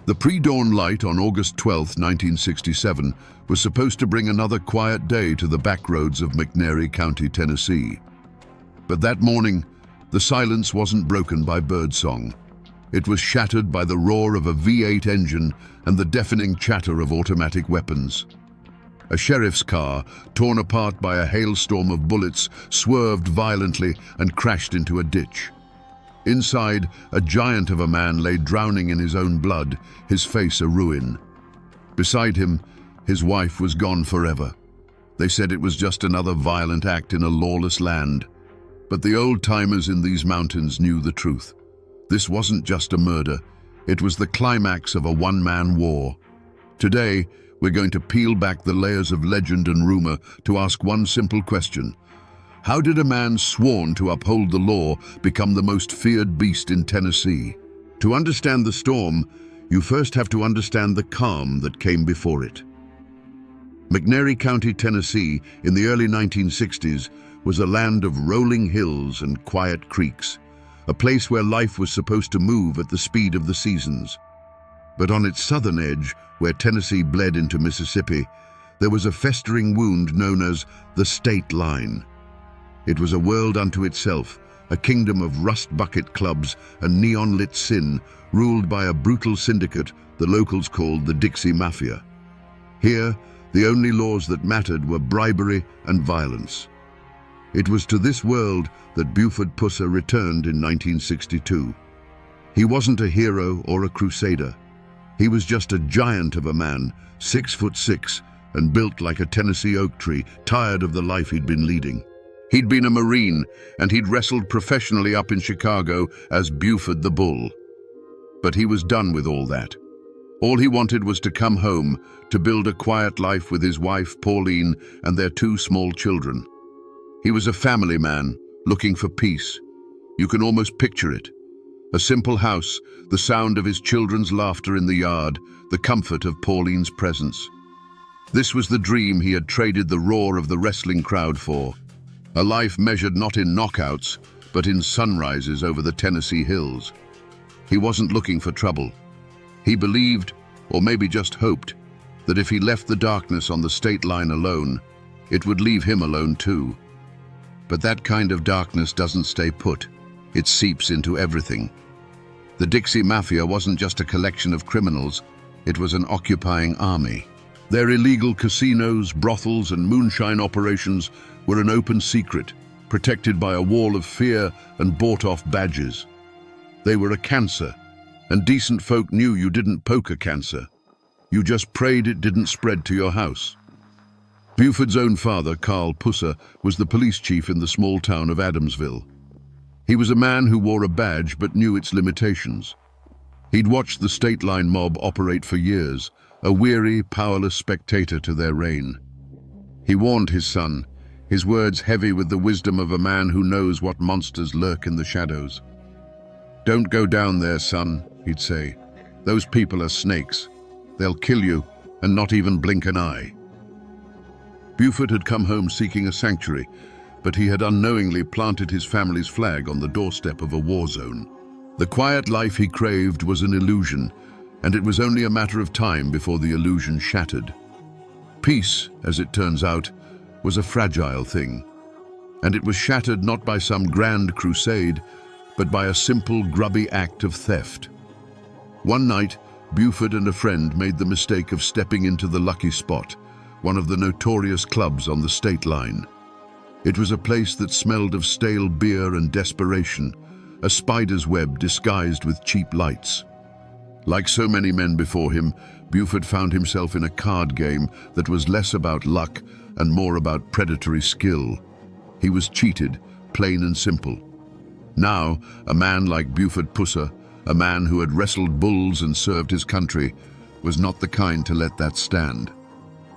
The pre-dawn light on August 12, 1967, was supposed to bring another quiet day to the backroads of McNairy County, Tennessee. But that morning, the silence wasn't broken by birdsong. It was shattered by the roar of a V8 engine and the deafening chatter of automatic weapons. A sheriff's car, torn apart by a hailstorm of bullets, swerved violently and crashed into a ditch. Inside, a giant of a man lay drowning in his own blood, his face a ruin. Beside him, his wife was gone forever. They said it was just another violent act in a lawless land. But the old-timers in these mountains knew the truth. This wasn't just a murder. It was the climax of a one-man war. Today, we're going to peel back the layers of legend and rumor to ask one simple question. How did a man sworn to uphold the law become the most feared beast in Tennessee? To understand the storm, you first have to understand the calm that came before it. McNairy County, Tennessee, in the early 1960s, was a land of rolling hills and quiet creeks, a place where life was supposed to move at the speed of the seasons. But on its southern edge, where Tennessee bled into Mississippi, there was a festering wound known as the state line. It was a world unto itself, a kingdom of rust bucket clubs and neon-lit sin, ruled by a brutal syndicate the locals called the Dixie Mafia. Here, the only laws that mattered were bribery and violence. It was to this world that Buford Pusser returned in 1962. He wasn't a hero or a crusader. He was just a giant of a man, 6'6", and built like a Tennessee oak tree, tired of the life he'd been leading. He'd been a Marine, and he'd wrestled professionally up in Chicago as Buford the Bull. But he was done with all that. All he wanted was to come home, to build a quiet life with his wife, Pauline, and their 2 small children. He was a family man, looking for peace. You can almost picture it. A simple house, the sound of his children's laughter in the yard, the comfort of Pauline's presence. This was the dream he had traded the roar of the wrestling crowd for. A life measured not in knockouts, but in sunrises over the Tennessee hills. He wasn't looking for trouble. He believed, or maybe just hoped, that if he left the darkness on the state line alone, it would leave him alone too. But that kind of darkness doesn't stay put. It seeps into everything. The Dixie Mafia wasn't just a collection of criminals, it was an occupying army. Their illegal casinos, brothels, and moonshine operations were an open secret, protected by a wall of fear and bought-off badges. They were a cancer, and decent folk knew you didn't poke a cancer. You just prayed it didn't spread to your house. Buford's own father, Carl Pusser, was the police chief in the small town of Adamsville. He was a man who wore a badge but knew its limitations. He'd watched the state line mob operate for years, a weary, powerless spectator to their reign. He warned his son, his words heavy with the wisdom of a man who knows what monsters lurk in the shadows. "Don't go down there, son," he'd say. "Those people are snakes. They'll kill you and not even blink an eye." Buford had come home seeking a sanctuary, but he had unknowingly planted his family's flag on the doorstep of a war zone. The quiet life he craved was an illusion, and it was only a matter of time before the illusion shattered. Peace, as it turns out, was a fragile thing, and it was shattered not by some grand crusade, but by a simple, grubby act of theft. One night, Buford and a friend made the mistake of stepping into the Lucky Spot, one of the notorious clubs on the state line. It was a place that smelled of stale beer and desperation, a spider's web disguised with cheap lights. Like so many men before him, Buford found himself in a card game that was less about luck and more about predatory skill. He was cheated, plain and simple. Now, a man like Buford Pusser, a man who had wrestled bulls and served his country, was not the kind to let that stand.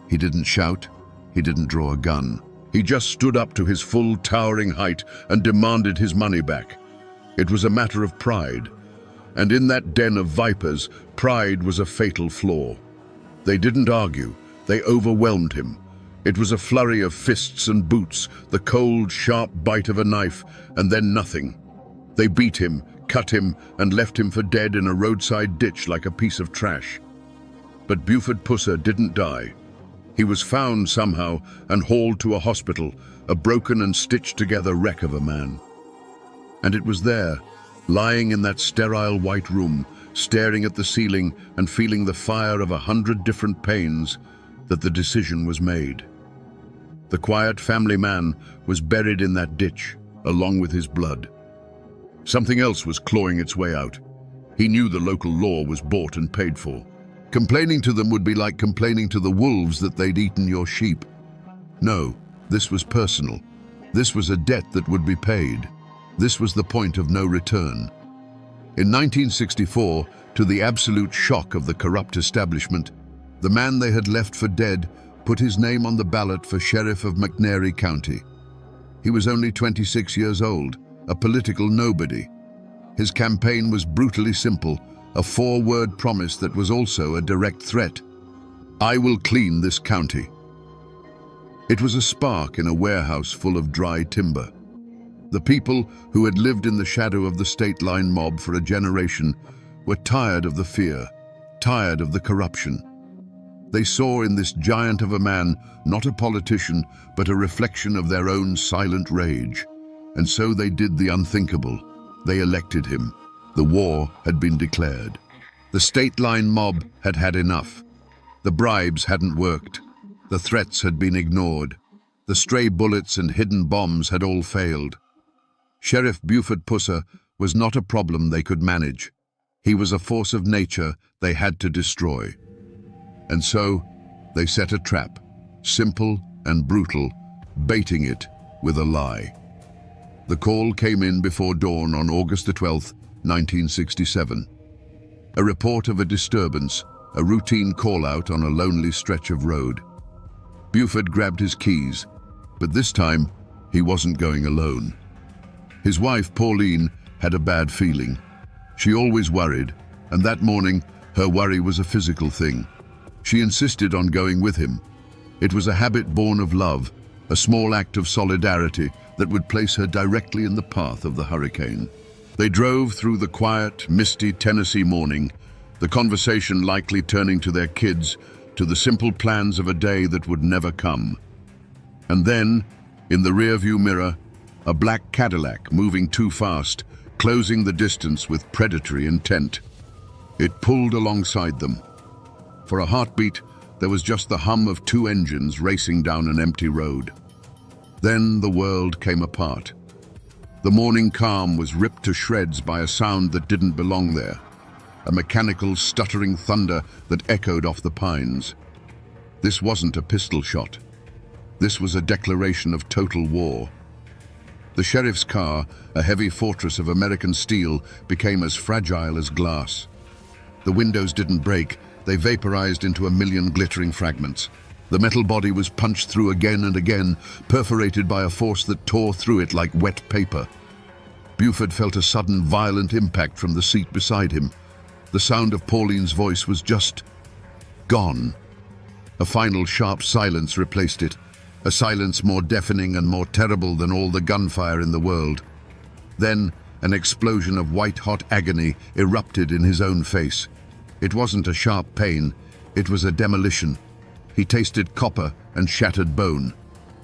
He didn't shout, he didn't draw a gun. He just stood up to his full, towering height and demanded his money back. It was a matter of pride. And in that den of vipers, pride was a fatal flaw. They didn't argue, they overwhelmed him. It was a flurry of fists and boots, the cold, sharp bite of a knife, and then nothing. They beat him, cut him, and left him for dead in a roadside ditch like a piece of trash. But Buford Pusser didn't die. He was found somehow and hauled to a hospital, a broken and stitched-together wreck of a man. And it was there, lying in that sterile white room, staring at the ceiling and feeling the fire of 100 different pains, that the decision was made. The quiet family man was buried in that ditch, along with his blood. Something else was clawing its way out. He knew the local law was bought and paid for. Complaining to them would be like complaining to the wolves that they'd eaten your sheep. No, this was personal. This was a debt that would be paid. This was the point of no return. In 1964, to the absolute shock of the corrupt establishment, the man they had left for dead put his name on the ballot for sheriff of McNairy County. He was only 26 years old, a political nobody. His campaign was brutally simple, a 4-word promise that was also a direct threat. I will clean this county. It was a spark in a warehouse full of dry timber. The people who had lived in the shadow of the state line mob for a generation were tired of the fear, tired of the corruption. They saw in this giant of a man not a politician, but a reflection of their own silent rage. And so they did the unthinkable. They elected him. The war had been declared. The state line mob had had enough. The bribes hadn't worked. The threats had been ignored. The stray bullets and hidden bombs had all failed. Sheriff Buford Pusser was not a problem they could manage. He was a force of nature they had to destroy. And so they set a trap, simple and brutal, baiting it with a lie. The call came in before dawn on August 12, 1967. A report of a disturbance, a routine call-out on a lonely stretch of road. Buford grabbed his keys, but this time he wasn't going alone. His wife, Pauline, had a bad feeling. She always worried, and that morning her worry was a physical thing. She insisted on going with him. It was a habit born of love, a small act of solidarity that would place her directly in the path of the hurricane. They drove through the quiet, misty Tennessee morning, the conversation likely turning to their kids, to the simple plans of a day that would never come. And then, in the rearview mirror, a black Cadillac moving too fast, closing the distance with predatory intent. It pulled alongside them. For a heartbeat, there was just the hum of 2 engines racing down an empty road. Then the world came apart. The morning calm was ripped to shreds by a sound that didn't belong there, a mechanical, stuttering thunder that echoed off the pines. This wasn't a pistol shot. This was a declaration of total war. The sheriff's car, a heavy fortress of American steel, became as fragile as glass. The windows didn't break, they vaporized into a million glittering fragments. The metal body was punched through again and again, perforated by a force that tore through it like wet paper. Buford felt a sudden, violent impact from the seat beside him. The sound of Pauline's voice was just gone. A final sharp silence replaced it, a silence more deafening and more terrible than all the gunfire in the world. Then an explosion of white-hot agony erupted in his own face. It wasn't a sharp pain, it was a demolition. He tasted copper and shattered bone.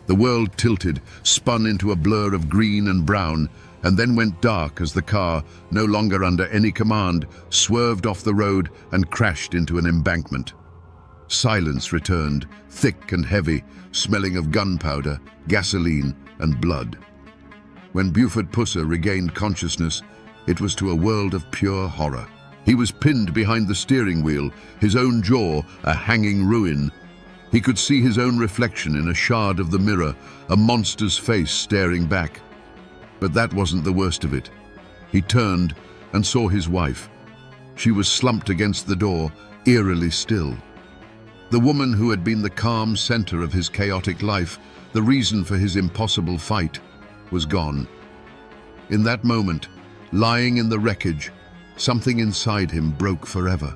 The world tilted, spun into a blur of green and brown, and then went dark as the car, no longer under any command, swerved off the road and crashed into an embankment. Silence returned, thick and heavy, smelling of gunpowder, gasoline, and blood. When Buford Pusser regained consciousness, it was to a world of pure horror. He was pinned behind the steering wheel, his own jaw a hanging ruin. He could see his own reflection in a shard of the mirror, a monster's face staring back. But that wasn't the worst of it. He turned and saw his wife. She was slumped against the door, eerily still. The woman who had been the calm center of his chaotic life, the reason for his impossible fight, was gone. In that moment, lying in the wreckage, something inside him broke forever.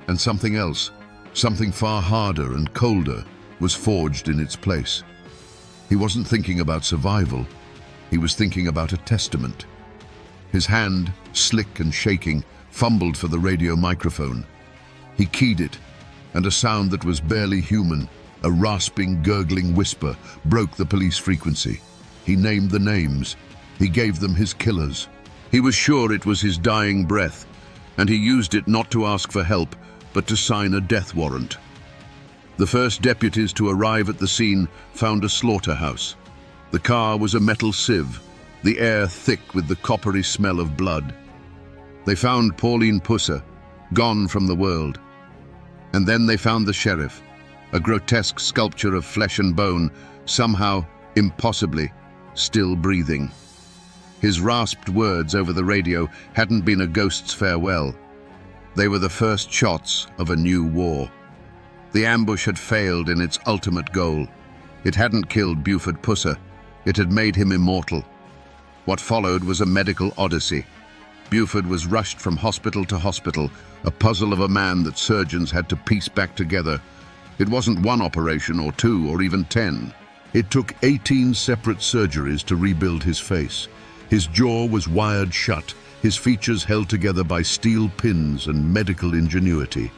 And something else, something far harder and colder, was forged in its place. He wasn't thinking about survival. He was thinking about a testament. His hand, slick and shaking, fumbled for the radio microphone. He keyed it, and a sound that was barely human, a rasping, gurgling whisper, broke the police frequency. He named the names. He gave them his killers. He was sure it was his dying breath, and he used it not to ask for help, but to sign a death warrant. The first deputies to arrive at the scene found a slaughterhouse. The car was a metal sieve, the air thick with the coppery smell of blood. They found Pauline Pusser, gone from the world. And then they found the sheriff, a grotesque sculpture of flesh and bone, somehow, impossibly, still breathing. His rasped words over the radio hadn't been a ghost's farewell. They were the first shots of a new war. The ambush had failed in its ultimate goal. It hadn't killed Buford Pusser. It had made him immortal. What followed was a medical odyssey. Buford was rushed from hospital to hospital, a puzzle of a man that surgeons had to piece back together. It wasn't one operation or two or even 10. It took 18 separate surgeries to rebuild his face. His jaw was wired shut, his features held together by steel pins and medical ingenuity.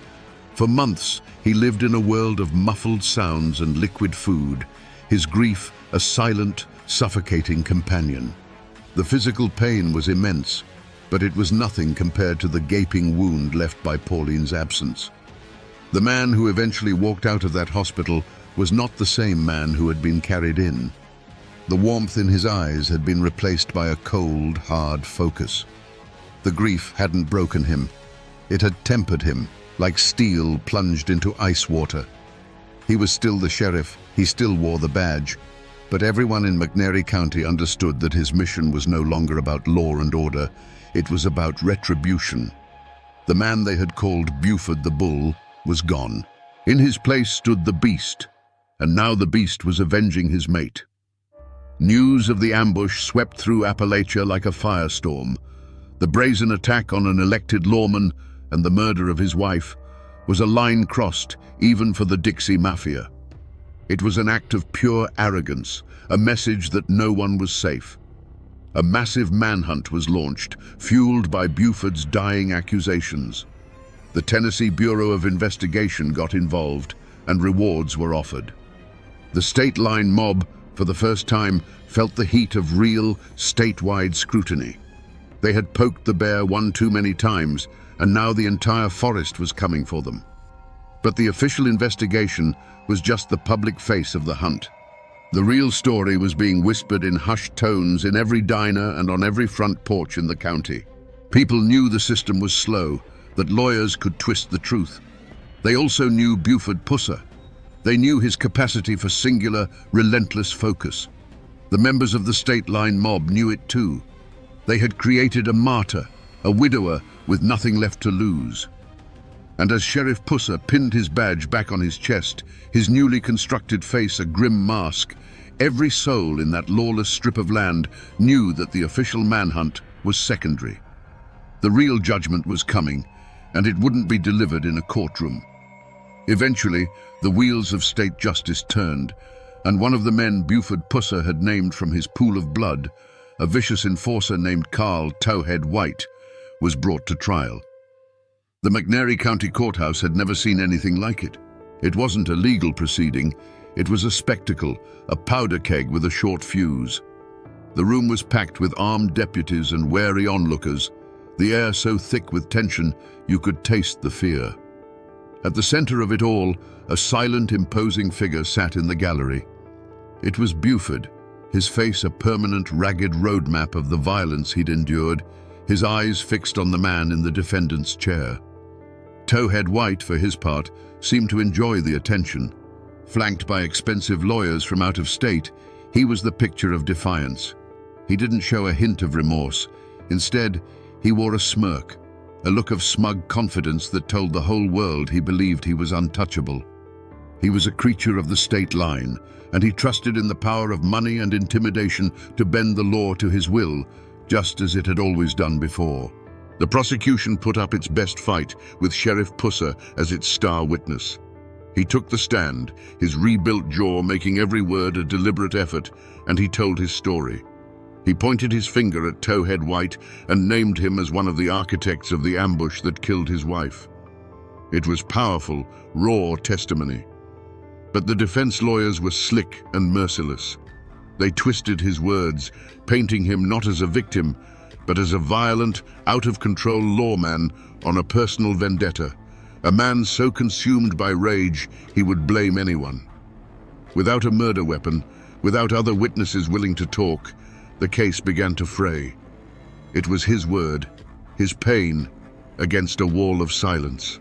For months, he lived in a world of muffled sounds and liquid food, his grief a silent, suffocating companion. The physical pain was immense, but it was nothing compared to the gaping wound left by Pauline's absence. The man who eventually walked out of that hospital was not the same man who had been carried in. The warmth in his eyes had been replaced by a cold, hard focus. The grief hadn't broken him. It had tempered him, like steel plunged into ice water. He was still the sheriff, he still wore the badge, but everyone in McNairy County understood that his mission was no longer about law and order, it was about retribution. The man they had called Buford the Bull was gone. In his place stood the Beast, and now the Beast was avenging his mate. News of the ambush swept through Appalachia like a firestorm. The brazen attack on an elected lawman and the murder of his wife was a line crossed even for the Dixie Mafia. It was an act of pure arrogance, a message that no one was safe. A massive manhunt was launched, fueled by Buford's dying accusations. The Tennessee Bureau of Investigation got involved, and rewards were offered. The state line mob, for the first time, felt the heat of real, statewide scrutiny. They had poked the bear one too many times, and now the entire forest was coming for them. But the official investigation was just the public face of the hunt. The real story was being whispered in hushed tones in every diner and on every front porch in the county. People knew the system was slow, that lawyers could twist the truth. They also knew Buford Pusser. They knew his capacity for singular, relentless focus. The members of the state line mob knew it too. They had created a martyr, a widower with nothing left to lose. And as Sheriff Pusser pinned his badge back on his chest, his newly constructed face a grim mask, every soul in that lawless strip of land knew that the official manhunt was secondary. The real judgment was coming, and it wouldn't be delivered in a courtroom. Eventually, the wheels of state justice turned, and one of the men Buford Pusser had named from his pool of blood, a vicious enforcer named Carl Towhead White, was brought to trial. The McNairy County Courthouse had never seen anything like it. It wasn't a legal proceeding, it was a spectacle, a powder keg with a short fuse. The room was packed with armed deputies and wary onlookers, the air so thick with tension you could taste the fear. At the center of it all, a silent, imposing figure sat in the gallery. It was Buford, his face a permanent, ragged roadmap of the violence he'd endured, his eyes fixed on the man in the defendant's chair. Towhead White, for his part, seemed to enjoy the attention. Flanked by expensive lawyers from out of state, he was the picture of defiance. He didn't show a hint of remorse. Instead, he wore a smirk, a look of smug confidence that told the whole world he believed he was untouchable. He was a creature of the state line, and he trusted in the power of money and intimidation to bend the law to his will, just as it had always done before. The prosecution put up its best fight, with Sheriff Pusser as its star witness. He took the stand, his rebuilt jaw making every word a deliberate effort, and he told his story. He pointed his finger at Towhead White and named him as one of the architects of the ambush that killed his wife. It was powerful, raw testimony. But the defense lawyers were slick and merciless. They twisted his words, painting him not as a victim, but as a violent, out-of-control lawman on a personal vendetta, a man so consumed by rage he would blame anyone. Without a murder weapon, without other witnesses willing to talk, the case began to fray. It was his word, his pain, against a wall of silence.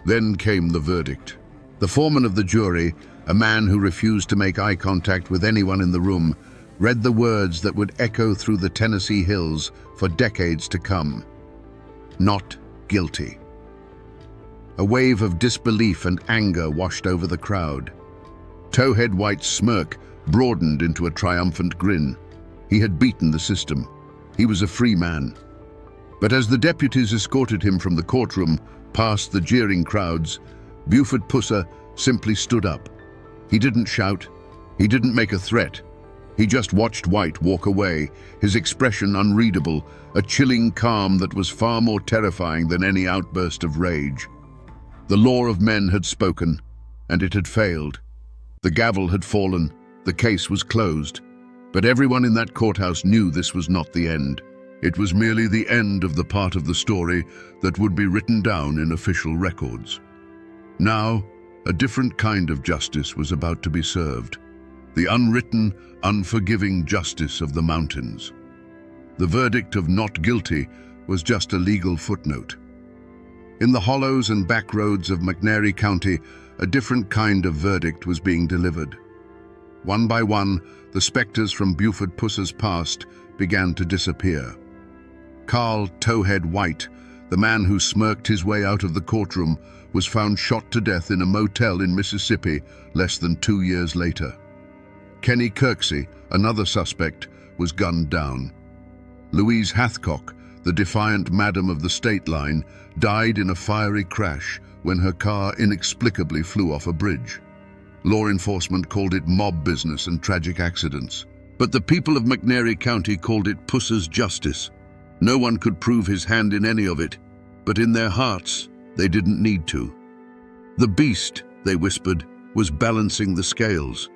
Then came the verdict. The foreman of the jury, a man who refused to make eye contact with anyone in the room, read the words that would echo through the Tennessee hills for decades to come. Not guilty. A wave of disbelief and anger washed over the crowd. Towhead White's smirk broadened into a triumphant grin. He had beaten the system. He was a free man. But as the deputies escorted him from the courtroom, past the jeering crowds, Buford Pusser simply stood up. He didn't shout. He didn't make a threat. He just watched White walk away, his expression unreadable, a chilling calm that was far more terrifying than any outburst of rage. The law of men had spoken, and it had failed. The gavel had fallen. The case was closed. But everyone in that courthouse knew this was not the end. It was merely the end of the part of the story that would be written down in official records. Now, a different kind of justice was about to be served. The unwritten, unforgiving justice of the mountains. The verdict of not guilty was just a legal footnote. In the hollows and back roads of McNairy County, a different kind of verdict was being delivered. One by one, the specters from Buford Pusser's past began to disappear. Carl Towhead White, the man who smirked his way out of the courtroom, was found shot to death in a motel in Mississippi less than 2 years later. Kenny Kirksey, another suspect, was gunned down. Louise Hathcock, the defiant madam of the state line, died in a fiery crash when her car inexplicably flew off a bridge. Law enforcement called it mob business and tragic accidents. But the people of McNairy County called it Pusser's justice. No one could prove his hand in any of it, but in their hearts, they didn't need to. The beast, they whispered, was balancing the scales.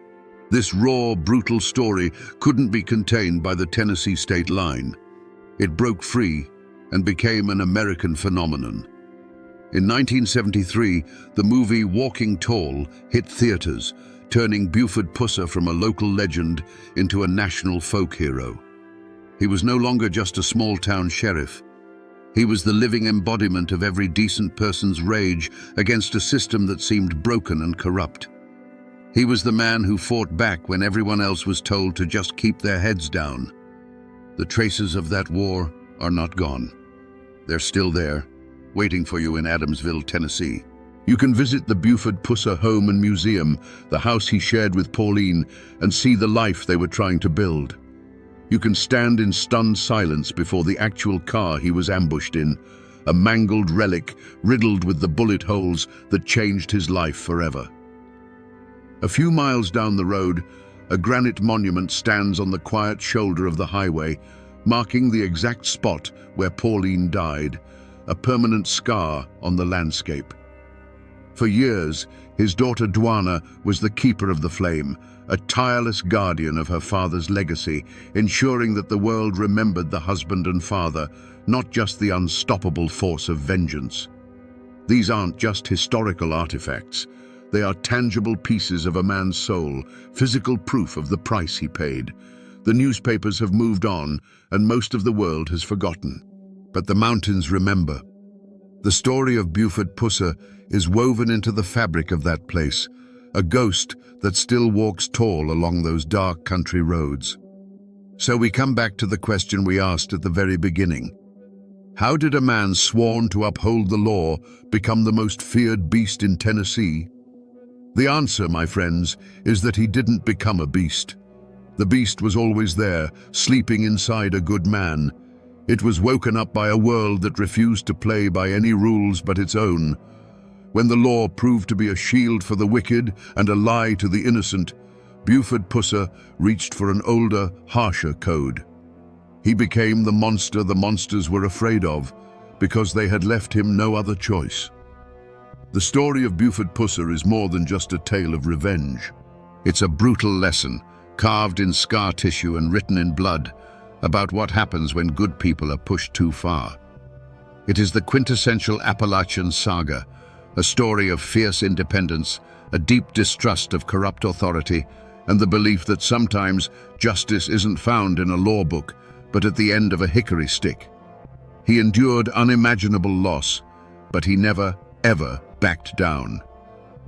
This raw, brutal story couldn't be contained by the Tennessee state line. It broke free and became an American phenomenon. In 1973, the movie Walking Tall hit theaters, turning Buford Pusser from a local legend into a national folk hero. He was no longer just a small-town sheriff. He was the living embodiment of every decent person's rage against a system that seemed broken and corrupt. He was the man who fought back when everyone else was told to just keep their heads down. The traces of that war are not gone. They're still there, waiting for you in Adamsville, Tennessee. You can visit the Buford Pusser home and museum, the house he shared with Pauline, and see the life they were trying to build. You can stand in stunned silence before the actual car he was ambushed in, a mangled relic riddled with the bullet holes that changed his life forever. A few miles down the road, a granite monument stands on the quiet shoulder of the highway, marking the exact spot where Pauline died, a permanent scar on the landscape. For years, his daughter Dwana was the keeper of the flame, a tireless guardian of her father's legacy, ensuring that the world remembered the husband and father, not just the unstoppable force of vengeance. These aren't just historical artifacts. They are tangible pieces of a man's soul, physical proof of the price he paid. The newspapers have moved on, and most of the world has forgotten. But the mountains remember. The story of Buford Pusser is woven into the fabric of that place, a ghost that still walks tall along those dark country roads. So we come back to the question we asked at the very beginning. How did a man sworn to uphold the law become the most feared beast in Tennessee? The answer, my friends, is that he didn't become a beast. The beast was always there, sleeping inside a good man. It was woken up by a world that refused to play by any rules but its own. When the law proved to be a shield for the wicked and a lie to the innocent, Buford Pusser reached for an older, harsher code. He became the monster the monsters were afraid of because they had left him no other choice. The story of Buford Pusser is more than just a tale of revenge. It's a brutal lesson, carved in scar tissue and written in blood, about what happens when good people are pushed too far. It is the quintessential Appalachian saga, a story of fierce independence, a deep distrust of corrupt authority, and the belief that sometimes justice isn't found in a law book, but at the end of a hickory stick. He endured unimaginable loss, but he never, ever backed down.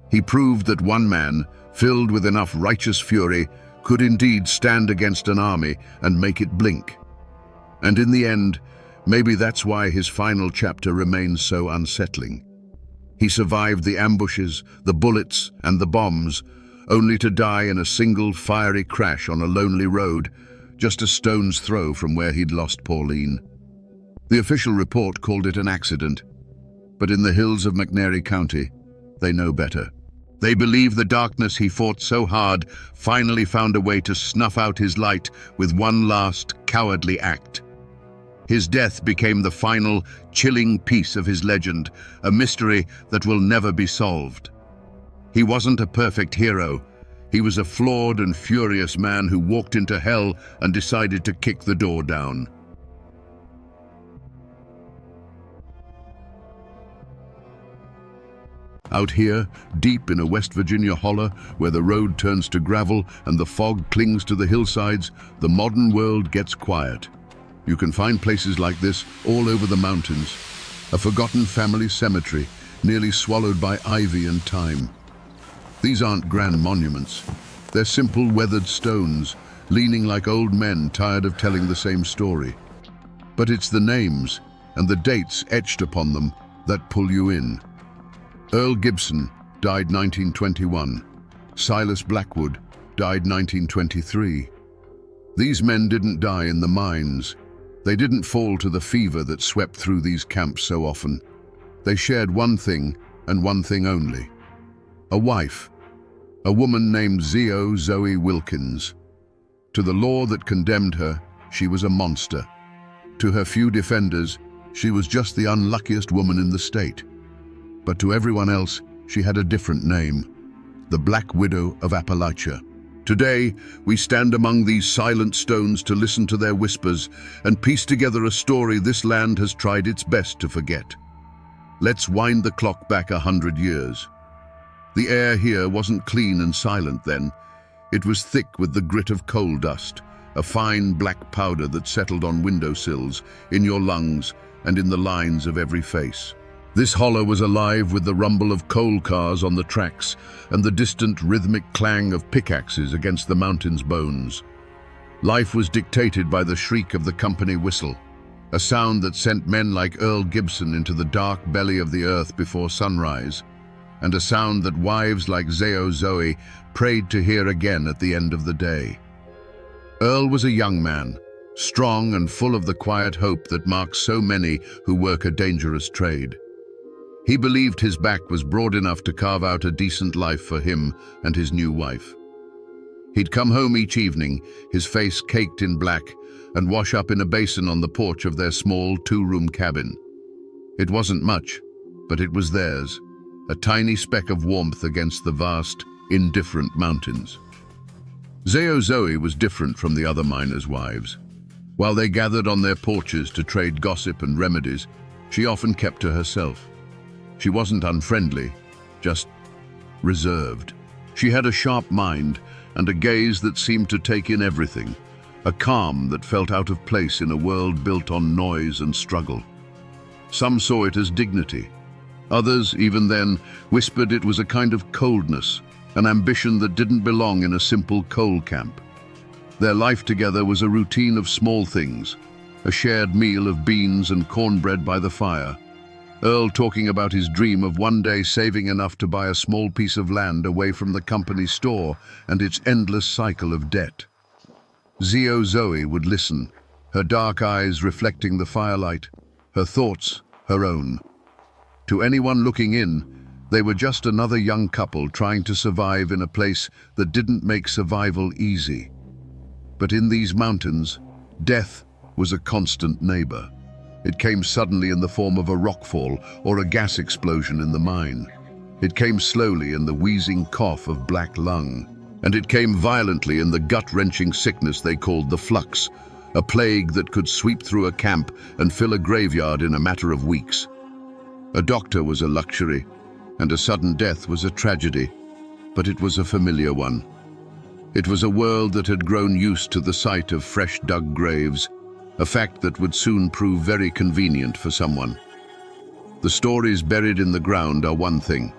He proved that one man, filled with enough righteous fury, could indeed stand against an army and make it blink. And in the end, maybe that's why his final chapter remains so unsettling. He survived the ambushes, the bullets, and the bombs, only to die in a single fiery crash on a lonely road, just a stone's throw from where he'd lost Pauline. The official report called it an accident, but in the hills of McNairy County, they know better. They believe the darkness he fought so hard finally found a way to snuff out his light with one last cowardly act. His death became the final, chilling piece of his legend, a mystery that will never be solved. He wasn't a perfect hero. He was a flawed and furious man who walked into hell and decided to kick the door down. Out here, deep in a West Virginia holler, where the road turns to gravel and the fog clings to the hillsides, the modern world gets quiet. You can find places like this all over the mountains. A forgotten family cemetery, nearly swallowed by ivy and time. These aren't grand monuments. They're simple weathered stones, leaning like old men tired of telling the same story. But it's the names and the dates etched upon them that pull you in. Earl Gibson died 1921. Silas Blackwood died 1923. These men didn't die in the mines. They didn't fall to the fever that swept through these camps so often. They shared one thing, and one thing only. A wife. A woman named Zio Zoe Wilkins. To the law that condemned her, she was a monster. To her few defenders, she was just the unluckiest woman in the state. But to everyone else, she had a different name, the Black Widow of Appalachia. Today, we stand among these silent stones to listen to their whispers and piece together a story this land has tried its best to forget. Let's wind the clock back 100 years. The air here wasn't clean and silent then. It was thick with the grit of coal dust, a fine black powder that settled on windowsills, in your lungs, and in the lines of every face. This hollow was alive with the rumble of coal cars on the tracks and the distant rhythmic clang of pickaxes against the mountain's bones. Life was dictated by the shriek of the company whistle, a sound that sent men like Earl Gibson into the dark belly of the earth before sunrise, and a sound that wives like Zio Zoe prayed to hear again at the end of the day. Earl was a young man, strong and full of the quiet hope that marks so many who work a dangerous trade. He believed his back was broad enough to carve out a decent life for him and his new wife. He'd come home each evening, his face caked in black, and wash up in a basin on the porch of their small two-room cabin. It wasn't much, but it was theirs, a tiny speck of warmth against the vast, indifferent mountains. Zio Zoe was different from the other miners' wives. While they gathered on their porches to trade gossip and remedies, she often kept to herself. She wasn't unfriendly, just reserved. She had a sharp mind and a gaze that seemed to take in everything, a calm that felt out of place in a world built on noise and struggle. Some saw it as dignity. Others, even then, whispered it was a kind of coldness, an ambition that didn't belong in a simple coal camp. Their life together was a routine of small things, a shared meal of beans and cornbread by the fire, Earl talking about his dream of one day saving enough to buy a small piece of land away from the company store and its endless cycle of debt. Zio Zoe would listen, her dark eyes reflecting the firelight, her thoughts her own. To anyone looking in, They were just another young couple trying to survive in a place that didn't make survival easy. But in these mountains, death was a constant neighbor. It came suddenly in the form of a rockfall or a gas explosion in the mine. It came slowly in the wheezing cough of black lung. And it came violently in the gut-wrenching sickness they called the flux, a plague that could sweep through a camp and fill a graveyard in a matter of weeks. A doctor was a luxury, and a sudden death was a tragedy, but it was a familiar one. It was a world that had grown used to the sight of fresh-dug graves, a fact that would soon prove very convenient for someone. The stories buried in the ground are one thing.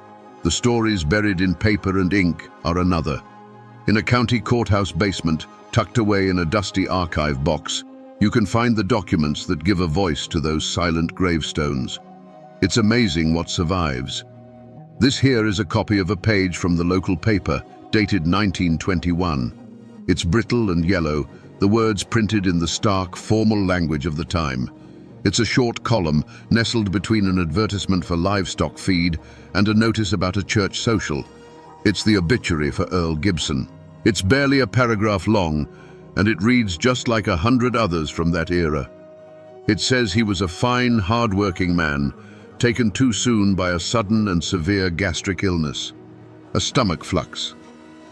The stories buried in paper and ink are another. In a county courthouse basement, tucked away in a dusty archive box, you can find the documents that give a voice to those silent gravestones. It's amazing what survives. This here is a copy of a page from the local paper, dated 1921. It's brittle and yellow, the words printed in the stark, formal language of the time. It's a short column nestled between an advertisement for livestock feed and a notice about a church social. It's the obituary for Earl Gibson. It's barely a paragraph long, and it reads just like 100 others from that era. It says he was a fine, hard-working man, taken too soon by a sudden and severe gastric illness. A stomach flux.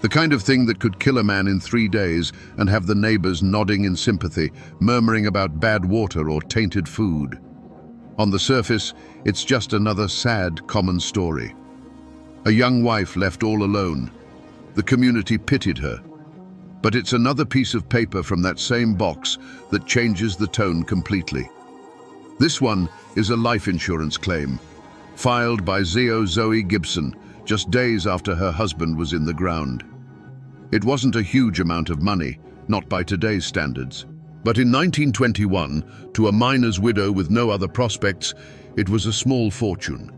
The kind of thing that could kill a man in 3 days and have the neighbors nodding in sympathy, murmuring about bad water or tainted food. On the surface, it's just another sad, common story. A young wife left all alone. The community pitied her. But it's another piece of paper from that same box that changes the tone completely. This one is a life insurance claim, filed by Zoe Gibson just days after her husband was in the ground. It wasn't a huge amount of money, not by today's standards. But in 1921, to a miner's widow with no other prospects, it was a small fortune.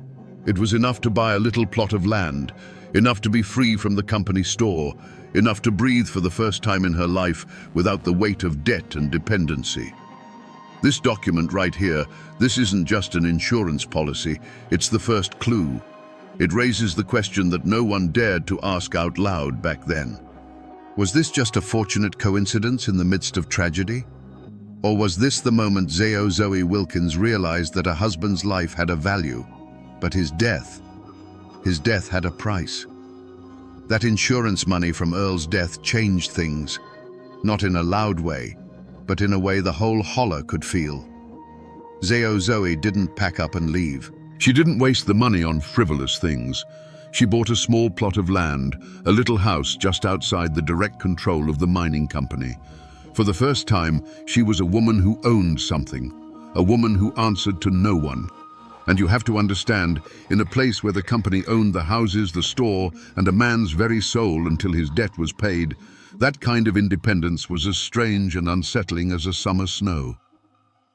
It was enough to buy a little plot of land, enough to be free from the company store, enough to breathe for the first time in her life without the weight of debt and dependency. This document right here, this isn't just an insurance policy, it's the first clue. It raises the question that no one dared to ask out loud back then. Was this just a fortunate coincidence in the midst of tragedy? Or was this the moment Zoe Wilkins realized that a husband's life had a value, but his death had a price? That insurance money from Earl's death changed things, not in a loud way, but in a way the whole holler could feel. Zoe didn't pack up and leave. She didn't waste the money on frivolous things. She bought a small plot of land, a little house just outside the direct control of the mining company. For the first time, she was a woman who owned something, a woman who answered to no one. And you have to understand, in a place where the company owned the houses, the store, and a man's very soul until his debt was paid, that kind of independence was as strange and unsettling as a summer snow.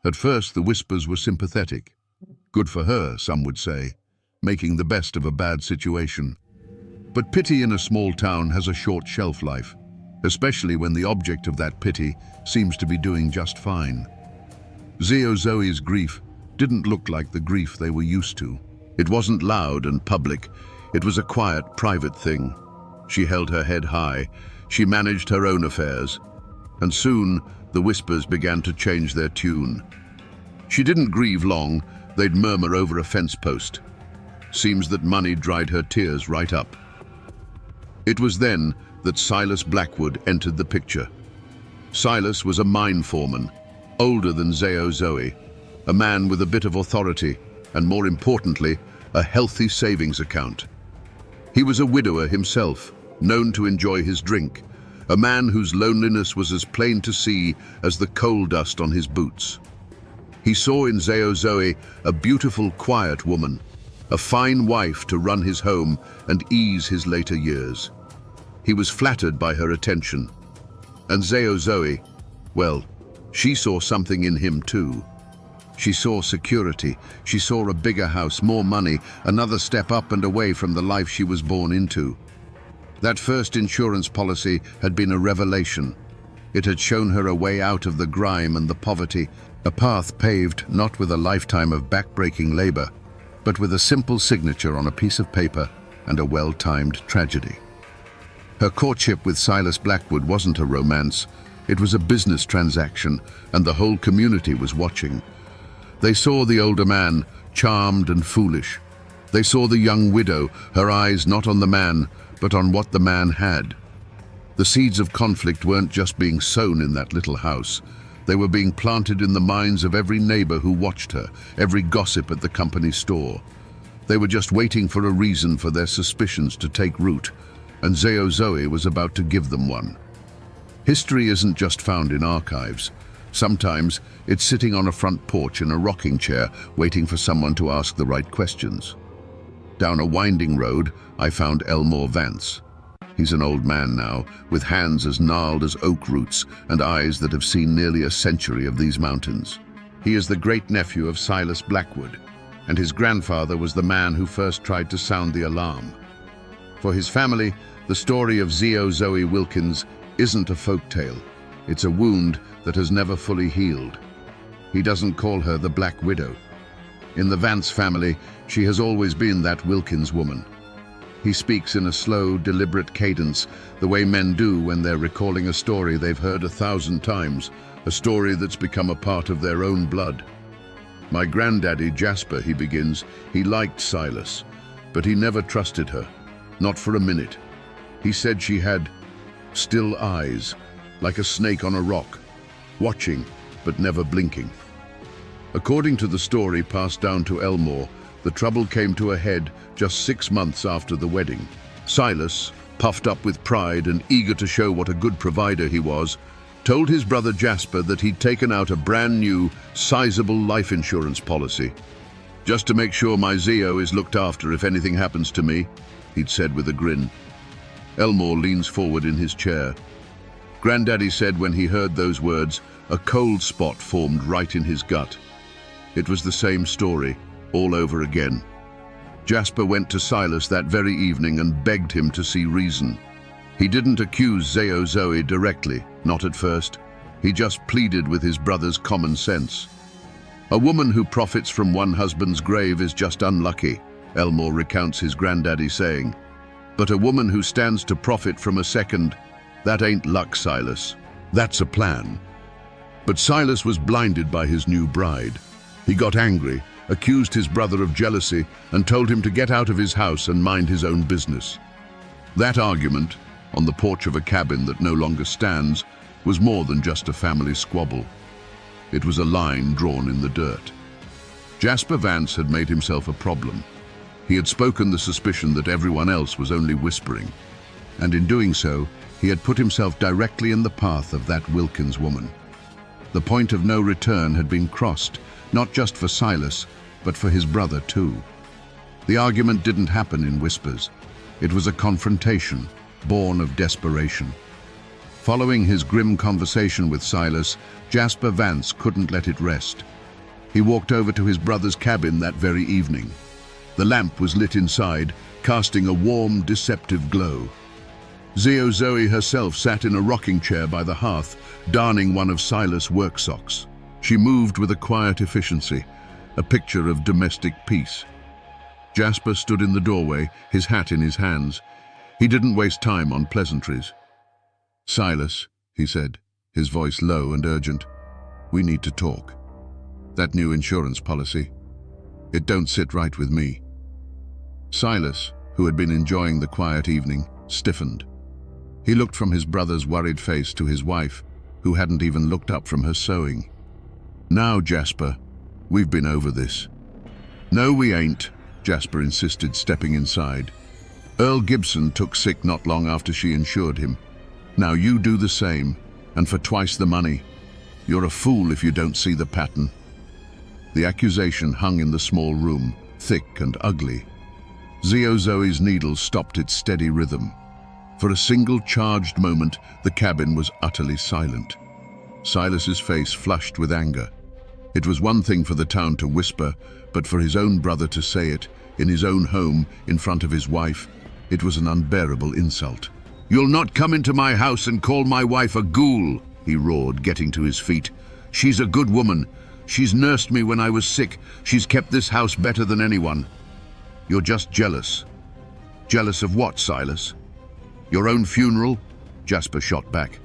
At first, the whispers were sympathetic. Good for her, some would say, making the best of a bad situation. But pity in a small town has a short shelf life, especially when the object of that pity seems to be doing just fine. Zoe's grief didn't look like the grief they were used to. It wasn't loud and public. It was a quiet, private thing. She held her head high. She managed her own affairs. And soon, the whispers began to change their tune. She didn't grieve long. They'd murmur over a fence post. Seems that money dried her tears right up. It was then that Silas Blackwood entered the picture. Silas was a mine foreman, older than Zoe, a man with a bit of authority, and more importantly, a healthy savings account. He was a widower himself, known to enjoy his drink, a man whose loneliness was as plain to see as the coal dust on his boots. He saw in Zoe a beautiful, quiet woman, a fine wife to run his home and ease his later years. He was flattered by her attention. And Zoe, well, she saw something in him too. She saw security. She saw a bigger house, more money, another step up and away from the life she was born into. That first insurance policy had been a revelation. It had shown her a way out of the grime and the poverty, a path paved not with a lifetime of back-breaking labor, but with a simple signature on a piece of paper and a well-timed tragedy. Her courtship with Silas Blackwood wasn't a romance, it was a business transaction, and the whole community was watching. They saw the older man, charmed and foolish. They saw the young widow, her eyes not on the man, but on what the man had. The seeds of conflict weren't just being sown in that little house. They were being planted in the minds of every neighbor who watched her, every gossip at the company store. They were just waiting for a reason for their suspicions to take root, and Zoe was about to give them one. History isn't just found in archives. Sometimes it's sitting on a front porch in a rocking chair, waiting for someone to ask the right questions. Down a winding road, I found Elmore Vance. He's an old man now, with hands as gnarled as oak roots and eyes that have seen nearly a century of these mountains. He is the great-nephew of Silas Blackwood, and his grandfather was the man who first tried to sound the alarm. For his family, the story of Zoe Wilkins isn't a folk tale. It's a wound that has never fully healed. He doesn't call her the Black Widow. In the Vance family, she has always been that Wilkins woman. He speaks in a slow, deliberate cadence, the way men do when they're recalling a story they've heard 1,000 times, a story that's become a part of their own blood. My granddaddy, Jasper, he begins, he liked Silas, but he never trusted her, not for a minute. He said she had still eyes, like a snake on a rock, watching but never blinking. According to the story passed down to Elmore, the trouble came to a head just 6 months after the wedding. Silas, puffed up with pride and eager to show what a good provider he was, told his brother Jasper that he'd taken out a brand new, sizable life insurance policy. "Just to make sure my Zio is looked after if anything happens to me," he'd said with a grin. Elmore leans forward in his chair. Granddaddy said when he heard those words, a cold spot formed right in his gut. It was the same story, all over again. Jasper went to Silas that very evening and begged him to see reason. He didn't accuse Zoe directly, not at first. He just pleaded with his brother's common sense. "A woman who profits from one husband's grave is just unlucky," Elmore recounts his granddaddy saying. "But a woman who stands to profit from a second, that ain't luck, Silas. That's a plan." But Silas was blinded by his new bride. He got angry, accused his brother of jealousy, and told him to get out of his house and mind his own business. That argument, on the porch of a cabin that no longer stands, was more than just a family squabble. It was a line drawn in the dirt. Jasper Vance had made himself a problem. He had spoken the suspicion that everyone else was only whispering, and in doing so, he had put himself directly in the path of that Wilkins woman. The point of no return had been crossed, not just for Silas, but for his brother too. The argument didn't happen in whispers. It was a confrontation, born of desperation. Following his grim conversation with Silas, Jasper Vance couldn't let it rest. He walked over to his brother's cabin that very evening. The lamp was lit inside, casting a warm, deceptive glow. Zoe herself sat in a rocking chair by the hearth, darning one of Silas' work socks. She moved with a quiet efficiency, a picture of domestic peace. Jasper stood in the doorway, his hat in his hands. He didn't waste time on pleasantries. "Silas," he said, his voice low and urgent, "we need to talk. That new insurance policy, it don't sit right with me." Silas, who had been enjoying the quiet evening, stiffened. He looked from his brother's worried face to his wife, who hadn't even looked up from her sewing. "Now, Jasper, we've been over this." "No, we ain't," Jasper insisted, stepping inside. "Earl Gibson took sick not long after she insured him. Now you do the same, and for twice the money. You're a fool if you don't see the pattern." The accusation hung in the small room, thick and ugly. Zoe's needle stopped its steady rhythm. For a single charged moment, the cabin was utterly silent. Silas's face flushed with anger. It was one thing for the town to whisper, but for his own brother to say it, in his own home, in front of his wife, it was an unbearable insult. "You'll not come into my house and call my wife a ghoul," he roared, getting to his feet. "She's a good woman. She's nursed me when I was sick. She's kept this house better than anyone. You're just jealous. Jealous of what, Silas? Your own funeral? Jasper shot back.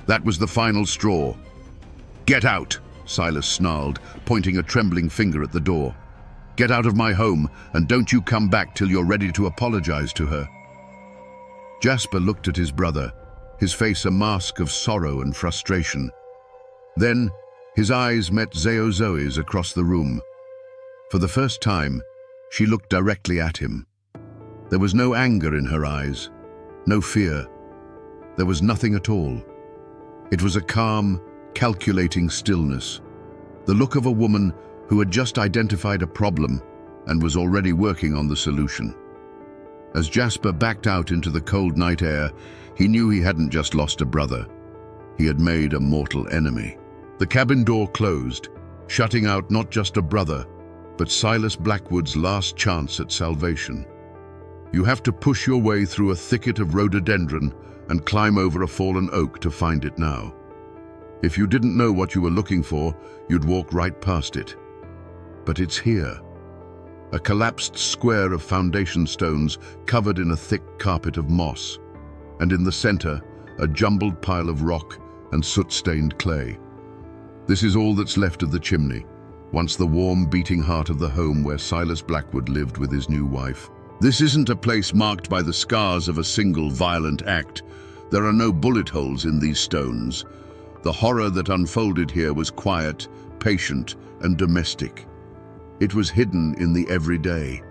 That was the final straw. Get out, Silas snarled, pointing a trembling finger at the door. Get out of my home, and don't you come back till you're ready to apologize to her. Jasper looked at his brother, his face a mask of sorrow and frustration. Then, his eyes met Zoe's across the room. For the first time, she looked directly at him. There was no anger in her eyes, no fear. There was nothing at all. It was a calm, calculating stillness, the look of a woman who had just identified a problem and was already working on the solution. As Jasper backed out into the cold night air, he knew he hadn't just lost a brother. He had made a mortal enemy. The cabin door closed, shutting out not just a brother, but Silas Blackwood's last chance at salvation. You have to push your way through a thicket of rhododendron and climb over a fallen oak to find it now. If you didn't know what you were looking for, you'd walk right past it. But it's here. A collapsed square of foundation stones covered in a thick carpet of moss, and in the center, a jumbled pile of rock and soot-stained clay. This is all that's left of the chimney, once the warm, beating heart of the home where Silas Blackwood lived with his new wife. This isn't a place marked by the scars of a single violent act. There are no bullet holes in these stones. The horror that unfolded here was quiet, patient, and domestic. It was hidden in the everyday.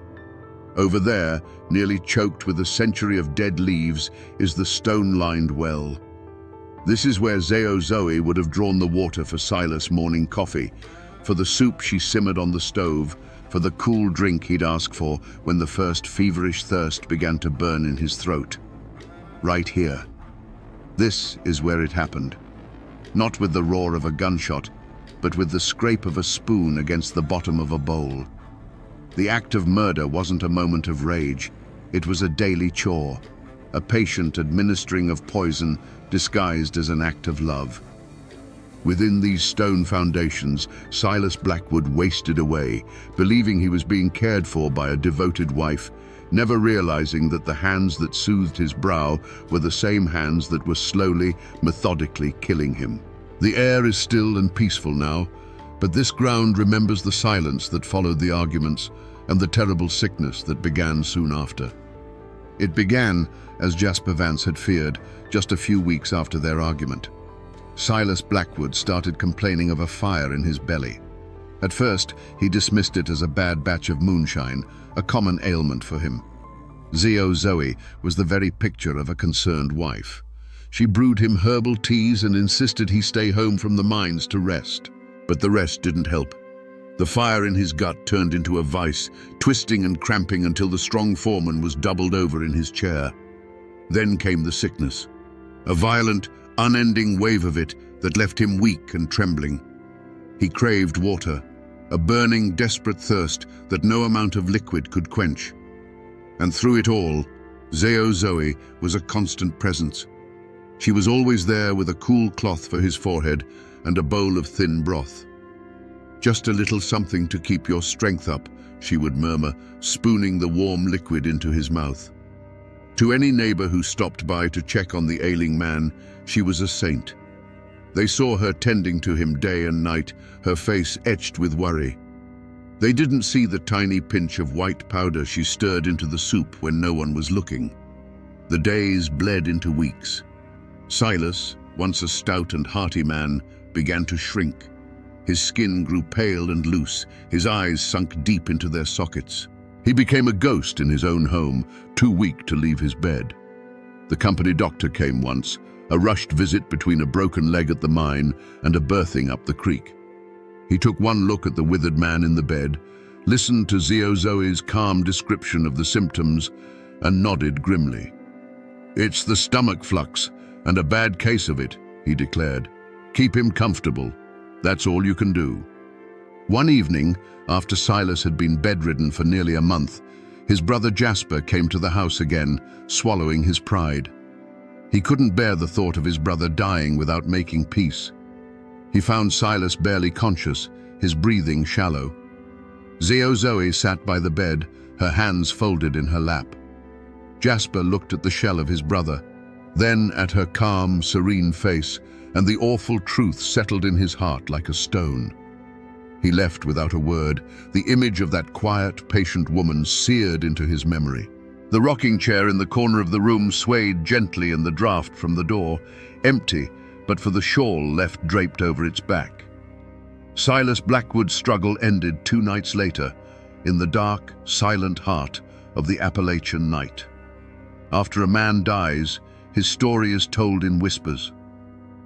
Over there, nearly choked with a century of dead leaves, is the stone-lined well. This is where Zoe would have drawn the water for Silas' morning coffee, for the soup she simmered on the stove, for the cool drink he'd ask for when the first feverish thirst began to burn in his throat. Right here. This is where it happened. Not with the roar of a gunshot, but with the scrape of a spoon against the bottom of a bowl. The act of murder wasn't a moment of rage. It was a daily chore, a patient administering of poison disguised as an act of love. Within these stone foundations, Silas Blackwood wasted away, believing he was being cared for by a devoted wife, never realizing that the hands that soothed his brow were the same hands that were slowly, methodically killing him. The air is still and peaceful now, but this ground remembers the silence that followed the arguments and the terrible sickness that began soon after. It began, as Jasper Vance had feared, just a few weeks after their argument. Silas Blackwood started complaining of a fire in his belly. At first, he dismissed it as a bad batch of moonshine, a common ailment for him. Zoe was the very picture of a concerned wife. She brewed him herbal teas and insisted he stay home from the mines to rest. But the rest didn't help. The fire in his gut turned into a vice, twisting and cramping until the strong foreman was doubled over in his chair. Then came the sickness, a violent, unending wave of it that left him weak and trembling. He craved water, a burning, desperate thirst that no amount of liquid could quench. And through it all, Zoe was a constant presence. She was always there with a cool cloth for his forehead and a bowl of thin broth. "Just a little something to keep your strength up," she would murmur, spooning the warm liquid into his mouth. To any neighbor who stopped by to check on the ailing man, she was a saint. They saw her tending to him day and night, her face etched with worry. They didn't see the tiny pinch of white powder she stirred into the soup when no one was looking. The days bled into weeks. Silas, once a stout and hearty man, began to shrink. His skin grew pale and loose, his eyes sunk deep into their sockets. He became a ghost in his own home, too weak to leave his bed. The company doctor came once, a rushed visit between a broken leg at the mine and a birthing up the creek. He took one look at the withered man in the bed, listened to Zoe's calm description of the symptoms, and nodded grimly. "It's the stomach flux, and a bad case of it," he declared. "Keep him comfortable. That's all you can do." One evening, after Silas had been bedridden for nearly a month, his brother Jasper came to the house again, swallowing his pride. He couldn't bear the thought of his brother dying without making peace. He found Silas barely conscious, his breathing shallow. Zoe sat by the bed, her hands folded in her lap. Jasper looked at the shell of his brother, then at her calm, serene face, and the awful truth settled in his heart like a stone. He left without a word, the image of that quiet, patient woman seared into his memory. The rocking chair in the corner of the room swayed gently in the draught from the door, empty, but for the shawl left draped over its back. Silas Blackwood's struggle ended 2 nights later, in the dark, silent heart of the Appalachian night. After a man dies, his story is told in whispers.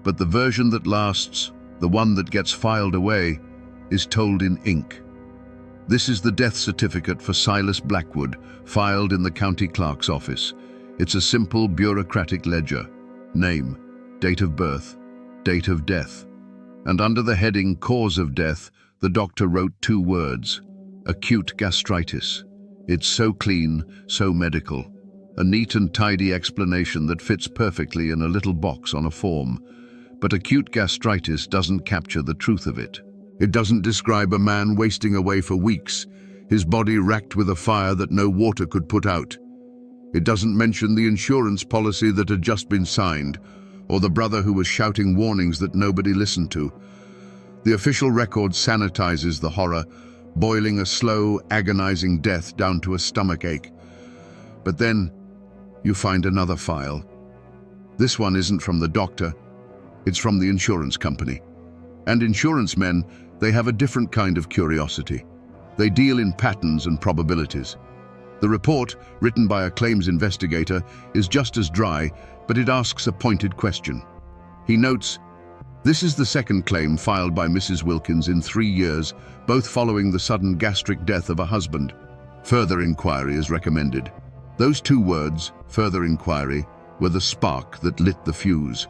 But the version that lasts, the one that gets filed away, is told in ink. This is the death certificate for Silas Blackwood, filed in the county clerk's office. It's a simple bureaucratic ledger. Name, date of birth, date of death. And under the heading Cause of Death, the doctor wrote 2 words: acute gastritis. It's so clean, so medical. A neat and tidy explanation that fits perfectly in a little box on a form. But acute gastritis doesn't capture the truth of it. It doesn't describe a man wasting away for weeks, his body racked with a fire that no water could put out. It doesn't mention the insurance policy that had just been signed, or the brother who was shouting warnings that nobody listened to. The official record sanitizes the horror, boiling a slow, agonizing death down to a stomachache. But then, you find another file. This one isn't from the doctor, it's from the insurance company. And insurance men, they have a different kind of curiosity. They deal in patterns and probabilities. The report, written by a claims investigator, is just as dry, but it asks a pointed question. He notes, "This is the second claim filed by Mrs. Wilkins in 3 years, both following the sudden gastric death of a husband. Further inquiry is recommended." Those 2 words, further inquiry, were the spark that lit the fuse.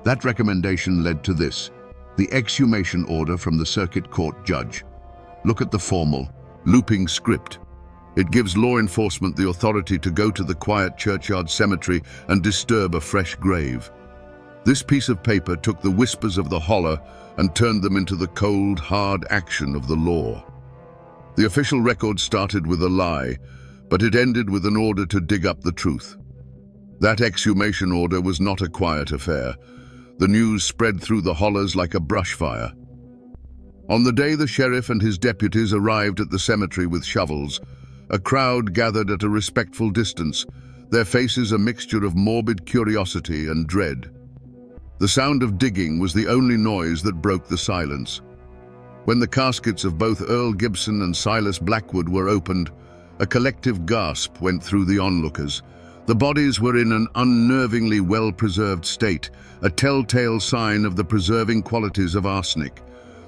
That recommendation led to this: the exhumation order from the circuit court judge. Look at the formal, looping script. It gives law enforcement the authority to go to the quiet churchyard cemetery and disturb a fresh grave. This piece of paper took the whispers of the holler and turned them into the cold, hard action of the law. The official record started with a lie, but it ended with an order to dig up the truth. That exhumation order was not a quiet affair. The news spread through the hollers like a brush fire. On the day the sheriff and his deputies arrived at the cemetery with shovels, a crowd gathered at a respectful distance, their faces a mixture of morbid curiosity and dread. The sound of digging was the only noise that broke the silence. When the caskets of both Earl Gibson and Silas Blackwood were opened, a collective gasp went through the onlookers. The bodies were in an unnervingly well-preserved state, a telltale sign of the preserving qualities of arsenic.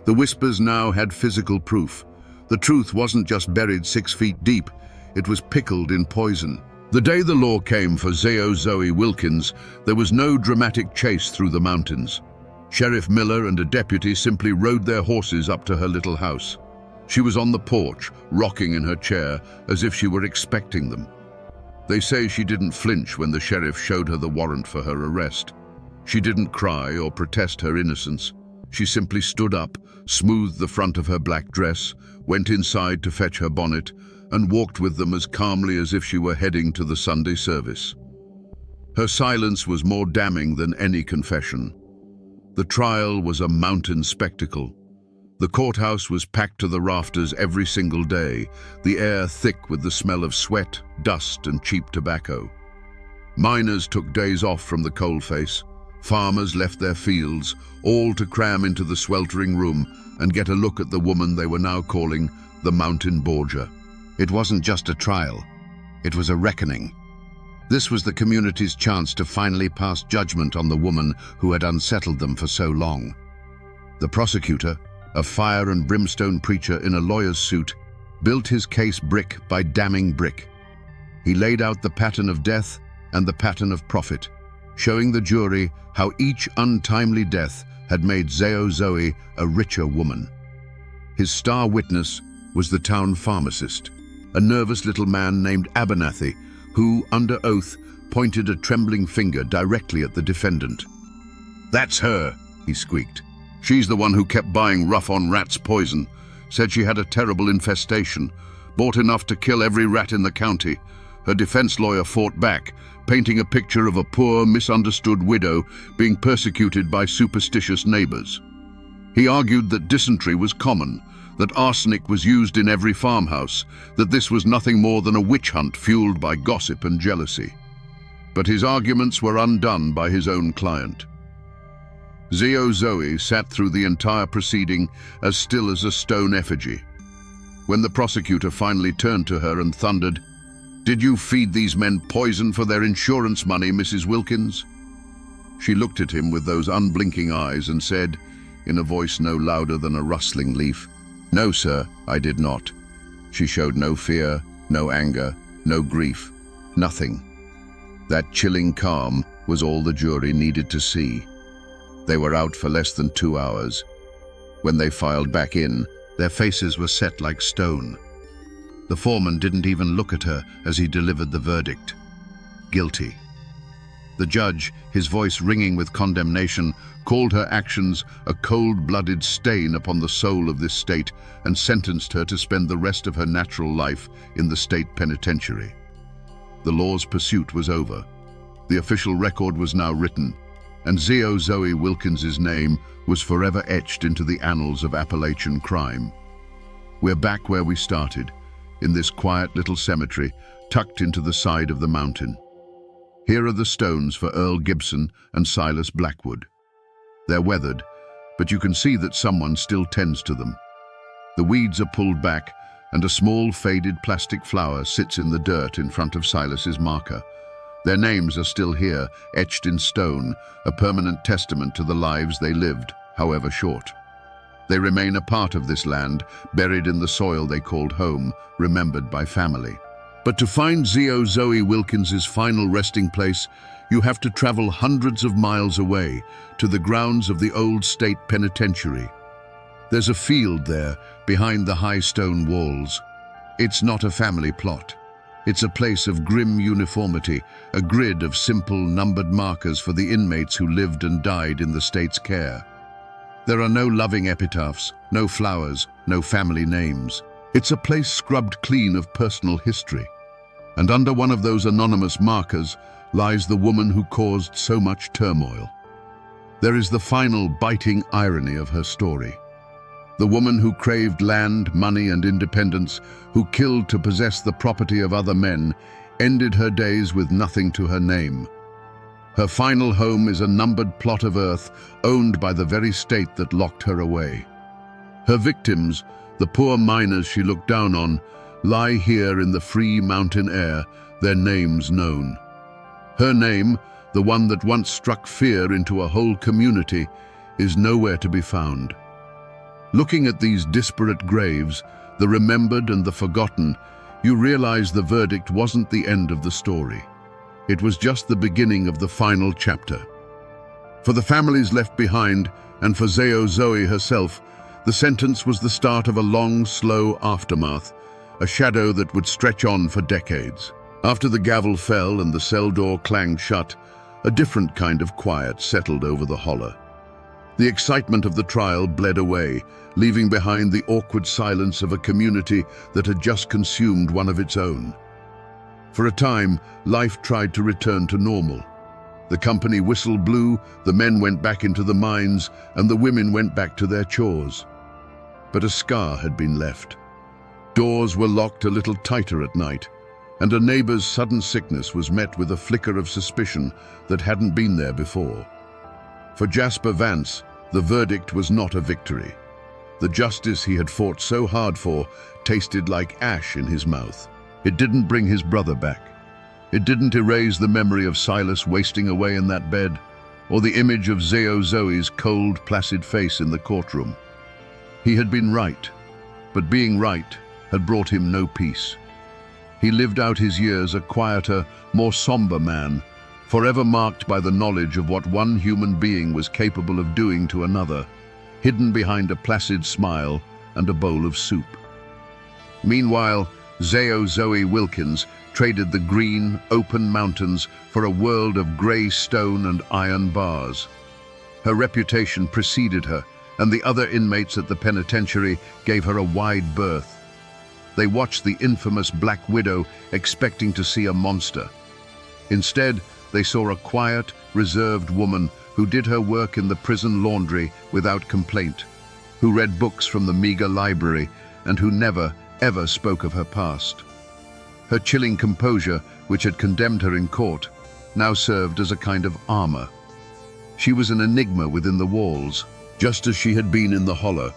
The whispers now had physical proof. The truth wasn't just buried 6 feet deep, it was pickled in poison. The day the law came for Zoe Wilkins, there was no dramatic chase through the mountains. Sheriff Miller and a deputy simply rode their horses up to her little house. She was on the porch, rocking in her chair, as if she were expecting them. They say she didn't flinch when the sheriff showed her the warrant for her arrest. She didn't cry or protest her innocence. She simply stood up, smoothed the front of her black dress, went inside to fetch her bonnet, and walked with them as calmly as if she were heading to the Sunday service. Her silence was more damning than any confession. The trial was a mountain spectacle. The courthouse was packed to the rafters every single day, the air thick with the smell of sweat, dust, and cheap tobacco. Miners took days off from the coalface. Farmers left their fields, all to cram into the sweltering room and get a look at the woman they were now calling the Mountain Borgia. It wasn't just a trial, it was a reckoning. This was the community's chance to finally pass judgment on the woman who had unsettled them for so long. The prosecutor, a fire and brimstone preacher in a lawyer's suit, built his case brick by damning brick. He laid out the pattern of death and the pattern of profit, showing the jury how each untimely death had made Zoe a richer woman. His star witness was the town pharmacist, a nervous little man named Abernathy, who, under oath, pointed a trembling finger directly at the defendant. "That's her," he squeaked. She's the one who kept buying rough-on-rats poison, said she had a terrible infestation, bought enough to kill every rat in the county. Her defense lawyer fought back, painting a picture of a poor, misunderstood widow being persecuted by superstitious neighbors. He argued that dysentery was common, that arsenic was used in every farmhouse, that this was nothing more than a witch hunt fueled by gossip and jealousy. But his arguments were undone by his own client. Zio Zoe sat through the entire proceeding as still as a stone effigy. When the prosecutor finally turned to her and thundered, "Did you feed these men poison for their insurance money, Mrs. Wilkins?" She looked at him with those unblinking eyes and said, in a voice no louder than a rustling leaf, "No, sir, I did not." She showed no fear, no anger, no grief, nothing. That chilling calm was all the jury needed to see. They were out for less than 2 hours. When they filed back in, their faces were set like stone. The foreman didn't even look at her as he delivered the verdict. Guilty. The judge, his voice ringing with condemnation, called her actions a cold-blooded stain upon the soul of this state and sentenced her to spend the rest of her natural life in the state penitentiary. The law's pursuit was over. The official record was now written, and Zio Zoe Wilkins's name was forever etched into the annals of Appalachian crime. We're back where we started, in this quiet little cemetery tucked into the side of the mountain. Here are the stones for Earl Gibson and Silas Blackwood. They're weathered, but you can see that someone still tends to them. The weeds are pulled back, and a small faded plastic flower sits in the dirt in front of Silas's marker. Their names are still here, etched in stone, a permanent testament to the lives they lived, however short. They remain a part of this land, buried in the soil they called home, remembered by family. But to find Zio Zoe Wilkins's final resting place, you have to travel hundreds of miles away, to the grounds of the old state penitentiary. There's a field there, behind the high stone walls. It's not a family plot. It's a place of grim uniformity, a grid of simple, numbered markers for the inmates who lived and died in the state's care. There are no loving epitaphs, no flowers, no family names. It's a place scrubbed clean of personal history. And under one of those anonymous markers lies the woman who caused so much turmoil. There is the final biting irony of her story. The woman who craved land, money, and independence, who killed to possess the property of other men, ended her days with nothing to her name. Her final home is a numbered plot of earth owned by the very state that locked her away. Her victims, the poor miners she looked down on, lie here in the free mountain air, their names known. Her name, the one that once struck fear into a whole community, is nowhere to be found. Looking at these disparate graves, the remembered and the forgotten, you realize the verdict wasn't the end of the story. It was just the beginning of the final chapter. For the families left behind, and for Zio Zoe herself, the sentence was the start of a long, slow aftermath, a shadow that would stretch on for decades. After the gavel fell and the cell door clanged shut, a different kind of quiet settled over the hollow. The excitement of the trial bled away, leaving behind the awkward silence of a community that had just consumed one of its own. For a time, life tried to return to normal. The company whistle blew, the men went back into the mines, and the women went back to their chores. But a scar had been left. Doors were locked a little tighter at night, and a neighbor's sudden sickness was met with a flicker of suspicion that hadn't been there before. For Jasper Vance, the verdict was not a victory. The justice he had fought so hard for tasted like ash in his mouth. It didn't bring his brother back. It didn't erase the memory of Silas wasting away in that bed, or the image of Zio Zoe's cold, placid face in the courtroom. He had been right, but being right had brought him no peace. He lived out his years a quieter, more somber man, forever marked by the knowledge of what one human being was capable of doing to another, hidden behind a placid smile and a bowl of soup. Meanwhile, Zio Zoe Wilkins traded the green, open mountains for a world of grey stone and iron bars. Her reputation preceded her, and the other inmates at the penitentiary gave her a wide berth. They watched the infamous Black Widow, expecting to see a monster. Instead, they saw a quiet, reserved woman who did her work in the prison laundry without complaint, who read books from the meager library, and who never, ever spoke of her past. Her chilling composure, which had condemned her in court, now served as a kind of armor. She was an enigma within the walls, just as she had been in the hollow.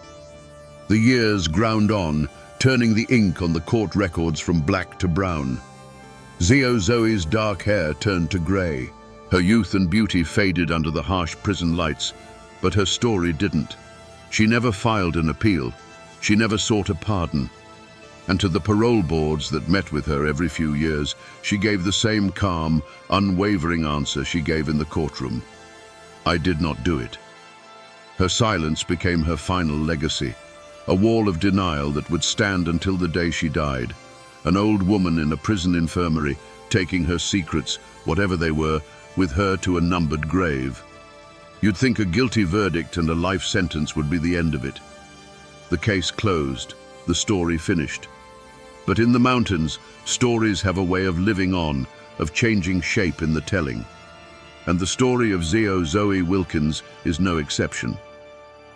The years ground on, turning the ink on the court records from black to brown. Zio Zoe's dark hair turned to grey. Her youth and beauty faded under the harsh prison lights, but her story didn't. She never filed an appeal. She never sought a pardon. And to the parole boards that met with her every few years, she gave the same calm, unwavering answer she gave in the courtroom. I did not do it. Her silence became her final legacy, a wall of denial that would stand until the day she died, an old woman in a prison infirmary, taking her secrets, whatever they were, with her to a numbered grave. You'd think a guilty verdict and a life sentence would be the end of it. The case closed, the story finished. But in the mountains, stories have a way of living on, of changing shape in the telling. And the story of Zio Zoe Wilkins is no exception.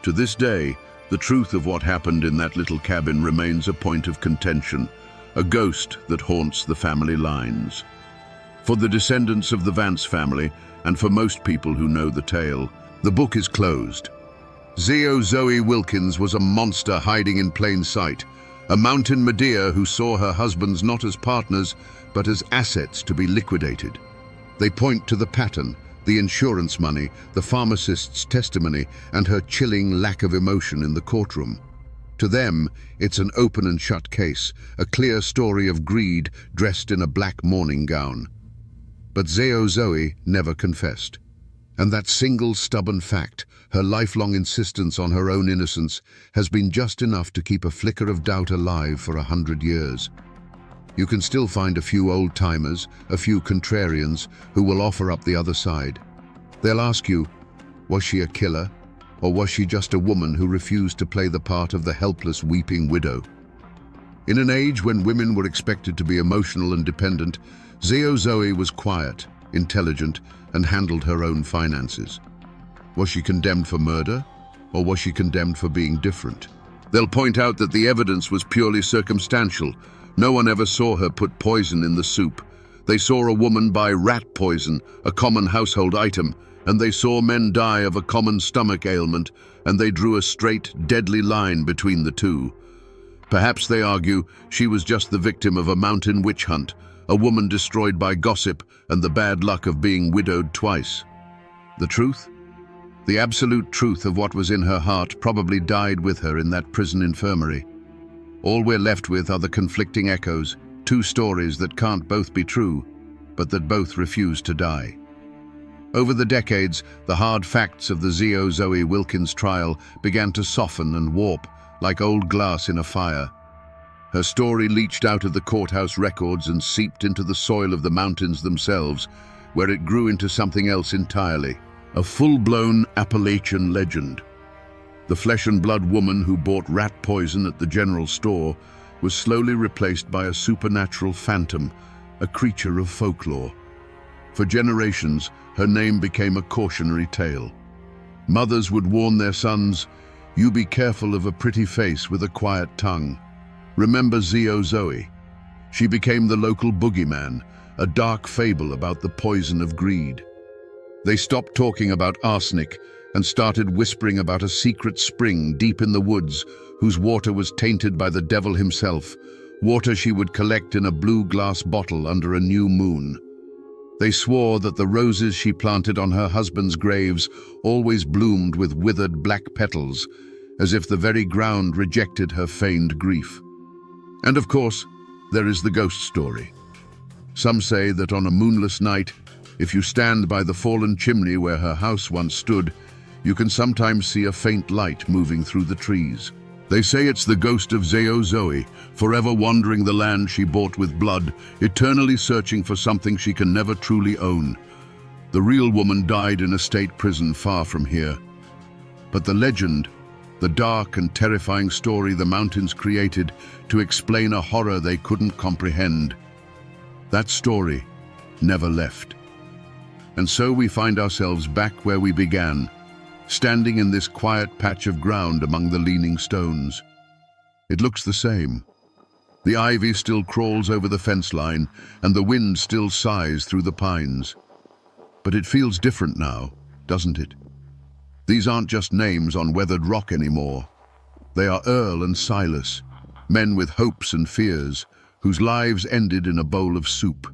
To this day, the truth of what happened in that little cabin remains a point of contention, a ghost that haunts the family lines. For the descendants of the Vance family, and for most people who know the tale, the book is closed. Zio Zoe Wilkins was a monster hiding in plain sight, a mountain Medea who saw her husbands not as partners, but as assets to be liquidated. They point to the pattern, the insurance money, the pharmacist's testimony, and her chilling lack of emotion in the courtroom. To them, it's an open and shut case, a clear story of greed dressed in a black mourning gown. But Zio Zoe never confessed. And that single stubborn fact, her lifelong insistence on her own innocence, has been just enough to keep a flicker of doubt alive for 100 years. You can still find a few old-timers, a few contrarians, who will offer up the other side. They'll ask you, was she a killer, or was she just a woman who refused to play the part of the helpless, weeping widow? In an age when women were expected to be emotional and dependent, Zio Zoe was quiet, intelligent, and handled her own finances. Was she condemned for murder, or was she condemned for being different? They'll point out that the evidence was purely circumstantial. No one ever saw her put poison in the soup. They saw a woman buy rat poison, a common household item, and they saw men die of a common stomach ailment, and they drew a straight, deadly line between the two. Perhaps, they argue, she was just the victim of a mountain witch hunt, a woman destroyed by gossip and the bad luck of being widowed twice. The truth? The absolute truth of what was in her heart probably died with her in that prison infirmary. All we're left with are the conflicting echoes, two stories that can't both be true, but that both refuse to die. Over the decades, the hard facts of the Zio Zoe Wilkins trial began to soften and warp, like old glass in a fire. Her story leached out of the courthouse records and seeped into the soil of the mountains themselves, where it grew into something else entirely, a full-blown Appalachian legend. The flesh-and-blood woman who bought rat poison at the general store was slowly replaced by a supernatural phantom, a creature of folklore. For generations, her name became a cautionary tale. Mothers would warn their sons, "You be careful of a pretty face with a quiet tongue. Remember Zio Zoe." She became the local boogeyman, a dark fable about the poison of greed. They stopped talking about arsenic and started whispering about a secret spring deep in the woods whose water was tainted by the devil himself, water she would collect in a blue glass bottle under a new moon. They swore that the roses she planted on her husband's graves always bloomed with withered black petals, as if the very ground rejected her feigned grief. And of course, there is the ghost story. Some say that on a moonless night, if you stand by the fallen chimney where her house once stood, you can sometimes see a faint light moving through the trees. They say it's the ghost of Zio Zoe, forever wandering the land she bought with blood, eternally searching for something she can never truly own. The real woman died in a state prison far from here. But the legend, the dark and terrifying story the mountains created to explain a horror they couldn't comprehend. That story never left. And so we find ourselves back where we began, standing in this quiet patch of ground among the leaning stones. It looks the same. The ivy still crawls over the fence line, and the wind still sighs through the pines. But it feels different now, doesn't it? These aren't just names on weathered rock anymore. They are Earl and Silas, men with hopes and fears, whose lives ended in a bowl of soup.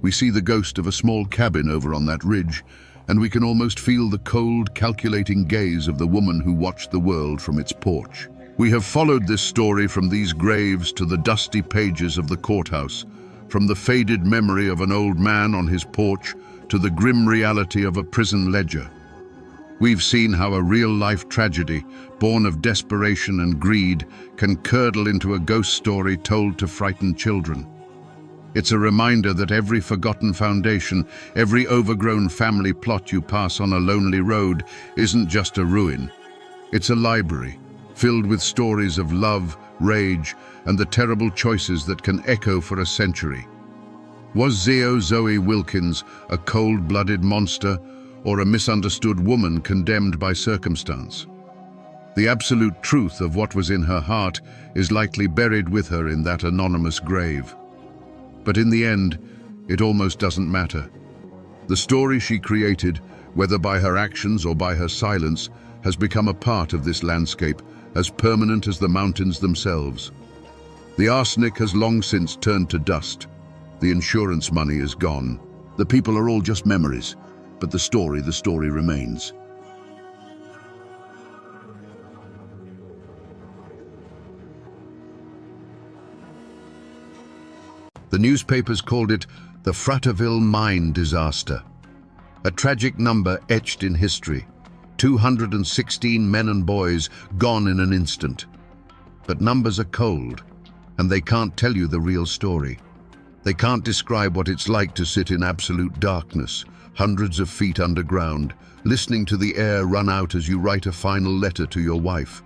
We see the ghost of a small cabin over on that ridge, and we can almost feel the cold, calculating gaze of the woman who watched the world from its porch. We have followed this story from these graves to the dusty pages of the courthouse, from the faded memory of an old man on his porch to the grim reality of a prison ledger. We've seen how a real-life tragedy, born of desperation and greed, can curdle into a ghost story told to frighten children. It's a reminder that every forgotten foundation, every overgrown family plot you pass on a lonely road isn't just a ruin. It's a library, filled with stories of love, rage, and the terrible choices that can echo for a century. Was Zoe Wilkins a cold-blooded monster or a misunderstood woman condemned by circumstance? The absolute truth of what was in her heart is likely buried with her in that anonymous grave. But in the end, it almost doesn't matter. The story she created, whether by her actions or by her silence, has become a part of this landscape, as permanent as the mountains themselves. The arsenic has long since turned to dust. The insurance money is gone. The people are all just memories, but the story remains. The newspapers called it the Fratterville mine disaster. A tragic number etched in history. 216 men and boys gone in an instant. But numbers are cold, and they can't tell you the real story. They can't describe what it's like to sit in absolute darkness, hundreds of feet underground, listening to the air run out as you write a final letter to your wife.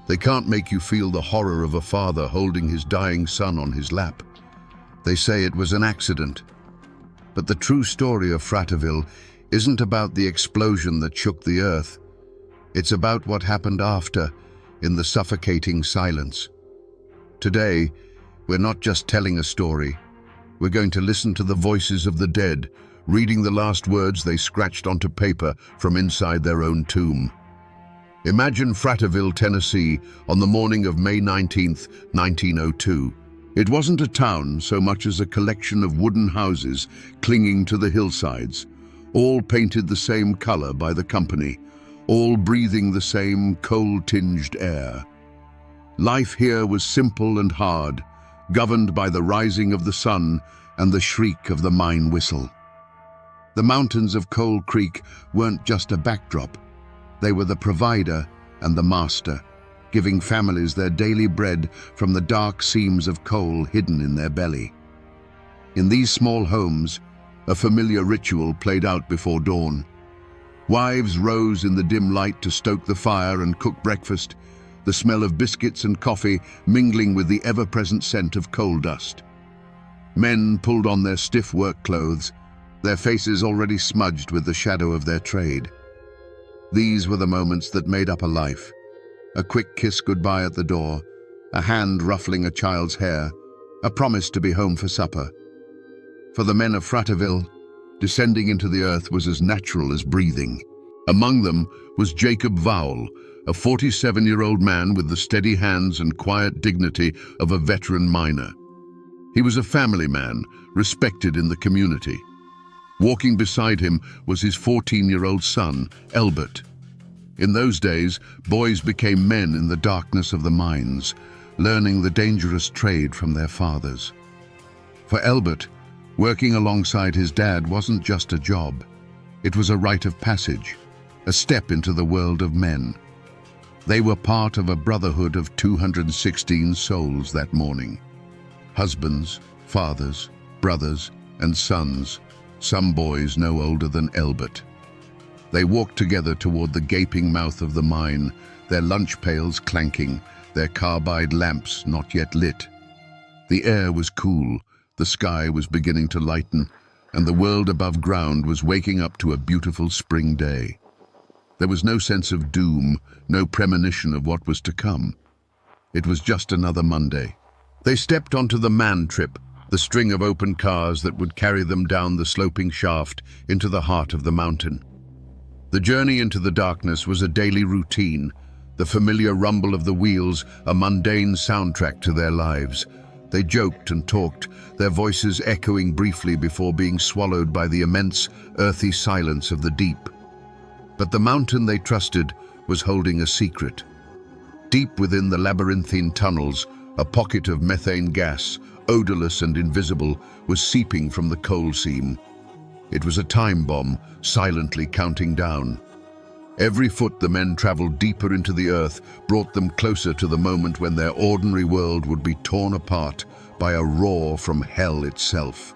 They can't make you feel the horror of a father holding his dying son on his lap. They say it was an accident. But the true story of Fratterville isn't about the explosion that shook the earth. It's about what happened after, in the suffocating silence. Today, we're not just telling a story. We're going to listen to the voices of the dead, reading the last words they scratched onto paper from inside their own tomb. Imagine Fratterville, Tennessee, on the morning of May 19th, 1902. It wasn't a town so much as a collection of wooden houses clinging to the hillsides, all painted the same color by the company, all breathing the same coal-tinged air. Life here was simple and hard, governed by the rising of the sun and the shriek of the mine whistle. The mountains of Coal Creek weren't just a backdrop. They were the provider and the master, giving families their daily bread from the dark seams of coal hidden in their belly. In these small homes, a familiar ritual played out before dawn. Wives rose in the dim light to stoke the fire and cook breakfast, the smell of biscuits and coffee mingling with the ever-present scent of coal dust. Men pulled on their stiff work clothes, their faces already smudged with the shadow of their trade. These were the moments that made up a life. A quick kiss goodbye at the door, a hand ruffling a child's hair, a promise to be home for supper. For the men of Fratterville, descending into the earth was as natural as breathing. Among them was Jacob Vowell, a 47-year-old man with the steady hands and quiet dignity of a veteran miner. He was a family man, respected in the community. Walking beside him was his 14-year-old son, Elbert. In those days, boys became men in the darkness of the mines, learning the dangerous trade from their fathers. For Elbert, working alongside his dad wasn't just a job. It was a rite of passage, a step into the world of men. They were part of a brotherhood of 216 souls that morning. Husbands, fathers, brothers, and sons, some boys no older than Elbert. They walked together toward the gaping mouth of the mine, their lunch pails clanking, their carbide lamps not yet lit. The air was cool, the sky was beginning to lighten, and the world above ground was waking up to a beautiful spring day. There was no sense of doom, no premonition of what was to come. It was just another Monday. They stepped onto the man trip, the string of open cars that would carry them down the sloping shaft into the heart of the mountain. The journey into the darkness was a daily routine, the familiar rumble of the wheels a mundane soundtrack to their lives. They joked and talked, their voices echoing briefly before being swallowed by the immense, earthy silence of the deep. But the mountain they trusted was holding a secret. Deep within the labyrinthine tunnels, a pocket of methane gas, odorless and invisible, was seeping from the coal seam. It was a time bomb, silently counting down. Every foot the men traveled deeper into the earth brought them closer to the moment when their ordinary world would be torn apart by a roar from hell itself.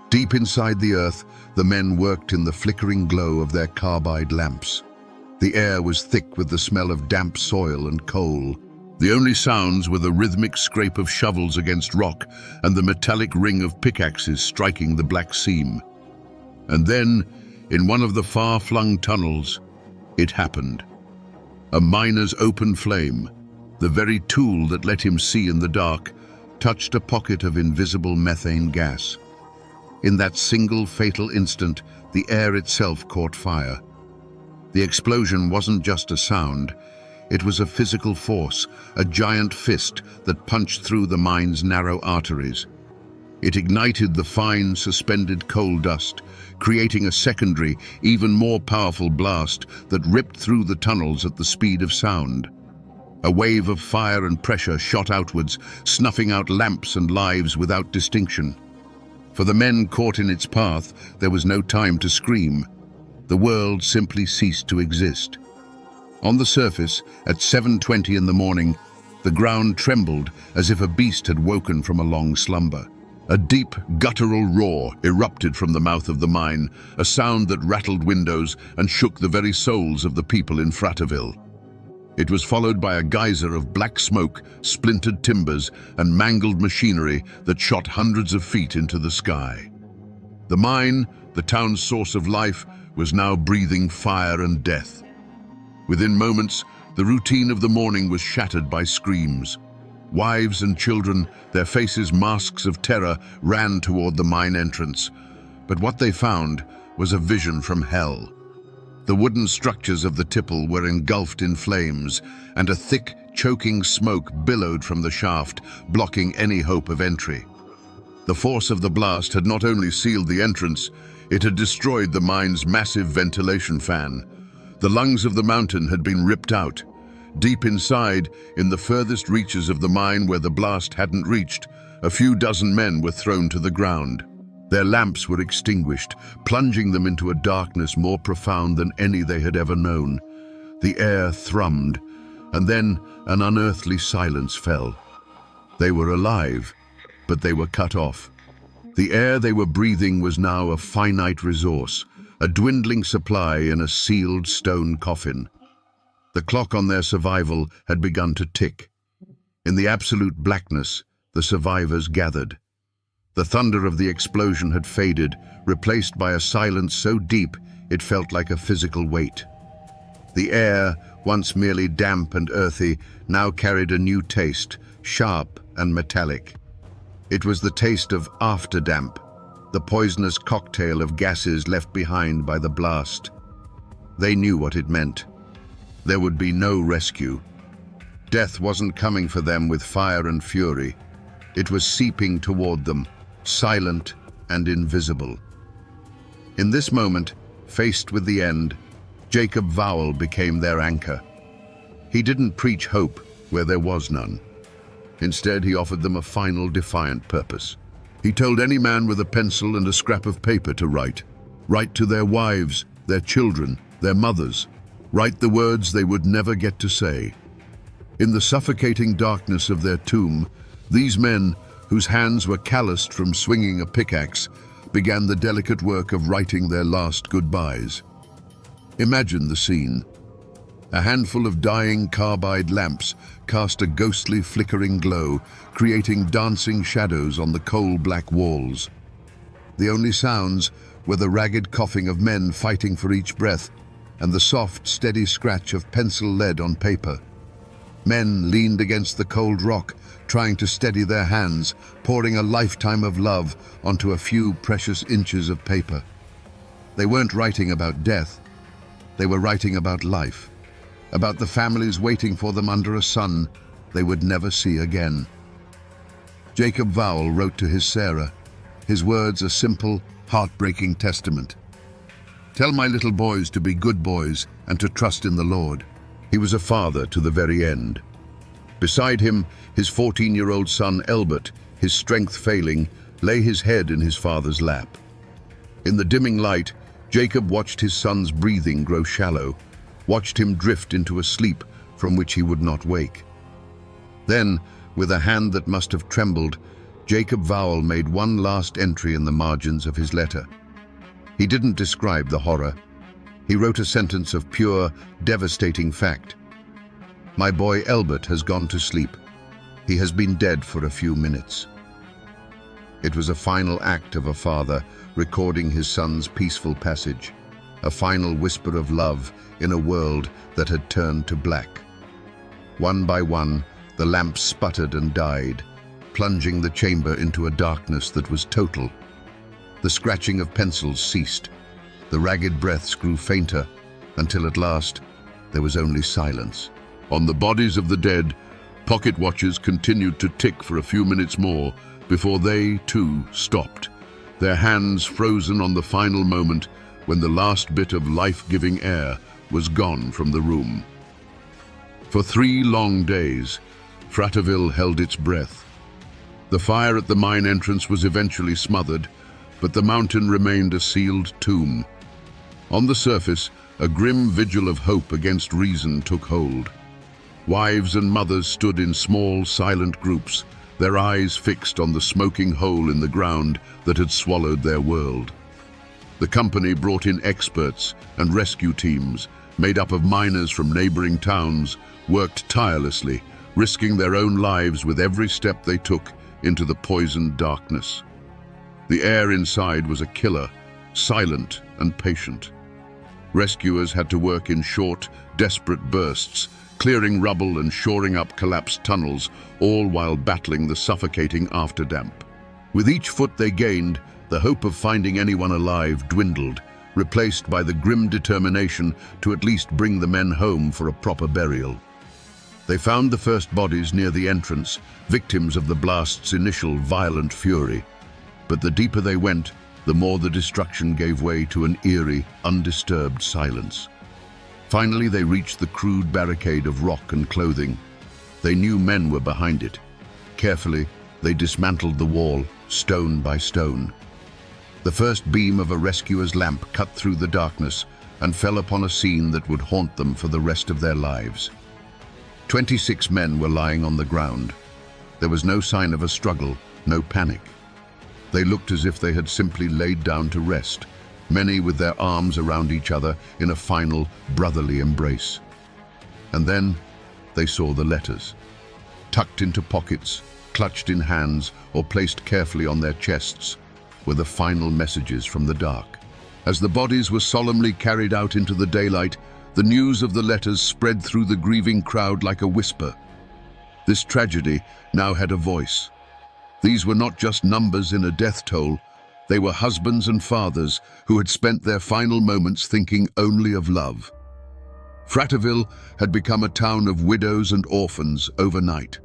Deep inside the earth, the men worked in the flickering glow of their carbide lamps. The air was thick with the smell of damp soil and coal. The only sounds were the rhythmic scrape of shovels against rock and the metallic ring of pickaxes striking the black seam. And then, in one of the far-flung tunnels, it happened. A miner's open flame, the very tool that let him see in the dark, touched a pocket of invisible methane gas. In that single fatal instant, the air itself caught fire. The explosion wasn't just a sound, it was a physical force, a giant fist that punched through the mine's narrow arteries. It ignited the fine, suspended coal dust, creating a secondary, even more powerful blast that ripped through the tunnels at the speed of sound. A wave of fire and pressure shot outwards, snuffing out lamps and lives without distinction. For the men caught in its path, there was no time to scream. The world simply ceased to exist. On the surface, at 7:20 in the morning, the ground trembled as if a beast had woken from a long slumber. A deep, guttural roar erupted from the mouth of the mine, a sound that rattled windows and shook the very souls of the people in Fratterville. It was followed by a geyser of black smoke, splintered timbers, and mangled machinery that shot hundreds of feet into the sky. The mine, the town's source of life, was now breathing fire and death. Within moments, the routine of the morning was shattered by screams. Wives and children, their faces masks of terror, ran toward the mine entrance. But what they found was a vision from hell. The wooden structures of the tipple were engulfed in flames, and a thick, choking smoke billowed from the shaft, blocking any hope of entry. The force of the blast had not only sealed the entrance, it had destroyed the mine's massive ventilation fan. The lungs of the mountain had been ripped out. Deep inside, in the furthest reaches of the mine where the blast hadn't reached, a few dozen men were thrown to the ground. Their lamps were extinguished, plunging them into a darkness more profound than any they had ever known. The air thrummed, and then an unearthly silence fell. They were alive, but they were cut off. The air they were breathing was now a finite resource, a dwindling supply in a sealed stone coffin. The clock on their survival had begun to tick. In the absolute blackness, the survivors gathered. The thunder of the explosion had faded, replaced by a silence so deep it felt like a physical weight. The air, once merely damp and earthy, now carried a new taste, sharp and metallic. It was the taste of afterdamp, the poisonous cocktail of gases left behind by the blast. They knew what it meant. There would be no rescue. Death wasn't coming for them with fire and fury. It was seeping toward them, silent and invisible. In this moment, faced with the end, Jacob Vowell became their anchor. He didn't preach hope where there was none. Instead, he offered them a final, defiant purpose. He told any man with a pencil and a scrap of paper to write. Write to their wives, their children, their mothers. Write the words they would never get to say. In the suffocating darkness of their tomb, these men, whose hands were calloused from swinging a pickaxe, began the delicate work of writing their last goodbyes. Imagine the scene. A handful of dying carbide lamps cast a ghostly flickering glow, creating dancing shadows on the coal-black walls. The only sounds were the ragged coughing of men fighting for each breath and the soft, steady scratch of pencil lead on paper. Men leaned against the cold rock, trying to steady their hands, pouring a lifetime of love onto a few precious inches of paper. They weren't writing about death. They were writing about life, about the families waiting for them under a sun they would never see again. Jacob Vowell wrote to his Sarah, his words a simple, heartbreaking testament. "Tell my little boys to be good boys and to trust in the Lord." He was a father to the very end. Beside him, his 14-year-old son Elbert, his strength failing, lay his head in his father's lap. In the dimming light, Jacob watched his son's breathing grow shallow, watched him drift into a sleep from which he would not wake. Then, with a hand that must have trembled, Jacob Vowell made one last entry in the margins of his letter. He didn't describe the horror. He wrote a sentence of pure, devastating fact. "My boy Elbert has gone to sleep. He has been dead for a few minutes." It was a final act of a father recording his son's peaceful passage, a final whisper of love in a world that had turned to black. One by one, the lamps sputtered and died, plunging the chamber into a darkness that was total. The scratching of pencils ceased. The ragged breaths grew fainter, until at last there was only silence. On the bodies of the dead, pocket watches continued to tick for a few minutes more before they, too, stopped, their hands frozen on the final moment when the last bit of life-giving air was gone from the room. For 3 long days, Fraterville held its breath. The fire at the mine entrance was eventually smothered, but the mountain remained a sealed tomb. On the surface, a grim vigil of hope against reason took hold. Wives and mothers stood in small, silent groups, their eyes fixed on the smoking hole in the ground that had swallowed their world. The company brought in experts and rescue teams, made up of miners from neighboring towns, worked tirelessly, risking their own lives with every step they took into the poisoned darkness. The air inside was a killer, silent and patient. Rescuers had to work in short, desperate bursts, clearing rubble and shoring up collapsed tunnels, all while battling the suffocating afterdamp. With each foot they gained, the hope of finding anyone alive dwindled, replaced by the grim determination to at least bring the men home for a proper burial. They found the first bodies near the entrance, victims of the blast's initial violent fury. But the deeper they went, the more the destruction gave way to an eerie, undisturbed silence. Finally, they reached the crude barricade of rock and clothing. They knew men were behind it. Carefully, they dismantled the wall, stone by stone. The first beam of a rescuer's lamp cut through the darkness and fell upon a scene that would haunt them for the rest of their lives. 26 men were lying on the ground. There was no sign of a struggle, no panic. They looked as if they had simply laid down to rest, many with their arms around each other in a final, brotherly embrace. And then they saw the letters. Tucked into pockets, clutched in hands, or placed carefully on their chests, were the final messages from the dark. As the bodies were solemnly carried out into the daylight, the news of the letters spread through the grieving crowd like a whisper. This tragedy now had a voice. These were not just numbers in a death toll. They were husbands and fathers who had spent their final moments thinking only of love. Fraterville had become a town of widows and orphans overnight.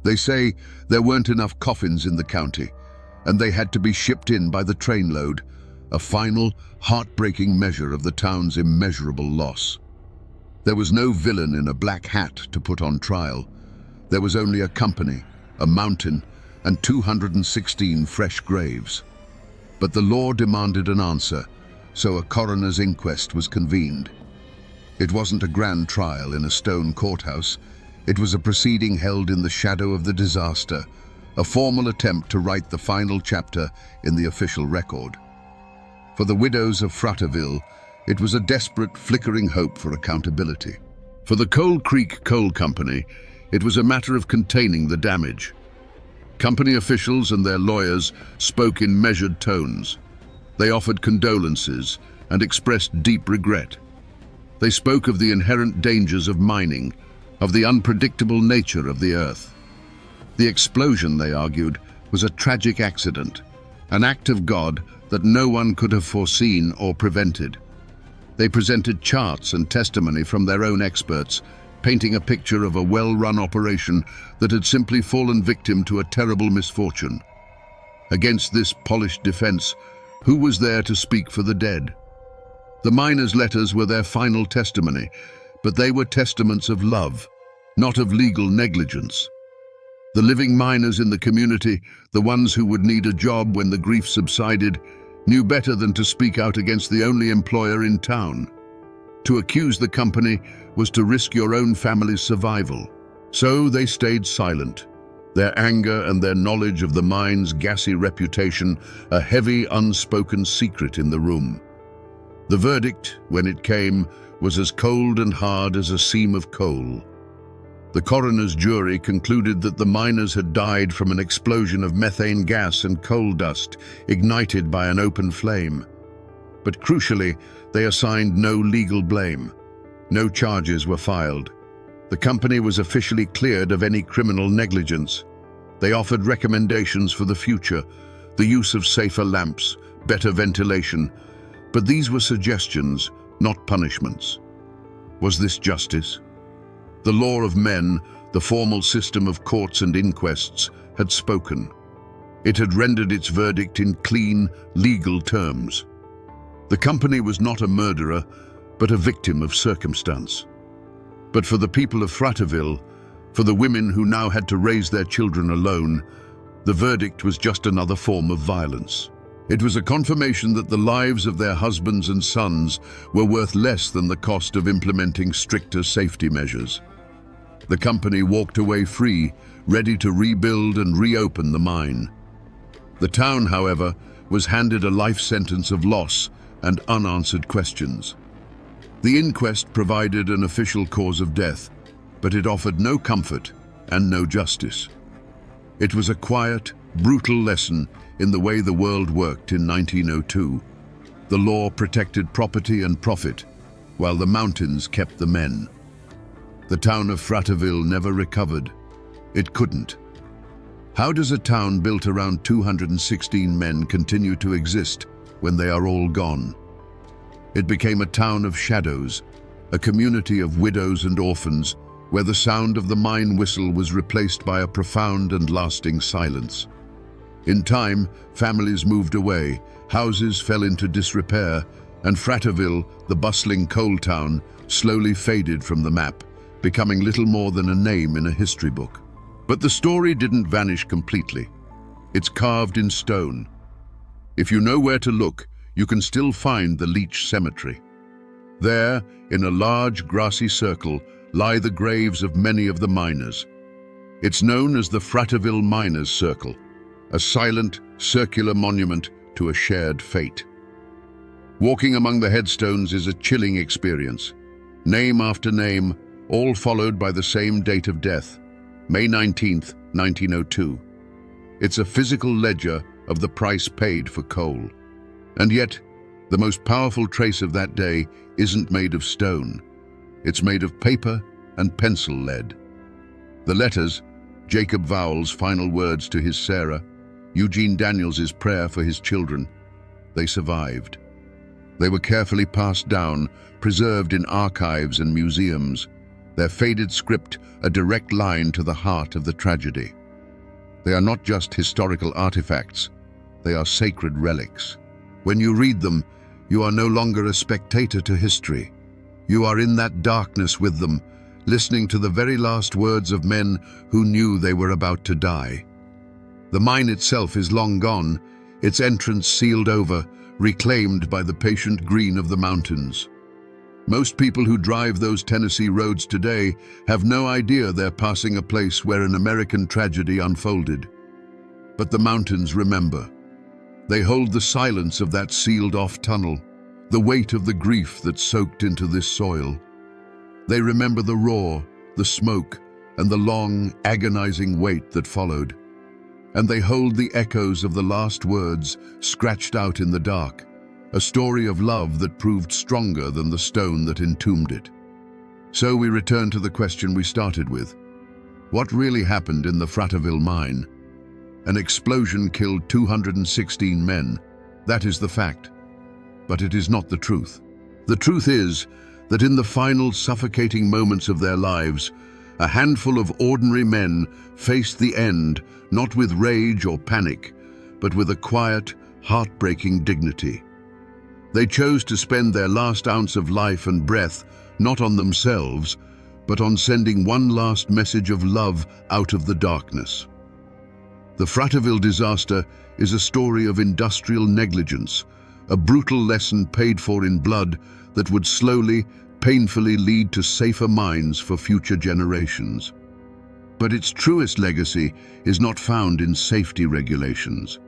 They say there weren't enough coffins in the county, and they had to be shipped in by the trainload, a final, heartbreaking measure of the town's immeasurable loss. There was no villain in a black hat to put on trial. There was only a company, a mountain, and 216 fresh graves. But the law demanded an answer, so a coroner's inquest was convened. It wasn't a grand trial in a stone courthouse. It was a proceeding held in the shadow of the disaster, a formal attempt to write the final chapter in the official record. For the widows of Fraterville, it was a desperate, flickering hope for accountability. For the Coal Creek Coal Company, it was a matter of containing the damage. Company officials and their lawyers spoke in measured tones. They offered condolences and expressed deep regret. They spoke of the inherent dangers of mining, of the unpredictable nature of the earth. The explosion, they argued, was a tragic accident, an act of God that no one could have foreseen or prevented. They presented charts and testimony from their own experts, painting a picture of a well-run operation that had simply fallen victim to a terrible misfortune. Against this polished defense, who was there to speak for the dead? The miners' letters were their final testimony, but they were testaments of love, not of legal negligence. The living miners in the community, the ones who would need a job when the grief subsided, knew better than to speak out against the only employer in town. To accuse the company was to risk your own family's survival. So they stayed silent, their anger and their knowledge of the mine's gassy reputation a heavy, unspoken secret in the room. The verdict, when it came, was as cold and hard as a seam of coal. The coroner's jury concluded that the miners had died from an explosion of methane gas and coal dust ignited by an open flame. But crucially, they assigned no legal blame. No charges were filed. The company was officially cleared of any criminal negligence. They offered recommendations for the future, the use of safer lamps, better ventilation, but these were suggestions, not punishments. Was this justice? The law of men, the formal system of courts and inquests, had spoken. It had rendered its verdict in clean, legal terms. The company was not a murderer, but a victim of circumstance. But for the people of Fratterville, for the women who now had to raise their children alone, the verdict was just another form of violence. It was a confirmation that the lives of their husbands and sons were worth less than the cost of implementing stricter safety measures. The company walked away free, ready to rebuild and reopen the mine. The town, however, was handed a life sentence of loss and unanswered questions. The inquest provided an official cause of death, but it offered no comfort and no justice. It was a quiet, brutal lesson in the way the world worked in 1902. The law protected property and profit, while the mountains kept the men. The town of Fratterville never recovered. It couldn't. How does a town built around 216 men continue to exist when they are all gone? It became a town of shadows, a community of widows and orphans, where the sound of the mine whistle was replaced by a profound and lasting silence. In time, families moved away, houses fell into disrepair, and Fratterville, the bustling coal town, slowly faded from the map, becoming little more than a name in a history book. But the story didn't vanish completely. It's carved in stone. If you know where to look, you can still find the Leach Cemetery. There, in a large grassy circle, lie the graves of many of the miners. It's known as the Fratterville Miners' Circle, a silent, circular monument to a shared fate. Walking among the headstones is a chilling experience. Name after name, all followed by the same date of death, May 19th, 1902. It's a physical ledger of the price paid for coal. And yet, the most powerful trace of that day isn't made of stone. It's made of paper and pencil lead. The letters, Jacob Vowell's final words to his Sarah, Eugene Daniels's prayer for his children, they survived. They were carefully passed down, preserved in archives and museums, their faded script a direct line to the heart of the tragedy. They are not just historical artifacts, they are sacred relics. When you read them, you are no longer a spectator to history. You are in that darkness with them, listening to the very last words of men who knew they were about to die. The mine itself is long gone, its entrance sealed over, reclaimed by the patient green of the mountains. Most people who drive those Tennessee roads today have no idea they're passing a place where an American tragedy unfolded. But the mountains remember. They hold the silence of that sealed-off tunnel, the weight of the grief that soaked into this soil. They remember the roar, the smoke, and the long, agonizing wait that followed. And they hold the echoes of the last words scratched out in the dark, a story of love that proved stronger than the stone that entombed it. So we return to the question we started with. What really happened in the Fraterville mine? An explosion killed 216 men. That is the fact. But it is not the truth. The truth is that in the final suffocating moments of their lives, a handful of ordinary men faced the end, not with rage or panic, but with a quiet, heartbreaking dignity. They chose to spend their last ounce of life and breath not on themselves, but on sending one last message of love out of the darkness. The Fraterville disaster is a story of industrial negligence, a brutal lesson paid for in blood that would slowly, painfully lead to safer mines for future generations. But its truest legacy is not found in safety regulations.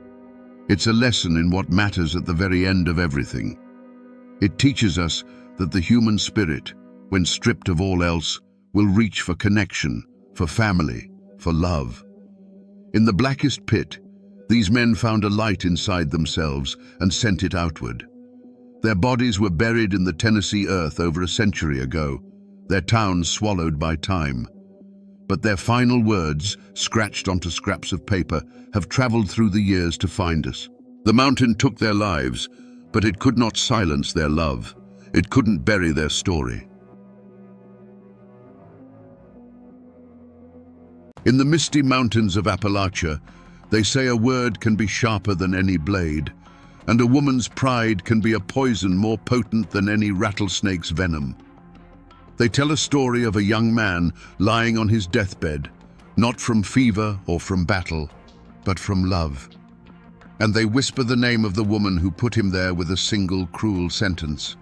It's a lesson in what matters at the very end of everything. It teaches us that the human spirit, when stripped of all else, will reach for connection, for family, for love. In the blackest pit, these men found a light inside themselves and sent it outward. Their bodies were buried in the Tennessee earth over a century ago, their towns swallowed by time. But their final words, scratched onto scraps of paper, have traveled through the years to find us. The mountain took their lives, but it could not silence their love. It couldn't bury their story. In the misty mountains of Appalachia, they say a word can be sharper than any blade, and a woman's pride can be a poison more potent than any rattlesnake's venom. They tell a story of a young man lying on his deathbed, not from fever or from battle, but from love. And they whisper the name of the woman who put him there with a single cruel sentence.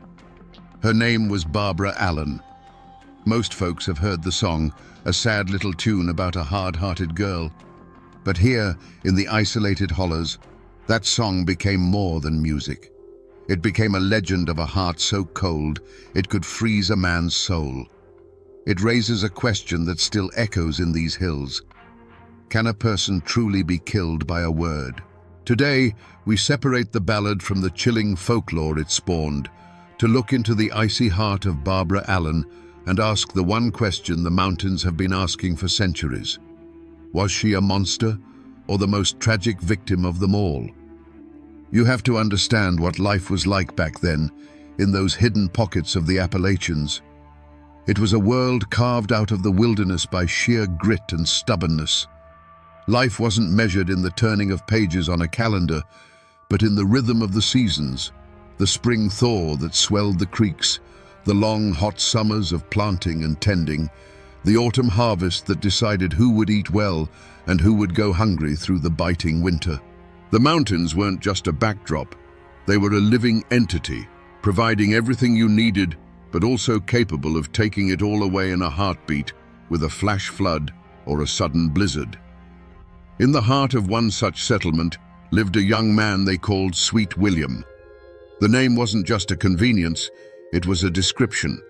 Her name was Barbara Allen. Most folks have heard the song, a sad little tune about a hard-hearted girl. But here, in the isolated hollows, that song became more than music. It became a legend of a heart so cold it could freeze a man's soul. It raises a question that still echoes in these hills. Can a person truly be killed by a word? Today, we separate the ballad from the chilling folklore it spawned, to look into the icy heart of Barbara Allen and ask the one question the mountains have been asking for centuries. Was she a monster, or the most tragic victim of them all? You have to understand what life was like back then, in those hidden pockets of the Appalachians. It was a world carved out of the wilderness by sheer grit and stubbornness. Life wasn't measured in the turning of pages on a calendar, but in the rhythm of the seasons, the spring thaw that swelled the creeks, the long hot summers of planting and tending, the autumn harvest that decided who would eat well and who would go hungry through the biting winter. The mountains weren't just a backdrop, they were a living entity, providing everything you needed, but also capable of taking it all away in a heartbeat with a flash flood or a sudden blizzard. In the heart of one such settlement lived a young man they called Sweet William. The name wasn't just a convenience, it was a description.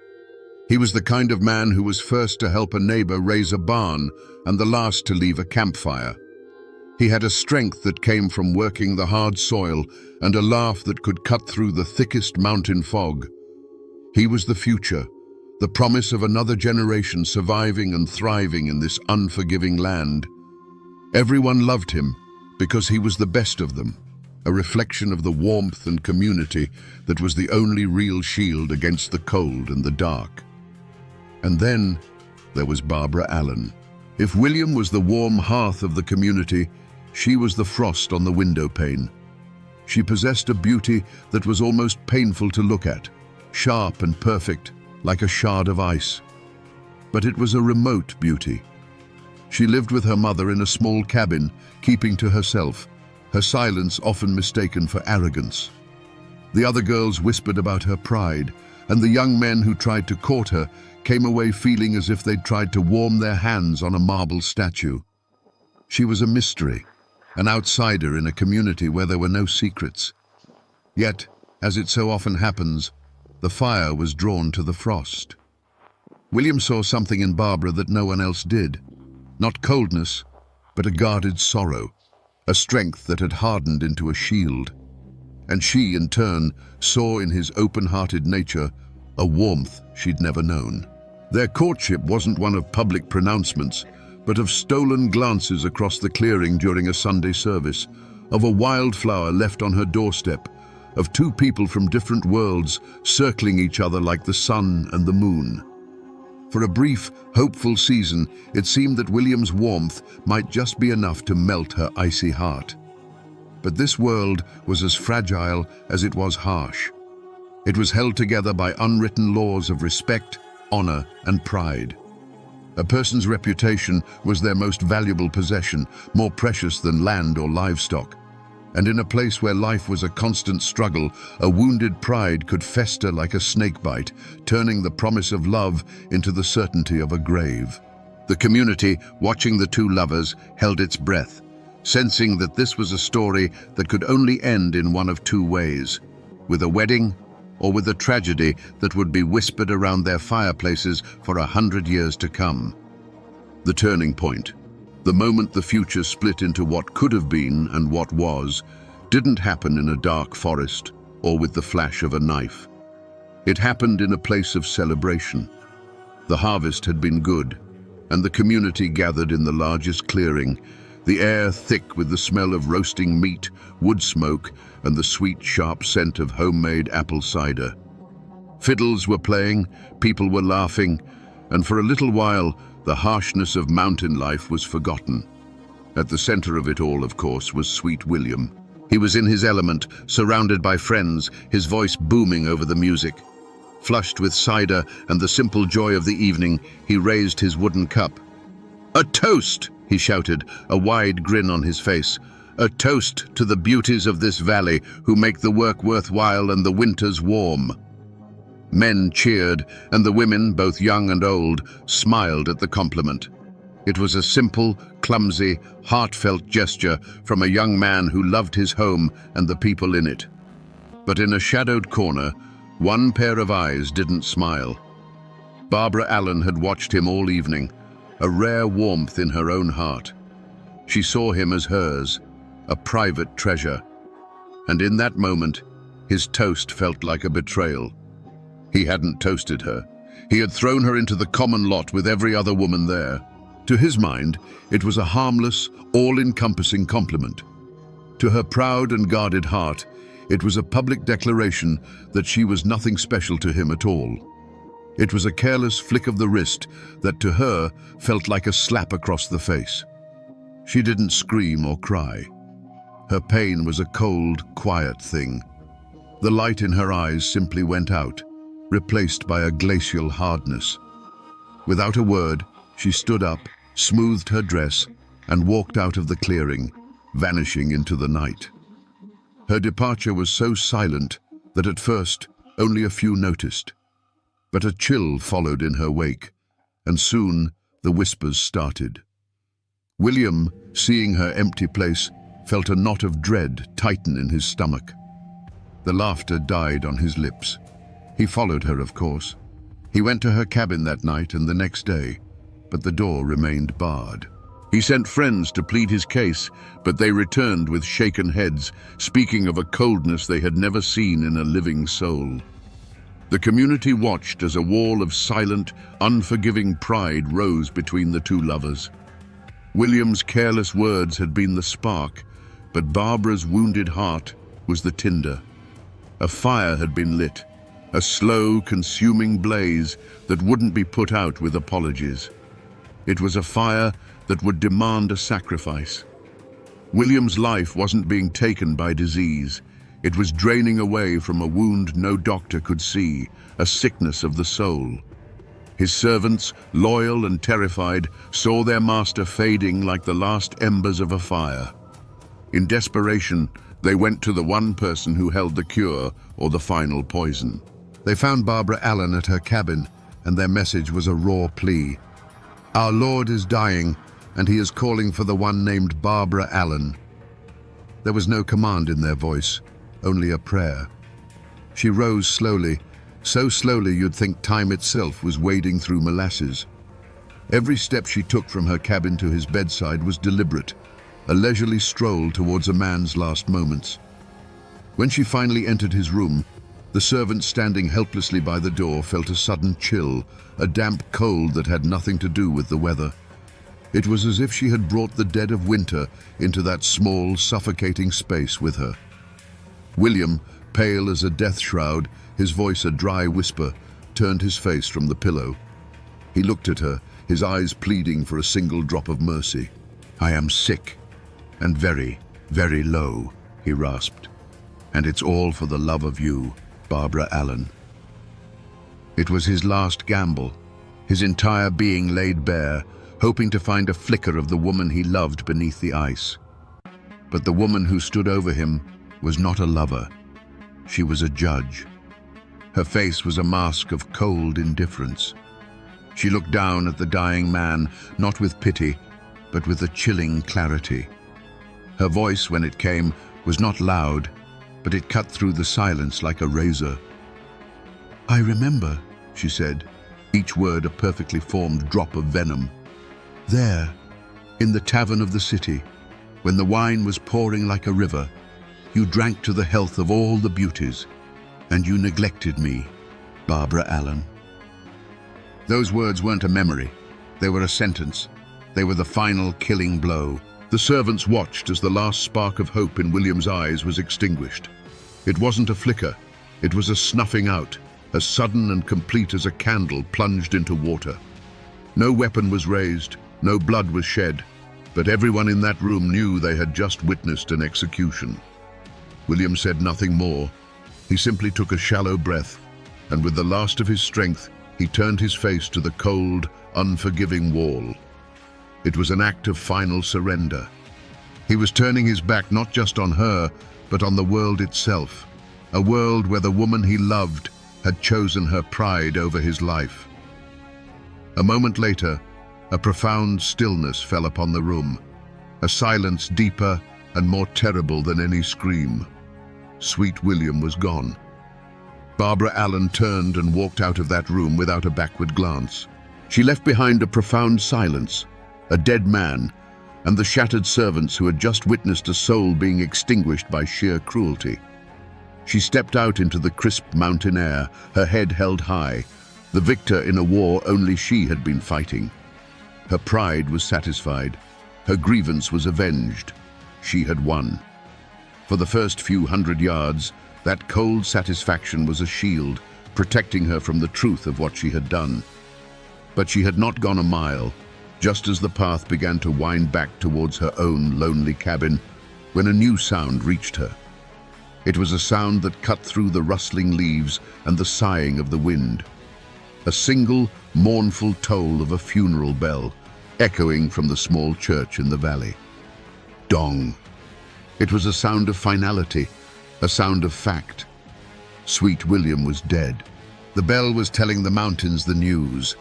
He was the kind of man who was first to help a neighbor raise a barn and the last to leave a campfire. He had a strength that came from working the hard soil and a laugh that could cut through the thickest mountain fog. He was the future, the promise of another generation surviving and thriving in this unforgiving land. Everyone loved him because he was the best of them, a reflection of the warmth and community that was the only real shield against the cold and the dark. And then there was Barbara Allen. If William was the warm hearth of the community, she was the frost on the window pane. She possessed a beauty that was almost painful to look at, sharp and perfect, like a shard of ice. But it was a remote beauty. She lived with her mother in a small cabin, keeping to herself, her silence often mistaken for arrogance. The other girls whispered about her pride, and the young men who tried to court her came away feeling as if they'd tried to warm their hands on a marble statue. She was a mystery, an outsider in a community where there were no secrets. Yet, as it so often happens, the fire was drawn to the frost. William saw something in Barbara that no one else did. Not coldness, but a guarded sorrow, a strength that had hardened into a shield. And she, in turn, saw in his open-hearted nature a warmth she'd never known. Their courtship wasn't one of public pronouncements, but of stolen glances across the clearing during a Sunday service, of a wildflower left on her doorstep, of two people from different worlds circling each other like the sun and the moon. For a brief, hopeful season, it seemed that William's warmth might just be enough to melt her icy heart. But this world was as fragile as it was harsh. It was held together by unwritten laws of respect, honor, and pride. A person's reputation was their most valuable possession, more precious than land or livestock. And in a place where life was a constant struggle, a wounded pride could fester like a snakebite, turning the promise of love into the certainty of a grave. The community, watching the two lovers, held its breath, sensing that this was a story that could only end in one of two ways: with a wedding or with a tragedy that would be whispered around their fireplaces for 100 years to come. The turning point, the moment the future split into what could have been and what was, didn't happen in a dark forest or with the flash of a knife. It happened in a place of celebration. The harvest had been good, and the community gathered in the largest clearing, the air thick with the smell of roasting meat, wood smoke, and the sweet, sharp scent of homemade apple cider. Fiddles were playing, people were laughing, and for a little while, the harshness of mountain life was forgotten. At the center of it all, of course, was sweet William. He was in his element, surrounded by friends, his voice booming over the music. Flushed with cider and the simple joy of the evening, he raised his wooden cup. "A toast!" he shouted, a wide grin on his face. "A toast to the beauties of this valley who make the work worthwhile and the winters warm." Men cheered, and the women, both young and old, smiled at the compliment. It was a simple, clumsy, heartfelt gesture from a young man who loved his home and the people in it. But in a shadowed corner, one pair of eyes didn't smile. Barbara Allen had watched him all evening, a rare warmth in her own heart. She saw him as hers, a private treasure. And in that moment, his toast felt like a betrayal. He hadn't toasted her. He had thrown her into the common lot with every other woman there. To his mind, it was a harmless, all-encompassing compliment. To her proud and guarded heart, it was a public declaration that she was nothing special to him at all. It was a careless flick of the wrist that to her felt like a slap across the face. She didn't scream or cry. Her pain was a cold, quiet thing. The light in her eyes simply went out, replaced by a glacial hardness. Without a word, she stood up, smoothed her dress, and walked out of the clearing, vanishing into the night. Her departure was so silent that at first only a few noticed. But a chill followed in her wake, and soon the whispers started. William, seeing her empty place, felt a knot of dread tighten in his stomach. The laughter died on his lips. He followed her, of course. He went to her cabin that night and the next day, but the door remained barred. He sent friends to plead his case, but they returned with shaken heads, speaking of a coldness they had never seen in a living soul. The community watched as a wall of silent, unforgiving pride rose between the two lovers. William's careless words had been the spark, but Barbara's wounded heart was the tinder. A fire had been lit, a slow, consuming blaze that wouldn't be put out with apologies. It was a fire that would demand a sacrifice. William's life wasn't being taken by disease. It was draining away from a wound no doctor could see, a sickness of the soul. His servants, loyal and terrified, saw their master fading like the last embers of a fire. In desperation, they went to the one person who held the cure or the final poison. They found Barbara Allen at her cabin, and their message was a raw plea. "Our Lord is dying, and he is calling for the one named Barbara Allen." There was no command in their voice, only a prayer. She rose slowly, so slowly you'd think time itself was wading through molasses. Every step she took from her cabin to his bedside was deliberate, a leisurely stroll towards a man's last moments. When she finally entered his room, the servant standing helplessly by the door felt a sudden chill, a damp cold that had nothing to do with the weather. It was as if she had brought the dead of winter into that small, suffocating space with her. William, pale as a death shroud, his voice a dry whisper, turned his face from the pillow. He looked at her, his eyes pleading for a single drop of mercy. "I am sick, and very, very low," he rasped. "And it's all for the love of you, Barbara Allen." It was his last gamble, his entire being laid bare, hoping to find a flicker of the woman he loved beneath the ice. But the woman who stood over him was not a lover. She was a judge. Her face was a mask of cold indifference. She looked down at the dying man, not with pity, but with a chilling clarity. Her voice, when it came, was not loud, but it cut through the silence like a razor. "I remember," she said, each word a perfectly formed drop of venom. "There, in the tavern of the city, when the wine was pouring like a river, you drank to the health of all the beauties, and you neglected me, Barbara Allen." Those words weren't a memory. They were a sentence. They were the final killing blow. The servants watched as the last spark of hope in William's eyes was extinguished. It wasn't a flicker. It was a snuffing out, as sudden and complete as a candle plunged into water. No weapon was raised, no blood was shed, but everyone in that room knew they had just witnessed an execution. William said nothing more. He simply took a shallow breath, and with the last of his strength, he turned his face to the cold, unforgiving wall. It was an act of final surrender. He was turning his back not just on her, but on the world itself, a world where the woman he loved had chosen her pride over his life. A moment later, a profound stillness fell upon the room, a silence deeper and more terrible than any scream. Sweet William was gone. Barbara Allen turned and walked out of that room without a backward glance. She left behind a profound silence, a dead man, and the shattered servants who had just witnessed a soul being extinguished by sheer cruelty. She stepped out into the crisp mountain air, her head held high, the victor in a war only she had been fighting. Her pride was satisfied. Her grievance was avenged. She had won. For the first few hundred yards, that cold satisfaction was a shield, protecting her from the truth of what she had done. But she had not gone a mile, just as the path began to wind back towards her own lonely cabin, when a new sound reached her. It was a sound that cut through the rustling leaves and the sighing of the wind. A single, mournful toll of a funeral bell, echoing from the small church in the valley. Dong. It was a sound of finality, a sound of fact. Sweet William was dead. The bell was telling the mountains the news,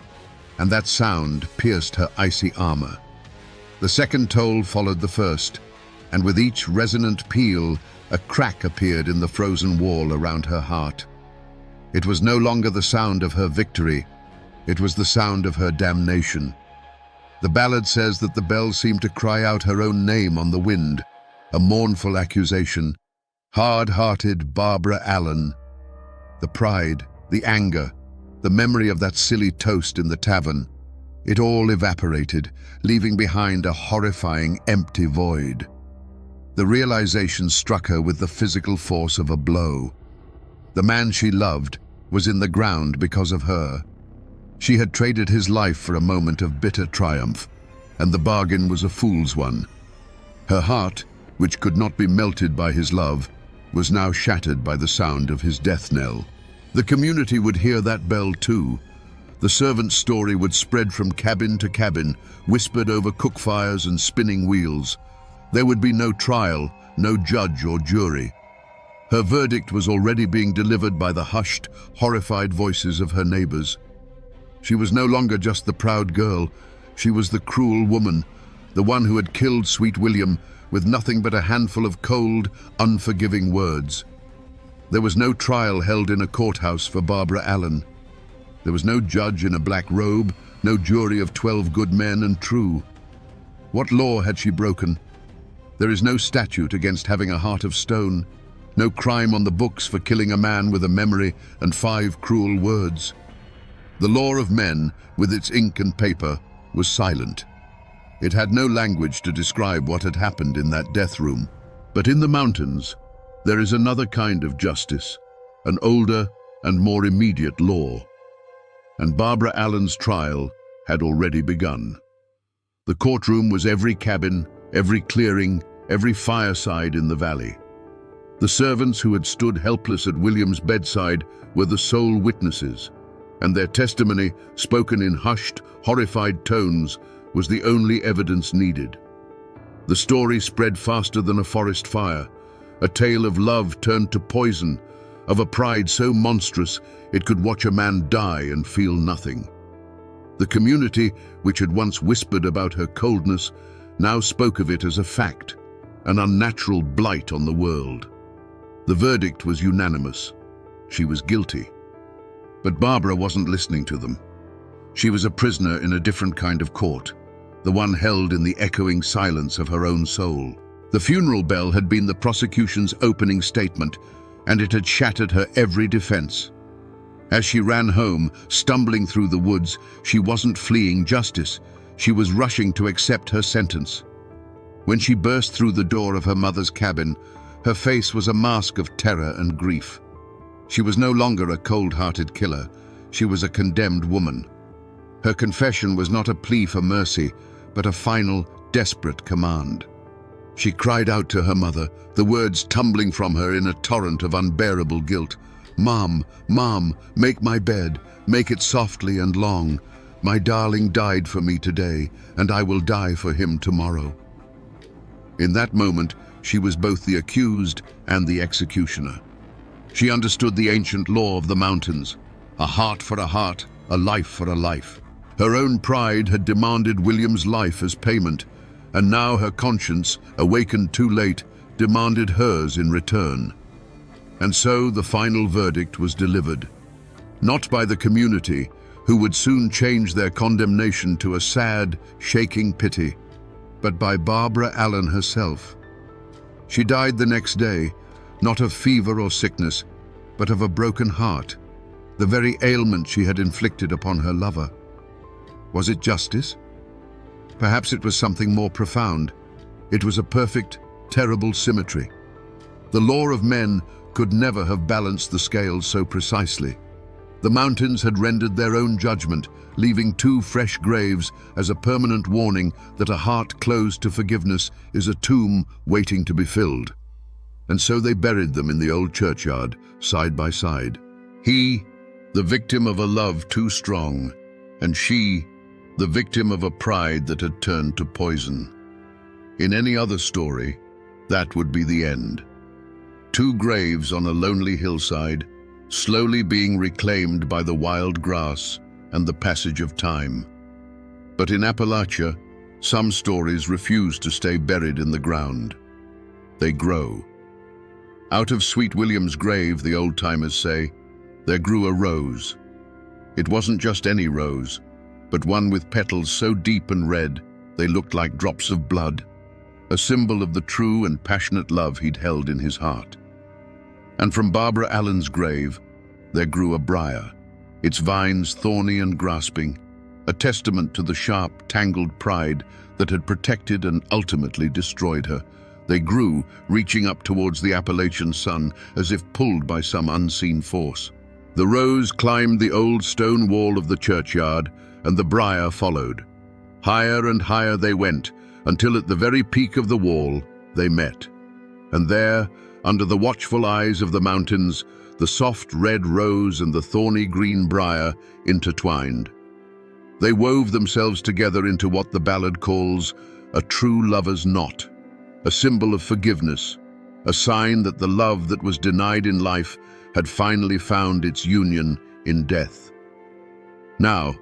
and that sound pierced her icy armor. The second toll followed the first, and with each resonant peal, a crack appeared in the frozen wall around her heart. It was no longer the sound of her victory, it was the sound of her damnation. The ballad says that the bell seemed to cry out her own name on the wind, a mournful accusation. Hard-hearted Barbara Allen. The pride, the anger, the memory of that silly toast in the tavern, it all evaporated, leaving behind a horrifying, empty void. The realization struck her with the physical force of a blow. The man she loved was in the ground because of her. She had traded his life for a moment of bitter triumph, and the bargain was a fool's one. Her heart, which could not be melted by his love, was now shattered by the sound of his death knell. The community would hear that bell too. The servant's story would spread from cabin to cabin, whispered over cook fires and spinning wheels. There would be no trial, no judge or jury. Her verdict was already being delivered by the hushed, horrified voices of her neighbors. She was no longer just the proud girl. She was the cruel woman, the one who had killed Sweet William with nothing but a handful of cold, unforgiving words. There was no trial held in a courthouse for Barbara Allen. There was no judge in a black robe, no jury of 12 good men and true. What law had she broken? There is no statute against having a heart of stone, no crime on the books for killing a man with a memory and 5 cruel words. The law of men, with its ink and paper, was silent. It had no language to describe what had happened in that death room. But in the mountains, there is another kind of justice, an older and more immediate law. And Barbara Allen's trial had already begun. The courtroom was every cabin, every clearing, every fireside in the valley. The servants who had stood helpless at William's bedside were the sole witnesses, and their testimony, spoken in hushed, horrified tones, was the only evidence needed. The story spread faster than a forest fire, a tale of love turned to poison, of a pride so monstrous it could watch a man die and feel nothing. The community, which had once whispered about her coldness, now spoke of it as a fact, an unnatural blight on the world. The verdict was unanimous. She was guilty. But Barbara wasn't listening to them. She was a prisoner in a different kind of court, the one held in the echoing silence of her own soul. The funeral bell had been the prosecution's opening statement, and it had shattered her every defense. As she ran home, stumbling through the woods, she wasn't fleeing justice. She was rushing to accept her sentence. When she burst through the door of her mother's cabin, her face was a mask of terror and grief. She was no longer a cold-hearted killer. She was a condemned woman. Her confession was not a plea for mercy, but a final, desperate command. She cried out to her mother, the words tumbling from her in a torrent of unbearable guilt. "Mom, Mom, make my bed, make it softly and long. My darling died for me today, and I will die for him tomorrow." In that moment, she was both the accused and the executioner. She understood the ancient law of the mountains, a heart for a heart, a life for a life. Her own pride had demanded William's life as payment, and now her conscience, awakened too late, demanded hers in return. And so the final verdict was delivered, not by the community, who would soon change their condemnation to a sad, shaking pity, but by Barbara Allen herself. She died the next day, not of fever or sickness, but of a broken heart, the very ailment she had inflicted upon her lover. Was it justice? Perhaps it was something more profound. It was a perfect, terrible symmetry. The law of men could never have balanced the scales so precisely. The mountains had rendered their own judgment, leaving 2 fresh graves as a permanent warning that a heart closed to forgiveness is a tomb waiting to be filled. And so they buried them in the old churchyard, side by side. He, the victim of a love too strong, and she, the victim of a pride that had turned to poison. In any other story, that would be the end. 2 graves on a lonely hillside, slowly being reclaimed by the wild grass and the passage of time. But in Appalachia, some stories refuse to stay buried in the ground. They grow. Out of Sweet William's grave, the old-timers say, there grew a rose. It wasn't just any rose, but one with petals so deep and red they looked like drops of blood, a symbol of the true and passionate love he'd held in his heart. And from Barbara Allen's grave, there grew a briar, its vines thorny and grasping, a testament to the sharp, tangled pride that had protected and ultimately destroyed her. They grew, reaching up towards the Appalachian sun as if pulled by some unseen force. The rose climbed the old stone wall of the churchyard, and the briar followed. Higher and higher they went, until at the very peak of the wall they met. And there, under the watchful eyes of the mountains, the soft red rose and the thorny green briar intertwined. They wove themselves together into what the ballad calls a true lover's knot, a symbol of forgiveness, a sign that the love that was denied in life had finally found its union in death. Now,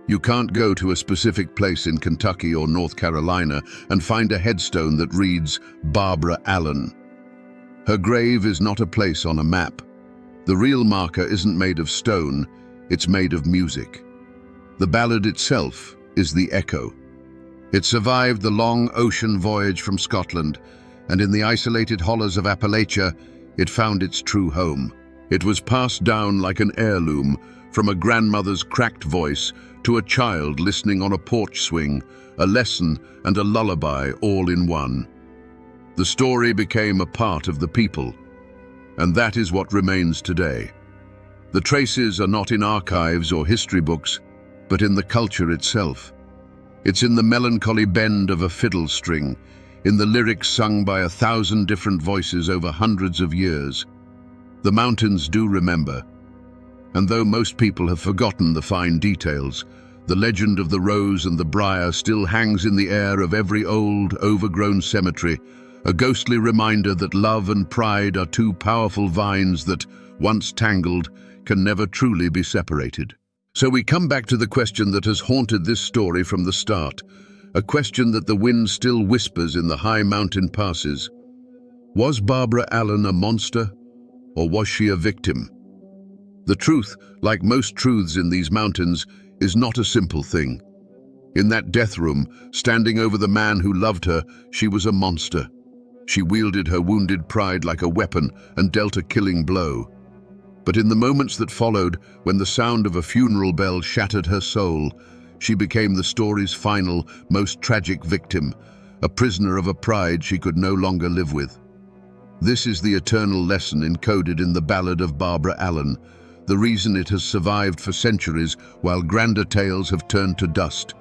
you can't go to a specific place in Kentucky or North Carolina and find a headstone that reads Barbara Allen. Her grave is not a place on a map. The real marker isn't made of stone, it's made of music. The ballad itself is the echo. It survived the long ocean voyage from Scotland, and in the isolated hollows of Appalachia, it found its true home. It was passed down like an heirloom, from a grandmother's cracked voice to a child listening on a porch swing, a lesson and a lullaby all in one. The story became a part of the people, and that is what remains today. The traces are not in archives or history books, but in the culture itself. It's in the melancholy bend of a fiddle string, in the lyrics sung by 1,000 different voices over hundreds of years. The mountains do remember, and though most people have forgotten the fine details, the legend of the rose and the briar still hangs in the air of every old, overgrown cemetery, a ghostly reminder that love and pride are two powerful vines that, once tangled, can never truly be separated. So we come back to the question that has haunted this story from the start, a question that the wind still whispers in the high mountain passes. Was Barbara Allen a monster, or was she a victim? The truth, like most truths in these mountains, is not a simple thing. In that death room, standing over the man who loved her, she was a monster. She wielded her wounded pride like a weapon and dealt a killing blow. But in the moments that followed, when the sound of a funeral bell shattered her soul, she became the story's final, most tragic victim, a prisoner of a pride she could no longer live with. This is the eternal lesson encoded in the ballad of Barbara Allen, the reason it has survived for centuries while grander tales have turned to dust.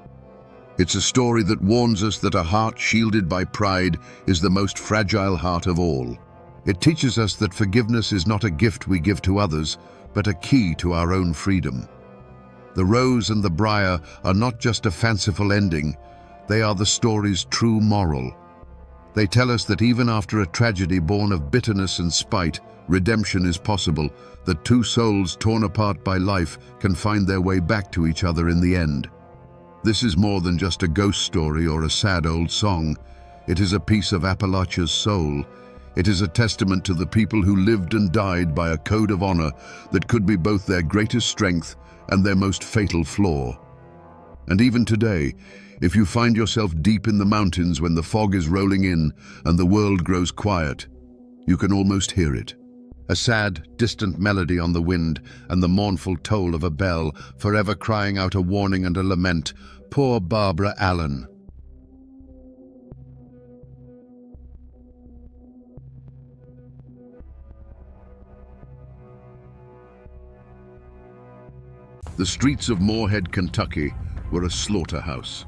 It's a story that warns us that a heart shielded by pride is the most fragile heart of all. It teaches us that forgiveness is not a gift we give to others, but a key to our own freedom. The rose and the briar are not just a fanciful ending, they are the story's true moral. They tell us that even after a tragedy born of bitterness and spite, redemption is possible, that two souls torn apart by life can find their way back to each other in the end. This is more than just a ghost story or a sad old song. It is a piece of Appalachia's soul. It is a testament to the people who lived and died by a code of honor that could be both their greatest strength and their most fatal flaw. And even today, if you find yourself deep in the mountains when the fog is rolling in and the world grows quiet, you can almost hear it. A sad, distant melody on the wind and the mournful toll of a bell, forever crying out a warning and a lament. Poor Barbara Allen. The streets of Morehead, Kentucky were a slaughterhouse.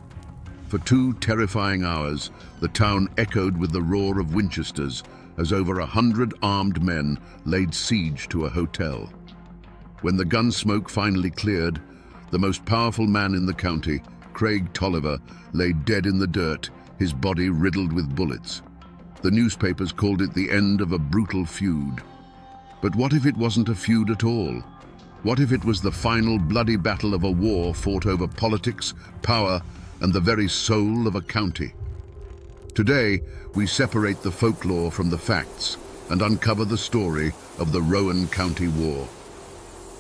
For 2 terrifying hours, the town echoed with the roar of Winchesters as over 100 armed men laid siege to a hotel. When the gun smoke finally cleared, the most powerful man in the county, Craig Tolliver, lay dead in the dirt, his body riddled with bullets. The newspapers called it the end of a brutal feud. But what if it wasn't a feud at all? What if it was the final bloody battle of a war fought over politics, power, and the very soul of a county? Today, we separate the folklore from the facts and uncover the story of the Rowan County War.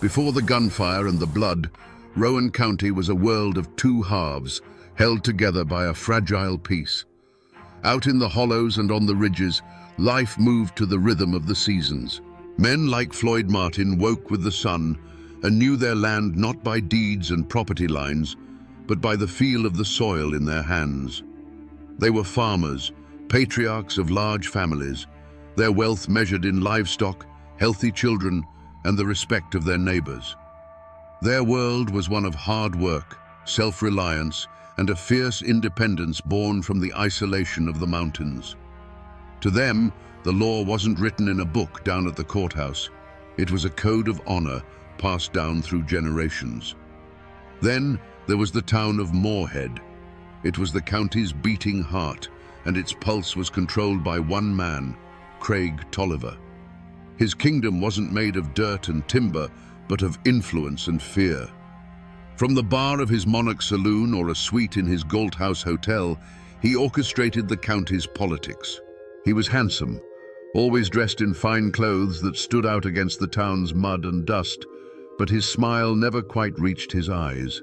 Before the gunfire and the blood, Rowan County was a world of 2 halves, held together by a fragile peace. Out in the hollows and on the ridges, life moved to the rhythm of the seasons. Men like Floyd Martin woke with the sun and knew their land not by deeds and property lines, but by the feel of the soil in their hands. They were farmers, patriarchs of large families, their wealth measured in livestock, healthy children, and the respect of their neighbors. Their world was one of hard work, self-reliance, and a fierce independence born from the isolation of the mountains. To them, the law wasn't written in a book down at the courthouse. It was a code of honor passed down through generations. Then there was the town of Morehead. It was the county's beating heart, and its pulse was controlled by one man, Craig Tolliver. His kingdom wasn't made of dirt and timber, but of influence and fear. From the bar of his monarch saloon or a suite in his Galt House hotel, he orchestrated the county's politics. He was handsome, always dressed in fine clothes that stood out against the town's mud and dust, but his smile never quite reached his eyes.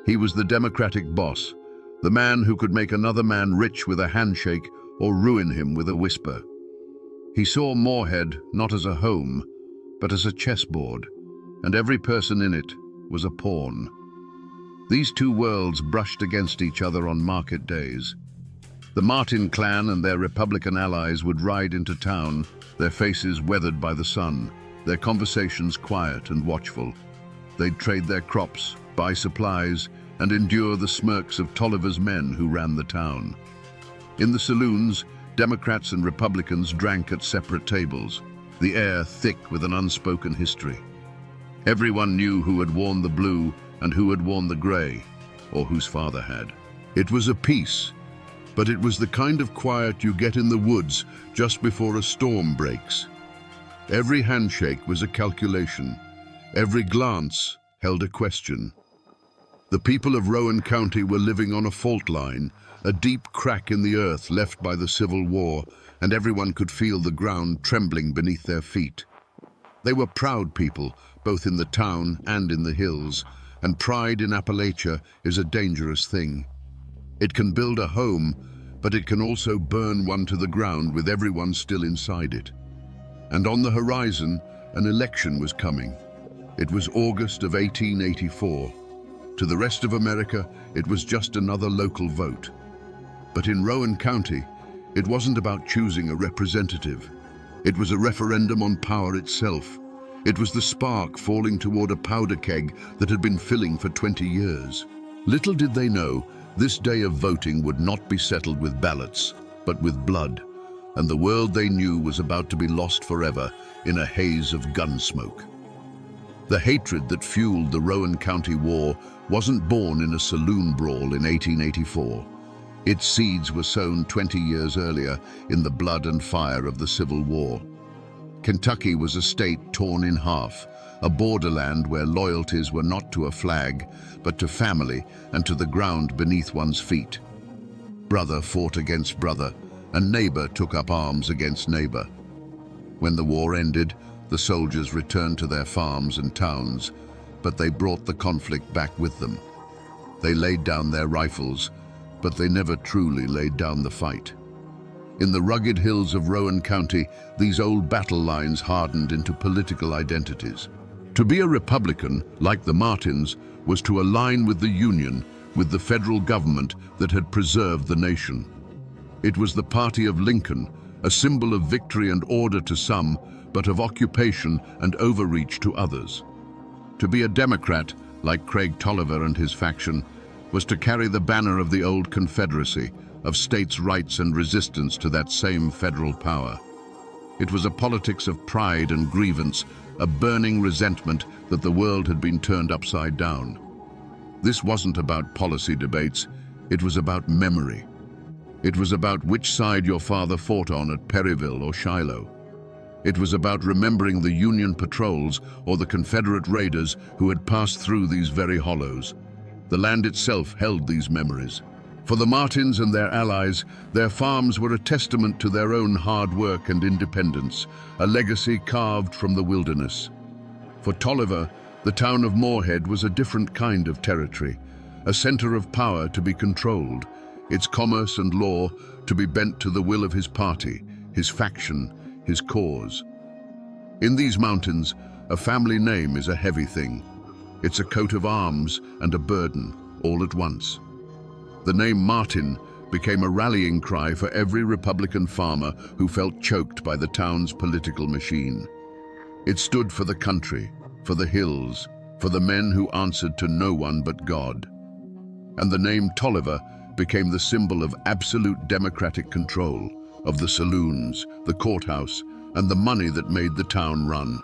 He was the democratic boss, the man who could make another man rich with a handshake or ruin him with a whisper. He saw Moorhead not as a home, but as a chessboard, and every person in it was a pawn. These two worlds brushed against each other on market days. The Martin clan and their Republican allies would ride into town, their faces weathered by the sun, their conversations quiet and watchful. They'd trade their crops, buy supplies, and endure the smirks of Tolliver's men who ran the town. In the saloons, Democrats and Republicans drank at separate tables, the air thick with an unspoken history. Everyone knew who had worn the blue and who had worn the gray, or whose father had. It was a peace, but it was the kind of quiet you get in the woods just before a storm breaks. Every handshake was a calculation. Every glance held a question. The people of Rowan County were living on a fault line, a deep crack in the earth left by the Civil War, and everyone could feel the ground trembling beneath their feet. They were proud people, both in the town and in the hills, and pride in Appalachia is a dangerous thing. It can build a home, but it can also burn one to the ground with everyone still inside it. And on the horizon, an election was coming. It was August of 1884. To the rest of America, it was just another local vote. But in Rowan County, it wasn't about choosing a representative. It was a referendum on power itself. It was the spark falling toward a powder keg that had been filling for 20 years. Little did they know, this day of voting would not be settled with ballots, but with blood, and the world they knew was about to be lost forever in a haze of gun smoke. The hatred that fueled the Rowan County War wasn't born in a saloon brawl in 1884. Its seeds were sown 20 years earlier in the blood and fire of the Civil War. Kentucky was a state torn in half, a borderland where loyalties were not to a flag, but to family and to the ground beneath one's feet. Brother fought against brother, and neighbor took up arms against neighbor. When the war ended, the soldiers returned to their farms and towns, but they brought the conflict back with them. They laid down their rifles, but they never truly laid down the fight. In the rugged hills of Rowan County, these old battle lines hardened into political identities. To be a Republican, like the Martins, was to align with the Union, with the federal government that had preserved the nation. It was the party of Lincoln, a symbol of victory and order to some, but of occupation and overreach to others. To be a Democrat, like Craig Tolliver and his faction, was to carry the banner of the old Confederacy, of states' rights and resistance to that same federal power. It was a politics of pride and grievance, a burning resentment that the world had been turned upside down. This wasn't about policy debates, it was about memory. It was about which side your father fought on at Perryville or Shiloh. It was about remembering the Union patrols or the Confederate raiders who had passed through these very hollows. The land itself held these memories. For the Martins and their allies, their farms were a testament to their own hard work and independence, a legacy carved from the wilderness. For Tolliver, the town of Moorhead was a different kind of territory, a center of power to be controlled, its commerce and law to be bent to the will of his party, his faction, his cause. In these mountains, a family name is a heavy thing. It's a coat of arms and a burden, all at once. The name Martin became a rallying cry for every Republican farmer who felt choked by the town's political machine. It stood for the country, for the hills, for the men who answered to no one but God. And the name Tolliver became the symbol of absolute democratic control, of the saloons, the courthouse, and the money that made the town run.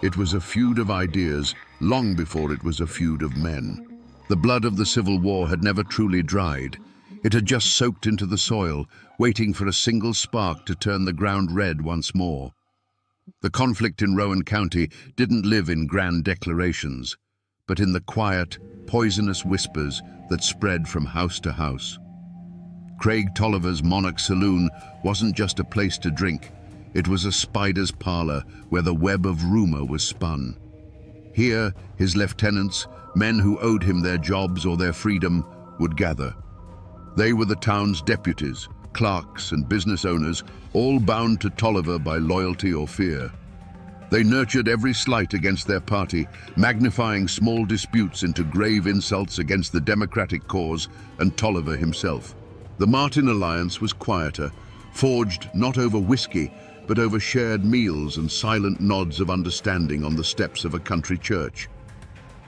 It was a feud of ideas long before it was a feud of men. The blood of the Civil War had never truly dried. It had just soaked into the soil, waiting for a single spark to turn the ground red once more. The conflict in Rowan County didn't live in grand declarations, but in the quiet, poisonous whispers that spread from house to house. Craig Tolliver's Monarch Saloon wasn't just a place to drink. It was a spider's parlor where the web of rumor was spun. Here, his lieutenants, men who owed him their jobs or their freedom, would gather. They were the town's deputies, clerks, and business owners, all bound to Tolliver by loyalty or fear. They nurtured every slight against their party, magnifying small disputes into grave insults against the democratic cause and Tolliver himself. The Martin alliance was quieter, forged not over whiskey, but over shared meals and silent nods of understanding on the steps of a country church.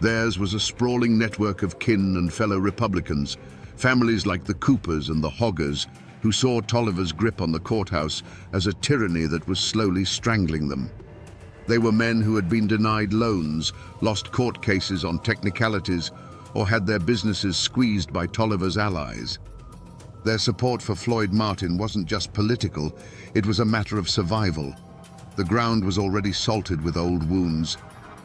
Theirs was a sprawling network of kin and fellow Republicans, families like the Coopers and the Hoggers, who saw Tolliver's grip on the courthouse as a tyranny that was slowly strangling them. They were men who had been denied loans, lost court cases on technicalities, or had their businesses squeezed by Tolliver's allies. Their support for Floyd Martin wasn't just political, it was a matter of survival. The ground was already salted with old wounds.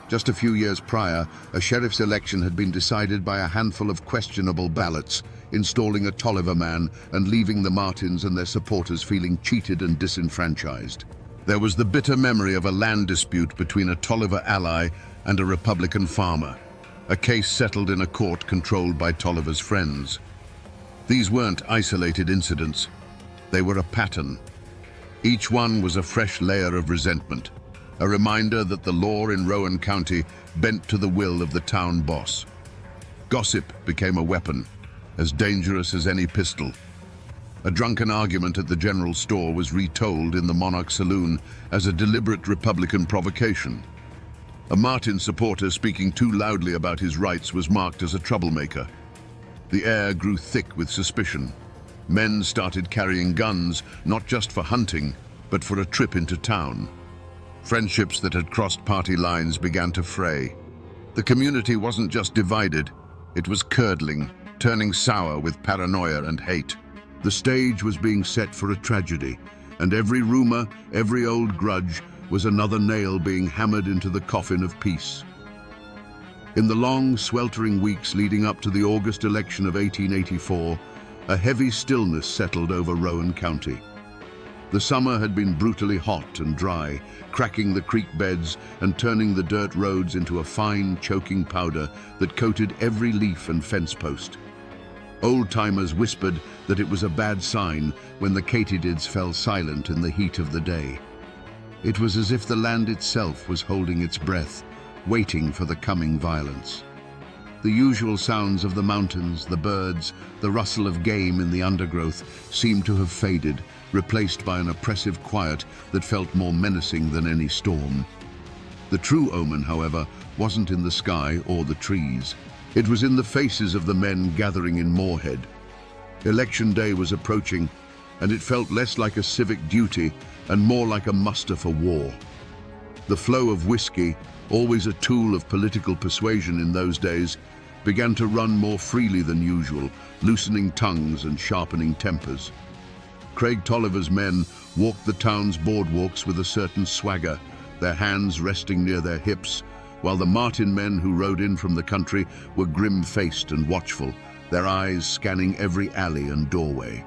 Just a few years prior, a sheriff's election had been decided by a handful of questionable ballots, installing a Tolliver man and leaving the Martins and their supporters feeling cheated and disenfranchised. There was the bitter memory of a land dispute between a Tolliver ally and a Republican farmer, a case settled in a court controlled by Tolliver's friends. These weren't isolated incidents, they were a pattern. Each one was a fresh layer of resentment, a reminder that the law in Rowan County bent to the will of the town boss. Gossip became a weapon, as dangerous as any pistol. A drunken argument at the general store was retold in the Monarch Saloon as a deliberate Republican provocation. A Martin supporter speaking too loudly about his rights was marked as a troublemaker. The air grew thick with suspicion. Men started carrying guns, not just for hunting, but for a trip into town. Friendships that had crossed party lines began to fray. The community wasn't just divided, it was curdling, turning sour with paranoia and hate. The stage was being set for a tragedy, and every rumor, every old grudge, was another nail being hammered into the coffin of peace. In the long, sweltering weeks leading up to the August election of 1884, a heavy stillness settled over Rowan County. The summer had been brutally hot and dry, cracking the creek beds and turning the dirt roads into a fine, choking powder that coated every leaf and fence post. Old-timers whispered that it was a bad sign when the katydids fell silent in the heat of the day. It was as if the land itself was holding its breath, waiting for the coming violence. The usual sounds of the mountains, the birds, the rustle of game in the undergrowth seemed to have faded, replaced by an oppressive quiet that felt more menacing than any storm. The true omen, however, wasn't in the sky or the trees. It was in the faces of the men gathering in Moorhead. Election day was approaching, and it felt less like a civic duty and more like a muster for war. The flow of whiskey, always a tool of political persuasion in those days, began to run more freely than usual, loosening tongues and sharpening tempers. Craig Tolliver's men walked the town's boardwalks with a certain swagger, their hands resting near their hips, while the Martin men who rode in from the country were grim-faced and watchful, their eyes scanning every alley and doorway.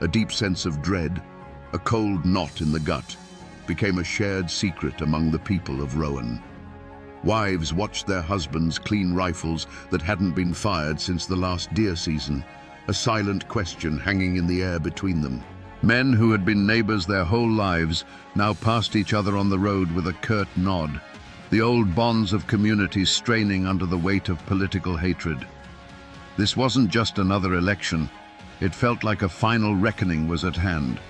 A deep sense of dread, a cold knot in the gut, became a shared secret among the people of Rowan. Wives watched their husbands clean rifles that hadn't been fired since the last deer season, a silent question hanging in the air between them. Men who had been neighbors their whole lives now passed each other on the road with a curt nod, the old bonds of communities straining under the weight of political hatred. This wasn't just another election, it felt like a final reckoning was at hand.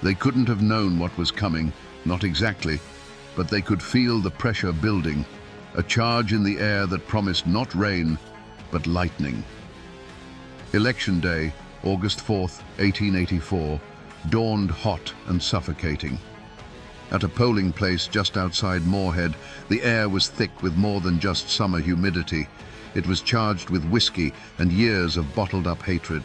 They couldn't have known what was coming, not exactly, but they could feel the pressure building, a charge in the air that promised not rain, but lightning. Election day, August 4th, 1884, dawned hot and suffocating. At a polling place just outside Moorhead, the air was thick with more than just summer humidity. It was charged with whiskey and years of bottled-up hatred.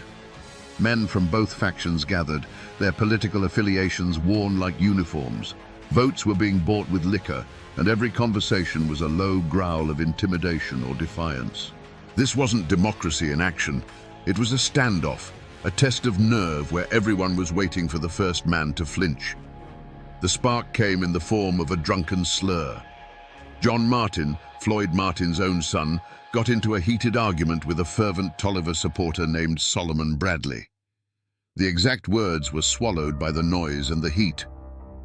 Men from both factions gathered, their political affiliations worn like uniforms. Votes were being bought with liquor, and every conversation was a low growl of intimidation or defiance. This wasn't democracy in action. It was a standoff, a test of nerve where everyone was waiting for the first man to flinch. The spark came in the form of a drunken slur. John Martin, Floyd Martin's own son, got into a heated argument with a fervent Tolliver supporter named Solomon Bradley. The exact words were swallowed by the noise and the heat,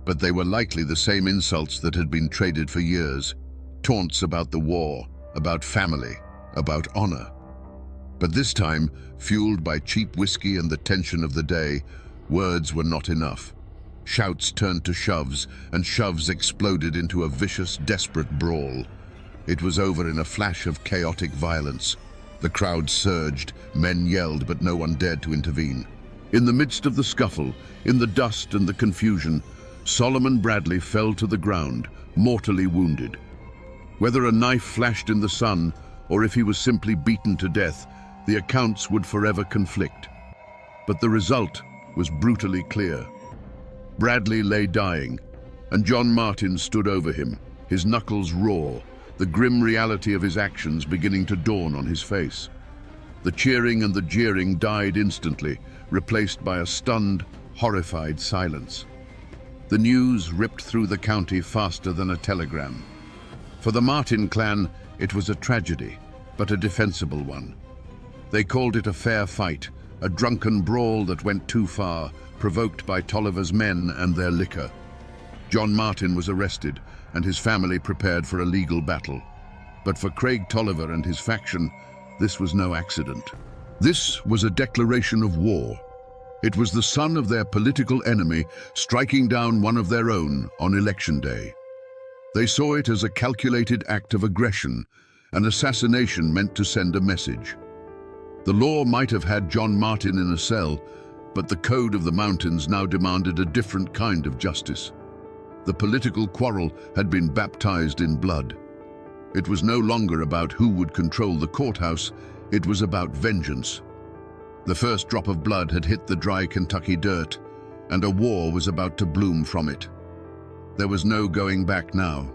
but they were likely the same insults that had been traded for years. Taunts about the war, about family, about honor. But this time, fueled by cheap whiskey and the tension of the day, words were not enough. Shouts turned to shoves, and shoves exploded into a vicious, desperate brawl. It was over in a flash of chaotic violence. The crowd surged, men yelled, but no one dared to intervene. In the midst of the scuffle, in the dust and the confusion, Solomon Bradley fell to the ground, mortally wounded. Whether a knife flashed in the sun, or if he was simply beaten to death, the accounts would forever conflict. But the result was brutally clear. Bradley lay dying, and John Martin stood over him, his knuckles raw, the grim reality of his actions beginning to dawn on his face. The cheering and the jeering died instantly, replaced by a stunned, horrified silence. The news ripped through the county faster than a telegram. For the Martin clan, it was a tragedy, but a defensible one. They called it a fair fight, a drunken brawl that went too far, provoked by Tolliver's men and their liquor. John Martin was arrested, and his family prepared for a legal battle. But for Craig Tolliver and his faction, this was no accident. This was a declaration of war. It was the son of their political enemy striking down one of their own on election day. They saw it as a calculated act of aggression, an assassination meant to send a message. The law might have had John Martin in a cell, but the code of the mountains now demanded a different kind of justice. The political quarrel had been baptized in blood. It was no longer about who would control the courthouse, it was about vengeance. The first drop of blood had hit the dry Kentucky dirt, and a war was about to bloom from it. There was no going back now.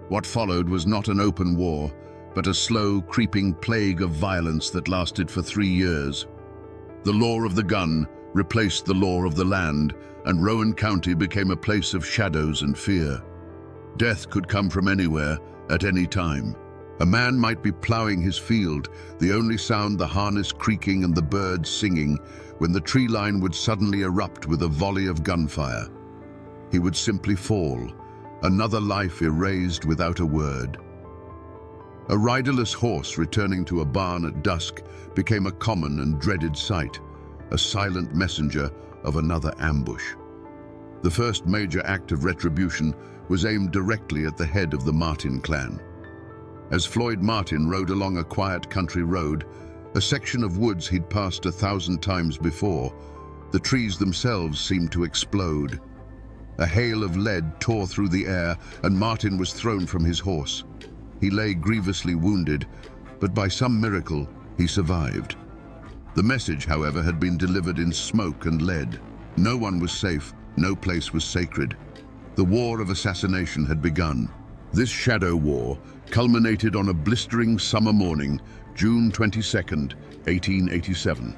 What followed was not an open war, but a slow, creeping plague of violence that lasted for 3 years. The law of the gun replaced the law of the land, and Rowan County became a place of shadows and fear. Death could come from anywhere, at any time. A man might be plowing his field, the only sound the harness creaking and the birds singing, when the tree line would suddenly erupt with a volley of gunfire. He would simply fall, another life erased without a word. A riderless horse returning to a barn at dusk became a common and dreaded sight, a silent messenger of another ambush. The first major act of retribution was aimed directly at the head of the Martin clan. As Floyd Martin rode along a quiet country road, a section of woods he'd passed 1,000 times before, the trees themselves seemed to explode. A hail of lead tore through the air, and Martin was thrown from his horse. He lay grievously wounded, but by some miracle, he survived. The message, however, had been delivered in smoke and lead. No one was safe, no place was sacred. The war of assassination had begun. This shadow war culminated on a blistering summer morning, June 22nd, 1887.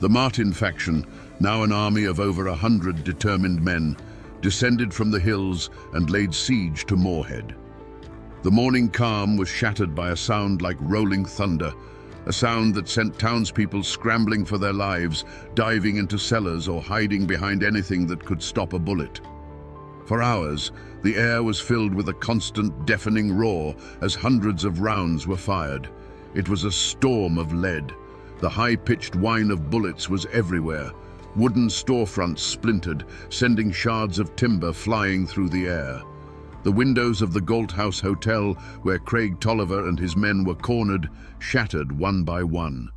The Martin faction, now an army of over 100 determined men, descended from the hills and laid siege to Moorhead. The morning calm was shattered by a sound like rolling thunder, a sound that sent townspeople scrambling for their lives, diving into cellars or hiding behind anything that could stop a bullet. For hours, the air was filled with a constant, deafening roar as hundreds of rounds were fired. It was a storm of lead. The high-pitched whine of bullets was everywhere. Wooden storefronts splintered, sending shards of timber flying through the air. The windows of the Galt House Hotel, where Craig Tolliver and his men were cornered, shattered one by one.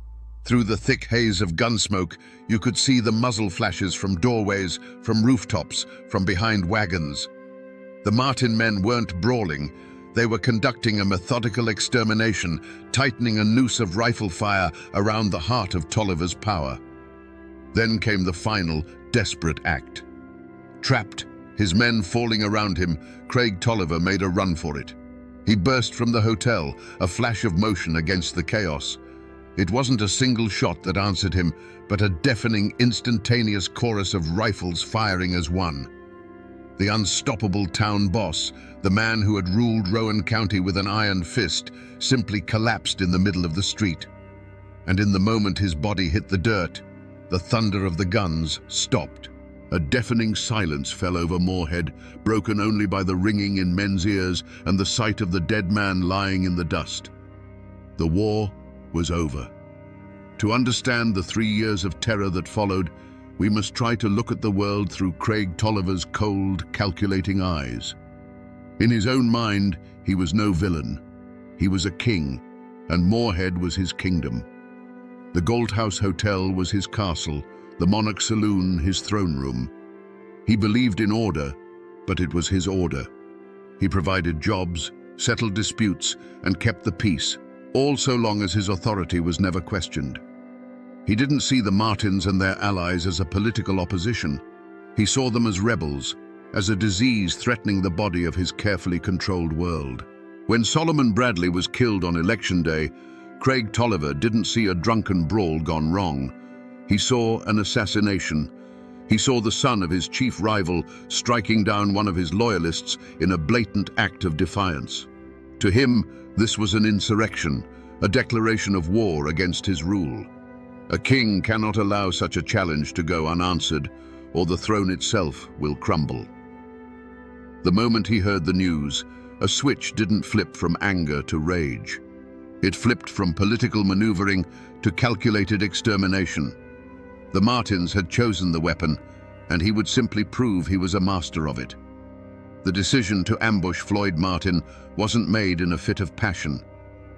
Through the thick haze of gunsmoke, you could see the muzzle flashes from doorways, from rooftops, from behind wagons. The Martin men weren't brawling. They were conducting a methodical extermination, tightening a noose of rifle fire around the heart of Tolliver's power. Then came the final, desperate act. Trapped, his men falling around him, Craig Tolliver made a run for it. He burst from the hotel, a flash of motion against the chaos. It wasn't a single shot that answered him, but a deafening, instantaneous chorus of rifles firing as one. The unstoppable town boss, the man who had ruled Rowan County with an iron fist, simply collapsed in the middle of the street. And in the moment his body hit the dirt, the thunder of the guns stopped. A deafening silence fell over Moorhead, broken only by the ringing in men's ears and the sight of the dead man lying in the dust. The war was over. To understand the 3 years of terror that followed, we must try to look at the world through Craig Tolliver's cold, calculating eyes. In his own mind, he was no villain. He was a king, and Moorhead was his kingdom. The Galthouse Hotel was his castle, the Monarch Saloon his throne room. He believed in order, but it was his order. He provided jobs, settled disputes, and kept the peace, all so long as his authority was never questioned. He didn't see the Martins and their allies as a political opposition. He saw them as rebels, as a disease threatening the body of his carefully controlled world. When Solomon Bradley was killed on election day, Craig Tolliver didn't see a drunken brawl gone wrong. He saw an assassination. He saw the son of his chief rival striking down one of his loyalists in a blatant act of defiance. To him, this was an insurrection, a declaration of war against his rule. A king cannot allow such a challenge to go unanswered, or the throne itself will crumble. The moment he heard the news, a switch didn't flip from anger to rage. It flipped from political maneuvering to calculated extermination. The Martins had chosen the weapon, and he would simply prove he was a master of it. The decision to ambush Floyd Martin wasn't made in a fit of passion.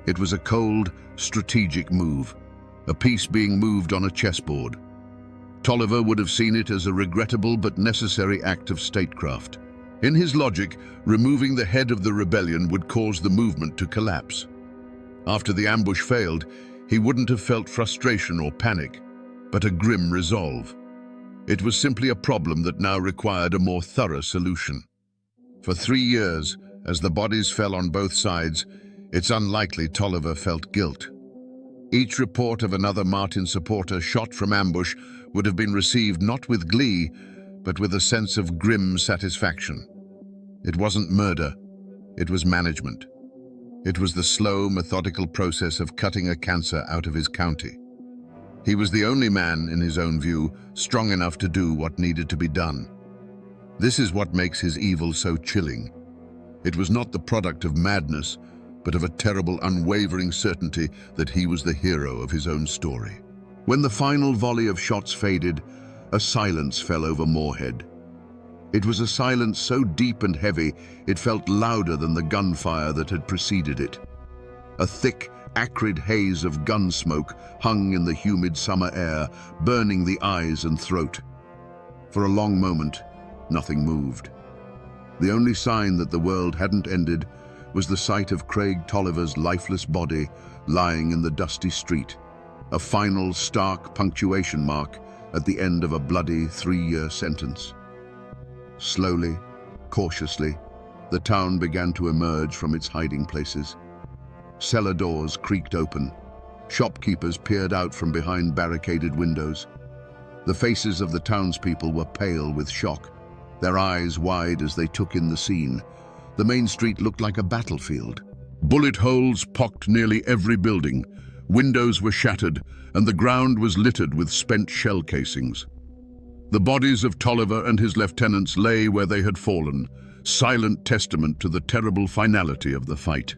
It was a cold, strategic move, a piece being moved on a chessboard. Tolliver would have seen it as a regrettable but necessary act of statecraft. In his logic, removing the head of the rebellion would cause the movement to collapse. After the ambush failed, he wouldn't have felt frustration or panic, but a grim resolve. It was simply a problem that now required a more thorough solution. For 3 years, as the bodies fell on both sides, it's unlikely Tolliver felt guilt. Each report of another Martin supporter shot from ambush would have been received not with glee, but with a sense of grim satisfaction. It wasn't murder, it was management. It was the slow, methodical process of cutting a cancer out of his county. He was the only man, in his own view, strong enough to do what needed to be done. This is what makes his evil so chilling. It was not the product of madness, but of a terrible, unwavering certainty that he was the hero of his own story. When the final volley of shots faded, a silence fell over Moorhead. It was a silence so deep and heavy, it felt louder than the gunfire that had preceded it. A thick, acrid haze of gun smoke hung in the humid summer air, burning the eyes and throat. For a long moment, nothing moved. The only sign that the world hadn't ended was the sight of Craig Tolliver's lifeless body lying in the dusty street, a final stark punctuation mark at the end of a bloody 3-year sentence. Slowly, cautiously, the town began to emerge from its hiding places. Cellar doors creaked open. Shopkeepers peered out from behind barricaded windows. The faces of the townspeople were pale with shock, their eyes wide as they took in the scene. The main street looked like a battlefield. Bullet holes pocked nearly every building. Windows were shattered, and the ground was littered with spent shell casings. The bodies of Tolliver and his lieutenants lay where they had fallen, silent testament to the terrible finality of the fight.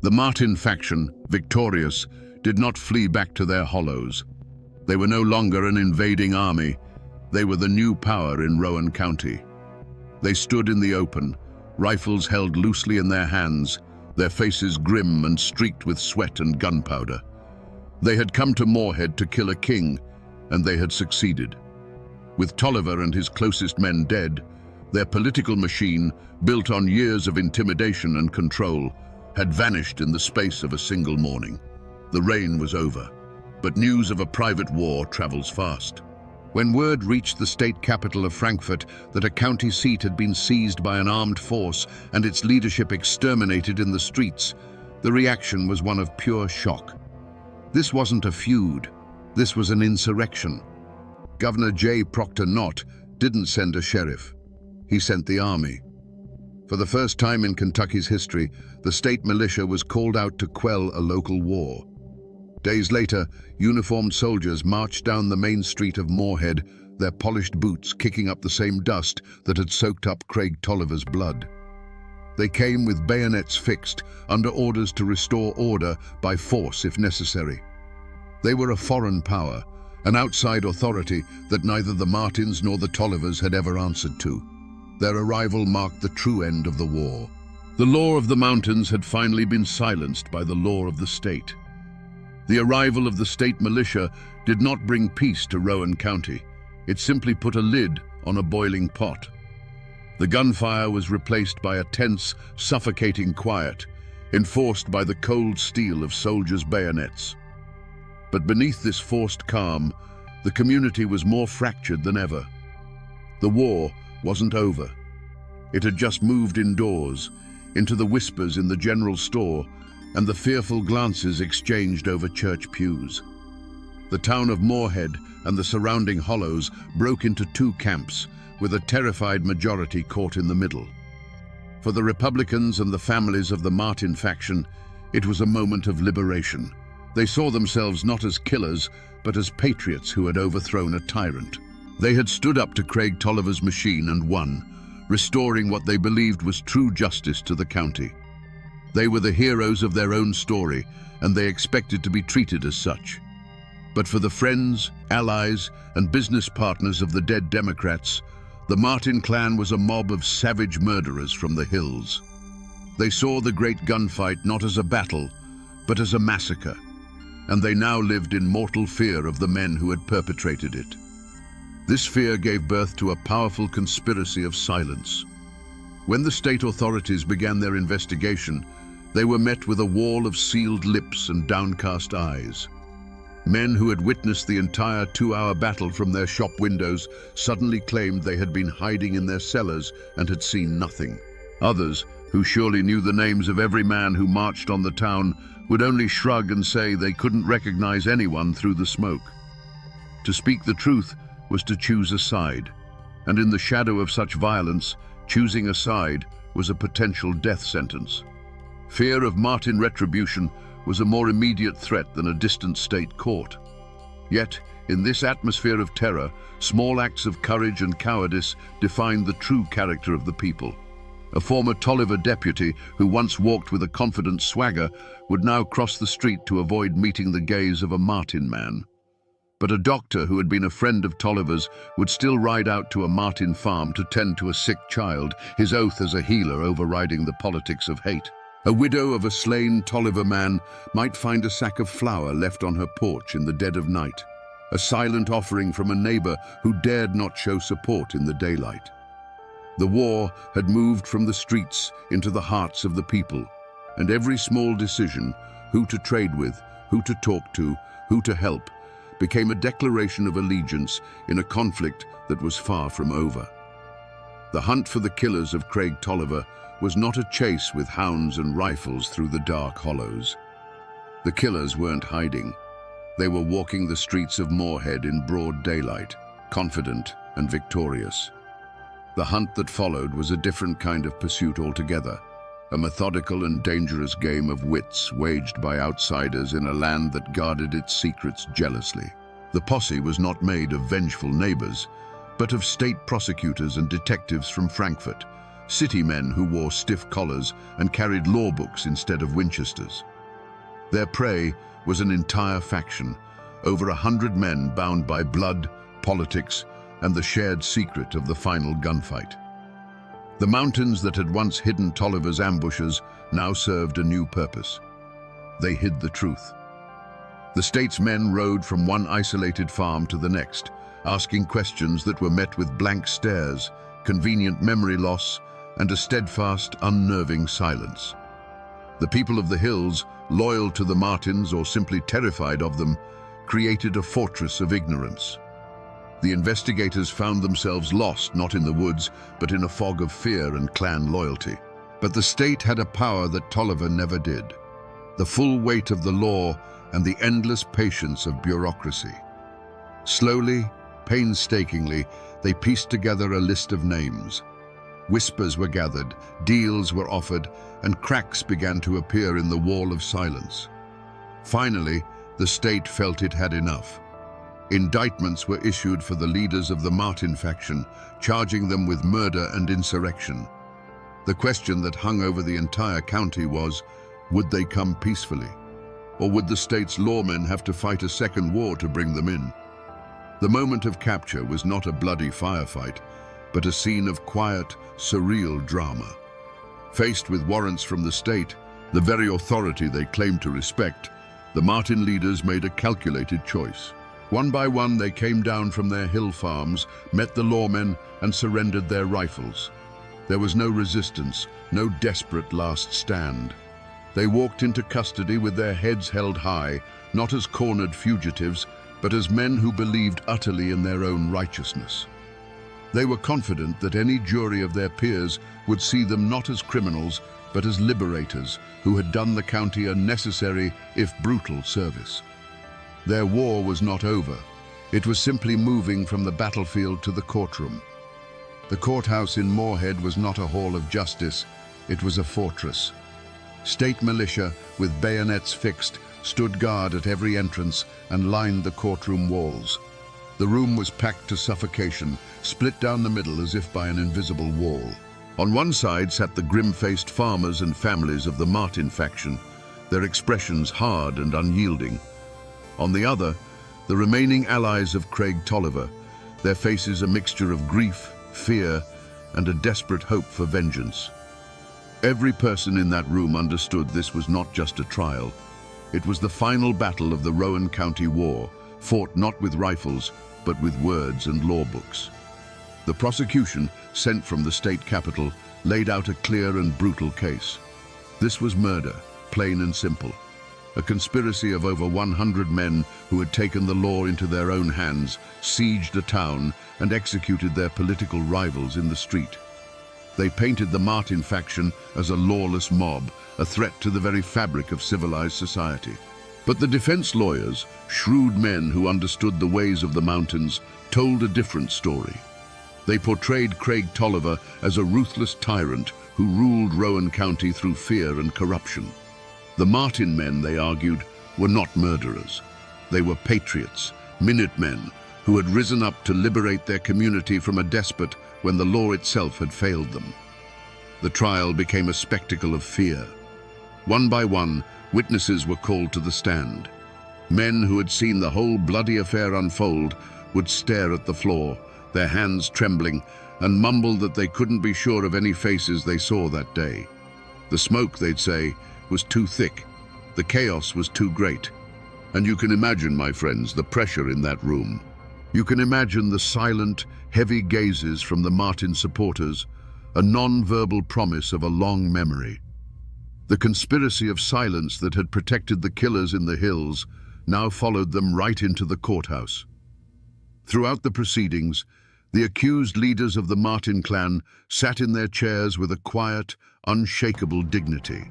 The Martin faction, victorious, did not flee back to their hollows. They were no longer an invading army. They were the new power in Rowan County. They stood in the open, rifles held loosely in their hands, their faces grim and streaked with sweat and gunpowder. They had come to Moorhead to kill a king, and they had succeeded. With Tolliver and his closest men dead, their political machine, built on years of intimidation and control, had vanished in the space of a single morning. The reign was over, but news of a private war travels fast. When word reached the state capital of Frankfurt that a county seat had been seized by an armed force and its leadership exterminated in the streets, the reaction was one of pure shock. This wasn't a feud, this was an insurrection. Governor J. Proctor Knott didn't send a sheriff. He sent the army. For the first time in Kentucky's history, the state militia was called out to quell a local war. Days later, uniformed soldiers marched down the main street of Moorhead, their polished boots kicking up the same dust that had soaked up Craig Tolliver's blood. They came with bayonets fixed, under orders to restore order by force if necessary. They were a foreign power, an outside authority that neither the Martins nor the Tollivers had ever answered to. Their arrival marked the true end of the war. The law of the mountains had finally been silenced by the law of the state. The arrival of the state militia did not bring peace to Rowan County. It simply put a lid on a boiling pot. The gunfire was replaced by a tense, suffocating quiet, enforced by the cold steel of soldiers' bayonets. But beneath this forced calm, the community was more fractured than ever. The war wasn't over. It had just moved indoors, into the whispers in the general store and the fearful glances exchanged over church pews. The town of Moorhead and the surrounding hollows broke into two camps, with a terrified majority caught in the middle. For the Republicans and the families of the Martin faction, it was a moment of liberation. They saw themselves not as killers, but as patriots who had overthrown a tyrant. They had stood up to Craig Tolliver's machine and won, restoring what they believed was true justice to the county. They were the heroes of their own story, and they expected to be treated as such. But for the friends, allies, and business partners of the dead Democrats, the Martin clan was a mob of savage murderers from the hills. They saw the great gunfight not as a battle, but as a massacre, and they now lived in mortal fear of the men who had perpetrated it. This fear gave birth to a powerful conspiracy of silence. When the state authorities began their investigation, they were met with a wall of sealed lips and downcast eyes. Men who had witnessed the entire 2-hour battle from their shop windows suddenly claimed they had been hiding in their cellars and had seen nothing. Others, who surely knew the names of every man who marched on the town, would only shrug and say they couldn't recognize anyone through the smoke. To speak the truth was to choose a side, and in the shadow of such violence, choosing a side was a potential death sentence. Fear of Martin retribution was a more immediate threat than a distant state court. Yet, in this atmosphere of terror, small acts of courage and cowardice defined the true character of the people. A former Tolliver deputy who once walked with a confident swagger would now cross the street to avoid meeting the gaze of a Martin man. But a doctor who had been a friend of Tolliver's would still ride out to a Martin farm to tend to a sick child, his oath as a healer overriding the politics of hate. A widow of a slain Tolliver man might find a sack of flour left on her porch in the dead of night, a silent offering from a neighbor who dared not show support in the daylight. The war had moved from the streets into the hearts of the people, and every small decision, who to trade with, who to talk to, who to help, became a declaration of allegiance in a conflict that was far from over. The hunt for the killers of Craig Tolliver was not a chase with hounds and rifles through the dark hollows. The killers weren't hiding. They were walking the streets of Moorhead in broad daylight, confident and victorious. The hunt that followed was a different kind of pursuit altogether, a methodical and dangerous game of wits waged by outsiders in a land that guarded its secrets jealously. The posse was not made of vengeful neighbors, but of state prosecutors and detectives from Frankfurt, city men who wore stiff collars and carried law books instead of Winchesters. Their prey was an entire faction, over 100 men bound by blood, politics, and the shared secret of the final gunfight. The mountains that had once hidden Tolliver's ambushes now served a new purpose. They hid the truth. The state's men rode from one isolated farm to the next, asking questions that were met with blank stares, convenient memory loss, and a steadfast, unnerving silence. The people of the hills, loyal to the Martins or simply terrified of them, created a fortress of ignorance. The investigators found themselves lost not in the woods, but in a fog of fear and clan loyalty. But the state had a power that Tolliver never did: the full weight of the law and the endless patience of bureaucracy. Slowly, painstakingly, they pieced together a list of names. Whispers were gathered, deals were offered, and cracks began to appear in the wall of silence. Finally, the state felt it had enough. Indictments were issued for the leaders of the Martin faction, charging them with murder and insurrection. The question that hung over the entire county was, would they come peacefully? Or would the state's lawmen have to fight a second war to bring them in? The moment of capture was not a bloody firefight, but a scene of quiet, surreal drama. Faced with warrants from the state, the very authority they claimed to respect, the Martin leaders made a calculated choice. One by one, they came down from their hill farms, met the lawmen, and surrendered their rifles. There was no resistance, no desperate last stand. They walked into custody with their heads held high, not as cornered fugitives, but as men who believed utterly in their own righteousness. They were confident that any jury of their peers would see them not as criminals, but as liberators who had done the county a necessary, if brutal, service. Their war was not over. It was simply moving from the battlefield to the courtroom. The courthouse in Moorhead was not a hall of justice, it was a fortress. State militia, with bayonets fixed, stood guard at every entrance and lined the courtroom walls. The room was packed to suffocation, split down the middle as if by an invisible wall. On one side sat the grim-faced farmers and families of the Martin faction, their expressions hard and unyielding. On the other, the remaining allies of Craig Tolliver, their faces a mixture of grief, fear, and a desperate hope for vengeance. Every person in that room understood this was not just a trial. It was the final battle of the Rowan County War, fought not with rifles, but with words and law books. The prosecution, sent from the state capital, laid out a clear and brutal case. This was murder, plain and simple. A conspiracy of over 100 men who had taken the law into their own hands, sieged a town, and executed their political rivals in the street. They painted the Martin faction as a lawless mob, a threat to the very fabric of civilized society. But the defense lawyers, shrewd men who understood the ways of the mountains, told a different story. They portrayed Craig Tolliver as a ruthless tyrant who ruled Rowan County through fear and corruption. The Martin men, they argued, were not murderers. They were patriots, Minutemen, who had risen up to liberate their community from a despot when the law itself had failed them. The trial became a spectacle of fear. One by one, witnesses were called to the stand. Men who had seen the whole bloody affair unfold would stare at the floor, their hands trembling, and mumble that they couldn't be sure of any faces they saw that day. The smoke, they'd say, was too thick. The chaos was too great. And you can imagine, my friends, the pressure in that room. You can imagine the silent, heavy gazes from the Martin supporters, a non-verbal promise of a long memory. The conspiracy of silence that had protected the killers in the hills now followed them right into the courthouse. Throughout the proceedings, the accused leaders of the Martin clan sat in their chairs with a quiet, unshakable dignity.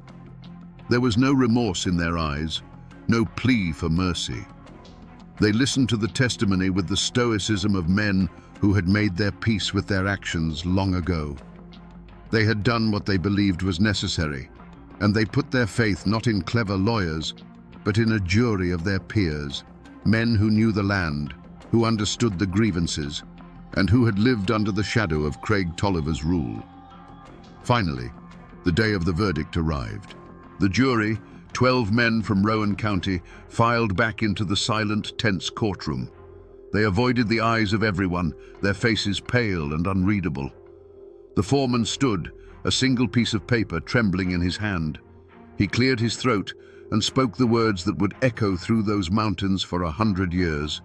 There was no remorse in their eyes, no plea for mercy. They listened to the testimony with the stoicism of men who had made their peace with their actions long ago. They had done what they believed was necessary, and they put their faith not in clever lawyers, but in a jury of their peers, men who knew the land, who understood the grievances, and who had lived under the shadow of Craig Tolliver's rule. Finally, the day of the verdict arrived. The jury, 12 men from Rowan County, filed back into the silent, tense courtroom. They avoided the eyes of everyone, their faces pale and unreadable. The foreman stood, a single piece of paper trembling in his hand. He cleared his throat and spoke the words that would echo through those mountains for 100 years.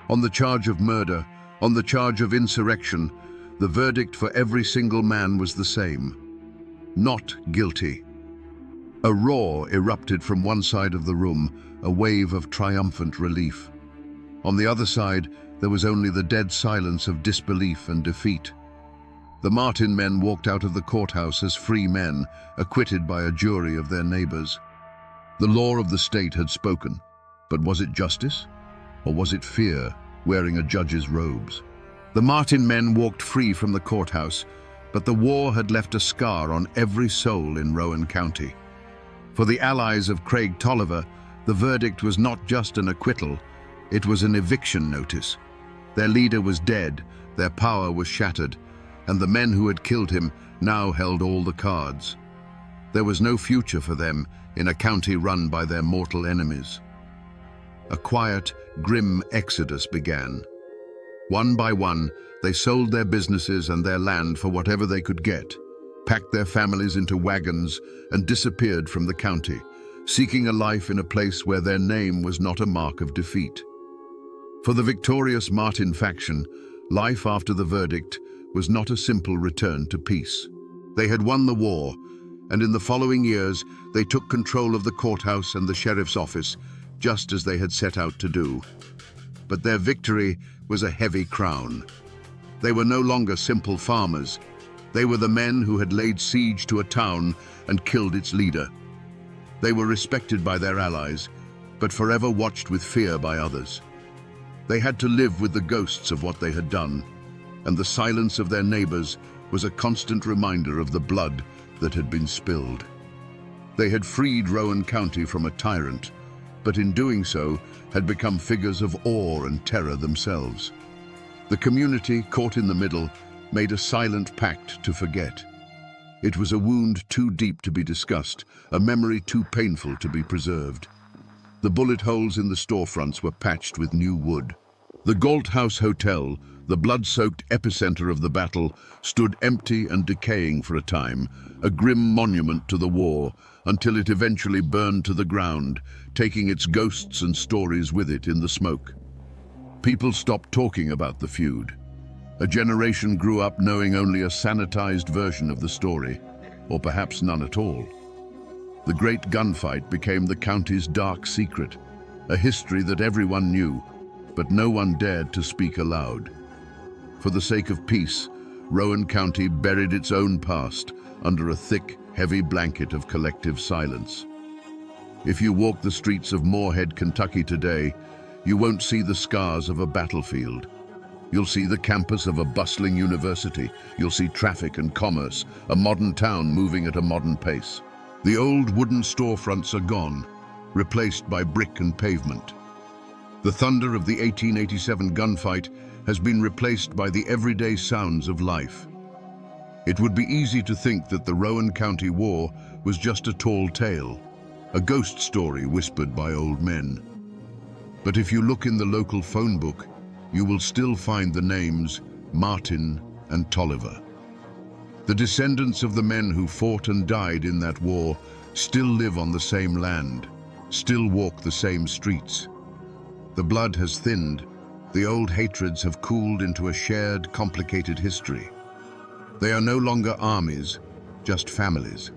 On the charge of murder, on the charge of insurrection, the verdict for every single man was the same: not guilty. A roar erupted from one side of the room, a wave of triumphant relief. On the other side, there was only the dead silence of disbelief and defeat. The Martin men walked out of the courthouse as free men, acquitted by a jury of their neighbors. The law of the state had spoken, but was it justice? Or was it fear, wearing a judge's robes? The Martin men walked free from the courthouse, But the war had left a scar on every soul in Rowan County. For the allies of Craig Tolliver, the verdict was not just an acquittal, it was an eviction notice. Their leader was dead, their power was shattered, and the men who had killed him now held all the cards. There was no future for them in a county run by their mortal enemies. A quiet, grim exodus began. One by one, they sold their businesses and their land for whatever they could get, packed their families into wagons, and disappeared from the county, seeking a life in a place where their name was not a mark of defeat. For the victorious Martin faction, life after the verdict was not a simple return to peace. They had won the war, and in the following years they took control of the courthouse and the sheriff's office, just as they had set out to do. But their victory was a heavy crown. They were no longer simple farmers. They were the men who had laid siege to a town and killed its leader. They were respected by their allies, but forever watched with fear by others. They had to live with the ghosts of what they had done, and the silence of their neighbors was a constant reminder of the blood that had been spilled. They had freed Rowan County from a tyrant, but in doing so had become figures of awe and terror themselves. The community, caught in the middle, made a silent pact to forget. It was a wound too deep to be discussed, a memory too painful to be preserved. The bullet holes in the storefronts were patched with new wood. The Galt House Hotel, the blood-soaked epicenter of the battle, stood empty and decaying for a time, a grim monument to the war, until it eventually burned to the ground, taking its ghosts and stories with it in the smoke. People stopped talking about the feud. A generation grew up knowing only a sanitized version of the story, or perhaps none at all. The great gunfight became the county's dark secret, a history that everyone knew, but no one dared to speak aloud. For the sake of peace, Rowan County buried its own past under a thick, heavy blanket of collective silence. If you walk the streets of Moorhead, Kentucky today, you won't see the scars of a battlefield. You'll see the campus of a bustling university. You'll see traffic and commerce, a modern town moving at a modern pace. The old wooden storefronts are gone, replaced by brick and pavement. The thunder of the 1887 gunfight has been replaced by the everyday sounds of life. It would be easy to think that the Rowan County War was just a tall tale, a ghost story whispered by old men. But if you look in the local phone book, you will still find the names Martin and Tolliver. The descendants of the men who fought and died in that war still live on the same land, still walk the same streets. The blood has thinned, the old hatreds have cooled into a shared, complicated history. They are no longer armies, just families.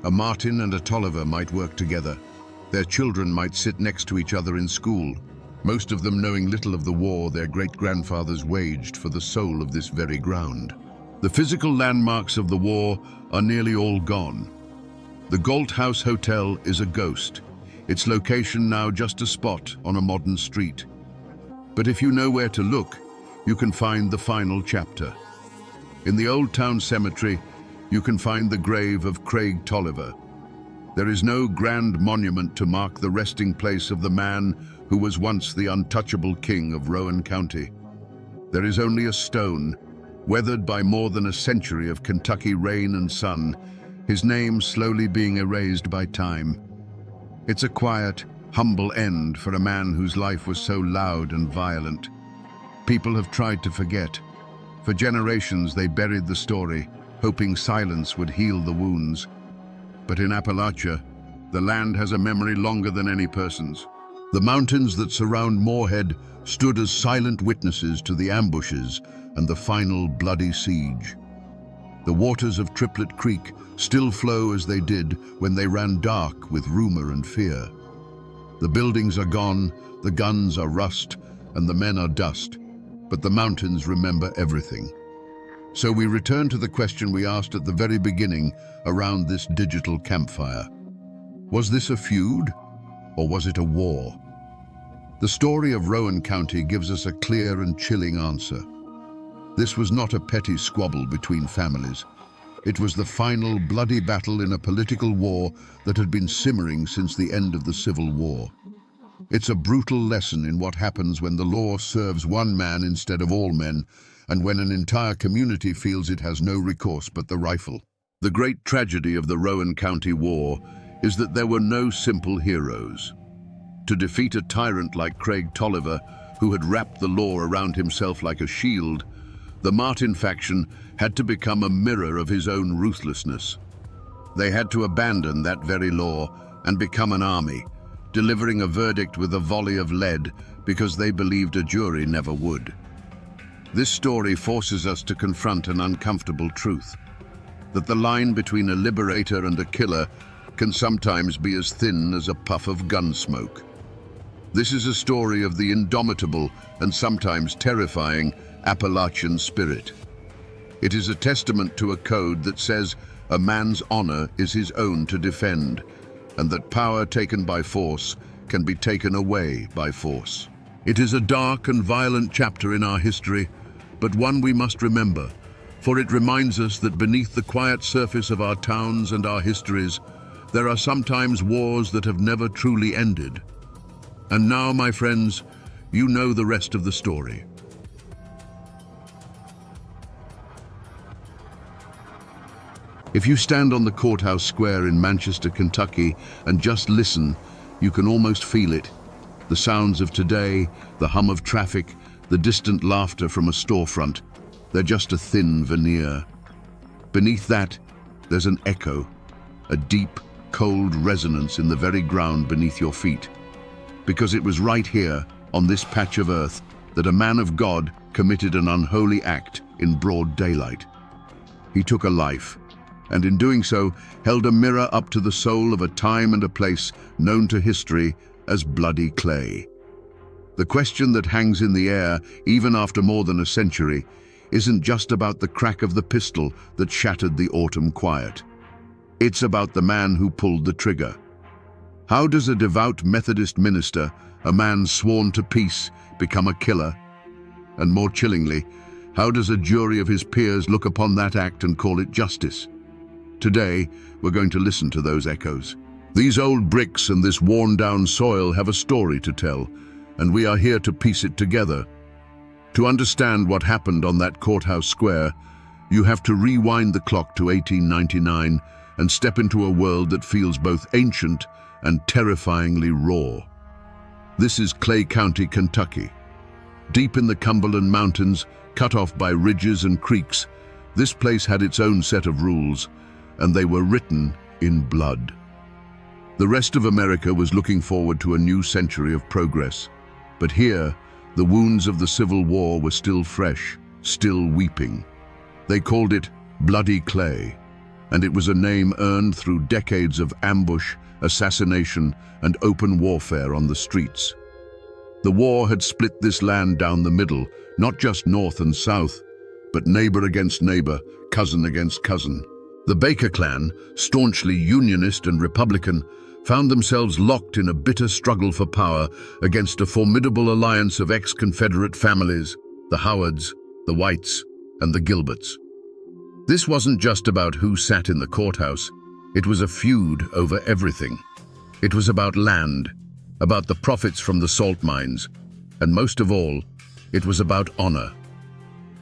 A Martin and a Tolliver might work together. Their children might sit next to each other in school, most of them knowing little of the war their great-grandfathers waged for the soul of this very ground. The physical landmarks of the war are nearly all gone. The Galt House Hotel is a ghost, its location now just a spot on a modern street. But if you know where to look, you can find the final chapter. In the Old Town Cemetery, you can find the grave of Craig Tolliver. There is no grand monument to mark the resting place of the man who was once the untouchable king of Rowan County. There is only a stone, weathered by more than a century of Kentucky rain and sun, his name slowly being erased by time. It's a quiet, humble end for a man whose life was so loud and violent. People have tried to forget. For generations they buried the story, hoping silence would heal the wounds. But in Appalachia, the land has a memory longer than any person's. The mountains that surround Moorhead stood as silent witnesses to the ambushes and the final bloody siege. The waters of Triplet Creek still flow as they did when they ran dark with rumor and fear. The buildings are gone, the guns are rust, and the men are dust, but the mountains remember everything. So we return to the question we asked at the very beginning around this digital campfire. Was this a feud, or was it a war? The story of Rowan County gives us a clear and chilling answer. This was not a petty squabble between families. It was the final bloody battle in a political war that had been simmering since the end of the Civil War. It's a brutal lesson in what happens when the law serves one man instead of all men, and when an entire community feels it has no recourse but the rifle. The great tragedy of the Rowan County War is that there were no simple heroes. To defeat a tyrant like Craig Tolliver, who had wrapped the law around himself like a shield, the Martin faction had to become a mirror of his own ruthlessness. They had to abandon that very law and become an army, delivering a verdict with a volley of lead because they believed a jury never would. This story forces us to confront an uncomfortable truth, that the line between a liberator and a killer can sometimes be as thin as a puff of gun smoke. This is a story of the indomitable and sometimes terrifying Appalachian spirit. It is a testament to a code that says a man's honor is his own to defend, and that power taken by force can be taken away by force. It is a dark and violent chapter in our history, but one we must remember, for it reminds us that beneath the quiet surface of our towns and our histories, there are sometimes wars that have never truly ended. And now, my friends, you know the rest of the story. If you stand on the courthouse square in Manchester, Kentucky, and just listen, you can almost feel it. The sounds of today, the hum of traffic, the distant laughter from a storefront, they're just a thin veneer. Beneath that, there's an echo, a deep, cold resonance in the very ground beneath your feet. Because it was right here, on this patch of earth, that a man of God committed an unholy act in broad daylight. He took a life, and in doing so, held a mirror up to the soul of a time and a place known to history as bloody clay. The question that hangs in the air, even after more than a century, isn't just about the crack of the pistol that shattered the autumn quiet. It's about the man who pulled the trigger. How does a devout Methodist minister, a man sworn to peace, become a killer? And more chillingly, how does a jury of his peers look upon that act and call it justice? Today, we're going to listen to those echoes. These old bricks and this worn-down soil have a story to tell, and we are here to piece it together. To understand what happened on that courthouse square, you have to rewind the clock to 1899 and step into a world that feels both ancient and terrifyingly raw. This is Clay County, Kentucky. Deep in the Cumberland Mountains, cut off by ridges and creeks, this place had its own set of rules, and they were written in blood. The rest of America was looking forward to a new century of progress, but here, the wounds of the Civil War were still fresh, still weeping. They called it Bloody Clay, and it was a name earned through decades of ambush, assassination, and open warfare on the streets. The war had split this land down the middle, not just north and south, but neighbor against neighbor, cousin against cousin. The Baker clan, staunchly Unionist and Republican, found themselves locked in a bitter struggle for power against a formidable alliance of ex-Confederate families, the Howards, the Whites, and the Gilberts. This wasn't just about who sat in the courthouse. It was a feud over everything. It was about land, about the profits from the salt mines, and most of all, it was about honor.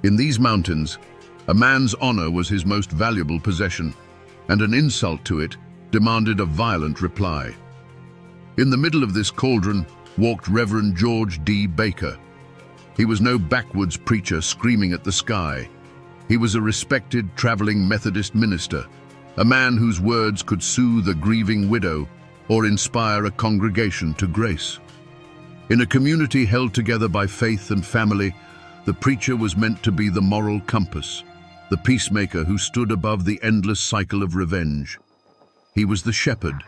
In these mountains, a man's honor was his most valuable possession, and an insult to it demanded a violent reply. In the middle of this cauldron walked Reverend George D. Baker. He was no backwoods preacher screaming at the sky. He was a respected traveling Methodist minister, a man whose words could soothe a grieving widow or inspire a congregation to grace. In a community held together by faith and family, the preacher was meant to be the moral compass, the peacemaker who stood above the endless cycle of revenge. He was the shepherd,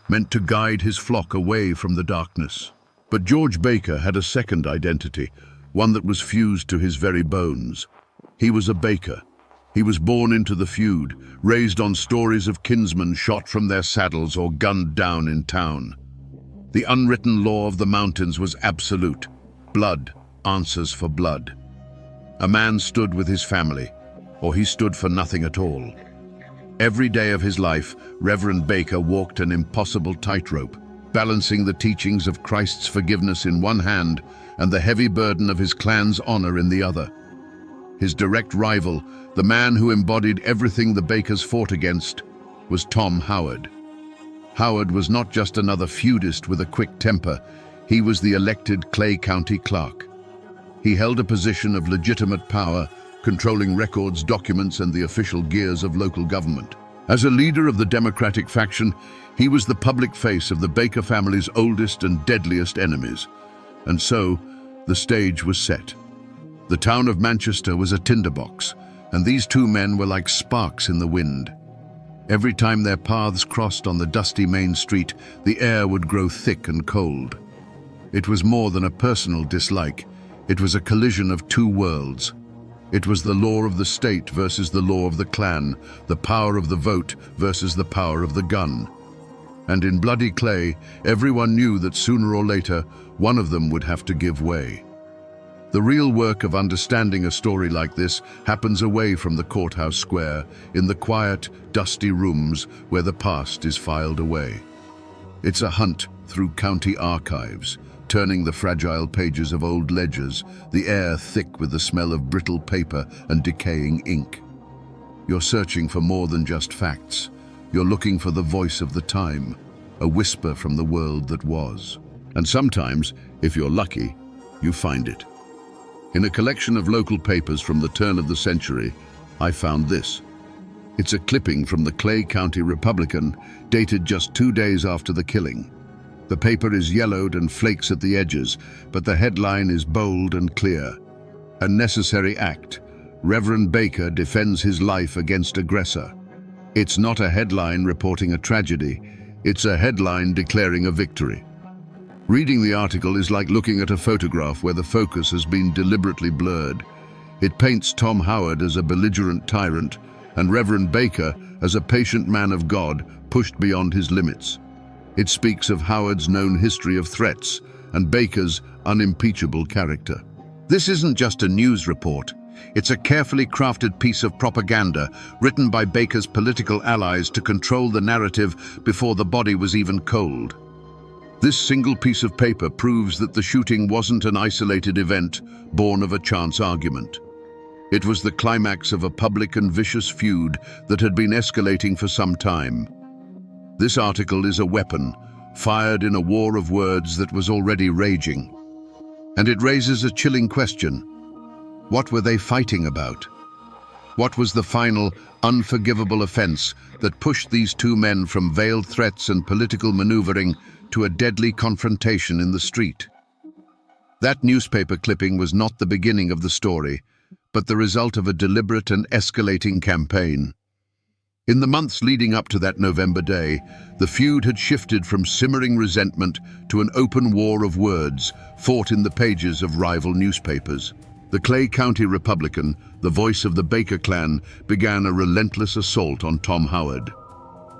meant to guide his flock away from the darkness. But George Baker had a second identity, one that was fused to his very bones. He was a Baker. He was born into the feud, raised on stories of kinsmen shot from their saddles or gunned down in town. The unwritten law of the mountains was absolute. Blood answers for blood. A man stood with his family, or he stood for nothing at all. Every day of his life, Reverend Baker walked an impossible tightrope, balancing the teachings of Christ's forgiveness in one hand and the heavy burden of his clan's honor in the other. His direct rival, the man who embodied everything the Bakers fought against, was Tom Howard. Howard was not just another feudist with a quick temper, he was the elected Clay County clerk. He held a position of legitimate power, controlling records, documents, and the official gears of local government. As a leader of the Democratic faction, he was the public face of the Baker family's oldest and deadliest enemies. And so, the stage was set. The town of Manchester was a tinderbox, and these two men were like sparks in the wind. Every time their paths crossed on the dusty main street, the air would grow thick and cold. It was more than a personal dislike. It was a collision of two worlds. It was the law of the state versus the law of the clan, the power of the vote versus the power of the gun. And in bloody Clay, everyone knew that sooner or later, one of them would have to give way. The real work of understanding a story like this happens away from the courthouse square, in the quiet, dusty rooms where the past is filed away. It's a hunt through county archives, turning the fragile pages of old ledgers, the air thick with the smell of brittle paper and decaying ink. You're searching for more than just facts. You're looking for the voice of the time, a whisper from the world that was. And sometimes, if you're lucky, you find it. In a collection of local papers from the turn of the century, I found this. It's a clipping from the Clay County Republican, dated just 2 days after the killing. The paper is yellowed and flakes at the edges, but the headline is bold and clear. A necessary act. Reverend Baker defends his life against aggressor. It's not a headline reporting a tragedy. It's a headline declaring a victory. Reading the article is like looking at a photograph where the focus has been deliberately blurred. It paints Tom Howard as a belligerent tyrant and Reverend Baker as a patient man of God pushed beyond his limits. It speaks of Howard's known history of threats and Baker's unimpeachable character. This isn't just a news report. It's a carefully crafted piece of propaganda written by Baker's political allies to control the narrative before the body was even cold. This single piece of paper proves that the shooting wasn't an isolated event born of a chance argument. It was the climax of a public and vicious feud that had been escalating for some time. This article is a weapon, fired in a war of words that was already raging. And it raises a chilling question. What were they fighting about? What was the final, unforgivable offense that pushed these two men from veiled threats and political maneuvering to a deadly confrontation in the street? That newspaper clipping was not the beginning of the story, but the result of a deliberate and escalating campaign. In the months leading up to that November day, the feud had shifted from simmering resentment to an open war of words fought in the pages of rival newspapers. The Clay County Republican, the voice of the Baker clan, began a relentless assault on Tom Howard.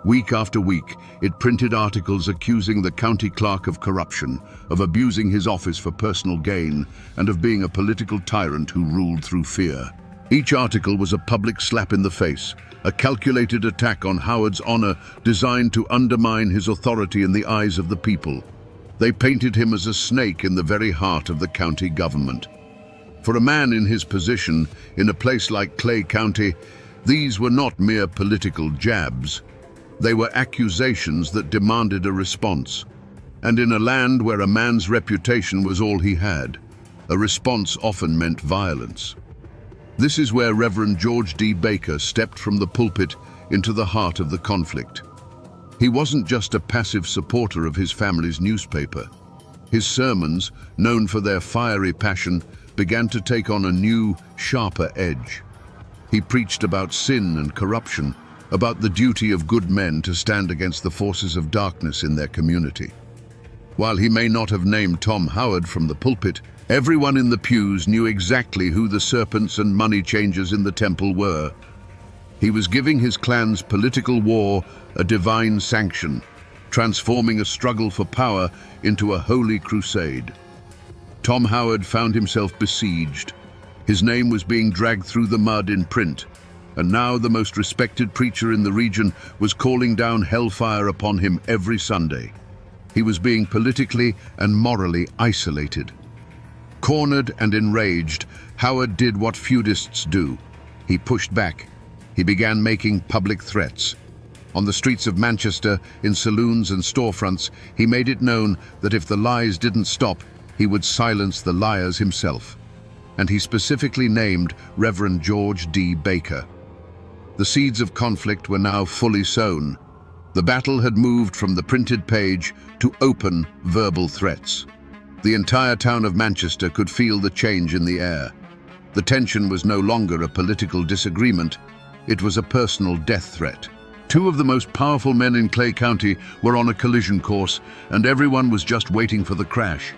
Week after week, it printed articles accusing the county clerk of corruption, of abusing his office for personal gain, and of being a political tyrant who ruled through fear. Each article was a public slap in the face, a calculated attack on Howard's honor designed to undermine his authority in the eyes of the people. They painted him as a snake in the very heart of the county government. For a man in his position, in a place like Clay County, these were not mere political jabs. They were accusations that demanded a response. And in a land where a man's reputation was all he had, a response often meant violence. This is where Reverend George D. Baker stepped from the pulpit into the heart of the conflict. He wasn't just a passive supporter of his family's newspaper. His sermons, known for their fiery passion, began to take on a new, sharper edge. He preached about sin and corruption, about the duty of good men to stand against the forces of darkness in their community. While he may not have named Tom Howard from the pulpit, everyone in the pews knew exactly who the serpents and money changers in the temple were. He was giving his clan's political war a divine sanction, transforming a struggle for power into a holy crusade. Tom Howard found himself besieged. His name was being dragged through the mud in print, and now the most respected preacher in the region was calling down hellfire upon him every Sunday. He was being politically and morally isolated. Cornered and enraged, Howard did what feudists do. He pushed back. He began making public threats. On the streets of Manchester, in saloons and storefronts, he made it known that if the lies didn't stop, he would silence the liars himself. And he specifically named Reverend George D. Baker. The seeds of conflict were now fully sown. The battle had moved from the printed page to open verbal threats. The entire town of Manchester could feel the change in the air. The tension was no longer a political disagreement, it was a personal death threat. Two of the most powerful men in Clay County were on a collision course, and everyone was just waiting for the crash.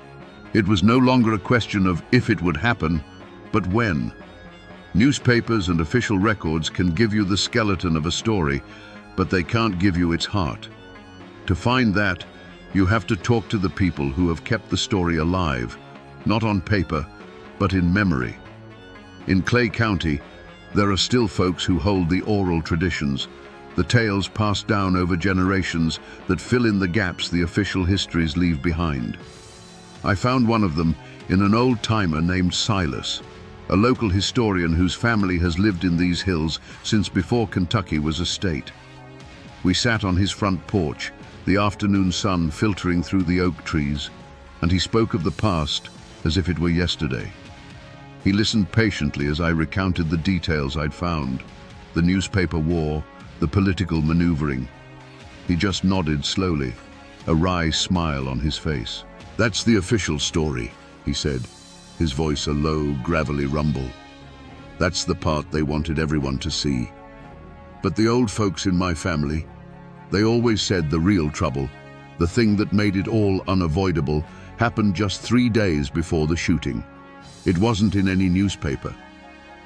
It was no longer a question of if it would happen, but when. Newspapers and official records can give you the skeleton of a story, but they can't give you its heart. To find that, you have to talk to the people who have kept the story alive, not on paper, but in memory. In Clay County, there are still folks who hold the oral traditions, the tales passed down over generations that fill in the gaps the official histories leave behind. I found one of them in an old-timer named Silas, a local historian whose family has lived in these hills since before Kentucky was a state. We sat on his front porch, the afternoon sun filtering through the oak trees, and he spoke of the past as if it were yesterday. He listened patiently as I recounted the details I'd found, the newspaper war, the political maneuvering. He just nodded slowly, a wry smile on his face. "That's the official story," he said, his voice a low, gravelly rumble. "That's the part they wanted everyone to see. But the old folks in my family, they always said the real trouble, the thing that made it all unavoidable, happened just 3 days before the shooting. It wasn't in any newspaper.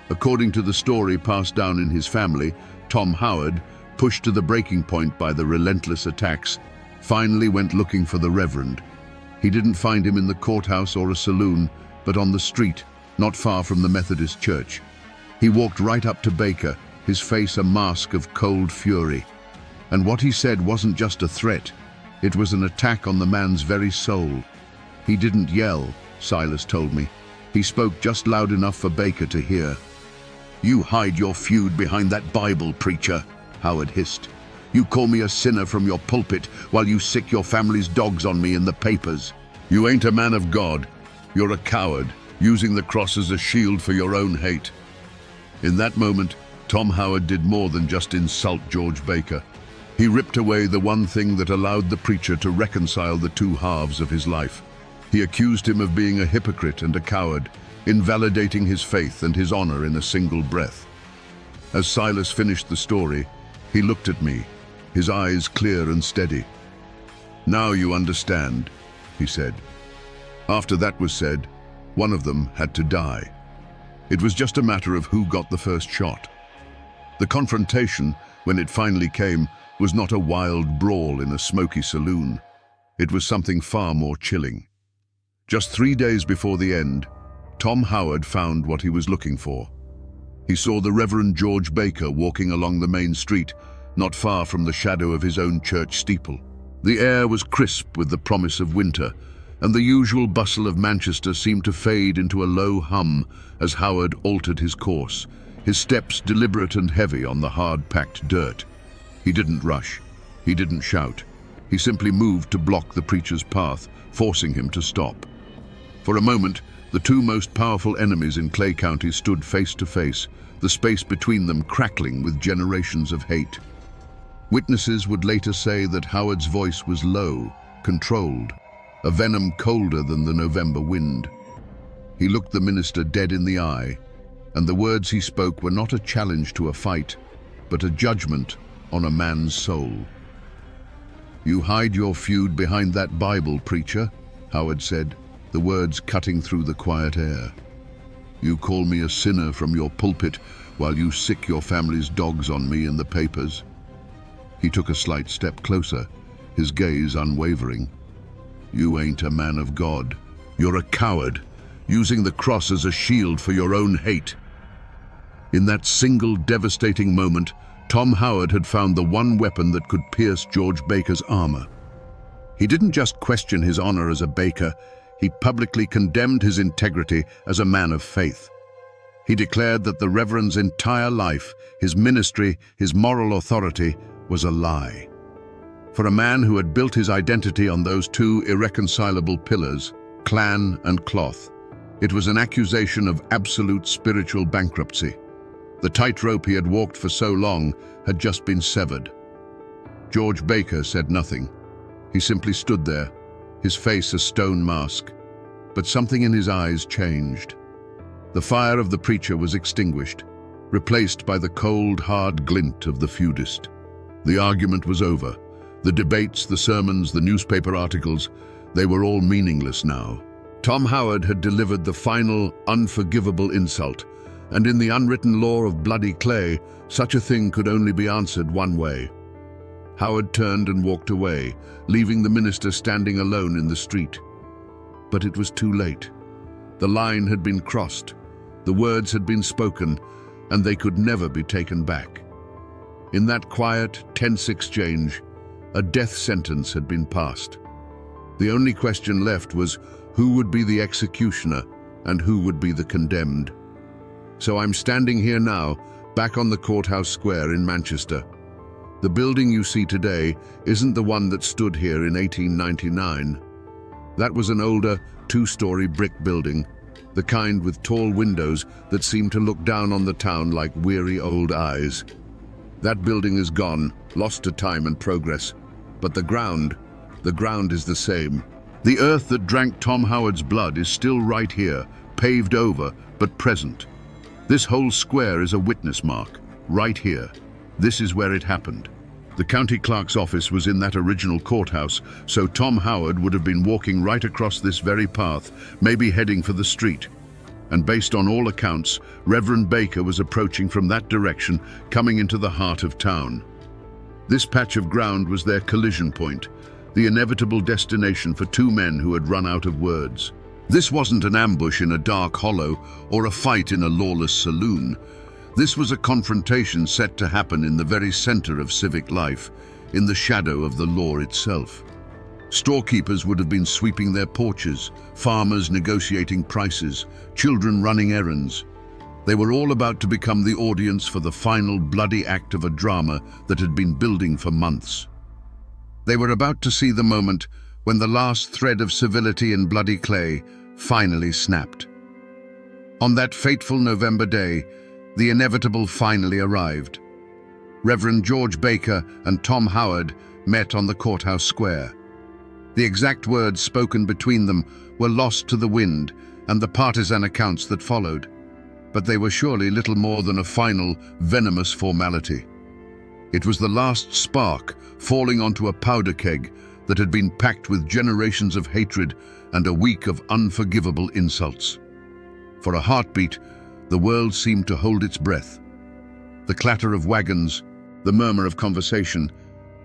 According to the story passed down in his family, Tom Howard, pushed to the breaking point by the relentless attacks, finally went looking for the Reverend. He didn't find him in the courthouse or a saloon, but on the street, not far from the Methodist church. He walked right up to Baker, his face a mask of cold fury. And what he said wasn't just a threat, it was an attack on the man's very soul. He didn't yell, Silas told me. He spoke just loud enough for Baker to hear. "You hide your feud behind that Bible, preacher," Howard hissed. "You call me a sinner from your pulpit while you sick your family's dogs on me in the papers. You ain't a man of God. You're a coward, using the cross as a shield for your own hate." In that moment, Tom Howard did more than just insult George Baker. He ripped away the one thing that allowed the preacher to reconcile the two halves of his life. He accused him of being a hypocrite and a coward, invalidating his faith and his honor in a single breath. As Silas finished the story, he looked at me, his eyes clear and steady. "Now you understand," he said. After that was said, one of them had to die. It was just a matter of who got the first shot. The confrontation, when it finally came, was not a wild brawl in a smoky saloon. It was something far more chilling. Just 3 days before the end, Tom Howard found what he was looking for. He saw the Reverend George Baker walking along the main street, not far from the shadow of his own church steeple. The air was crisp with the promise of winter, and the usual bustle of Manchester seemed to fade into a low hum as Howard altered his course, his steps deliberate and heavy on the hard-packed dirt. He didn't rush. He didn't shout. He simply moved to block the preacher's path, forcing him to stop. For a moment, the two most powerful enemies in Clay County stood face to face, the space between them crackling with generations of hate. Witnesses would later say that Howard's voice was low, controlled, a venom colder than the November wind. He looked the minister dead in the eye, and the words he spoke were not a challenge to a fight, but a judgment on a man's soul. "You hide your feud behind that Bible, preacher," Howard said, the words cutting through the quiet air. "You call me a sinner from your pulpit while you sick your family's dogs on me in the papers." He took a slight step closer, his gaze unwavering. "You ain't a man of God. You're a coward, using the cross as a shield for your own hate. In that single devastating moment, Tom Howard had found the one weapon that could pierce George Baker's armor. He didn't just question his honor as a Baker, he publicly condemned his integrity as a man of faith. He declared that the Reverend's entire life, his ministry, his moral authority, was a lie. For a man who had built his identity on those two irreconcilable pillars, clan and cloth, it was an accusation of absolute spiritual bankruptcy. The tightrope he had walked for so long had just been severed. George Baker said nothing. He simply stood there, his face a stone mask. But something in his eyes changed. The fire of the preacher was extinguished, replaced by the cold, hard glint of the feudist. The argument was over. The debates, the sermons, the newspaper articles, they were all meaningless now. Tom Howard had delivered the final, unforgivable insult, and in the unwritten law of bloody clay, such a thing could only be answered one way. Howard turned and walked away, leaving the minister standing alone in the street. But it was too late. The line had been crossed, the words had been spoken, and they could never be taken back. In that quiet, tense exchange, a death sentence had been passed. The only question left was who would be the executioner and who would be the condemned. So I'm standing here now, back on the courthouse square in Manchester. The building you see today isn't the one that stood here in 1899. That was an older, two-story brick building, the kind with tall windows that seemed to look down on the town like weary old eyes. That building is gone, lost to time and progress. But the ground is the same. The earth that drank Tom Howard's blood is still right here, paved over, but present. This whole square is a witness mark, right here. This is where it happened. The county clerk's office was in that original courthouse, so Tom Howard would have been walking right across this very path, maybe heading for the street. And based on all accounts, Reverend Baker was approaching from that direction, coming into the heart of town. This patch of ground was their collision point, the inevitable destination for two men who had run out of words. This wasn't an ambush in a dark hollow or a fight in a lawless saloon. This was a confrontation set to happen in the very center of civic life, in the shadow of the law itself. Storekeepers would have been sweeping their porches, farmers negotiating prices, children running errands. They were all about to become the audience for the final bloody act of a drama that had been building for months. They were about to see the moment when the last thread of civility in bloody clay finally snapped. On that fateful November day, the inevitable finally arrived. Reverend George Baker and Tom Howard met on the courthouse square. The exact words spoken between them were lost to the wind and the partisan accounts that followed, but they were surely little more than a final, venomous formality. It was the last spark falling onto a powder keg that had been packed with generations of hatred and a week of unforgivable insults. For a heartbeat, the world seemed to hold its breath. The clatter of wagons, the murmur of conversation,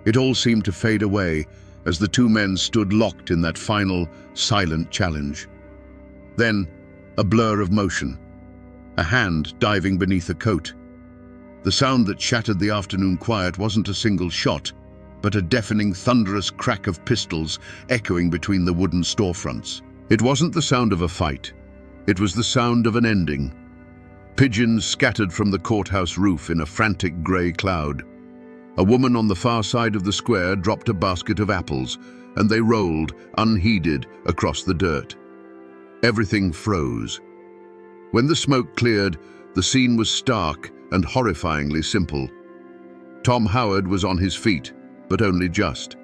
it all seemed to fade away as the two men stood locked in that final, silent challenge. Then, a blur of motion, a hand diving beneath a coat. The sound that shattered the afternoon quiet wasn't a single shot, but a deafening, thunderous crack of pistols echoing between the wooden storefronts. It wasn't the sound of a fight. It was the sound of an ending. Pigeons scattered from the courthouse roof in a frantic grey cloud. A woman on the far side of the square dropped a basket of apples, and they rolled, unheeded, across the dirt. Everything froze. When the smoke cleared, the scene was stark and horrifyingly simple. Tom Howard was on his feet, but only just.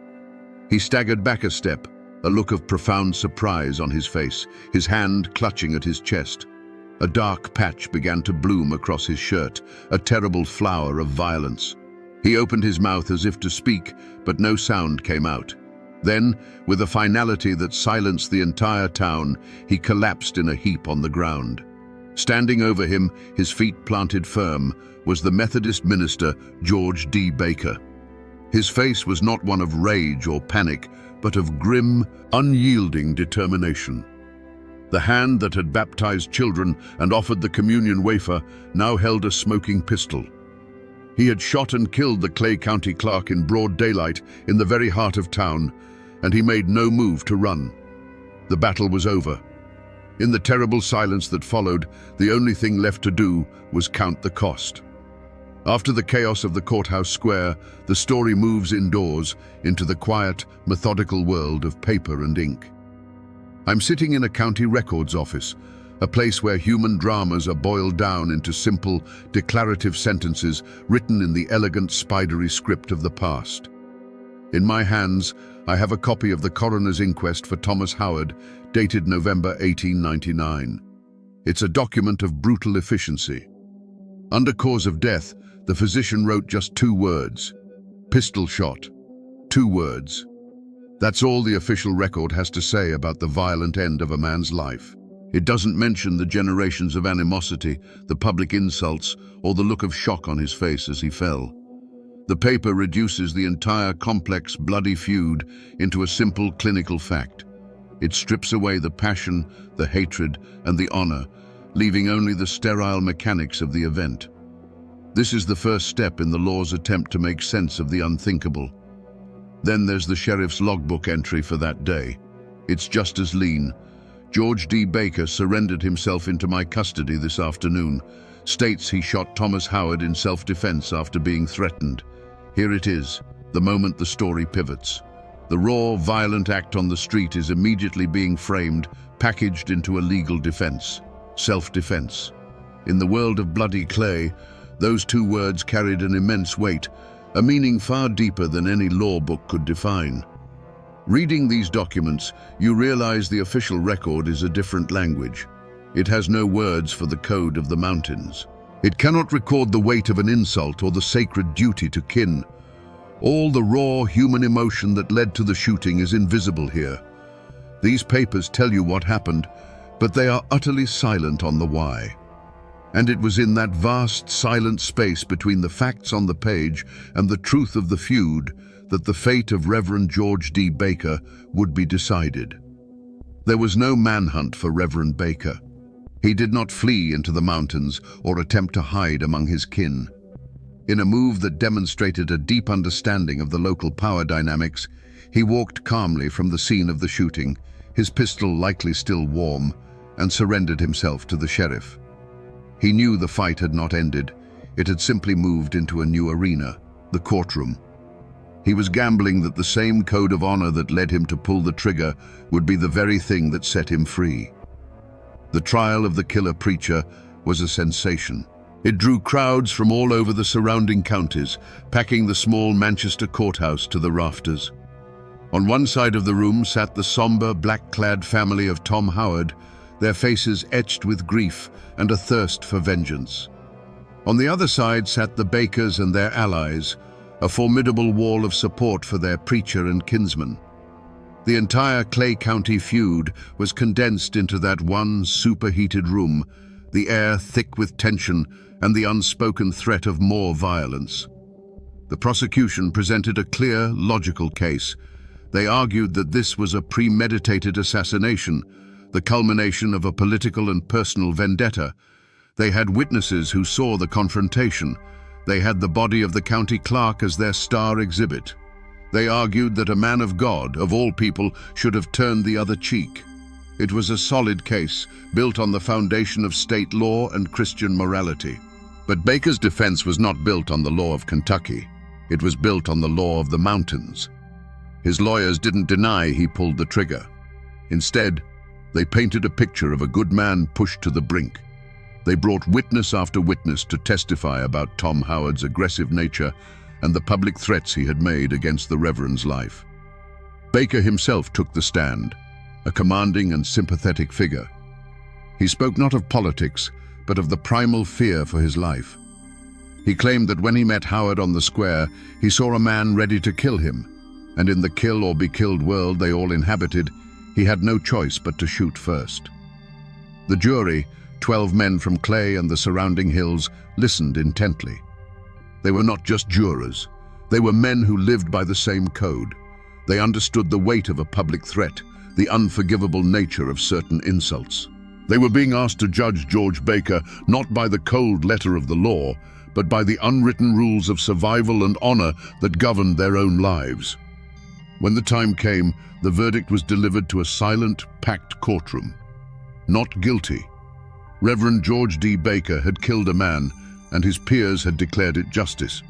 He staggered back a step, a look of profound surprise on his face, his hand clutching at his chest. A dark patch began to bloom across his shirt, a terrible flower of violence. He opened his mouth as if to speak, but no sound came out. Then, with a finality that silenced the entire town, he collapsed in a heap on the ground. Standing over him, his feet planted firm, was the Methodist minister, George D. Baker. His face was not one of rage or panic, but of grim, unyielding determination. The hand that had baptized children and offered the communion wafer now held a smoking pistol. He had shot and killed the Clay County clerk in broad daylight in the very heart of town, and he made no move to run. The battle was over. In the terrible silence that followed, the only thing left to do was count the cost. After the chaos of the courthouse square, the story moves indoors into the quiet, methodical world of paper and ink. I'm sitting in a county records office, a place where human dramas are boiled down into simple, declarative sentences written in the elegant, spidery script of the past. In my hands, I have a copy of the coroner's inquest for Thomas Howard, dated November 1899. It's a document of brutal efficiency. Under cause of death, the physician wrote just 2 words: pistol shot. 2 words. That's all the official record has to say about the violent end of a man's life. It doesn't mention the generations of animosity, the public insults, or the look of shock on his face as he fell. The paper reduces the entire complex, bloody feud into a simple clinical fact. It strips away the passion, the hatred, and the honor, leaving only the sterile mechanics of the event. This is the first step in the law's attempt to make sense of the unthinkable. Then there's the sheriff's logbook entry for that day. It's just as lean. George D. Baker surrendered himself into my custody this afternoon. States he shot Thomas Howard in self-defense after being threatened. Here it is, the moment the story pivots. The raw, violent act on the street is immediately being framed, packaged into a legal defense. Self-defense. In the world of bloody clay, those 2 words carried an immense weight, a meaning far deeper than any law book could define. Reading these documents, you realize the official record is a different language. It has no words for the code of the mountains. It cannot record the weight of an insult or the sacred duty to kin. All the raw human emotion that led to the shooting is invisible here. These papers tell you what happened, but they are utterly silent on the why. And it was in that vast, silent space between the facts on the page and the truth of the feud that the fate of Reverend George D. Baker would be decided. There was no manhunt for Reverend Baker. He did not flee into the mountains or attempt to hide among his kin. In a move that demonstrated a deep understanding of the local power dynamics, he walked calmly from the scene of the shooting, his pistol likely still warm, and surrendered himself to the sheriff. He knew the fight had not ended. It had simply moved into a new arena, the courtroom. He was gambling that the same code of honor that led him to pull the trigger would be the very thing that set him free. The trial of the killer preacher was a sensation. It drew crowds from all over the surrounding counties, packing the small Manchester courthouse to the rafters. On one side of the room sat the somber, black-clad family of Tom Howard, their faces etched with grief and a thirst for vengeance. On the other side sat the Bakers and their allies, a formidable wall of support for their preacher and kinsman. The entire Clay County feud was condensed into that one superheated room, the air thick with tension and the unspoken threat of more violence. The prosecution presented a clear, logical case. They argued that this was a premeditated assassination, the culmination of a political and personal vendetta. They had witnesses who saw the confrontation. They had the body of the county clerk as their star exhibit. They argued that a man of God, of all people, should have turned the other cheek. It was a solid case, built on the foundation of state law and Christian morality. But Baker's defense was not built on the law of Kentucky. It was built on the law of the mountains. His lawyers didn't deny he pulled the trigger. Instead, they painted a picture of a good man pushed to the brink. They brought witness after witness to testify about Tom Howard's aggressive nature and the public threats he had made against the Reverend's life. Baker himself took the stand, a commanding and sympathetic figure. He spoke not of politics, but of the primal fear for his life. He claimed that when he met Howard on the square, he saw a man ready to kill him, and in the kill or be killed world they all inhabited, he had no choice but to shoot first. The jury, 12 men from Clay and the surrounding hills, listened intently. They were not just jurors. They were men who lived by the same code. They understood the weight of a public threat, the unforgivable nature of certain insults. They were being asked to judge George Baker not by the cold letter of the law, but by the unwritten rules of survival and honor that governed their own lives. When the time came, the verdict was delivered to a silent, packed courtroom. Not guilty. Reverend George D. Baker had killed a man, and his peers had declared it justice.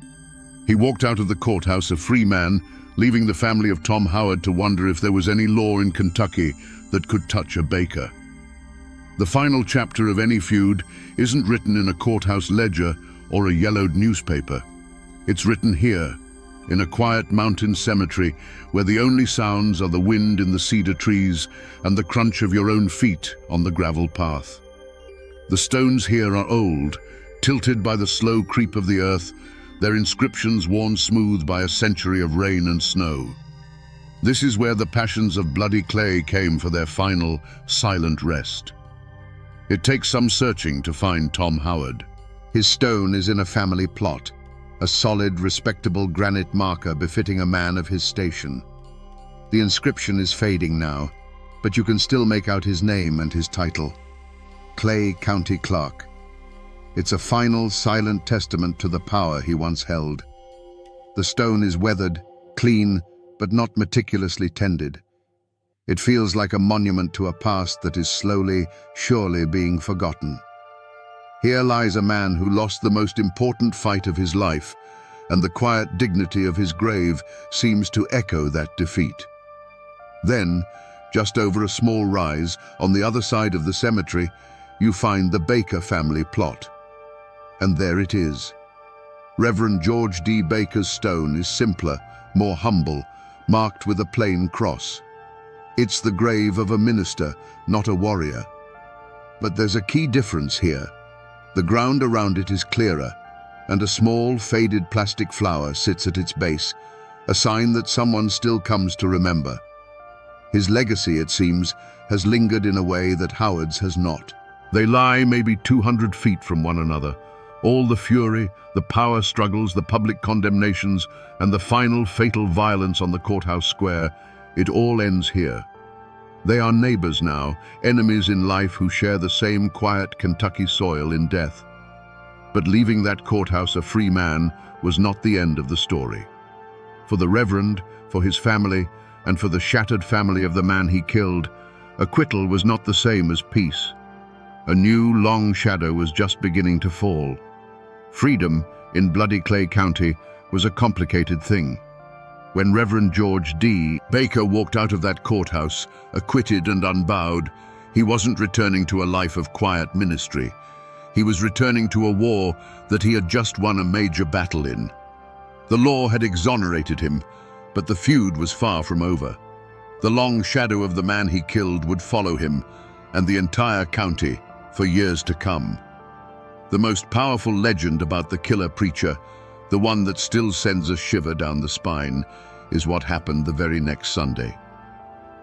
He walked out of the courthouse a free man, leaving the family of Tom Howard to wonder if there was any law in Kentucky that could touch a Baker. The final chapter of any feud isn't written in a courthouse ledger or a yellowed newspaper. It's written here, in a quiet mountain cemetery where the only sounds are the wind in the cedar trees and the crunch of your own feet on the gravel path. The stones here are old, tilted by the slow creep of the earth, their inscriptions worn smooth by a century of rain and snow. This is where the passions of bloody clay came for their final, silent rest. It takes some searching to find Tom Howard. His stone is in a family plot, a solid, respectable granite marker befitting a man of his station. The inscription is fading now, but you can still make out his name and his title, Clay County Clerk. It's a final, silent testament to the power he once held. The stone is weathered, clean, but not meticulously tended. It feels like a monument to a past that is slowly, surely being forgotten. Here lies a man who lost the most important fight of his life, and the quiet dignity of his grave seems to echo that defeat. Then, just over a small rise, on the other side of the cemetery, you find the Baker family plot. And there it is. Reverend George D. Baker's stone is simpler, more humble, marked with a plain cross. It's the grave of a minister, not a warrior. But there's a key difference here. The ground around it is clearer, and a small, faded plastic flower sits at its base, a sign that someone still comes to remember. His legacy, it seems, has lingered in a way that Howard's has not. They lie maybe 200 feet from one another. All the fury, the power struggles, the public condemnations, and the final fatal violence on the courthouse square, it all ends here. They are neighbors now, enemies in life who share the same quiet Kentucky soil in death. But leaving that courthouse a free man was not the end of the story. For the Reverend, for his family, and for the shattered family of the man he killed, acquittal was not the same as peace. A new, long shadow was just beginning to fall. Freedom, in bloody Clay County, was a complicated thing. When Reverend George D. Baker walked out of that courthouse, acquitted and unbowed, he wasn't returning to a life of quiet ministry. He was returning to a war that he had just won a major battle in. The law had exonerated him, but the feud was far from over. The long shadow of the man he killed would follow him, and the entire county, for years to come. The most powerful legend about the killer preacher, the one that still sends a shiver down the spine, is what happened the very next Sunday.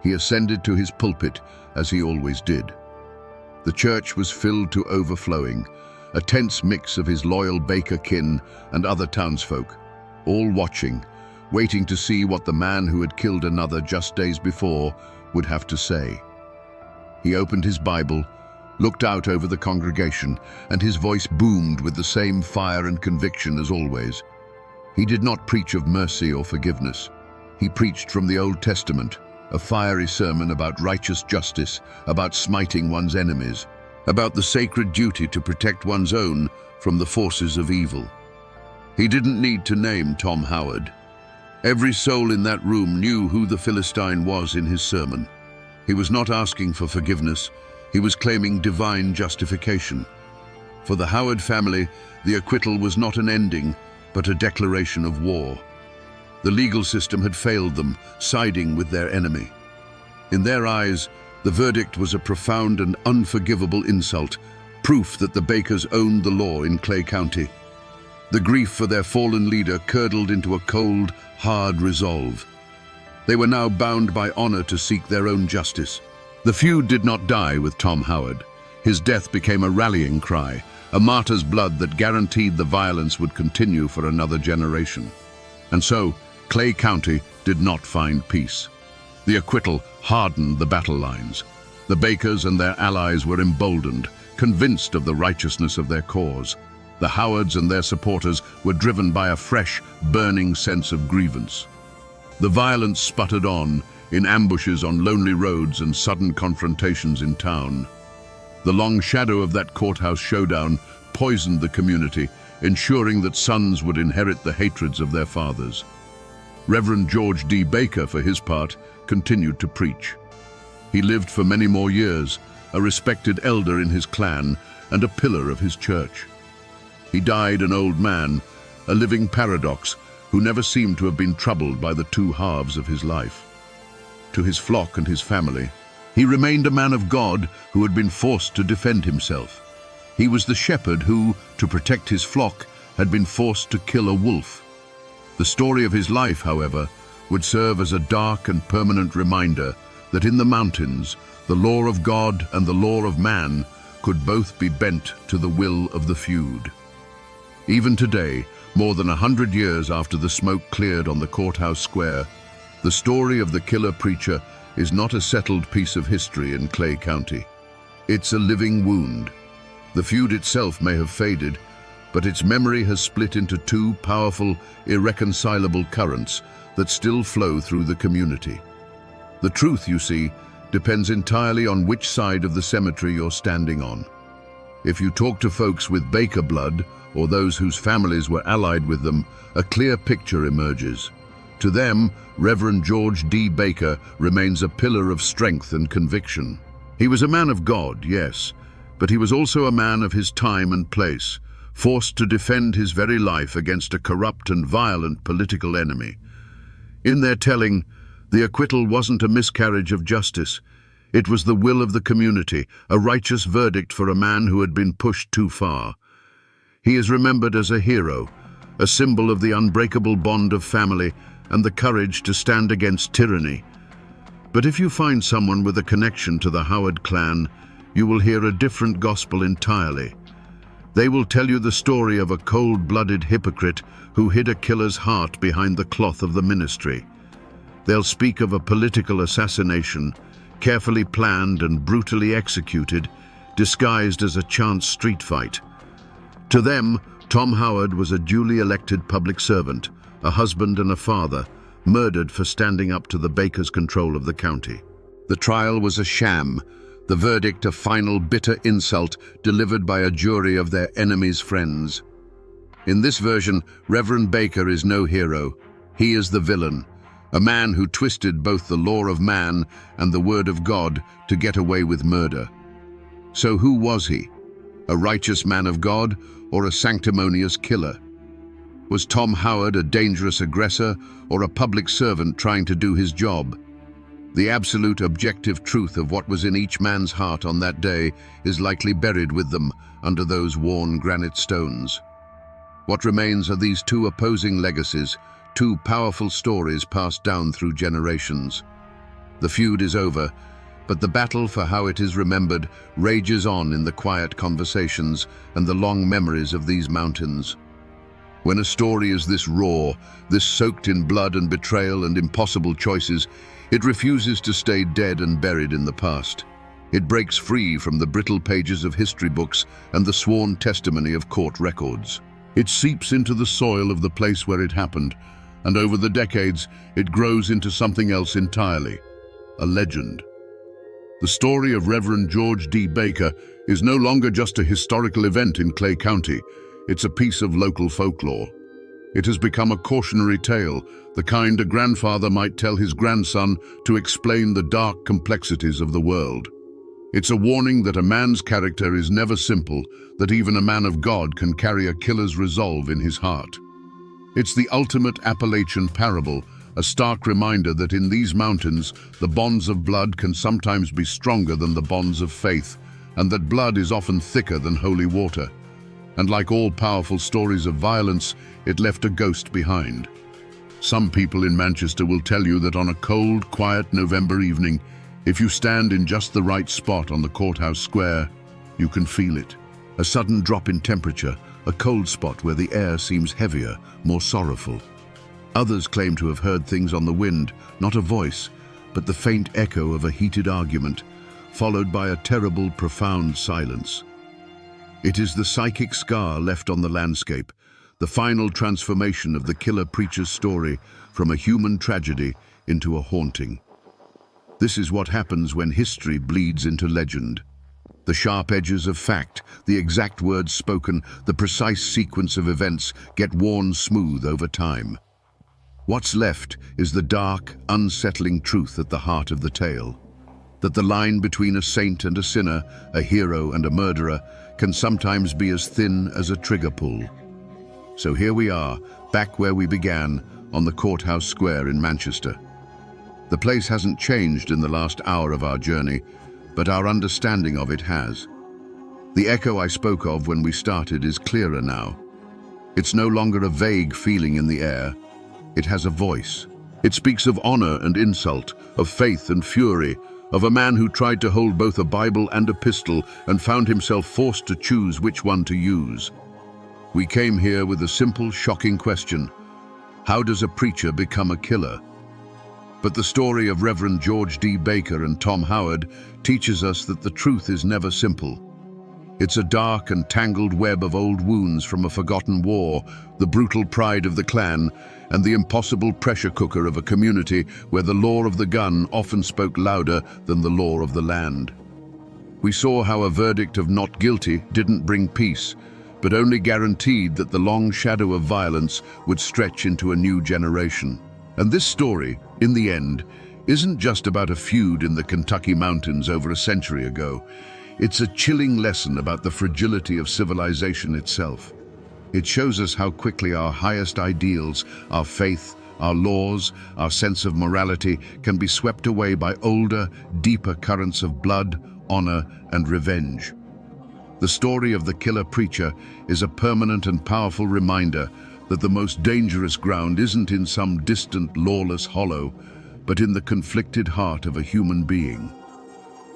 He ascended to his pulpit, as he always did. The church was filled to overflowing, a tense mix of his loyal Baker kin and other townsfolk, all watching, waiting to see what the man who had killed another just days before would have to say. He opened his Bible, looked out over the congregation, and his voice boomed with the same fire and conviction as always. He did not preach of mercy or forgiveness. He preached from the Old Testament, a fiery sermon about righteous justice, about smiting one's enemies, about the sacred duty to protect one's own from the forces of evil. He didn't need to name Tom Howard. Every soul in that room knew who the Philistine was in his sermon. He was not asking for forgiveness. He was claiming divine justification. For the Howard family, the acquittal was not an ending, but a declaration of war. The legal system had failed them, siding with their enemy. In their eyes, the verdict was a profound and unforgivable insult, proof that the Bakers owned the law in Clay County. The grief for their fallen leader curdled into a cold, hard resolve. They were now bound by honor to seek their own justice. The feud did not die with Tom Howard. His death became a rallying cry, a martyr's blood that guaranteed the violence would continue for another generation. And so, Clay County did not find peace. The acquittal hardened the battle lines. The Bakers and their allies were emboldened, convinced of the righteousness of their cause. The Howards and their supporters were driven by a fresh, burning sense of grievance. The violence sputtered on, in ambushes on lonely roads and sudden confrontations in town. The long shadow of that courthouse showdown poisoned the community, ensuring that sons would inherit the hatreds of their fathers. Reverend George D. Baker, for his part, continued to preach. He lived for many more years, a respected elder in his clan and a pillar of his church. He died an old man, a living paradox, who never seemed to have been troubled by the two halves of his life. To his flock and his family, he remained a man of God who had been forced to defend himself. He was the shepherd who, to protect his flock, had been forced to kill a wolf. The story of his life, however, would serve as a dark and permanent reminder that in the mountains, the law of God and the law of man could both be bent to the will of the feud. Even today, more than 100 years after the smoke cleared on the courthouse square, the story of the killer preacher is not a settled piece of history in Clay County. It's a living wound. The feud itself may have faded, but its memory has split into two powerful, irreconcilable currents that still flow through the community. The truth, you see, depends entirely on which side of the cemetery you're standing on. If you talk to folks with Baker blood, or those whose families were allied with them, a clear picture emerges. To them, Reverend George D. Baker remains a pillar of strength and conviction. He was a man of God, yes, but he was also a man of his time and place, forced to defend his very life against a corrupt and violent political enemy. In their telling, the acquittal wasn't a miscarriage of justice. It was the will of the community, a righteous verdict for a man who had been pushed too far. He is remembered as a hero, a symbol of the unbreakable bond of family and the courage to stand against tyranny. But if you find someone with a connection to the Howard clan, you will hear a different gospel entirely. They will tell you the story of a cold-blooded hypocrite who hid a killer's heart behind the cloth of the ministry. They'll speak of a political assassination, carefully planned and brutally executed, disguised as a chance street fight. To them, Tom Howard was a duly elected public servant, a husband and a father, murdered for standing up to the Bakers' control of the county. The trial was a sham, the verdict a final bitter insult delivered by a jury of their enemies' friends. In this version, Reverend Baker is no hero. He is the villain, a man who twisted both the law of man and the word of God to get away with murder. So who was he? A righteous man of God or a sanctimonious killer? Was Tom Howard a dangerous aggressor or a public servant trying to do his job? The absolute objective truth of what was in each man's heart on that day is likely buried with them under those worn granite stones. What remains are these two opposing legacies, two powerful stories passed down through generations. The feud is over, but the battle for how it is remembered rages on in the quiet conversations and the long memories of these mountains. When a story is this raw, this soaked in blood and betrayal and impossible choices, it refuses to stay dead and buried in the past. It breaks free from the brittle pages of history books and the sworn testimony of court records. It seeps into the soil of the place where it happened, and over the decades, it grows into something else entirely, a legend. The story of Reverend George D. Baker is no longer just a historical event in Clay County. It's a piece of local folklore. It has become a cautionary tale, the kind a grandfather might tell his grandson to explain the dark complexities of the world. It's a warning that a man's character is never simple, that even a man of God can carry a killer's resolve in his heart. It's the ultimate Appalachian parable, a stark reminder that in these mountains, the bonds of blood can sometimes be stronger than the bonds of faith, and that blood is often thicker than holy water. And like all powerful stories of violence, it left a ghost behind. Some people in Manchester will tell you that on a cold, quiet November evening, if you stand in just the right spot on the courthouse square, you can feel it. A sudden drop in temperature, a cold spot where the air seems heavier, more sorrowful. Others claim to have heard things on the wind, not a voice, but the faint echo of a heated argument, followed by a terrible, profound silence. It is the psychic scar left on the landscape, the final transformation of the killer preacher's story from a human tragedy into a haunting. This is what happens when history bleeds into legend. The sharp edges of fact, the exact words spoken, the precise sequence of events get worn smooth over time. What's left is the dark, unsettling truth at the heart of the tale. That the line between a saint and a sinner, a hero and a murderer, can sometimes be as thin as a trigger pull. So here we are, back where we began, on the courthouse square in Manchester. The place hasn't changed in the last hour of our journey, but our understanding of it has. The echo I spoke of when we started is clearer now. It's no longer a vague feeling in the air. It has a voice. It speaks of honor and insult, of faith and fury, of a man who tried to hold both a Bible and a pistol and found himself forced to choose which one to use. We came here with a simple, shocking question. How does a preacher become a killer? But the story of Reverend George D. Baker and Tom Howard teaches us that the truth is never simple. It's a dark and tangled web of old wounds from a forgotten war, the brutal pride of the clan, and the impossible pressure cooker of a community where the law of the gun often spoke louder than the law of the land. We saw how a verdict of not guilty didn't bring peace, but only guaranteed that the long shadow of violence would stretch into a new generation. And this story, in the end, isn't just about a feud in the Kentucky mountains over a century ago. It's a chilling lesson about the fragility of civilization itself. It shows us how quickly our highest ideals, our faith, our laws, our sense of morality can be swept away by older, deeper currents of blood, honor, and revenge. The story of the killer preacher is a permanent and powerful reminder that the most dangerous ground isn't in some distant, lawless hollow, but in the conflicted heart of a human being.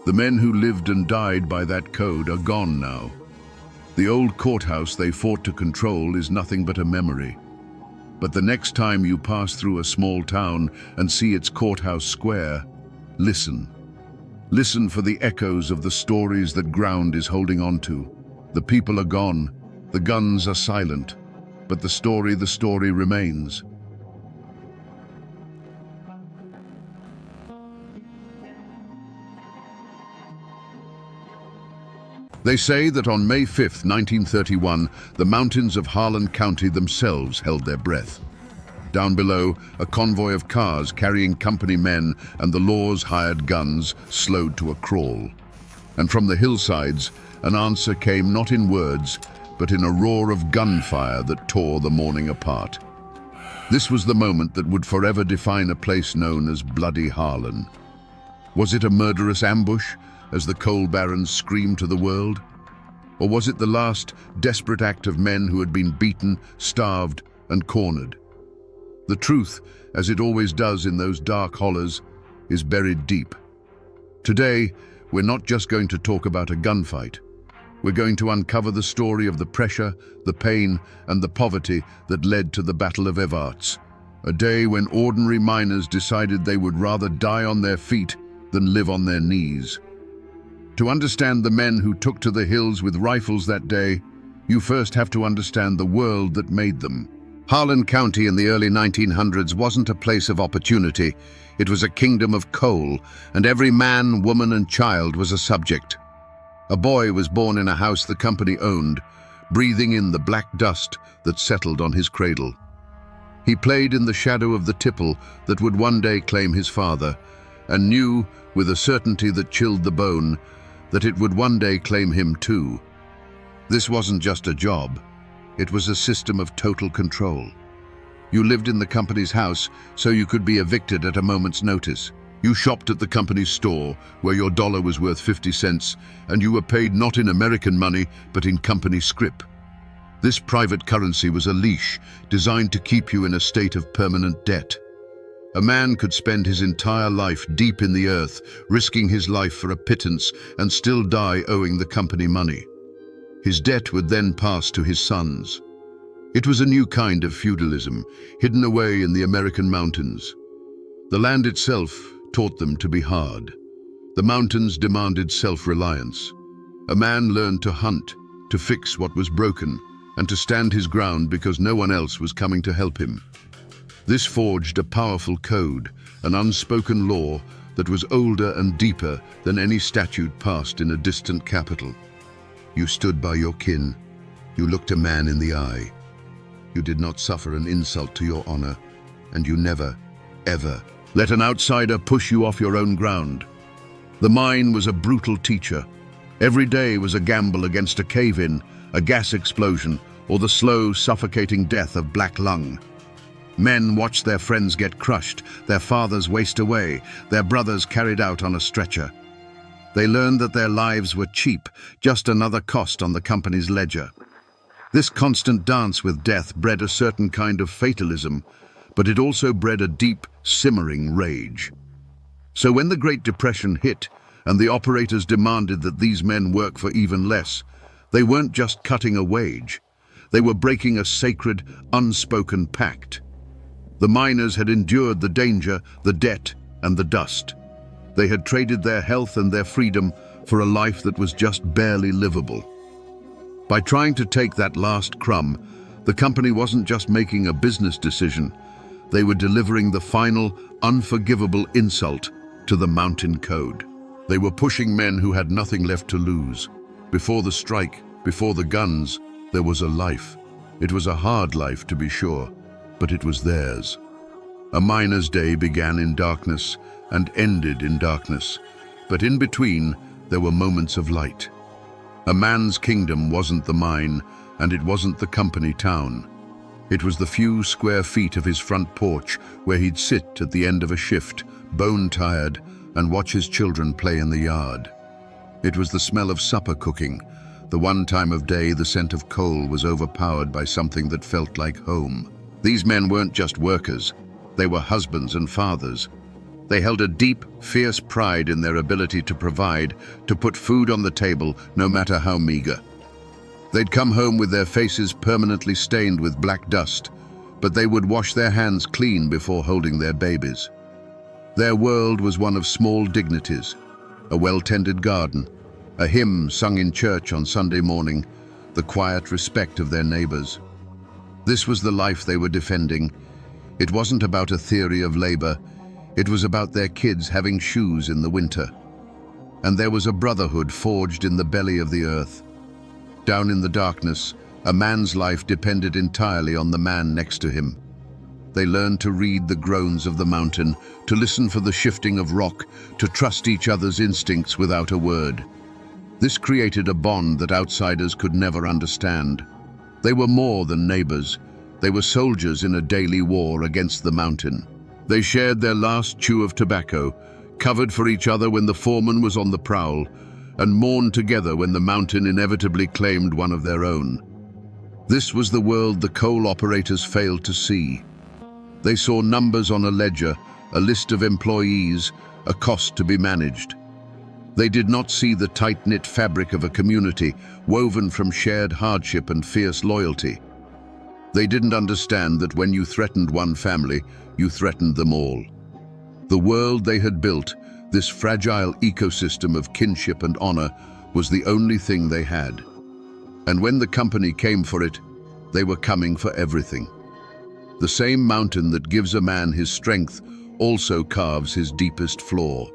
The men who lived and died by that code are gone now. The old courthouse they fought to control is nothing but a memory. But the next time you pass through a small town and see its courthouse square, listen. Listen for the echoes of the stories that ground is holding on to. The people are gone, the guns are silent, but the story remains. They say that on May 5, 1931, the mountains of Harlan County themselves held their breath. Down below, a convoy of cars carrying company men and the law's hired guns slowed to a crawl. And from the hillsides, an answer came not in words, but in a roar of gunfire that tore the morning apart. This was the moment that would forever define a place known as Bloody Harlan. Was it a murderous ambush, as the coal barons screamed to the world? Or was it the last desperate act of men who had been beaten, starved, and cornered? The truth, as it always does in those dark hollows, is buried deep. Today, we're not just going to talk about a gunfight. We're going to uncover the story of the pressure, the pain, and the poverty that led to the Battle of Evarts, a day when ordinary miners decided they would rather die on their feet than live on their knees. To understand the men who took to the hills with rifles that day, you first have to understand the world that made them. Harlan County in the early 1900s wasn't a place of opportunity. It was a kingdom of coal, and every man, woman, and child was a subject. A boy was born in a house the company owned, breathing in the black dust that settled on his cradle. He played in the shadow of the tipple that would one day claim his father, and knew, with a certainty that chilled the bone, that it would one day claim him too. This wasn't just a job. It was a system of total control. You lived in the company's house, so you could be evicted at a moment's notice. You shopped at the company's store, where your dollar was worth 50 cents, and you were paid not in American money, but in company scrip. This private currency was a leash, designed to keep you in a state of permanent debt. A man could spend his entire life deep in the earth, risking his life for a pittance, and still die owing the company money. His debt would then pass to his sons. It was a new kind of feudalism, hidden away in the American mountains. The land itself taught them to be hard. The mountains demanded self-reliance. A man learned to hunt, to fix what was broken, and to stand his ground because no one else was coming to help him. This forged a powerful code, an unspoken law that was older and deeper than any statute passed in a distant capital. You stood by your kin. You looked a man in the eye. You did not suffer an insult to your honor, and you never, ever let an outsider push you off your own ground. The mine was a brutal teacher. Every day was a gamble against a cave-in, a gas explosion, or the slow, suffocating death of black lung. Men watched their friends get crushed, their fathers waste away, their brothers carried out on a stretcher. They learned that their lives were cheap, just another cost on the company's ledger. This constant dance with death bred a certain kind of fatalism, but it also bred a deep, simmering rage. So when the Great Depression hit, and the operators demanded that these men work for even less, they weren't just cutting a wage. They were breaking a sacred, unspoken pact. The miners had endured the danger, the debt, and the dust. They had traded their health and their freedom for a life that was just barely livable. By trying to take that last crumb, the company wasn't just making a business decision. They were delivering the final, unforgivable insult to the mountain code. They were pushing men who had nothing left to lose. Before the strike, before the guns, there was a life. It was a hard life, to be sure, but it was theirs. A miner's day began in darkness and ended in darkness, but in between there were moments of light. A man's kingdom wasn't the mine, and it wasn't the company town. It was the few square feet of his front porch where he'd sit at the end of a shift, bone-tired, and watch his children play in the yard. It was the smell of supper cooking, the one time of day the scent of coal was overpowered by something that felt like home. These men weren't just workers, they were husbands and fathers. They held a deep, fierce pride in their ability to provide, to put food on the table, no matter how meager. They'd come home with their faces permanently stained with black dust, but they would wash their hands clean before holding their babies. Their world was one of small dignities, a well-tended garden, a hymn sung in church on Sunday morning, the quiet respect of their neighbors. This was the life they were defending. It wasn't about a theory of labor, it was about their kids having shoes in the winter. And there was a brotherhood forged in the belly of the earth. Down in the darkness, a man's life depended entirely on the man next to him. They learned to read the groans of the mountain, to listen for the shifting of rock, to trust each other's instincts without a word. This created a bond that outsiders could never understand. They were more than neighbors. They were soldiers in a daily war against the mountain. They shared their last chew of tobacco, covered for each other when the foreman was on the prowl, and mourned together when the mountain inevitably claimed one of their own. This was the world the coal operators failed to see. They saw numbers on a ledger, a list of employees, a cost to be managed. They did not see the tight-knit fabric of a community woven from shared hardship and fierce loyalty. They didn't understand that when you threatened one family, you threatened them all. The world they had built, this fragile ecosystem of kinship and honor, was the only thing they had. And when the company came for it, they were coming for everything. The same mountain that gives a man his strength also carves his deepest flaw.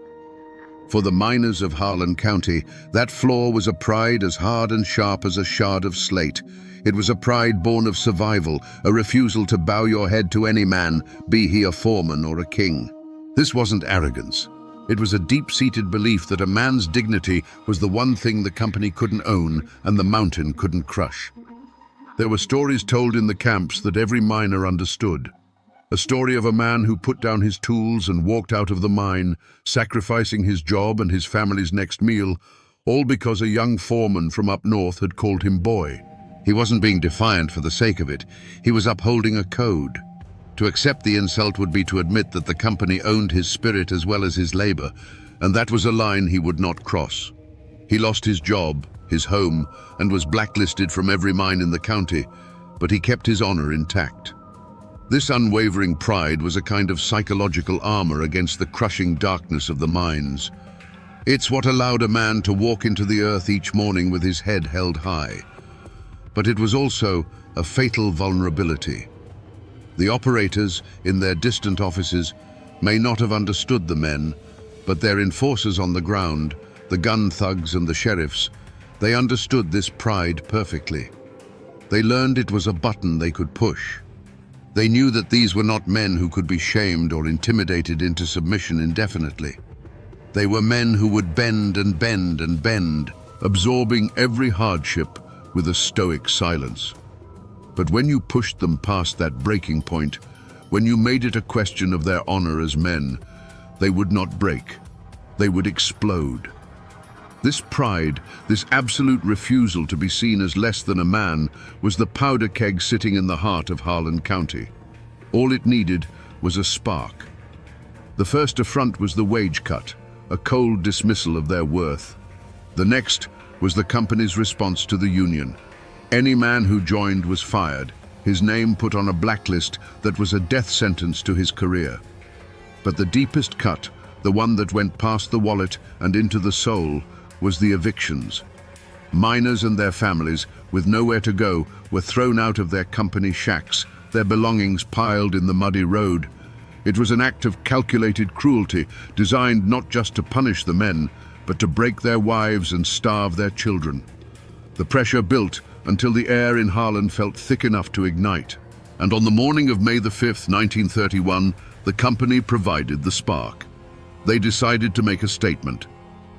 For the miners of Harlan County, that flaw was a pride as hard and sharp as a shard of slate. It was a pride born of survival, a refusal to bow your head to any man, be he a foreman or a king. This wasn't arrogance. It was a deep-seated belief that a man's dignity was the one thing the company couldn't own and the mountain couldn't crush. There were stories told in the camps that every miner understood. A story of a man who put down his tools and walked out of the mine, sacrificing his job and his family's next meal, all because a young foreman from up north had called him boy. He wasn't being defiant for the sake of it. He was upholding a code. To accept the insult would be to admit that the company owned his spirit as well as his labor, and that was a line he would not cross. He lost his job, his home, and was blacklisted from every mine in the county, but he kept his honor intact. This unwavering pride was a kind of psychological armor against the crushing darkness of the mines. It's what allowed a man to walk into the earth each morning with his head held high. But it was also a fatal vulnerability. The operators, in their distant offices, may not have understood the men, but their enforcers on the ground, the gun thugs and the sheriffs, they understood this pride perfectly. They learned it was a button they could push. They knew that these were not men who could be shamed or intimidated into submission indefinitely. They were men who would bend and bend and bend, absorbing every hardship with a stoic silence. But when you pushed them past that breaking point, when you made it a question of their honor as men, they would not break. They would explode. This pride, this absolute refusal to be seen as less than a man, was the powder keg sitting in the heart of Harlan County. All it needed was a spark. The first affront was the wage cut, a cold dismissal of their worth. The next was the company's response to the union. Any man who joined was fired, his name put on a blacklist that was a death sentence to his career. But the deepest cut, the one that went past the wallet and into the soul, was the evictions. Miners and their families, with nowhere to go, were thrown out of their company shacks, their belongings piled in the muddy road. It was an act of calculated cruelty, designed not just to punish the men, but to break their wives and starve their children. The pressure built until the air in Harlan felt thick enough to ignite. And on the morning of May the 5th, 1931, the company provided the spark. They decided to make a statement.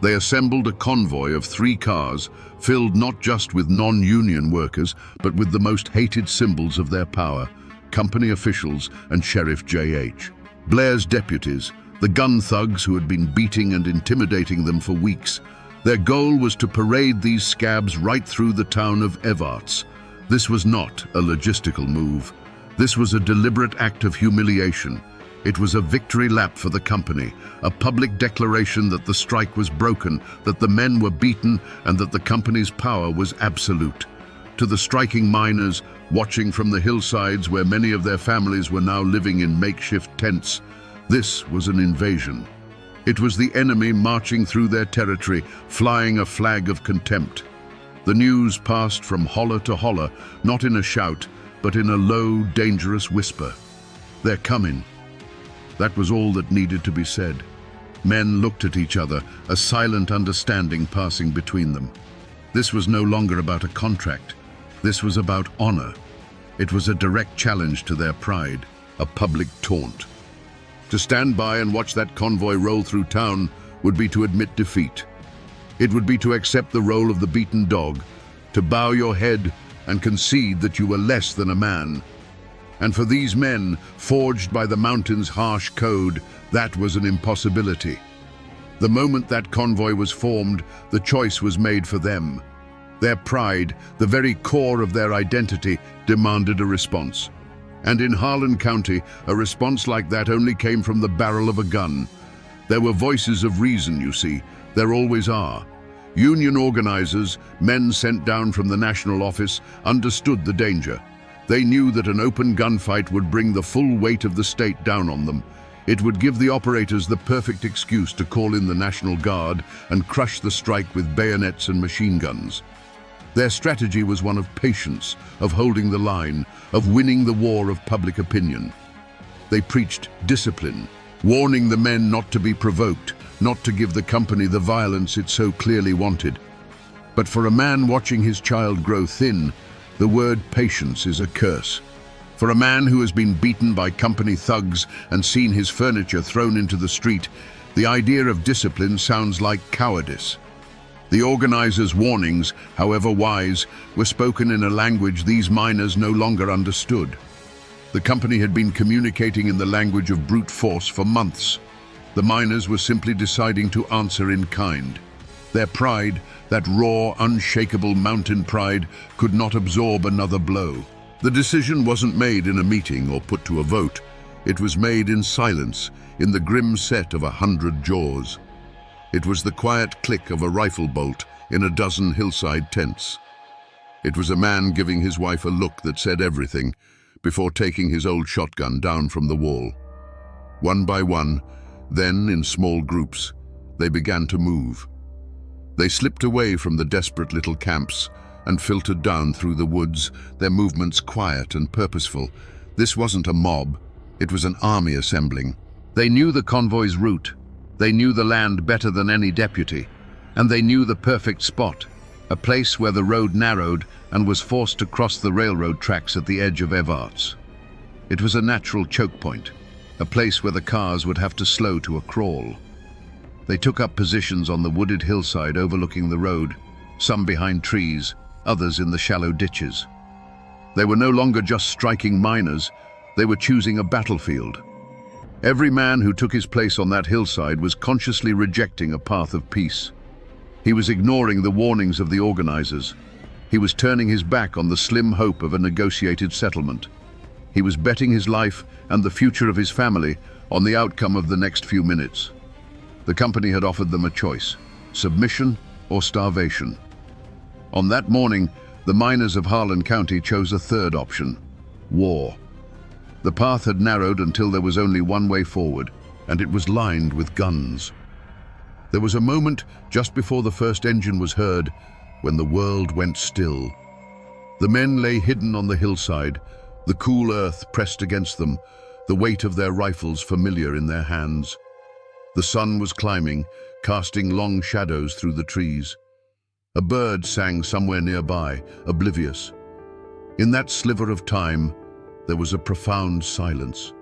They assembled a convoy of 3 cars, filled not just with non-union workers, but with the most hated symbols of their power, company officials and Sheriff J.H. Blair's deputies, the gun thugs who had been beating and intimidating them for weeks. Their goal was to parade these scabs right through the town of Evarts. This was not a logistical move. This was a deliberate act of humiliation. It was a victory lap for the company, a public declaration that the strike was broken, that the men were beaten, and that the company's power was absolute. To the striking miners, watching from the hillsides where many of their families were now living in makeshift tents, this was an invasion. It was the enemy marching through their territory, flying a flag of contempt. The news passed from holler to holler, not in a shout, but in a low, dangerous whisper. "They're coming." That was all that needed to be said. Men looked at each other, a silent understanding passing between them. This was no longer about a contract. This was about honor. It was a direct challenge to their pride, a public taunt. To stand by and watch that convoy roll through town would be to admit defeat. It would be to accept the role of the beaten dog, to bow your head and concede that you were less than a man. And for these men, forged by the mountain's harsh code, that was an impossibility. The moment that convoy was formed, the choice was made for them. Their pride, the very core of their identity, demanded a response. And in Harlan County, a response like that only came from the barrel of a gun. There were voices of reason, you see. There always are. Union organizers, men sent down from the national office, understood the danger. They knew that an open gunfight would bring the full weight of the state down on them. It would give the operators the perfect excuse to call in the National Guard and crush the strike with bayonets and machine guns. Their strategy was one of patience, of holding the line, of winning the war of public opinion. They preached discipline, warning the men not to be provoked, not to give the company the violence it so clearly wanted. But for a man watching his child grow thin, the word patience is a curse. For a man who has been beaten by company thugs and seen his furniture thrown into the street, the idea of discipline sounds like cowardice. The organizers' warnings, however wise, were spoken in a language these miners no longer understood. The company had been communicating in the language of brute force for months. The miners were simply deciding to answer in kind. Their pride, that raw, unshakable mountain pride, could not absorb another blow. The decision wasn't made in a meeting or put to a vote. It was made in silence, in the grim set of 100 jaws. It was the quiet click of a rifle bolt in a dozen hillside tents. It was a man giving his wife a look that said everything, before taking his old shotgun down from the wall. One by one, then in small groups, they began to move. They slipped away from the desperate little camps and filtered down through the woods, their movements quiet and purposeful. This wasn't a mob, it was an army assembling. They knew the convoy's route, they knew the land better than any deputy, and they knew the perfect spot, a place where the road narrowed and was forced to cross the railroad tracks at the edge of Evarts. It was a natural choke point, a place where the cars would have to slow to a crawl. They took up positions on the wooded hillside overlooking the road, some behind trees, others in the shallow ditches. They were no longer just striking miners, they were choosing a battlefield. Every man who took his place on that hillside was consciously rejecting a path of peace. He was ignoring the warnings of the organizers. He was turning his back on the slim hope of a negotiated settlement. He was betting his life and the future of his family on the outcome of the next few minutes. The company had offered them a choice: submission or starvation. On that morning, the miners of Harlan County chose a third option: war. The path had narrowed until there was only one way forward, and it was lined with guns. There was a moment just before the first engine was heard when the world went still. The men lay hidden on the hillside, the cool earth pressed against them, the weight of their rifles familiar in their hands. The sun was climbing, casting long shadows through the trees. A bird sang somewhere nearby, oblivious. In that sliver of time, there was a profound silence.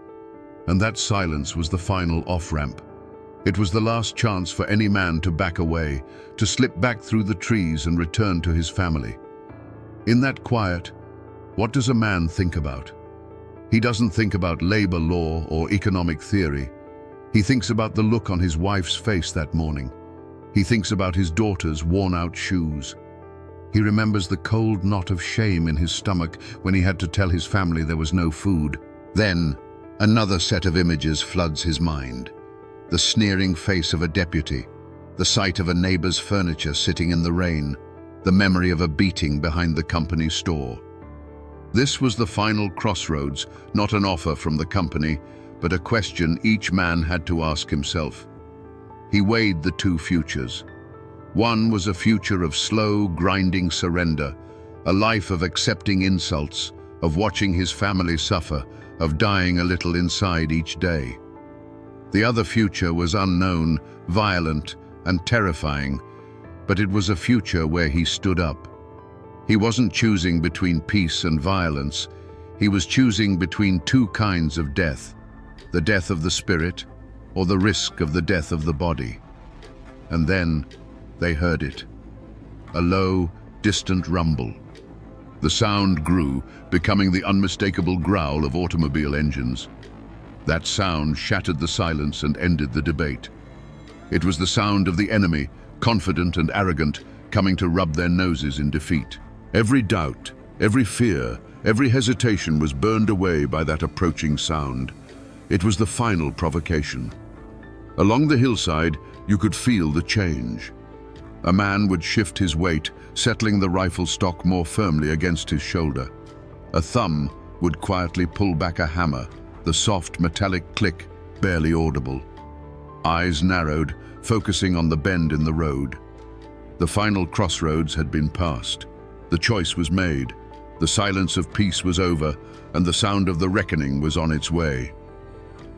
And that silence was the final off-ramp. It was the last chance for any man to back away, to slip back through the trees and return to his family. In that quiet, what does a man think about? He doesn't think about labor law or economic theory. He thinks about the look on his wife's face that morning. He thinks about his daughter's worn-out shoes. He remembers the cold knot of shame in his stomach when he had to tell his family there was no food. Then, another set of images floods his mind. The sneering face of a deputy, the sight of a neighbor's furniture sitting in the rain, the memory of a beating behind the company store. This was the final crossroads, not an offer from the company, but a question each man had to ask himself. He weighed the two futures. One was a future of slow, grinding surrender, a life of accepting insults, of watching his family suffer, of dying a little inside each day. The other future was unknown, violent, and terrifying, but it was a future where he stood up. He wasn't choosing between peace and violence. He was choosing between two kinds of death: the death of the spirit, or the risk of the death of the body. And then they heard it. A low, distant rumble. The sound grew, becoming the unmistakable growl of automobile engines. That sound shattered the silence and ended the debate. It was the sound of the enemy, confident and arrogant, coming to rub their noses in defeat. Every doubt, every fear, every hesitation was burned away by that approaching sound. It was the final provocation. Along the hillside, you could feel the change. A man would shift his weight, settling the rifle stock more firmly against his shoulder. A thumb would quietly pull back a hammer, the soft metallic click barely audible. Eyes narrowed, focusing on the bend in the road. The final crossroads had been passed. The choice was made. The silence of peace was over, and the sound of the reckoning was on its way.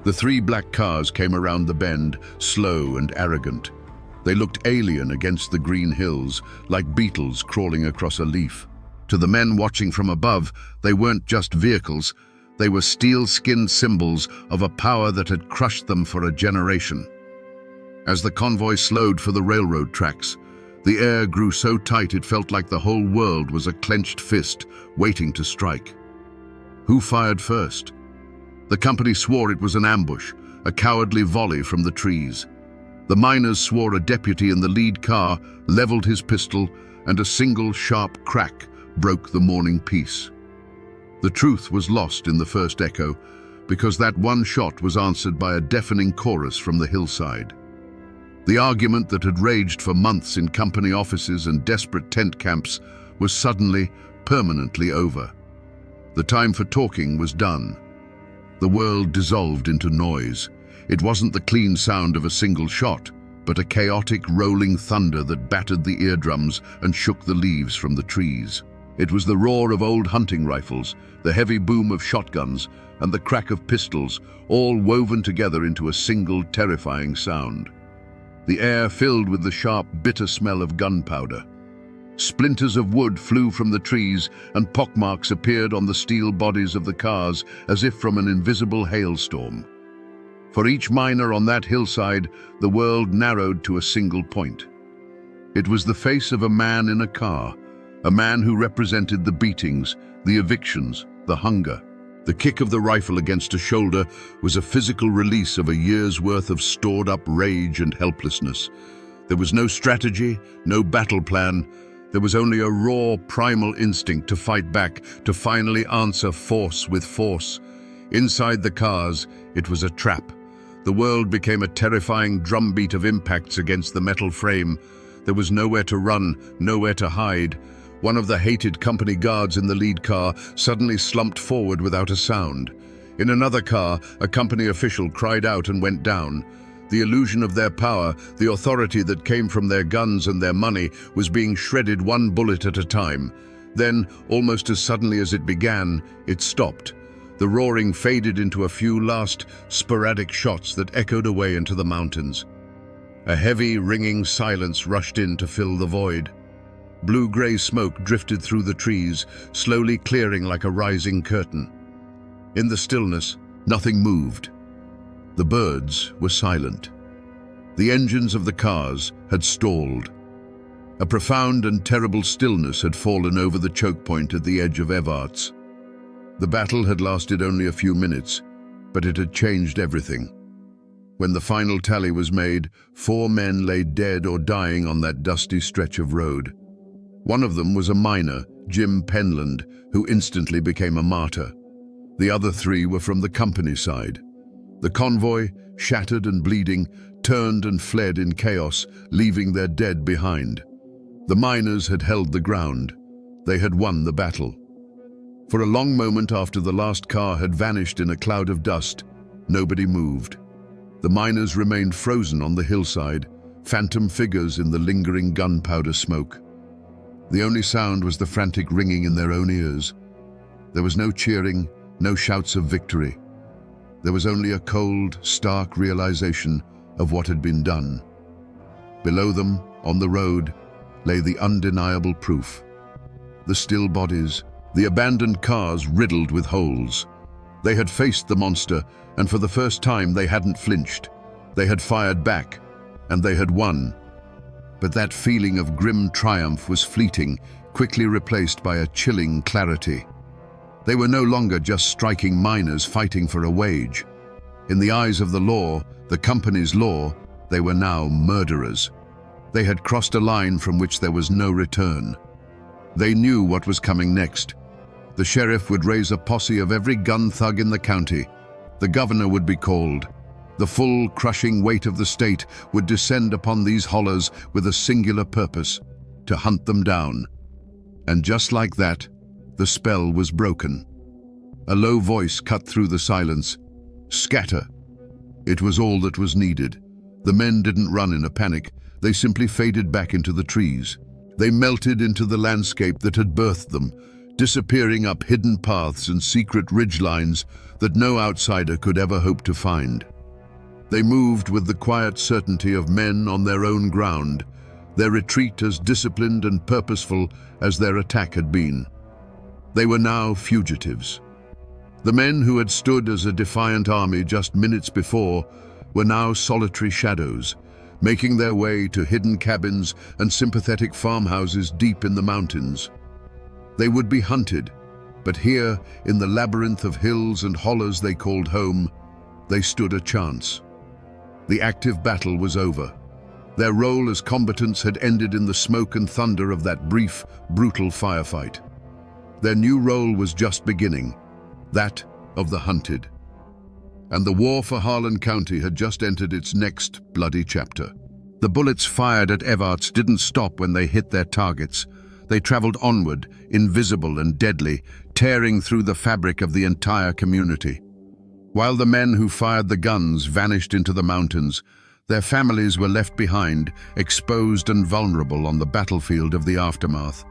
The three black cars came around the bend, slow and arrogant. They looked alien against the green hills, like beetles crawling across a leaf. To the men watching from above, they weren't just vehicles. They were steel-skinned symbols of a power that had crushed them for a generation. As the convoy slowed for the railroad tracks, the air grew so tight it felt like the whole world was a clenched fist waiting to strike. Who fired first? The company swore it was an ambush, a cowardly volley from the trees. The miners swore a deputy in the lead car leveled his pistol, and a single sharp crack broke the morning peace. The truth was lost in the first echo, because that one shot was answered by a deafening chorus from the hillside. The argument that had raged for months in company offices and desperate tent camps was suddenly, permanently over. The time for talking was done. The world dissolved into noise. It wasn't the clean sound of a single shot, but a chaotic rolling thunder that battered the eardrums and shook the leaves from the trees. It was the roar of old hunting rifles, the heavy boom of shotguns, and the crack of pistols, all woven together into a single terrifying sound. The air filled with the sharp, bitter smell of gunpowder. Splinters of wood flew from the trees, and pockmarks appeared on the steel bodies of the cars as if from an invisible hailstorm. For each miner on that hillside, the world narrowed to a single point. It was the face of a man in a car, a man who represented the beatings, the evictions, the hunger. The kick of the rifle against a shoulder was a physical release of a year's worth of stored-up rage and helplessness. There was no strategy, no battle plan. There was only a raw, primal instinct to fight back, to finally answer force with force. Inside the cars, it was a trap. The world became a terrifying drumbeat of impacts against the metal frame. There was nowhere to run, nowhere to hide. One of the hated company guards in the lead car suddenly slumped forward without a sound. In another car, a company official cried out and went down. The illusion of their power, the authority that came from their guns and their money, was being shredded one bullet at a time. Then, almost as suddenly as it began, it stopped. The roaring faded into a few last, sporadic shots that echoed away into the mountains. A heavy, ringing silence rushed in to fill the void. Blue-gray smoke drifted through the trees, slowly clearing like a rising curtain. In the stillness, nothing moved. The birds were silent. The engines of the cars had stalled. A profound and terrible stillness had fallen over the choke point at the edge of Evarts. The battle had lasted only a few minutes, but it had changed everything. When the final tally was made, 4 men lay dead or dying on that dusty stretch of road. One of them was a miner, Jim Penland, who instantly became a martyr. The other 3 were from the company side. The convoy, shattered and bleeding, turned and fled in chaos, leaving their dead behind. The miners had held the ground. They had won the battle. For a long moment after the last car had vanished in a cloud of dust, nobody moved. The miners remained frozen on the hillside, phantom figures in the lingering gunpowder smoke. The only sound was the frantic ringing in their own ears. There was no cheering, no shouts of victory. There was only a cold, stark realization of what had been done. Below them, on the road, lay the undeniable proof. The still bodies, the abandoned cars riddled with holes. They had faced the monster, and for the first time they hadn't flinched. They had fired back, and they had won. But that feeling of grim triumph was fleeting, quickly replaced by a chilling clarity. They were no longer just striking miners fighting for a wage. In the eyes of the law, the company's law, they were now murderers. They had crossed a line from which there was no return. They knew what was coming next. The sheriff would raise a posse of every gun thug in the county. The governor would be called. The full, crushing weight of the state would descend upon these hollers with a singular purpose: to hunt them down. And just like that, the spell was broken. A low voice cut through the silence. Scatter. It was all that was needed. The men didn't run in a panic. They simply faded back into the trees. They melted into the landscape that had birthed them, disappearing up hidden paths and secret ridgelines that no outsider could ever hope to find. They moved with the quiet certainty of men on their own ground, their retreat as disciplined and purposeful as their attack had been. They were now fugitives. The men who had stood as a defiant army just minutes before were now solitary shadows, making their way to hidden cabins and sympathetic farmhouses deep in the mountains. They would be hunted, but here, in the labyrinth of hills and hollows they called home, they stood a chance. The active battle was over. Their role as combatants had ended in the smoke and thunder of that brief, brutal firefight. Their new role was just beginning, that of the hunted. And the war for Harlan County had just entered its next bloody chapter. The bullets fired at Evarts didn't stop when they hit their targets. They traveled onward, invisible and deadly, tearing through the fabric of the entire community. While the men who fired the guns vanished into the mountains, their families were left behind, exposed and vulnerable on the battlefield of the aftermath.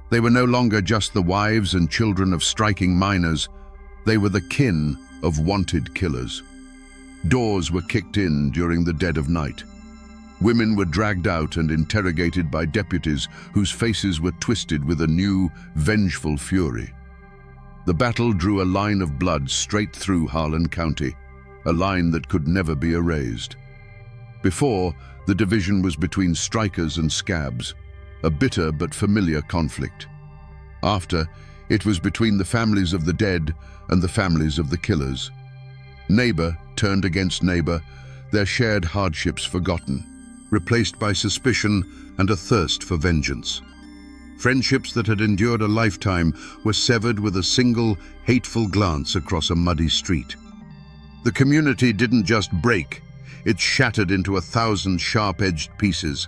They were no longer just the wives and children of striking miners. They were the kin of wanted killers. Doors were kicked in during the dead of night. Women were dragged out and interrogated by deputies whose faces were twisted with a new, vengeful fury. The battle drew a line of blood straight through Harlan County, a line that could never be erased. Before, the division was between strikers and scabs, a bitter but familiar conflict. After, it was between the families of the dead and the families of the killers. Neighbor turned against neighbor, their shared hardships forgotten, replaced by suspicion and a thirst for vengeance. Friendships that had endured a lifetime were severed with a single, hateful glance across a muddy street. The community didn't just break, it shattered into 1,000 sharp-edged pieces.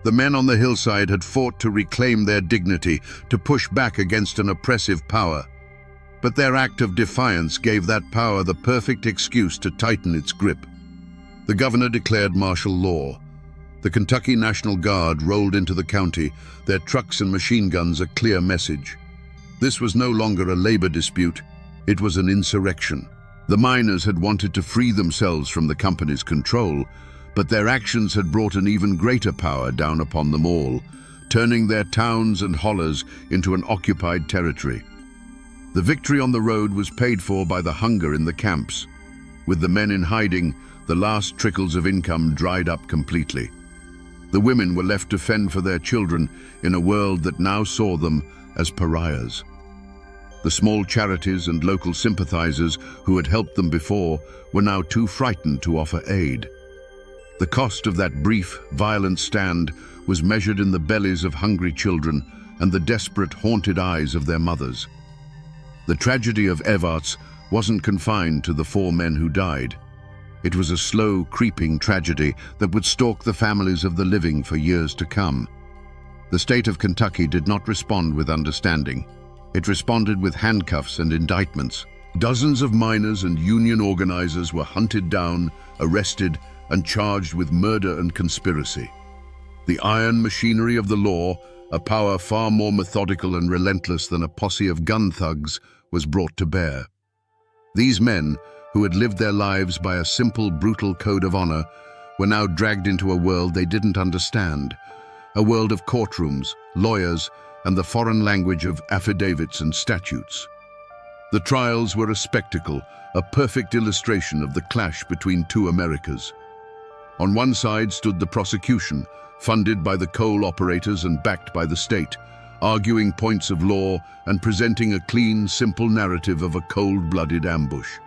The men on the hillside had fought to reclaim their dignity, to push back against an oppressive power. But their act of defiance gave that power the perfect excuse to tighten its grip. The governor declared martial law. The Kentucky National Guard rolled into the county, their trucks and machine guns a clear message. This was no longer a labor dispute, it was an insurrection. The miners had wanted to free themselves from the company's control, but their actions had brought an even greater power down upon them all, turning their towns and hollers into an occupied territory. The victory on the road was paid for by the hunger in the camps. With the men in hiding, the last trickles of income dried up completely. The women were left to fend for their children in a world that now saw them as pariahs. The small charities and local sympathizers who had helped them before were now too frightened to offer aid. The cost of that brief, violent stand was measured in the bellies of hungry children and the desperate, haunted eyes of their mothers. The tragedy of Evarts wasn't confined to the 4 men who died. It was a slow, creeping tragedy that would stalk the families of the living for years to come. The state of Kentucky did not respond with understanding. It responded with handcuffs and indictments. Dozens of miners and union organizers were hunted down, arrested, and charged with murder and conspiracy. The iron machinery of the law, a power far more methodical and relentless than a posse of gun thugs, was brought to bear. These men, who had lived their lives by a simple, brutal code of honor, were now dragged into a world they didn't understand, a world of courtrooms, lawyers, and the foreign language of affidavits and statutes. The trials were a spectacle, a perfect illustration of the clash between 2 Americas. On one side stood the prosecution, funded by the coal operators and backed by the state, arguing points of law and presenting a clean, simple narrative of a cold-blooded ambush.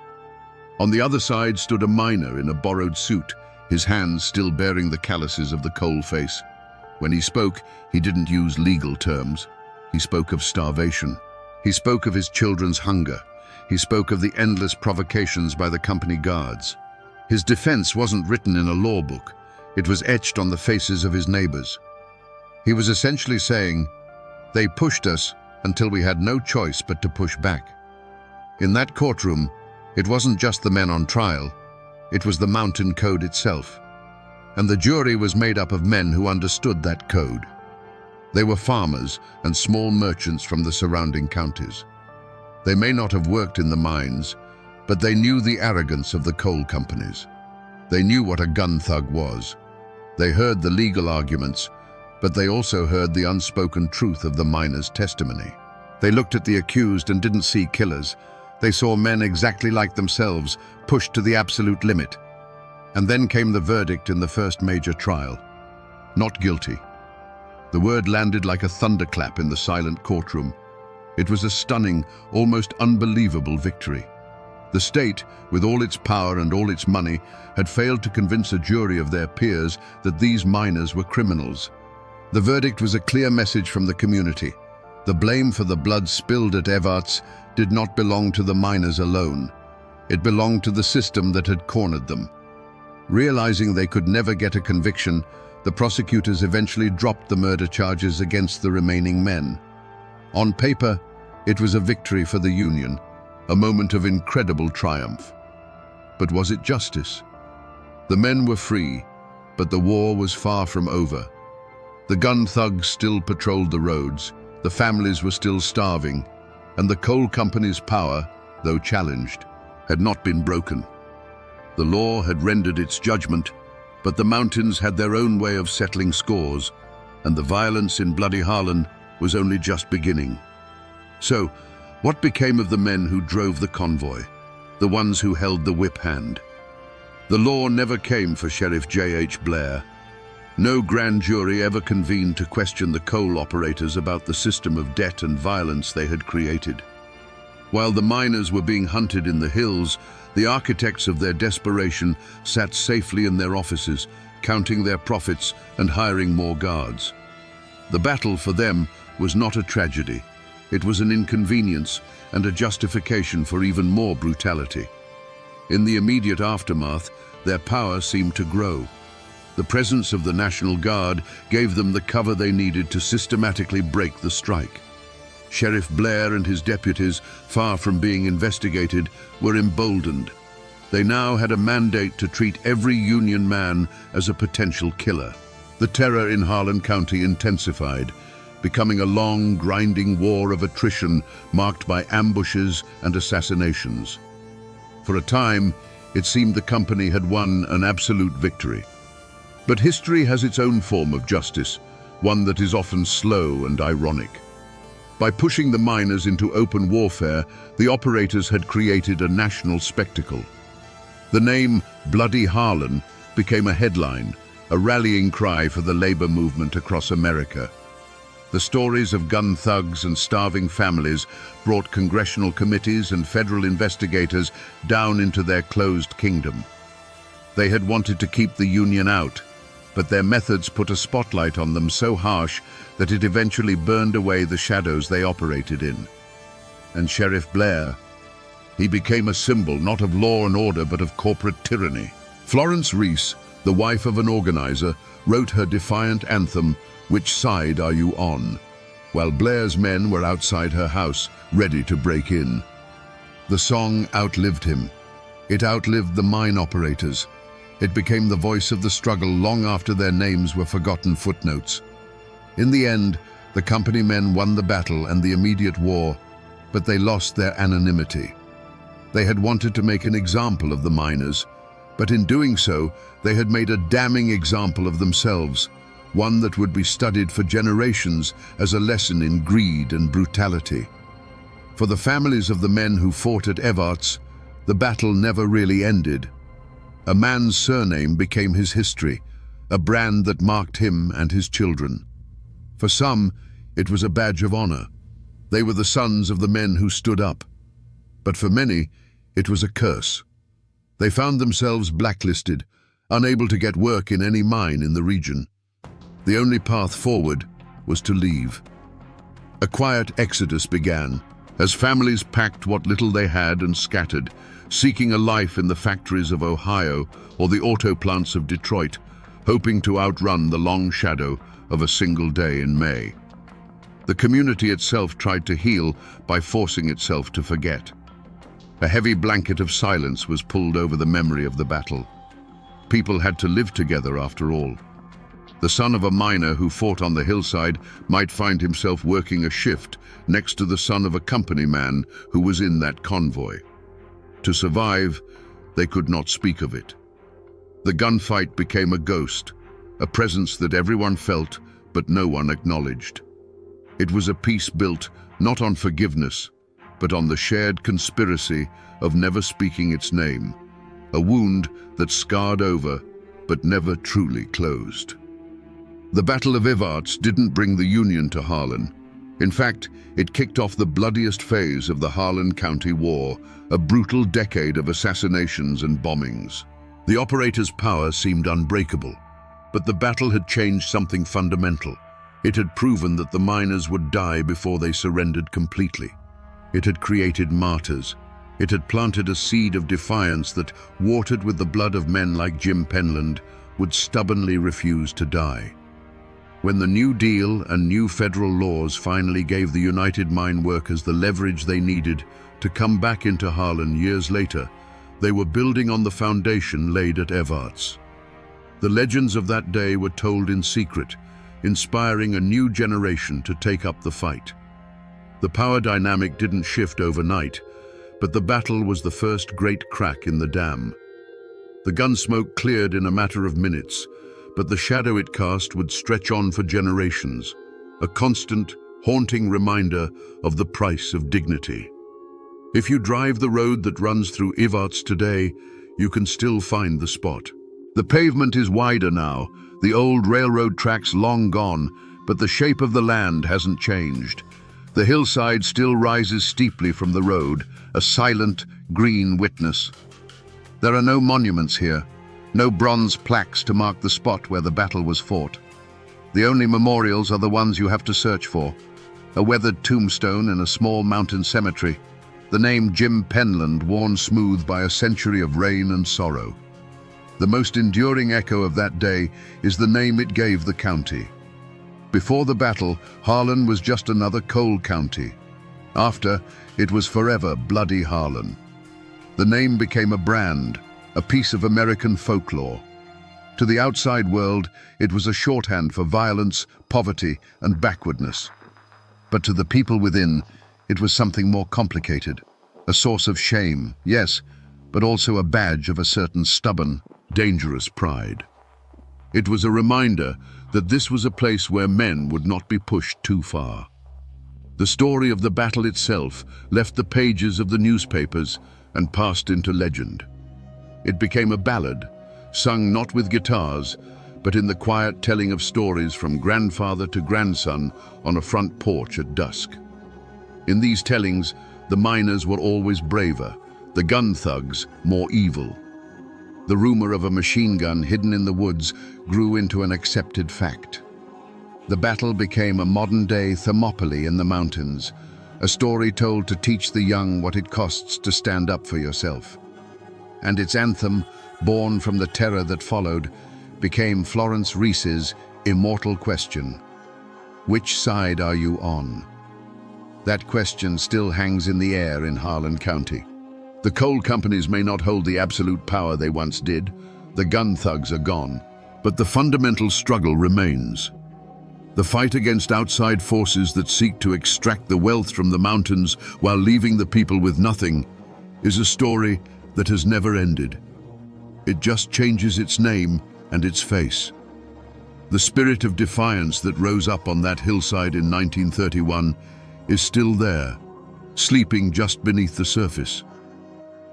On the other side stood a miner in a borrowed suit, his hands still bearing the calluses of the coal face. When he spoke, he didn't use legal terms. He spoke of starvation. He spoke of his children's hunger. He spoke of the endless provocations by the company guards. His defense wasn't written in a law book. It was etched on the faces of his neighbors. He was essentially saying, "They pushed us until we had no choice but to push back." In that courtroom, it wasn't just the men on trial, it was the mountain code itself. And the jury was made up of men who understood that code. They were farmers and small merchants from the surrounding counties. They may not have worked in the mines, but they knew the arrogance of the coal companies. They knew what a gun thug was. They heard the legal arguments, but they also heard the unspoken truth of the miners' testimony. They looked at the accused and didn't see killers. They saw men exactly like themselves, pushed to the absolute limit. And then came the verdict in the first major trial. Not guilty. The word landed like a thunderclap in the silent courtroom. It was a stunning, almost unbelievable victory. The state, with all its power and all its money, had failed to convince a jury of their peers that these miners were criminals. The verdict was a clear message from the community. The blame for the blood spilled at Evarts did not belong to the miners alone. It belonged to the system that had cornered them. Realizing they could never get a conviction, The prosecutors eventually dropped the murder charges against the remaining men. On paper, it was a victory for the Union, a moment of incredible triumph. But was it justice? The men were free, but the war was far from over. The gun thugs still patrolled the roads, the families were still starving, and the coal company's power, though challenged, had not been broken. The law had rendered its judgment, but the mountains had their own way of settling scores, and the violence in bloody Harlan was only just beginning. So, what became of the men who drove the convoy, the ones who held the whip hand? The law never came for Sheriff J.H. Blair. No grand jury ever convened to question the coal operators about the system of debt and violence they had created. While the miners were being hunted in the hills, the architects of their desperation sat safely in their offices, counting their profits and hiring more guards. The battle for them was not a tragedy. It was an inconvenience and a justification for even more brutality. In the immediate aftermath, their power seemed to grow. The presence of the National Guard gave them the cover they needed to systematically break the strike. Sheriff Blair and his deputies, far from being investigated, were emboldened. They now had a mandate to treat every Union man as a potential killer. The terror in Harlan County intensified, becoming a long, grinding war of attrition marked by ambushes and assassinations. For a time, it seemed the company had won an absolute victory. But history has its own form of justice, one that is often slow and ironic. By pushing the miners into open warfare, the operators had created a national spectacle. The name Bloody Harlan became a headline, a rallying cry for the labor movement across America. The stories of gun thugs and starving families brought congressional committees and federal investigators down into their closed kingdom. They had wanted to keep the Union out, but their methods put a spotlight on them so harsh that it eventually burned away the shadows they operated in. And Sheriff Blair, he became a symbol not of law and order but of corporate tyranny. Florence Reese, the wife of an organizer, wrote her defiant anthem, "Which Side Are You On?" while Blair's men were outside her house, ready to break in. The song outlived him. It outlived the mine operators. It became the voice of the struggle long after their names were forgotten footnotes. In the end, the company men won the battle and the immediate war, but they lost their anonymity. They had wanted to make an example of the miners, but in doing so, they had made a damning example of themselves, one that would be studied for generations as a lesson in greed and brutality. For the families of the men who fought at Evarts, the battle never really ended. A man's surname became his history, a brand that marked him and his children. For some, it was a badge of honor. They were the sons of the men who stood up. But for many, it was a curse. They found themselves blacklisted, unable to get work in any mine in the region. The only path forward was to leave. A quiet exodus began, as families packed what little they had and scattered, seeking a life in the factories of Ohio or the auto plants of Detroit, hoping to outrun the long shadow of a single day in May. The community itself tried to heal by forcing itself to forget. A heavy blanket of silence was pulled over the memory of the battle. People had to live together after all. The son of a miner who fought on the hillside might find himself working a shift next to the son of a company man who was in that convoy. To survive, they could not speak of it. The gunfight became a ghost, a presence that everyone felt but no one acknowledged. It was a peace built not on forgiveness, but on the shared conspiracy of never speaking its name, a wound that scarred over but never truly closed. The Battle of Evarts didn't bring the Union to Harlan. In fact, it kicked off the bloodiest phase of the Harlan County War, a brutal decade of assassinations and bombings. The operators' power seemed unbreakable, but the battle had changed something fundamental. It had proven that the miners would die before they surrendered completely. It had created martyrs. It had planted a seed of defiance that, watered with the blood of men like Jim Penland, would stubbornly refuse to die. When the New Deal and new federal laws finally gave the United Mine Workers the leverage they needed to come back into Harlan years later, they were building on the foundation laid at Evarts. The legends of that day were told in secret, inspiring a new generation to take up the fight. The power dynamic didn't shift overnight, but the battle was the first great crack in the dam. The gun smoke cleared in a matter of minutes, but the shadow it cast would stretch on for generations, a constant, haunting reminder of the price of dignity. If you drive the road that runs through Evarts today, you can still find the spot. The pavement is wider now, the old railroad tracks long gone, but the shape of the land hasn't changed. The hillside still rises steeply from the road, a silent, green witness. There are no monuments here, no bronze plaques to mark the spot where the battle was fought. The only memorials are the ones you have to search for. A weathered tombstone in a small mountain cemetery, the name Jim Penland worn smooth by a century of rain and sorrow. The most enduring echo of that day is the name it gave the county. Before the battle, Harlan was just another coal county. After, it was forever Bloody Harlan. The name became a brand, a piece of American folklore. To the outside world, it was a shorthand for violence, poverty, and backwardness. But to the people within, it was something more complicated. A source of shame, yes, but also a badge of a certain stubborn, dangerous pride. It was a reminder that this was a place where men would not be pushed too far. The story of the battle itself left the pages of the newspapers and passed into legend. It became a ballad, sung not with guitars, but in the quiet telling of stories from grandfather to grandson on a front porch at dusk. In these tellings, the miners were always braver, the gun thugs more evil. The rumor of a machine gun hidden in the woods grew into an accepted fact. The battle became a modern-day Thermopylae in the mountains, a story told to teach the young what it costs to stand up for yourself. And its anthem, born from the terror that followed, became Florence Reese's immortal question: which side are you on? That question still hangs in the air in Harlan County. The coal companies may not hold the absolute power they once did, the gun thugs are gone, but the fundamental struggle remains. The fight against outside forces that seek to extract the wealth from the mountains while leaving the people with nothing is a story that has never ended. It just changes its name and its face. The spirit of defiance that rose up on that hillside in 1931 is still there, sleeping just beneath the surface.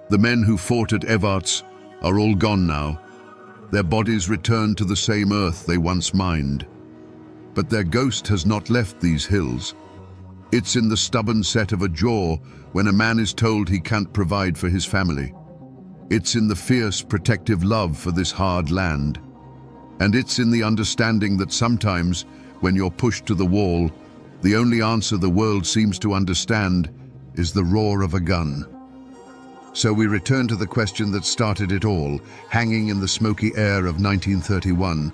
The men who fought at Evarts are all gone now. Their bodies returned to the same earth they once mined. But their ghost has not left these hills. It's in the stubborn set of a jaw when a man is told he can't provide for his family. It's in the fierce, protective love for this hard land. And it's in the understanding that sometimes, when you're pushed to the wall, the only answer the world seems to understand is the roar of a gun. So we return to the question that started it all, hanging in the smoky air of 1931.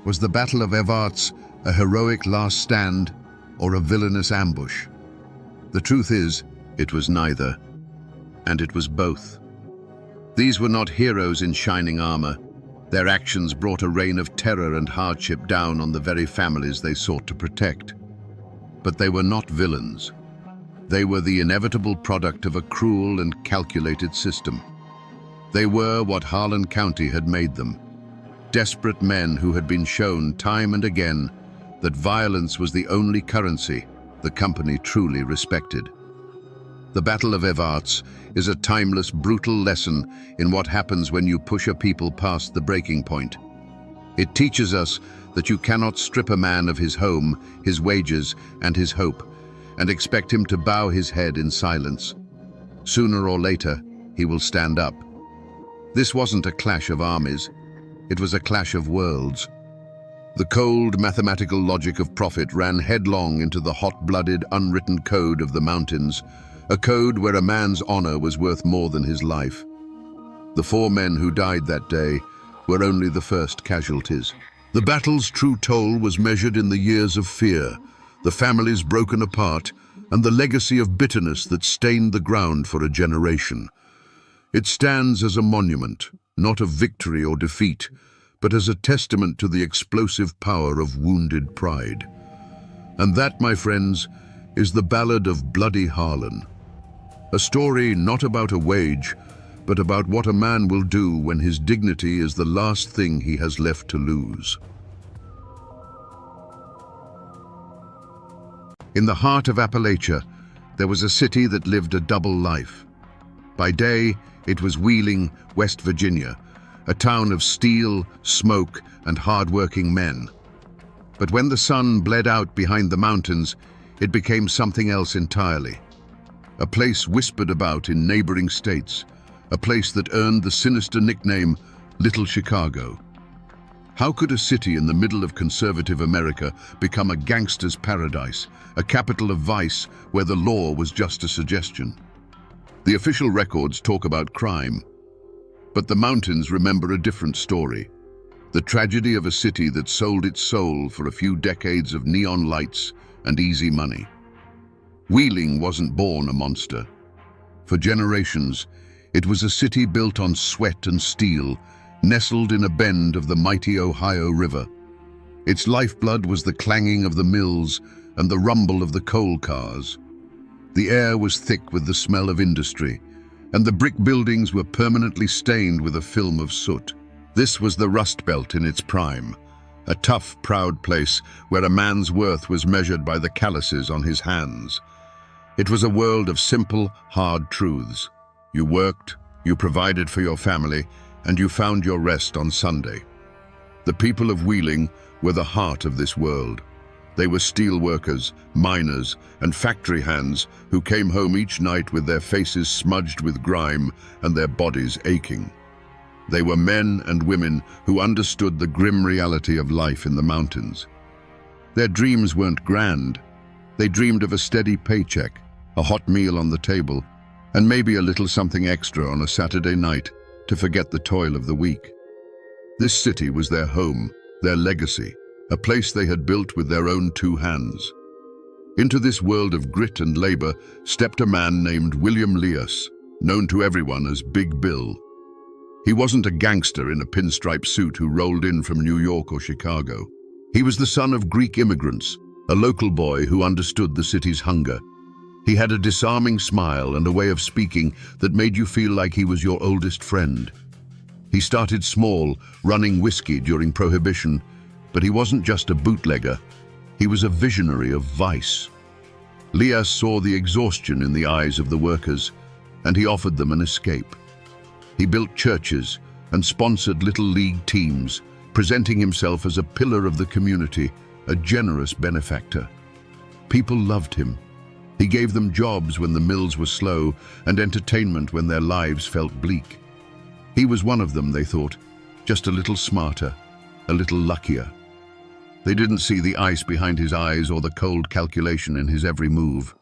Was the Battle of Evarts a heroic last stand or a villainous ambush? The truth is, it was neither, and it was both. These were not heroes in shining armor. Their actions brought a reign of terror and hardship down on the very families they sought to protect. But they were not villains. They were the inevitable product of a cruel and calculated system. They were what Harlan County had made them. Desperate men who had been shown time and again that violence was the only currency the company truly respected. The Battle of Evarts is a timeless, brutal lesson in what happens when you push a people past the breaking point. It teaches us that you cannot strip a man of his home, his wages, and his hope, and expect him to bow his head in silence. Sooner or later, he will stand up. This wasn't a clash of armies. It was a clash of worlds. The cold, mathematical logic of profit ran headlong into the hot-blooded, unwritten code of the mountains, a code where a man's honor was worth more than his life. The 4 men who died that day were only the first casualties. The battle's true toll was measured in the years of fear, the families broken apart, and the legacy of bitterness that stained the ground for a generation. It stands as a monument, not of victory or defeat, but as a testament to the explosive power of wounded pride. And that, my friends, is the Ballad of Bloody Harlan. A story not about a wage, but about what a man will do when his dignity is the last thing he has left to lose. In the heart of Appalachia, there was a city that lived a double life. By day, it was Wheeling, West Virginia, a town of steel, smoke, and hard-working men. But when the sun bled out behind the mountains, it became something else entirely. A place whispered about in neighboring states, a place that earned the sinister nickname Little Chicago. How could a city in the middle of conservative America become a gangster's paradise, a capital of vice where the law was just a suggestion? The official records talk about crime, but the mountains remember a different story. The tragedy of a city that sold its soul for a few decades of neon lights and easy money. Wheeling wasn't born a monster. For generations, it was a city built on sweat and steel, nestled in a bend of the mighty Ohio River. Its lifeblood was the clanging of the mills and the rumble of the coal cars. The air was thick with the smell of industry, and the brick buildings were permanently stained with a film of soot. This was the Rust Belt in its prime, a tough, proud place where a man's worth was measured by the calluses on his hands. It was a world of simple, hard truths. You worked, you provided for your family, and you found your rest on Sunday. The people of Wheeling were the heart of this world. They were steel workers, miners, and factory hands who came home each night with their faces smudged with grime and their bodies aching. They were men and women who understood the grim reality of life in the mountains. Their dreams weren't grand. They dreamed of a steady paycheck, a hot meal on the table, and maybe a little something extra on a Saturday night to forget the toil of the week. This city was their home, their legacy, a place they had built with their own two hands. Into this world of grit and labor stepped a man named William Leas, known to everyone as Big Bill. He wasn't a gangster in a pinstripe suit who rolled in from New York or Chicago. He was the son of Greek immigrants, a local boy who understood the city's hunger. He had a disarming smile and a way of speaking that made you feel like he was your oldest friend. He started small, running whiskey during Prohibition, but he wasn't just a bootlegger. He was a visionary of vice. Leas saw the exhaustion in the eyes of the workers, and he offered them an escape. He built churches and sponsored little league teams, presenting himself as a pillar of the community, a generous benefactor. People loved him. He gave them jobs when the mills were slow and entertainment when their lives felt bleak. He was one of them, they thought, just a little smarter, a little luckier. They didn't see the ice behind his eyes or the cold calculation in his every move.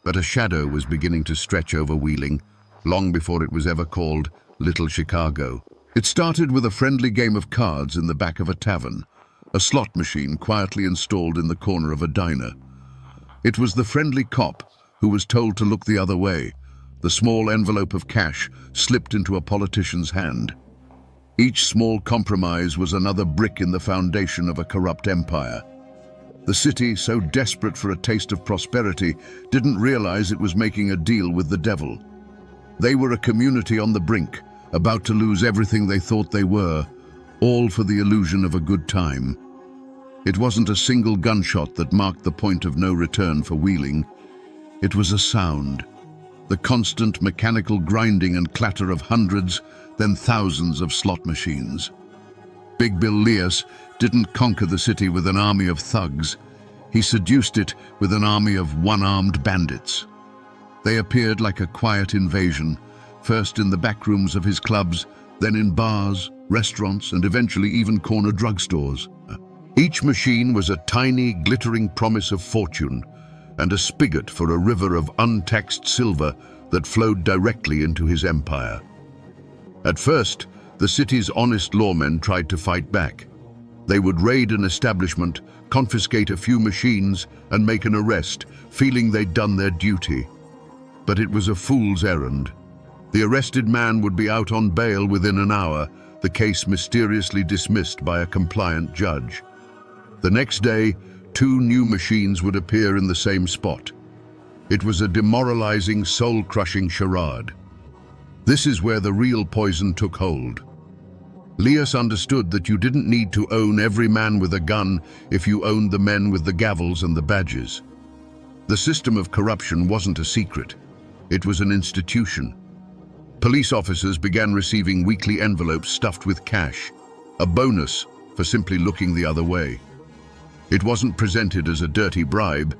But a shadow was beginning to stretch over Wheeling, long before it was ever called Little Chicago. It started with a friendly game of cards in the back of a tavern, a slot machine quietly installed in the corner of a diner. It was the friendly cop who was told to look the other way. The small envelope of cash slipped into a politician's hand. Each small compromise was another brick in the foundation of a corrupt empire. The city, so desperate for a taste of prosperity, didn't realize it was making a deal with the devil. They were a community on the brink, about to lose everything they thought they were, all for the illusion of a good time. It wasn't a single gunshot that marked the point of no return for Wheeling. It was a sound, the constant mechanical grinding and clatter of hundreds, then thousands of slot machines. Big Bill Leas didn't conquer the city with an army of thugs. He seduced it with an army of one-armed bandits. They appeared like a quiet invasion, first in the back rooms of his clubs, then in bars, restaurants, and eventually even corner drugstores. Each machine was a tiny, glittering promise of fortune, and a spigot for a river of untaxed silver that flowed directly into his empire. At first, The city's honest lawmen tried to fight back. They would raid an establishment, confiscate a few machines, and make an arrest, feeling they'd done their duty. But it was a fool's errand. The arrested man would be out on bail within an hour, the case mysteriously dismissed by a compliant judge. The next day, 2 new machines would appear in the same spot. It was a demoralizing, soul-crushing charade. This is where the real poison took hold. Lias understood that you didn't need to own every man with a gun if you owned the men with the gavels and the badges. The system of corruption wasn't a secret. It was an institution. Police officers began receiving weekly envelopes stuffed with cash, a bonus for simply looking the other way. It wasn't presented as a dirty bribe,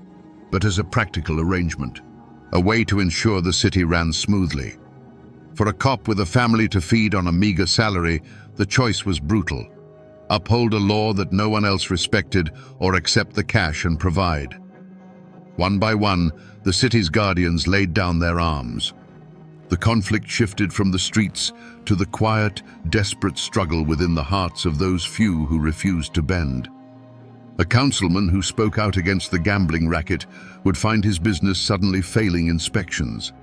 but as a practical arrangement, a way to ensure the city ran smoothly. For a cop with a family to feed on a meager salary, the choice was brutal. Uphold a law that no one else respected, or accept the cash and provide. One by one, the city's guardians laid down their arms. The conflict shifted from the streets to the quiet, desperate struggle within the hearts of those few who refused to bend. A councilman who spoke out against the gambling racket would find his business suddenly failing inspections.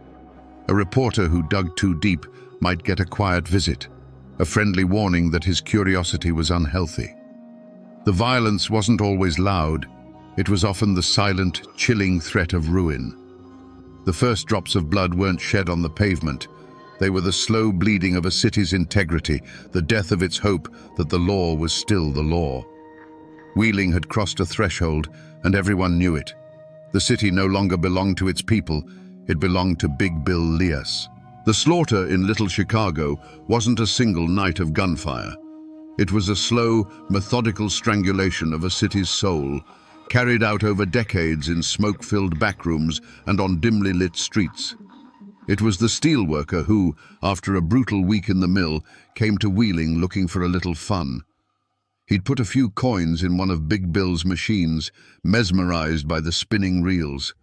A reporter who dug too deep might get a quiet visit, a friendly warning that his curiosity was unhealthy. The violence wasn't always loud. It was often the silent, chilling threat of ruin. The first drops of blood weren't shed on the pavement. They were the slow bleeding of a city's integrity, the death of its hope that the law was still the law. Wheeling had crossed a threshold, and everyone knew it. The city no longer belonged to its people. It belonged to Big Bill Lias. The slaughter in Little Chicago wasn't a single night of gunfire. It was a slow, methodical strangulation of a city's soul, carried out over decades in smoke-filled backrooms and on dimly lit streets. It was the steelworker who, after a brutal week in the mill, came to Wheeling looking for a little fun. He'd put a few coins in one of Big Bill's machines, mesmerized by the spinning reels.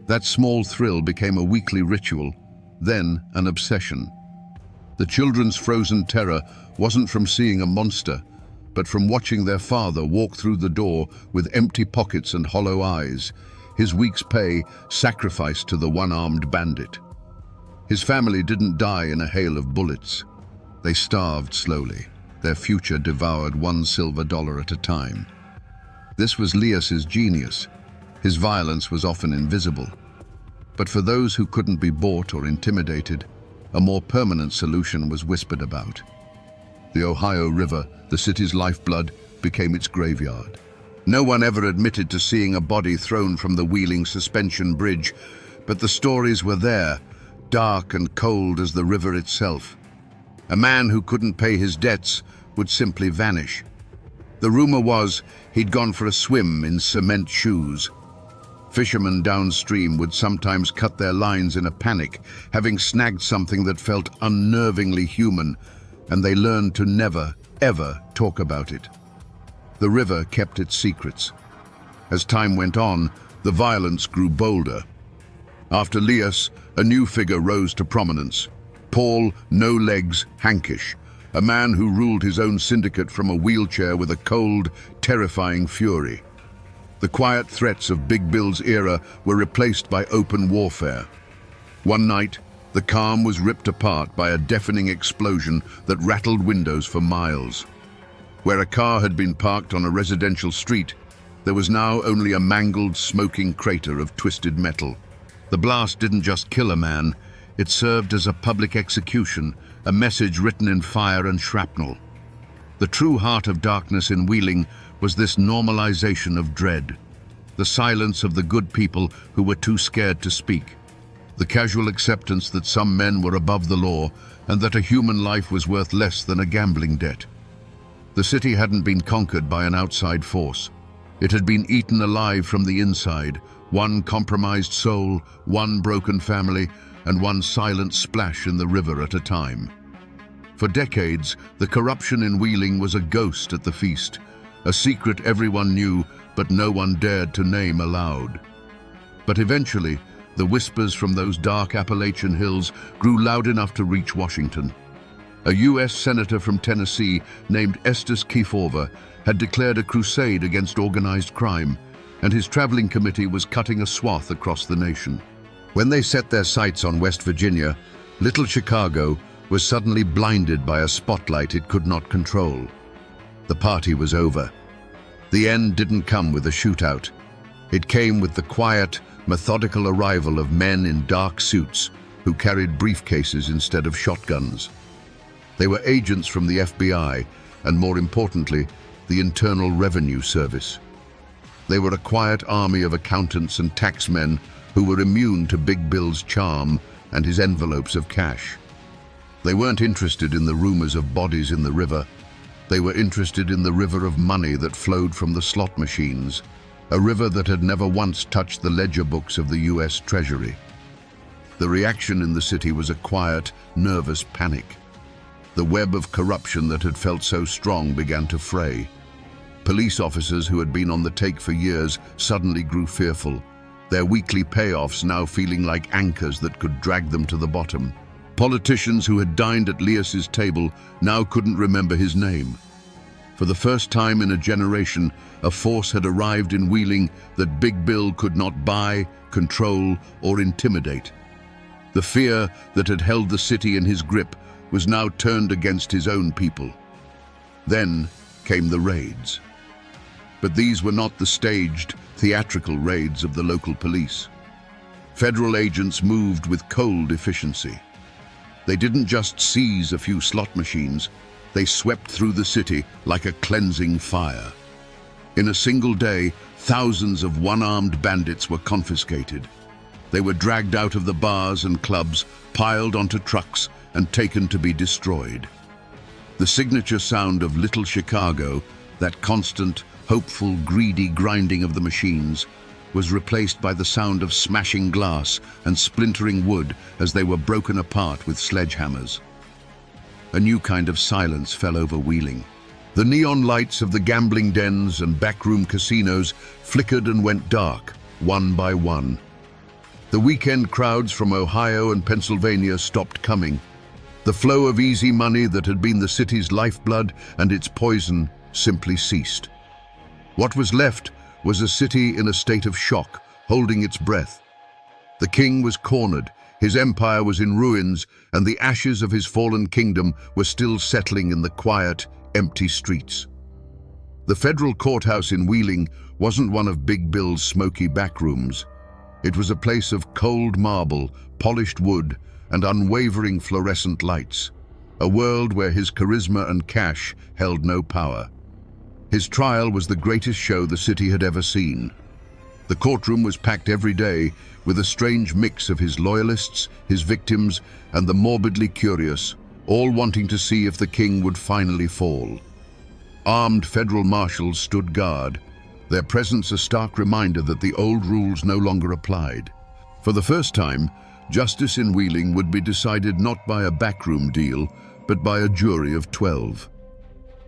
That small thrill became a weekly ritual, then an obsession. The children's frozen terror wasn't from seeing a monster, but from watching their father walk through the door with empty pockets and hollow eyes, his week's pay sacrificed to the one-armed bandit. His family didn't die in a hail of bullets. They starved slowly, their future devoured $1 silver at a time. This was Lias's genius. His violence was often invisible. But for those who couldn't be bought or intimidated, a more permanent solution was whispered about. The Ohio River, the city's lifeblood, became its graveyard. No one ever admitted to seeing a body thrown from the Wheeling suspension bridge, but the stories were there, dark and cold as the river itself. A man who couldn't pay his debts would simply vanish. The rumor was he'd gone for a swim in cement shoes. Fishermen downstream would sometimes cut their lines in a panic, having snagged something that felt unnervingly human, and they learned to never, ever talk about it. The river kept its secrets. As time went on, the violence grew bolder. After Lias, a new figure rose to prominence. Paul No Legs Hankish, a man who ruled his own syndicate from a wheelchair with a cold, terrifying fury. The quiet threats of Big Bill's era were replaced by open warfare. One night, the calm was ripped apart by a deafening explosion that rattled windows for miles. Where a car had been parked on a residential street, there was now only a mangled, smoking crater of twisted metal. The blast didn't just kill a man, it served as a public execution, a message written in fire and shrapnel. The true heart of darkness in Wheeling was this normalization of dread, the silence of the good people who were too scared to speak, the casual acceptance that some men were above the law and that a human life was worth less than a gambling debt. The city hadn't been conquered by an outside force. It had been eaten alive from the inside, one compromised soul, one broken family, and one silent splash in the river at a time. For decades, the corruption in Wheeling was a ghost at the feast, a secret everyone knew but no one dared to name aloud. But eventually, the whispers from those dark Appalachian hills grew loud enough to reach Washington. A U.S. senator from Tennessee named Estes Kefauver had declared a crusade against organized crime, and his traveling committee was cutting a swath across the nation. When they set their sights on West Virginia, Little Chicago was suddenly blinded by a spotlight it could not control. The party was over. The end didn't come with a shootout. It came with the quiet, methodical arrival of men in dark suits who carried briefcases instead of shotguns. They were agents from the FBI and, more importantly, the Internal Revenue Service. They were a quiet army of accountants and taxmen who were immune to Big Bill's charm and his envelopes of cash. They weren't interested in the rumors of bodies in the river. They were interested in the river of money that flowed from the slot machines, a river that had never once touched the ledger books of the U.S. Treasury. The reaction in the city was a quiet, nervous panic. The web of corruption that had felt so strong began to fray. Police officers who had been on the take for years suddenly grew fearful, their weekly payoffs now feeling like anchors that could drag them to the bottom. Politicians who had dined at Leas's table now couldn't remember his name. For the first time in a generation, a force had arrived in Wheeling that Big Bill could not buy, control, or intimidate. The fear that had held the city in his grip was now turned against his own people. Then came the raids. But these were not the staged, theatrical raids of the local police. Federal agents moved with cold efficiency. They didn't just seize a few slot machines, they swept through the city like a cleansing fire. In a single day, thousands of one-armed bandits were confiscated. They were dragged out of the bars and clubs, piled onto trucks, and taken to be destroyed. The signature sound of Little Chicago, that constant, hopeful, greedy grinding of the machines, was replaced by the sound of smashing glass and splintering wood as they were broken apart with sledgehammers. A new kind of silence fell over Wheeling. The neon lights of the gambling dens and backroom casinos flickered and went dark, one by one. The weekend crowds from Ohio and Pennsylvania stopped coming. The flow of easy money that had been the city's lifeblood and its poison simply ceased. What was left was a city in a state of shock, holding its breath. The king was cornered, his empire was in ruins, and the ashes of his fallen kingdom were still settling in the quiet, empty streets. The federal courthouse in Wheeling wasn't one of Big Bill's smoky backrooms. It was a place of cold marble, polished wood, and unwavering fluorescent lights, a world where his charisma and cash held no power. His trial was the greatest show the city had ever seen. The courtroom was packed every day with a strange mix of his loyalists, his victims, and the morbidly curious, all wanting to see if the king would finally fall. Armed federal marshals stood guard, their presence a stark reminder that the old rules no longer applied. For the first time, justice in Wheeling would be decided not by a backroom deal, but by a jury of 12.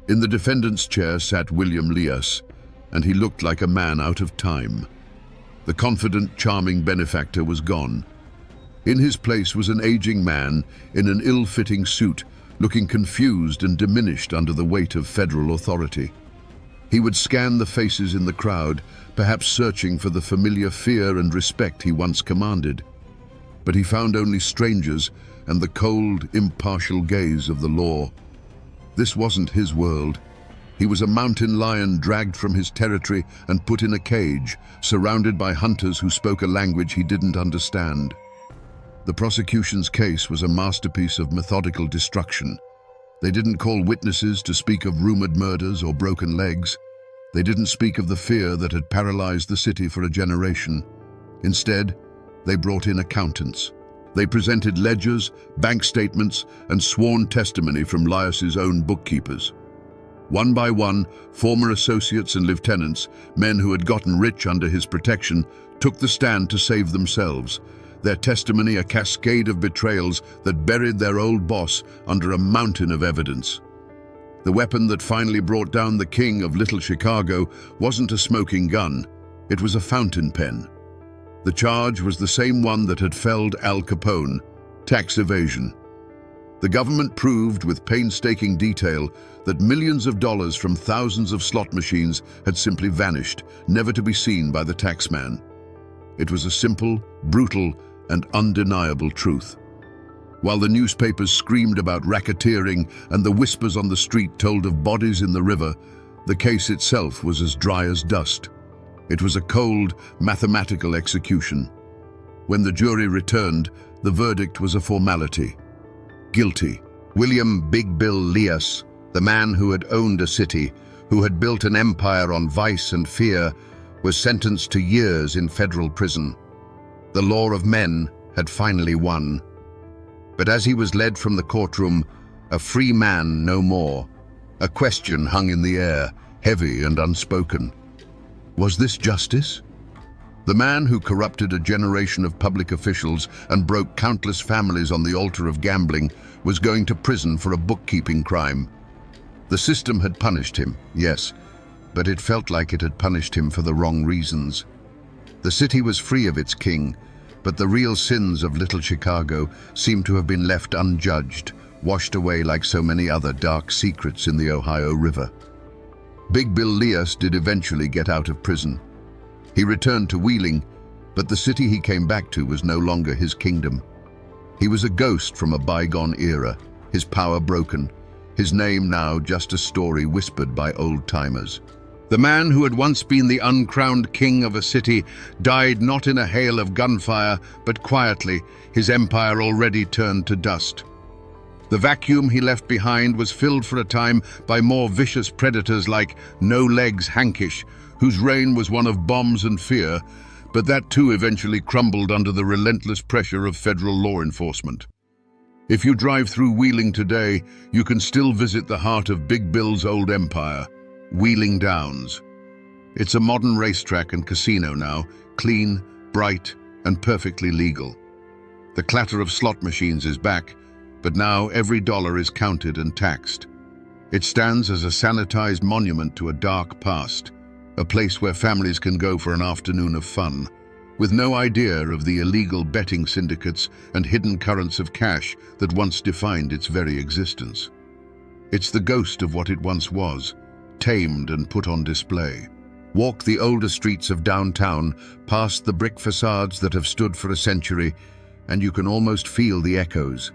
In the defendant's chair sat William Leas, and he looked like a man out of time. The confident, charming benefactor was gone. In his place was an aging man in an ill-fitting suit, looking confused and diminished under the weight of federal authority. He would scan the faces in the crowd, perhaps searching for the familiar fear and respect he once commanded. But he found only strangers and the cold, impartial gaze of the law. This wasn't his world. He was a mountain lion dragged from his territory and put in a cage, surrounded by hunters who spoke a language he didn't understand. The prosecution's case was a masterpiece of methodical destruction. They didn't call witnesses to speak of rumored murders or broken legs. They didn't speak of the fear that had paralyzed the city for a generation. Instead, they brought in accountants. They presented ledgers, bank statements, and sworn testimony from Leas's own bookkeepers. One by one, former associates and lieutenants, men who had gotten rich under his protection, took the stand to save themselves, their testimony a cascade of betrayals that buried their old boss under a mountain of evidence. The weapon that finally brought down the king of Little Chicago wasn't a smoking gun, it was a fountain pen. The charge was the same one that had felled Al Capone, tax evasion. The government proved with painstaking detail that millions of dollars from thousands of slot machines had simply vanished, never to be seen by the taxman. It was a simple, brutal, and undeniable truth. While the newspapers screamed about racketeering and the whispers on the street told of bodies in the river, the case itself was as dry as dust. It was a cold, mathematical execution. When the jury returned, the verdict was a formality. Guilty. William Big Bill Leas, the man who had owned a city, who had built an empire on vice and fear, was sentenced to years in federal prison. The law of men had finally won. But as he was led from the courtroom, a free man no more, a question hung in the air, heavy and unspoken. Was this justice? The man who corrupted a generation of public officials and broke countless families on the altar of gambling was going to prison for a bookkeeping crime. The system had punished him, yes, but it felt like it had punished him for the wrong reasons. The city was free of its king, but the real sins of Little Chicago seemed to have been left unjudged, washed away like so many other dark secrets in the Ohio River. Big Bill Leas did eventually get out of prison. He returned to Wheeling, but the city he came back to was no longer his kingdom. He was a ghost from a bygone era, his power broken, his name now just a story whispered by old-timers. The man who had once been the uncrowned king of a city died not in a hail of gunfire, but quietly, his empire already turned to dust. The vacuum he left behind was filled for a time by more vicious predators like No Legs Hankish, whose reign was one of bombs and fear, but that too eventually crumbled under the relentless pressure of federal law enforcement. If you drive through Wheeling today, you can still visit the heart of Big Bill's old empire, Wheeling Downs. It's a modern racetrack and casino now, clean, bright, and perfectly legal. The clatter of slot machines is back, but now every dollar is counted and taxed. It stands as a sanitized monument to a dark past, a place where families can go for an afternoon of fun, with no idea of the illegal betting syndicates and hidden currents of cash that once defined its very existence. It's the ghost of what it once was, tamed and put on display. Walk the older streets of downtown, past the brick facades that have stood for a century, and you can almost feel the echoes.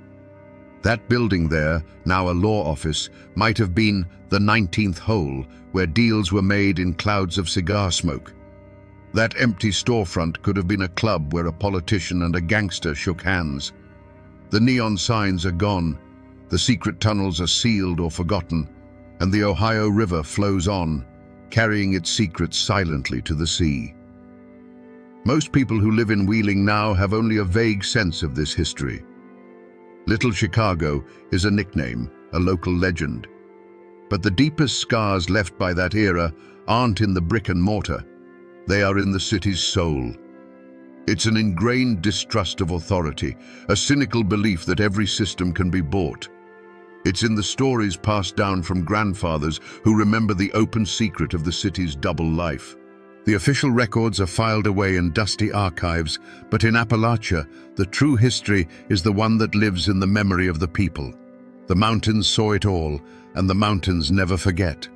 That building there, now a law office, might have been the 19th hole, where deals were made in clouds of cigar smoke. That empty storefront could have been a club where a politician and a gangster shook hands. The neon signs are gone, the secret tunnels are sealed or forgotten, and the Ohio River flows on, carrying its secrets silently to the sea. Most people who live in Wheeling now have only a vague sense of this history. Little Chicago is a nickname, a local legend. But the deepest scars left by that era aren't in the brick and mortar. They are in the city's soul. It's an ingrained distrust of authority, a cynical belief that every system can be bought. It's in the stories passed down from grandfathers who remember the open secret of the city's double life. The official records are filed away in dusty archives, but in Appalachia, the true history is the one that lives in the memory of the people. The mountains saw it all, and the mountains never forget.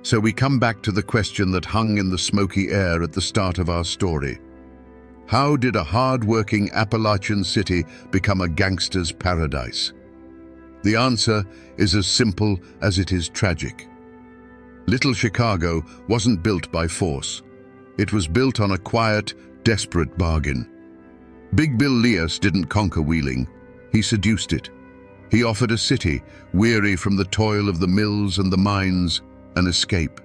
So we come back to the question that hung in the smoky air at the start of our story. How did a hard-working Appalachian city become a gangster's paradise? The answer is as simple as it is tragic. Little Chicago wasn't built by force. It was built on a quiet, desperate bargain. Big Bill Leas didn't conquer Wheeling. He seduced it. He offered a city, weary from the toil of the mills and the mines, an escape.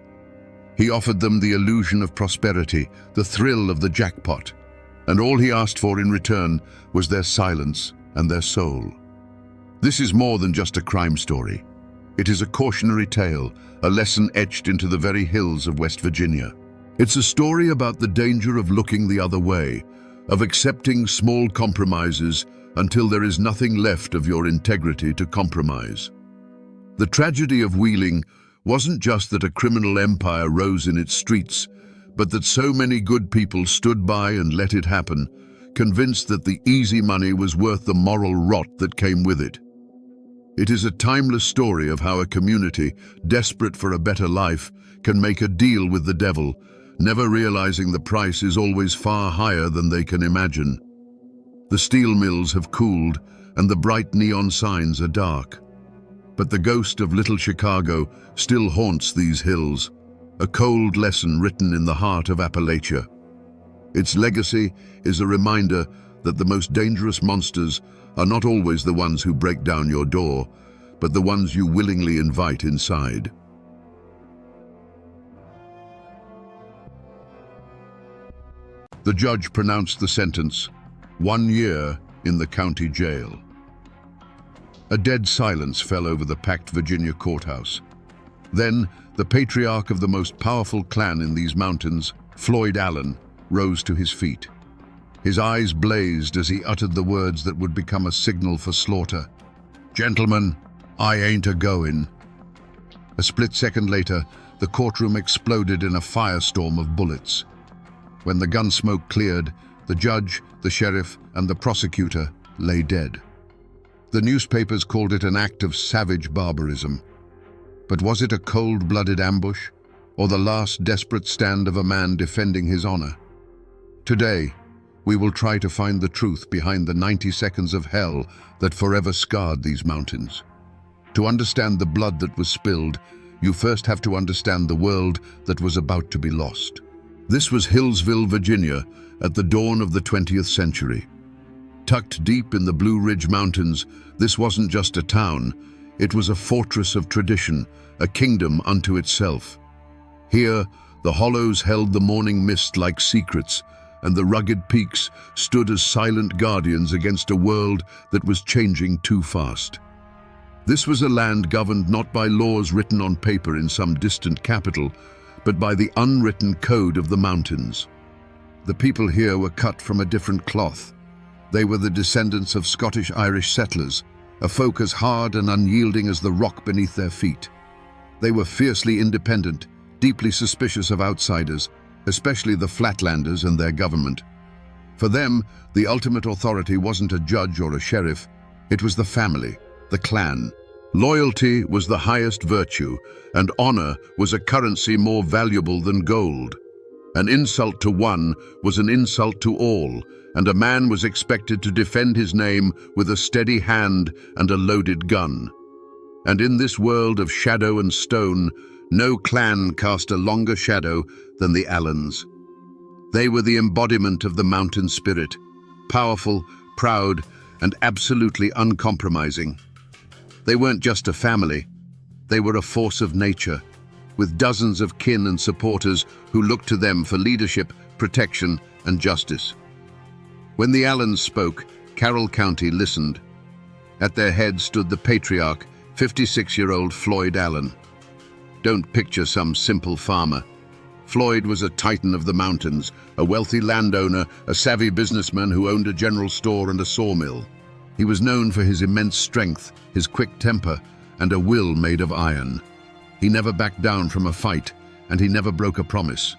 He offered them the illusion of prosperity, the thrill of the jackpot, and all he asked for in return was their silence and their soul. This is more than just a crime story. It is a cautionary tale, a lesson etched into the very hills of West Virginia. It's a story about the danger of looking the other way, of accepting small compromises until there is nothing left of your integrity to compromise. The tragedy of Wheeling wasn't just that a criminal empire rose in its streets, but that so many good people stood by and let it happen, convinced that the easy money was worth the moral rot that came with it. It is a timeless story of how a community, desperate for a better life, can make a deal with the devil, never realizing the price is always far higher than they can imagine. The steel mills have cooled, and the bright neon signs are dark. But the ghost of Little Chicago still haunts these hills, a cold lesson written in the heart of Appalachia. Its legacy is a reminder that the most dangerous monsters are not always the ones who break down your door, but the ones you willingly invite inside. The judge pronounced the sentence, 1 year in the county jail. A dead silence fell over the packed Virginia courthouse. Then, the patriarch of the most powerful clan in these mountains, Floyd Allen, rose to his feet. His eyes blazed as he uttered the words that would become a signal for slaughter. "Gentlemen, I ain't a-goin'." A split second later, the courtroom exploded in a firestorm of bullets. When the gun smoke cleared, the judge, the sheriff, and the prosecutor lay dead. The newspapers called it an act of savage barbarism. But was it a cold-blooded ambush, or the last desperate stand of a man defending his honor? Today, we will try to find the truth behind the 90 seconds of hell that forever scarred these mountains. To understand the blood that was spilled, you first have to understand the world that was about to be lost. This was Hillsville, Virginia, at the dawn of the 20th century. Tucked deep in the Blue Ridge Mountains, this wasn't just a town, it was a fortress of tradition, a kingdom unto itself. Here, the hollows held the morning mist like secrets, and the rugged peaks stood as silent guardians against a world that was changing too fast. This was a land governed not by laws written on paper in some distant capital, but by the unwritten code of the mountains. The people here were cut from a different cloth. They were the descendants of Scottish-Irish settlers, a folk as hard and unyielding as the rock beneath their feet. They were fiercely independent, deeply suspicious of outsiders, especially the Flatlanders and their government. For them, the ultimate authority wasn't a judge or a sheriff, it was the family, the clan. Loyalty was the highest virtue, and honor was a currency more valuable than gold. An insult to one was an insult to all, and a man was expected to defend his name with a steady hand and a loaded gun. And in this world of shadow and stone, no clan cast a longer shadow than the Allens. They were the embodiment of the mountain spirit, powerful, proud, and absolutely uncompromising. They weren't just a family, they were a force of nature, with dozens of kin and supporters who looked to them for leadership, protection, and justice. When the Allens spoke, Carroll County listened. At their head stood the patriarch, 56-year-old Floyd Allen. Don't picture some simple farmer. Floyd was a titan of the mountains, a wealthy landowner, a savvy businessman who owned a general store and a sawmill. He was known for his immense strength, his quick temper, and a will made of iron. He never backed down from a fight, and he never broke a promise.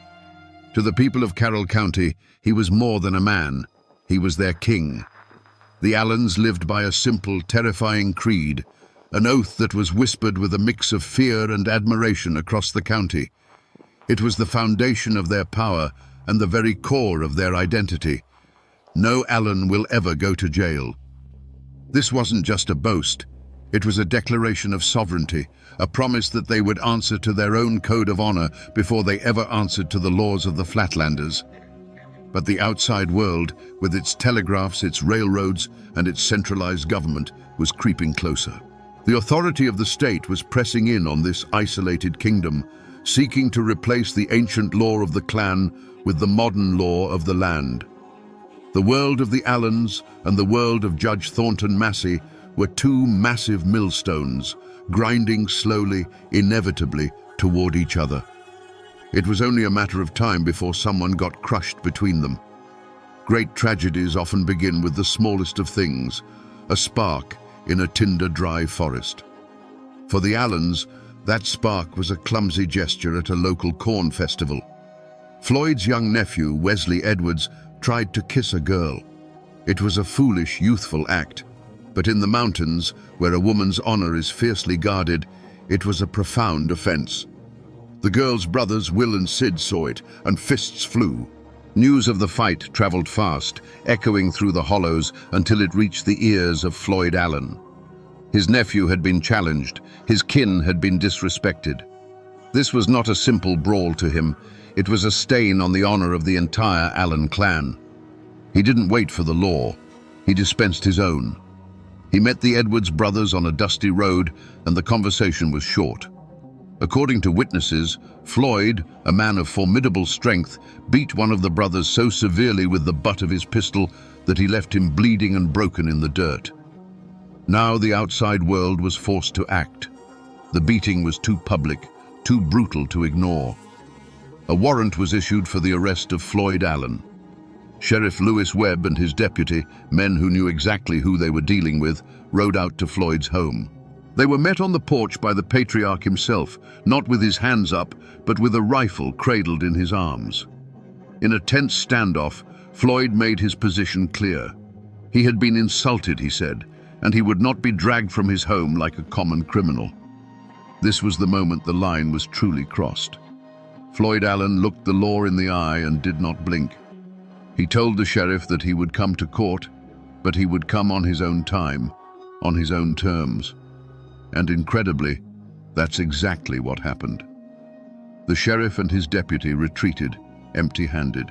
To the people of Carroll County, he was more than a man. He was their king. The Allens lived by a simple, terrifying creed, an oath that was whispered with a mix of fear and admiration across the county. It was the foundation of their power and the very core of their identity. No Allen will ever go to jail. This wasn't just a boast. It was a declaration of sovereignty, a promise that they would answer to their own code of honor before they ever answered to the laws of the Flatlanders. But the outside world, with its telegraphs, its railroads, and its centralized government, was creeping closer. The authority of the state was pressing in on this isolated kingdom, seeking to replace the ancient law of the clan with the modern law of the land. The world of the Allens and the world of Judge Thornton Massey were two massive millstones, grinding slowly, inevitably, toward each other. It was only a matter of time before someone got crushed between them. Great tragedies often begin with the smallest of things, a spark in a tinder-dry forest. For the Allens, that spark was a clumsy gesture at a local corn festival. Floyd's young nephew, Wesley Edwards, tried to kiss a girl. It was a foolish, youthful act. But in the mountains, where a woman's honor is fiercely guarded, it was a profound offense. The girl's brothers Will and Sid saw it, and fists flew. News of the fight traveled fast, echoing through the hollows until it reached the ears of Floyd Allen. His nephew had been challenged, his kin had been disrespected. This was not a simple brawl to him, it was a stain on the honor of the entire Allen clan. He didn't wait for the law, he dispensed his own. He met the Edwards brothers on a dusty road, and the conversation was short. According to witnesses, Floyd, a man of formidable strength, beat one of the brothers so severely with the butt of his pistol that he left him bleeding and broken in the dirt. Now the outside world was forced to act. The beating was too public, too brutal to ignore. A warrant was issued for the arrest of Floyd Allen. Sheriff Lewis Webb and his deputy, men who knew exactly who they were dealing with, rode out to Floyd's home. They were met on the porch by the patriarch himself, not with his hands up, but with a rifle cradled in his arms. In a tense standoff, Floyd made his position clear. He had been insulted, he said, and he would not be dragged from his home like a common criminal. This was the moment the line was truly crossed. Floyd Allen looked the law in the eye and did not blink. He told the sheriff that he would come to court, but he would come on his own time, on his own terms. And incredibly, that's exactly what happened. The sheriff and his deputy retreated, empty-handed.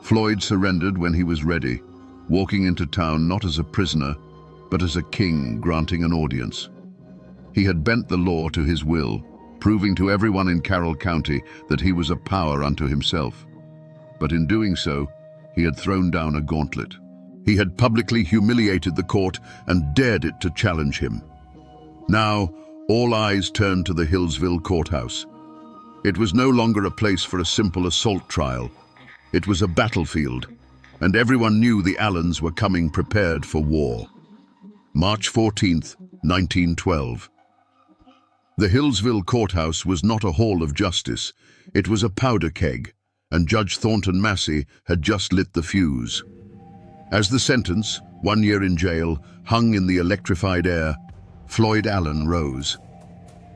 Floyd surrendered when he was ready, walking into town not as a prisoner, but as a king granting an audience. He had bent the law to his will, proving to everyone in Carroll County that he was a power unto himself. But in doing so, he had thrown down a gauntlet. He had publicly humiliated the court and dared it to challenge him. Now, all eyes turned to the Hillsville courthouse. It was no longer a place for a simple assault trial. It was a battlefield, and everyone knew the Allens were coming prepared for war. March 14th, 1912. The Hillsville courthouse was not a hall of justice. It was a powder keg, and Judge Thornton Massey had just lit the fuse. As the sentence, 1 year in jail, hung in the electrified air, Floyd Allen rose.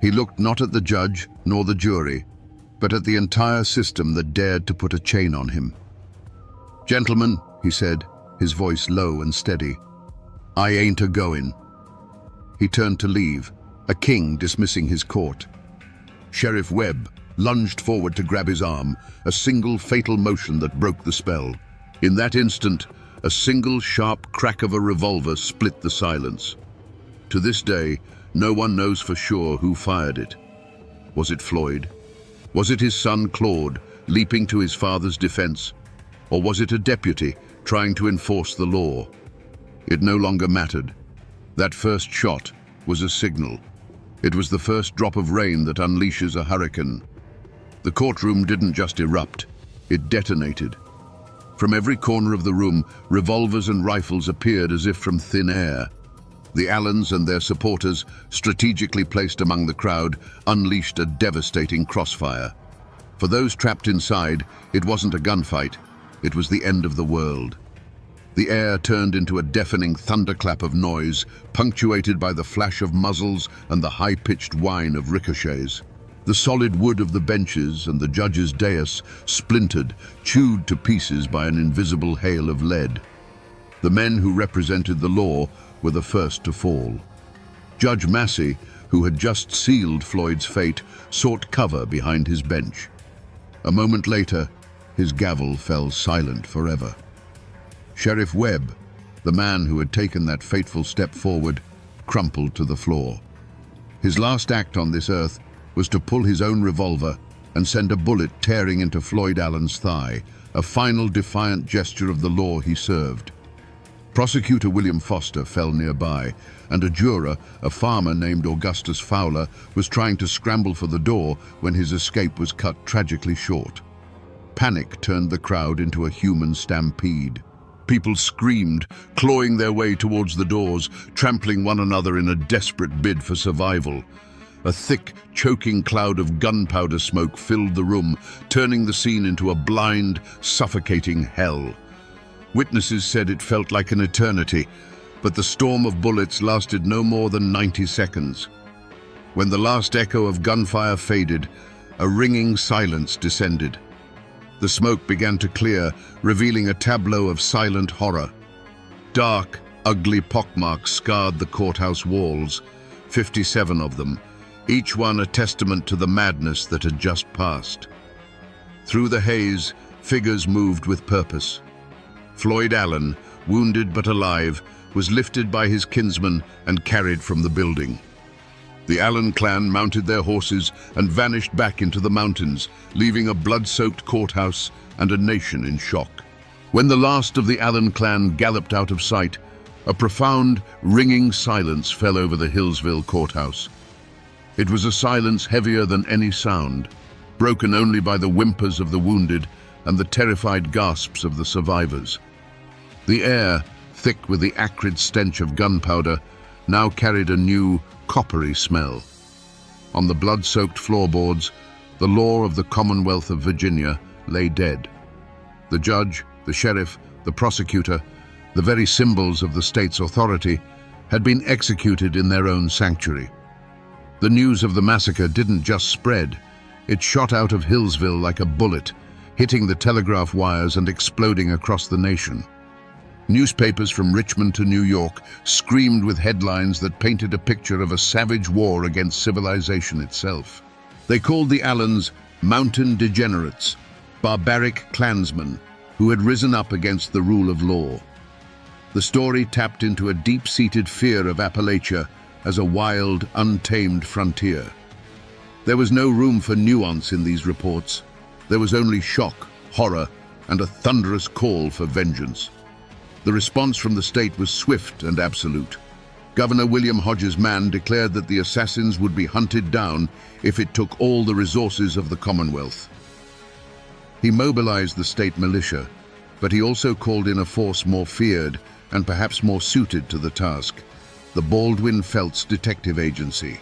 He looked not at the judge nor the jury, but at the entire system that dared to put a chain on him. "Gentlemen," he said, his voice low and steady, "I ain't a-goin'." He turned to leave, a king dismissing his court. Sheriff Webb lunged forward to grab his arm, a single fatal motion that broke the spell. In that instant, a single sharp crack of a revolver split the silence. To this day, no one knows for sure who fired it. Was it Floyd? Was it his son Claude, leaping to his father's defense? Or was it a deputy trying to enforce the law? It no longer mattered. That first shot was a signal. It was the first drop of rain that unleashes a hurricane. The courtroom didn't just erupt, it detonated. From every corner of the room, revolvers and rifles appeared as if from thin air. The Allens and their supporters, strategically placed among the crowd, unleashed a devastating crossfire. For those trapped inside, it wasn't a gunfight, it was the end of the world. The air turned into a deafening thunderclap of noise, punctuated by the flash of muzzles and the high-pitched whine of ricochets. The solid wood of the benches and the judge's dais splintered, chewed to pieces by an invisible hail of lead. The men who represented the law were the first to fall. Judge Massey, who had just sealed Floyd's fate, sought cover behind his bench. A moment later, his gavel fell silent forever. Sheriff Webb, the man who had taken that fateful step forward, crumpled to the floor. His last act on this earth was to pull his own revolver and send a bullet tearing into Floyd Allen's thigh, a final defiant gesture of the law he served. Prosecutor William Foster fell nearby, and a juror, a farmer named Augustus Fowler, was trying to scramble for the door when his escape was cut tragically short. Panic turned the crowd into a human stampede. People screamed, clawing their way towards the doors, trampling one another in a desperate bid for survival. A thick, choking cloud of gunpowder smoke filled the room, turning the scene into a blind, suffocating hell. Witnesses said it felt like an eternity. But the storm of bullets lasted no more than 90 seconds. When the last echo of gunfire faded, a ringing silence descended. The smoke began to clear, revealing a tableau of silent horror. Dark, ugly pockmarks scarred the courthouse walls, 57 of them, each one a testament to the madness that had just passed. Through the haze, figures moved with purpose. Floyd Allen, wounded but alive, was lifted by his kinsmen and carried from the building. The Allen clan mounted their horses and vanished back into the mountains, leaving a blood-soaked courthouse and a nation in shock. When the last of the Allen clan galloped out of sight, a profound, ringing silence fell over the Hillsville courthouse. It was a silence heavier than any sound, broken only by the whimpers of the wounded and the terrified gasps of the survivors. The air, thick with the acrid stench of gunpowder, now carried a new, coppery smell. On the blood-soaked floorboards, the law of the Commonwealth of Virginia lay dead. The judge, the sheriff, the prosecutor, the very symbols of the state's authority, had been executed in their own sanctuary. The news of the massacre didn't just spread, it shot out of Hillsville like a bullet, hitting the telegraph wires and exploding across the nation. Newspapers from Richmond to New York screamed with headlines that painted a picture of a savage war against civilization itself. They called the Allens mountain degenerates, barbaric clansmen who had risen up against the rule of law. The story tapped into a deep-seated fear of Appalachia as a wild, untamed frontier. There was no room for nuance in these reports. There was only shock, horror, and a thunderous call for vengeance. The response from the state was swift and absolute. Governor William Hodges Mann declared that the assassins would be hunted down if it took all the resources of the Commonwealth. He mobilized the state militia, but he also called in a force more feared and perhaps more suited to the task, the Baldwin Felts Detective Agency.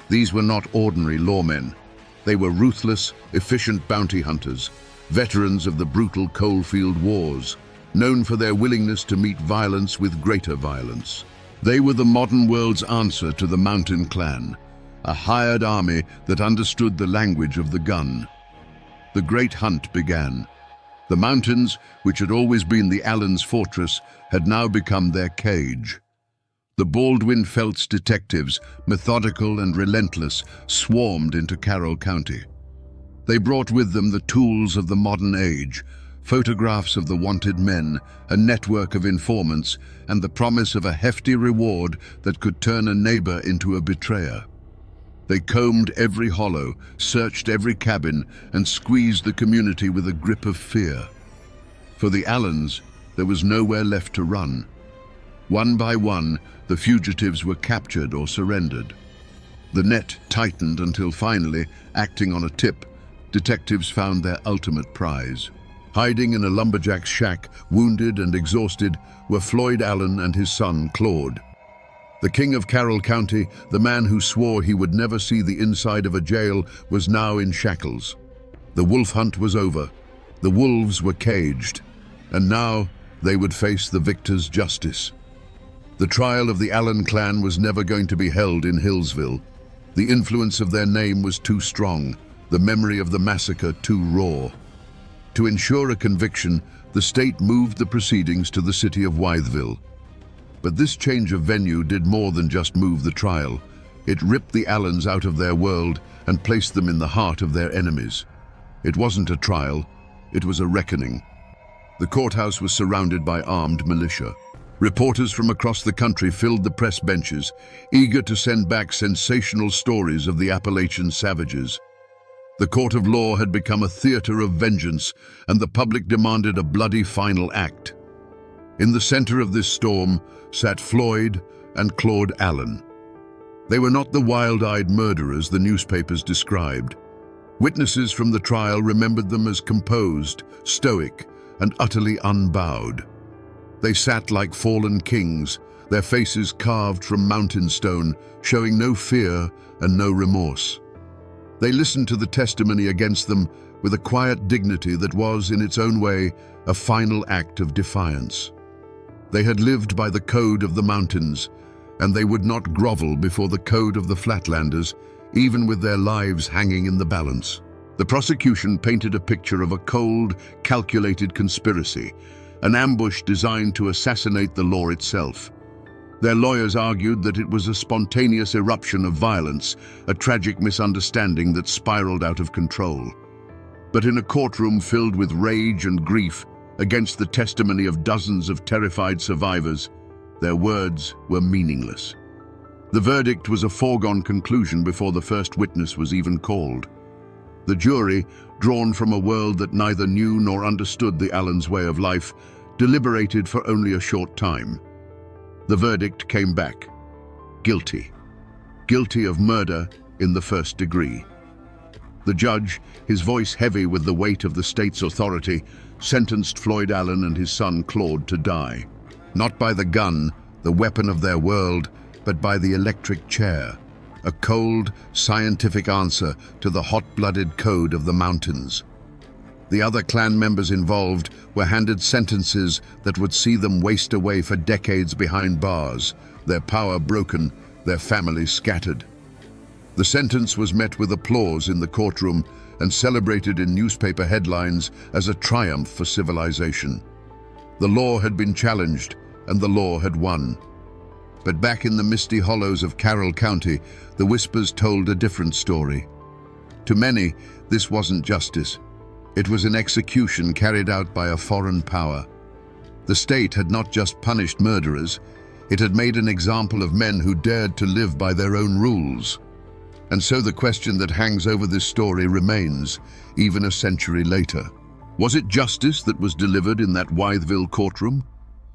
These were not ordinary lawmen. They were ruthless, efficient bounty hunters, veterans of the brutal coalfield wars, known for their willingness to meet violence with greater violence. They were the modern world's answer to the Mountain Clan, a hired army that understood the language of the gun. The great hunt began. The mountains, which had always been the Allens' fortress, had now become their cage. The Baldwin Felts detectives, methodical and relentless, swarmed into Carroll County. They brought with them the tools of the modern age, photographs of the wanted men, a network of informants, and the promise of a hefty reward that could turn a neighbor into a betrayer. They combed every hollow, searched every cabin, and squeezed the community with a grip of fear. For the Allens, there was nowhere left to run. One by one, the fugitives were captured or surrendered. The net tightened until finally, acting on a tip, detectives found their ultimate prize. Hiding in a lumberjack's shack, wounded and exhausted, were Floyd Allen and his son, Claude. The king of Carroll County, the man who swore he would never see the inside of a jail, was now in shackles. The wolf hunt was over. The wolves were caged. And now they would face the victor's justice. The trial of the Allen clan was never going to be held in Hillsville. The influence of their name was too strong, the memory of the massacre too raw. To ensure a conviction, the state moved the proceedings to the city of Wytheville. But this change of venue did more than just move the trial. It ripped the Allens out of their world and placed them in the heart of their enemies. It wasn't a trial, it was a reckoning. The courthouse was surrounded by armed militia. Reporters from across the country filled the press benches, eager to send back sensational stories of the Appalachian savages. The court of law had become a theater of vengeance, and the public demanded a bloody final act. In the center of this storm sat Floyd and Claude Allen. They were not the wild-eyed murderers the newspapers described. Witnesses from the trial remembered them as composed, stoic, and utterly unbowed. They sat like fallen kings, their faces carved from mountain stone, showing no fear and no remorse. They listened to the testimony against them with a quiet dignity that was, in its own way, a final act of defiance. They had lived by the code of the mountains, and they would not grovel before the code of the Flatlanders, even with their lives hanging in the balance. The prosecution painted a picture of a cold, calculated conspiracy, an ambush designed to assassinate the law itself. Their lawyers argued that it was a spontaneous eruption of violence, a tragic misunderstanding that spiraled out of control. But in a courtroom filled with rage and grief, against the testimony of dozens of terrified survivors, their words were meaningless. The verdict was a foregone conclusion before the first witness was even called. The jury, drawn from a world that neither knew nor understood the Allens' way of life, deliberated for only a short time. The verdict came back: guilty. Guilty of murder in the first degree. The judge, his voice heavy with the weight of the state's authority, sentenced Floyd Allen and his son Claude to die. Not by the gun, the weapon of their world, but by the electric chair. A cold, scientific answer to the hot-blooded code of the mountains. The other clan members involved were handed sentences that would see them waste away for decades behind bars, their power broken, their families scattered. The sentence was met with applause in the courtroom and celebrated in newspaper headlines as a triumph for civilization. The law had been challenged, and the law had won. But back in the misty hollows of Carroll County, the whispers told a different story. To many, this wasn't justice. It was an execution carried out by a foreign power. The state had not just punished murderers, it had made an example of men who dared to live by their own rules. And so the question that hangs over this story remains, even a century later. Was it justice that was delivered in that Wytheville courtroom?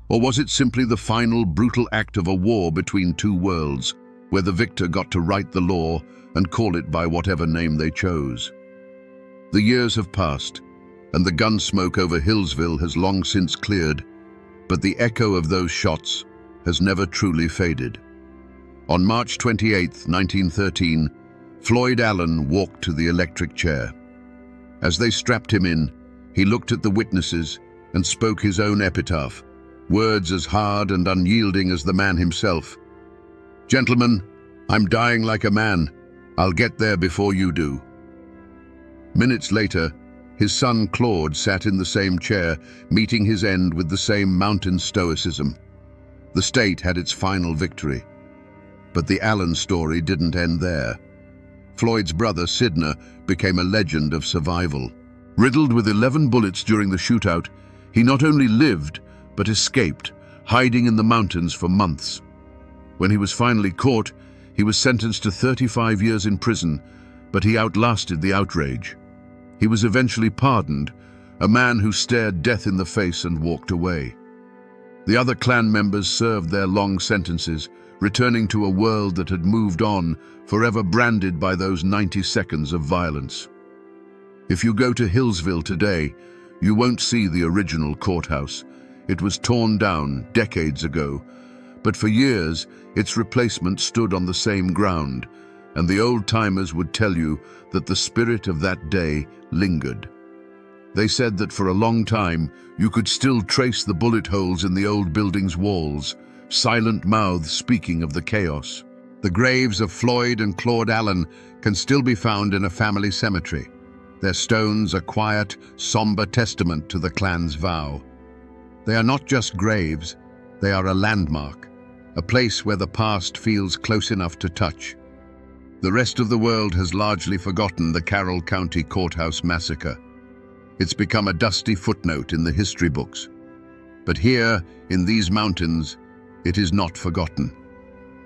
Or was it simply the final brutal act of a war between two worlds, where the victor got to write the law and call it by whatever name they chose? The years have passed, and the gun smoke over Hillsville has long since cleared, but the echo of those shots has never truly faded. On March 28, 1913, Floyd Allen walked to the electric chair. As they strapped him in, he looked at the witnesses and spoke his own epitaph, words as hard and unyielding as the man himself. "Gentlemen, I'm dying like a man. I'll get there before you do." Minutes later, his son Claude sat in the same chair, meeting his end with the same mountain stoicism. The state had its final victory. But the Allen story didn't end there. Floyd's brother, Sidner, became a legend of survival. Riddled with 11 bullets during the shootout, he not only lived, but escaped, hiding in the mountains for months. When he was finally caught, he was sentenced to 35 years in prison, but he outlasted the outrage. He was eventually pardoned, a man who stared death in the face and walked away. The other clan members served their long sentences, returning to a world that had moved on, forever branded by those 90 seconds of violence. If you go to Hillsville today, you won't see the original courthouse. It was torn down decades ago, but for years its replacement stood on the same ground, and the old-timers would tell you that the spirit of that day lingered. They said that for a long time you could still trace the bullet holes in the old building's walls, silent mouths speaking of the chaos. The graves of Floyd and Claude Allen can still be found in a family cemetery. Their stones a quiet, somber testament to the clan's vow. They are not just graves, they are a landmark, a place where the past feels close enough to touch. The rest of the world has largely forgotten the Carroll County Courthouse massacre. It's become a dusty footnote in the history books. But here, in these mountains, it is not forgotten.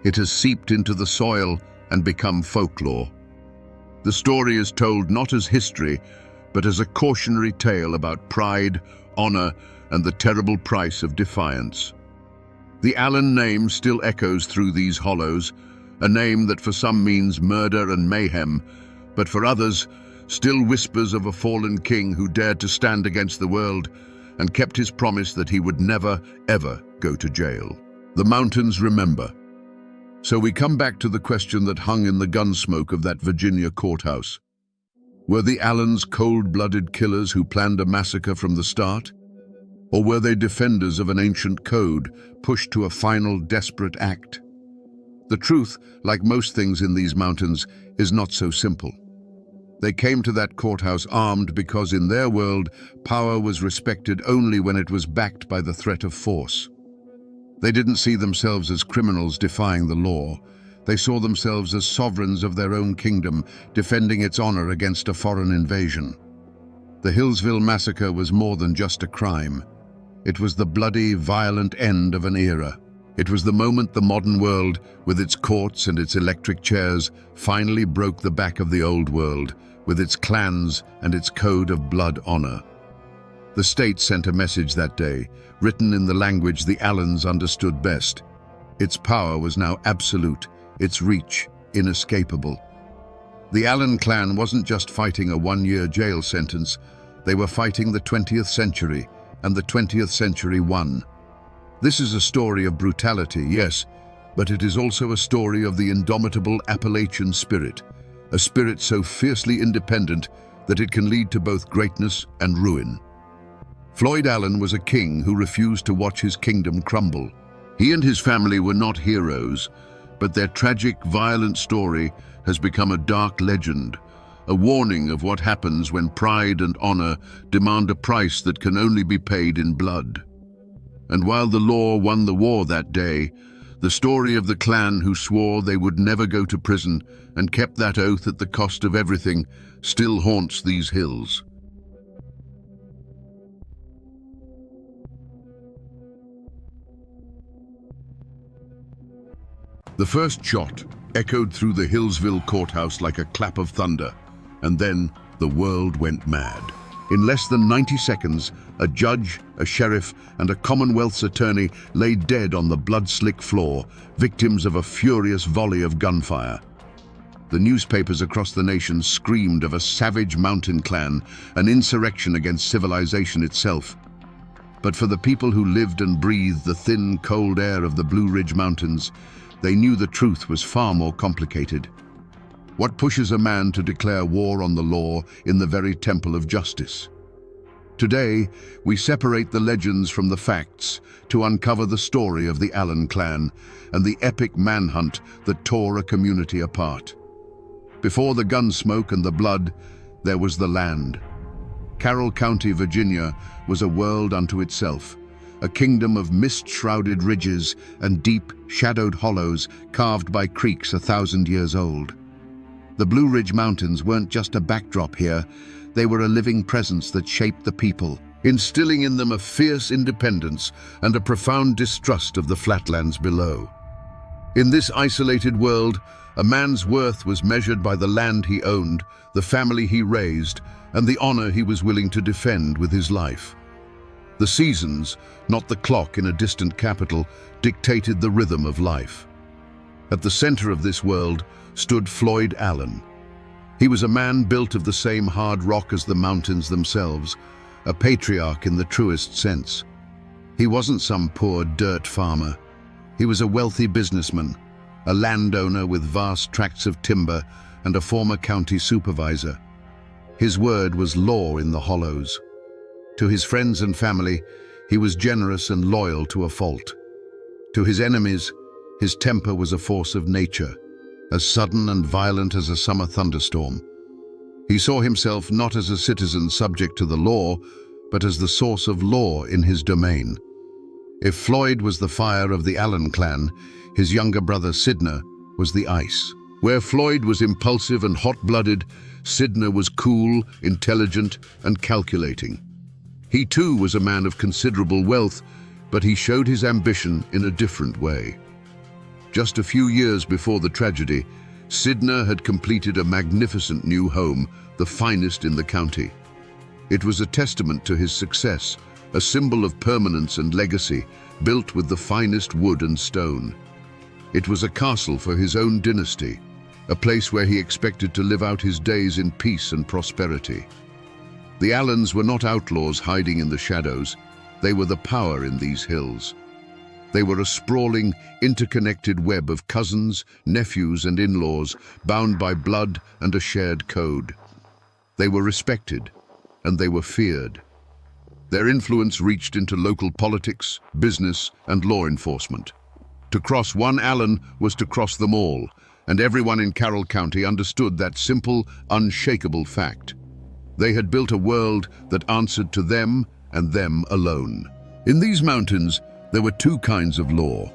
It has seeped into the soil and become folklore. The story is told not as history, but as a cautionary tale about pride, honor, and the terrible price of defiance. The Allen name still echoes through these hollows, a name that for some means murder and mayhem, but for others, still whispers of a fallen king who dared to stand against the world and kept his promise that he would never, ever go to jail. The mountains remember. So we come back to the question that hung in the gunsmoke of that Virginia courthouse. Were the Allens cold-blooded killers who planned a massacre from the start? Or were they defenders of an ancient code, pushed to a final desperate act? The truth, like most things in these mountains, is not so simple. They came to that courthouse armed because in their world, power was respected only when it was backed by the threat of force. They didn't see themselves as criminals defying the law. They saw themselves as sovereigns of their own kingdom, defending its honor against a foreign invasion. The Hillsville Massacre was more than just a crime. It was the bloody, violent end of an era. It was the moment the modern world, with its courts and its electric chairs, finally broke the back of the old world, with its clans and its code of blood honor. The state sent a message that day, written in the language the Allens understood best. Its power was now absolute, its reach inescapable. The Allen clan wasn't just fighting a one-year jail sentence, they were fighting the 20th century, and the 20th century won. This is a story of brutality, yes, but it is also a story of the indomitable Appalachian spirit, a spirit so fiercely independent that it can lead to both greatness and ruin. Floyd Allen was a king who refused to watch his kingdom crumble. He and his family were not heroes, but their tragic, violent story has become a dark legend, a warning of what happens when pride and honor demand a price that can only be paid in blood. And while the law won the war that day, the story of the clan who swore they would never go to prison and kept that oath at the cost of everything still haunts these hills. The first shot echoed through the Hillsville courthouse like a clap of thunder, and then the world went mad. In less than 90 seconds, a judge, a sheriff, and a Commonwealth's attorney lay dead on the blood-slick floor, victims of a furious volley of gunfire. The newspapers across the nation screamed of a savage mountain clan, an insurrection against civilization itself. But for the people who lived and breathed the thin, cold air of the Blue Ridge Mountains, they knew the truth was far more complicated. What pushes a man to declare war on the law in the very temple of justice? Today, we separate the legends from the facts to uncover the story of the Allen clan and the epic manhunt that tore a community apart. Before the gun smoke and the blood, there was the land. Carroll County, Virginia, was a world unto itself, a kingdom of mist-shrouded ridges and deep, shadowed hollows carved by creeks 1,000 years old. The Blue Ridge Mountains weren't just a backdrop here, they were a living presence that shaped the people, instilling in them a fierce independence and a profound distrust of the flatlands below. In this isolated world, a man's worth was measured by the land he owned, the family he raised, and the honor he was willing to defend with his life. The seasons, not the clock in a distant capital, dictated the rhythm of life. At the center of this world stood Floyd Allen. He was a man built of the same hard rock as the mountains themselves, a patriarch in the truest sense. He wasn't some poor dirt farmer. He was a wealthy businessman, a landowner with vast tracts of timber and a former county supervisor. His word was law in the hollows. To his friends and family, he was generous and loyal to a fault. To his enemies, his temper was a force of nature, as sudden and violent as a summer thunderstorm. He saw himself not as a citizen subject to the law, but as the source of law in his domain. If Floyd was the fire of the Allen clan, his younger brother Sidner was the ice. Where Floyd was impulsive and hot-blooded, Sidner was cool, intelligent, and calculating. He too was a man of considerable wealth, but he showed his ambition in a different way. Just a few years before the tragedy, Sidner had completed a magnificent new home, the finest in the county. It was a testament to his success, a symbol of permanence and legacy, built with the finest wood and stone. It was a castle for his own dynasty, a place where he expected to live out his days in peace and prosperity. The Allens were not outlaws hiding in the shadows. They were the power in these hills. They were a sprawling, interconnected web of cousins, nephews, and in-laws, bound by blood and a shared code. They were respected, and they were feared. Their influence reached into local politics, business, and law enforcement. To cross one Allen was to cross them all, and everyone in Carroll County understood that simple, unshakable fact. They had built a world that answered to them and them alone. In these mountains, there were two kinds of law.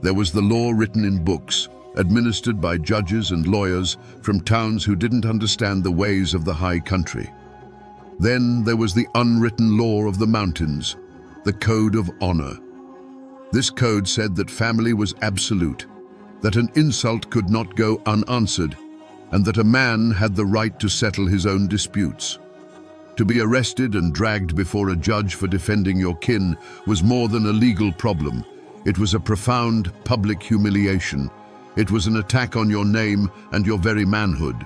There was the law written in books, administered by judges and lawyers from towns who didn't understand the ways of the high country. Then there was the unwritten law of the mountains, the code of honor. This code said that family was absolute, that an insult could not go unanswered, and that a man had the right to settle his own disputes. To be arrested and dragged before a judge for defending your kin was more than a legal problem. It was a profound public humiliation. It was an attack on your name and your very manhood.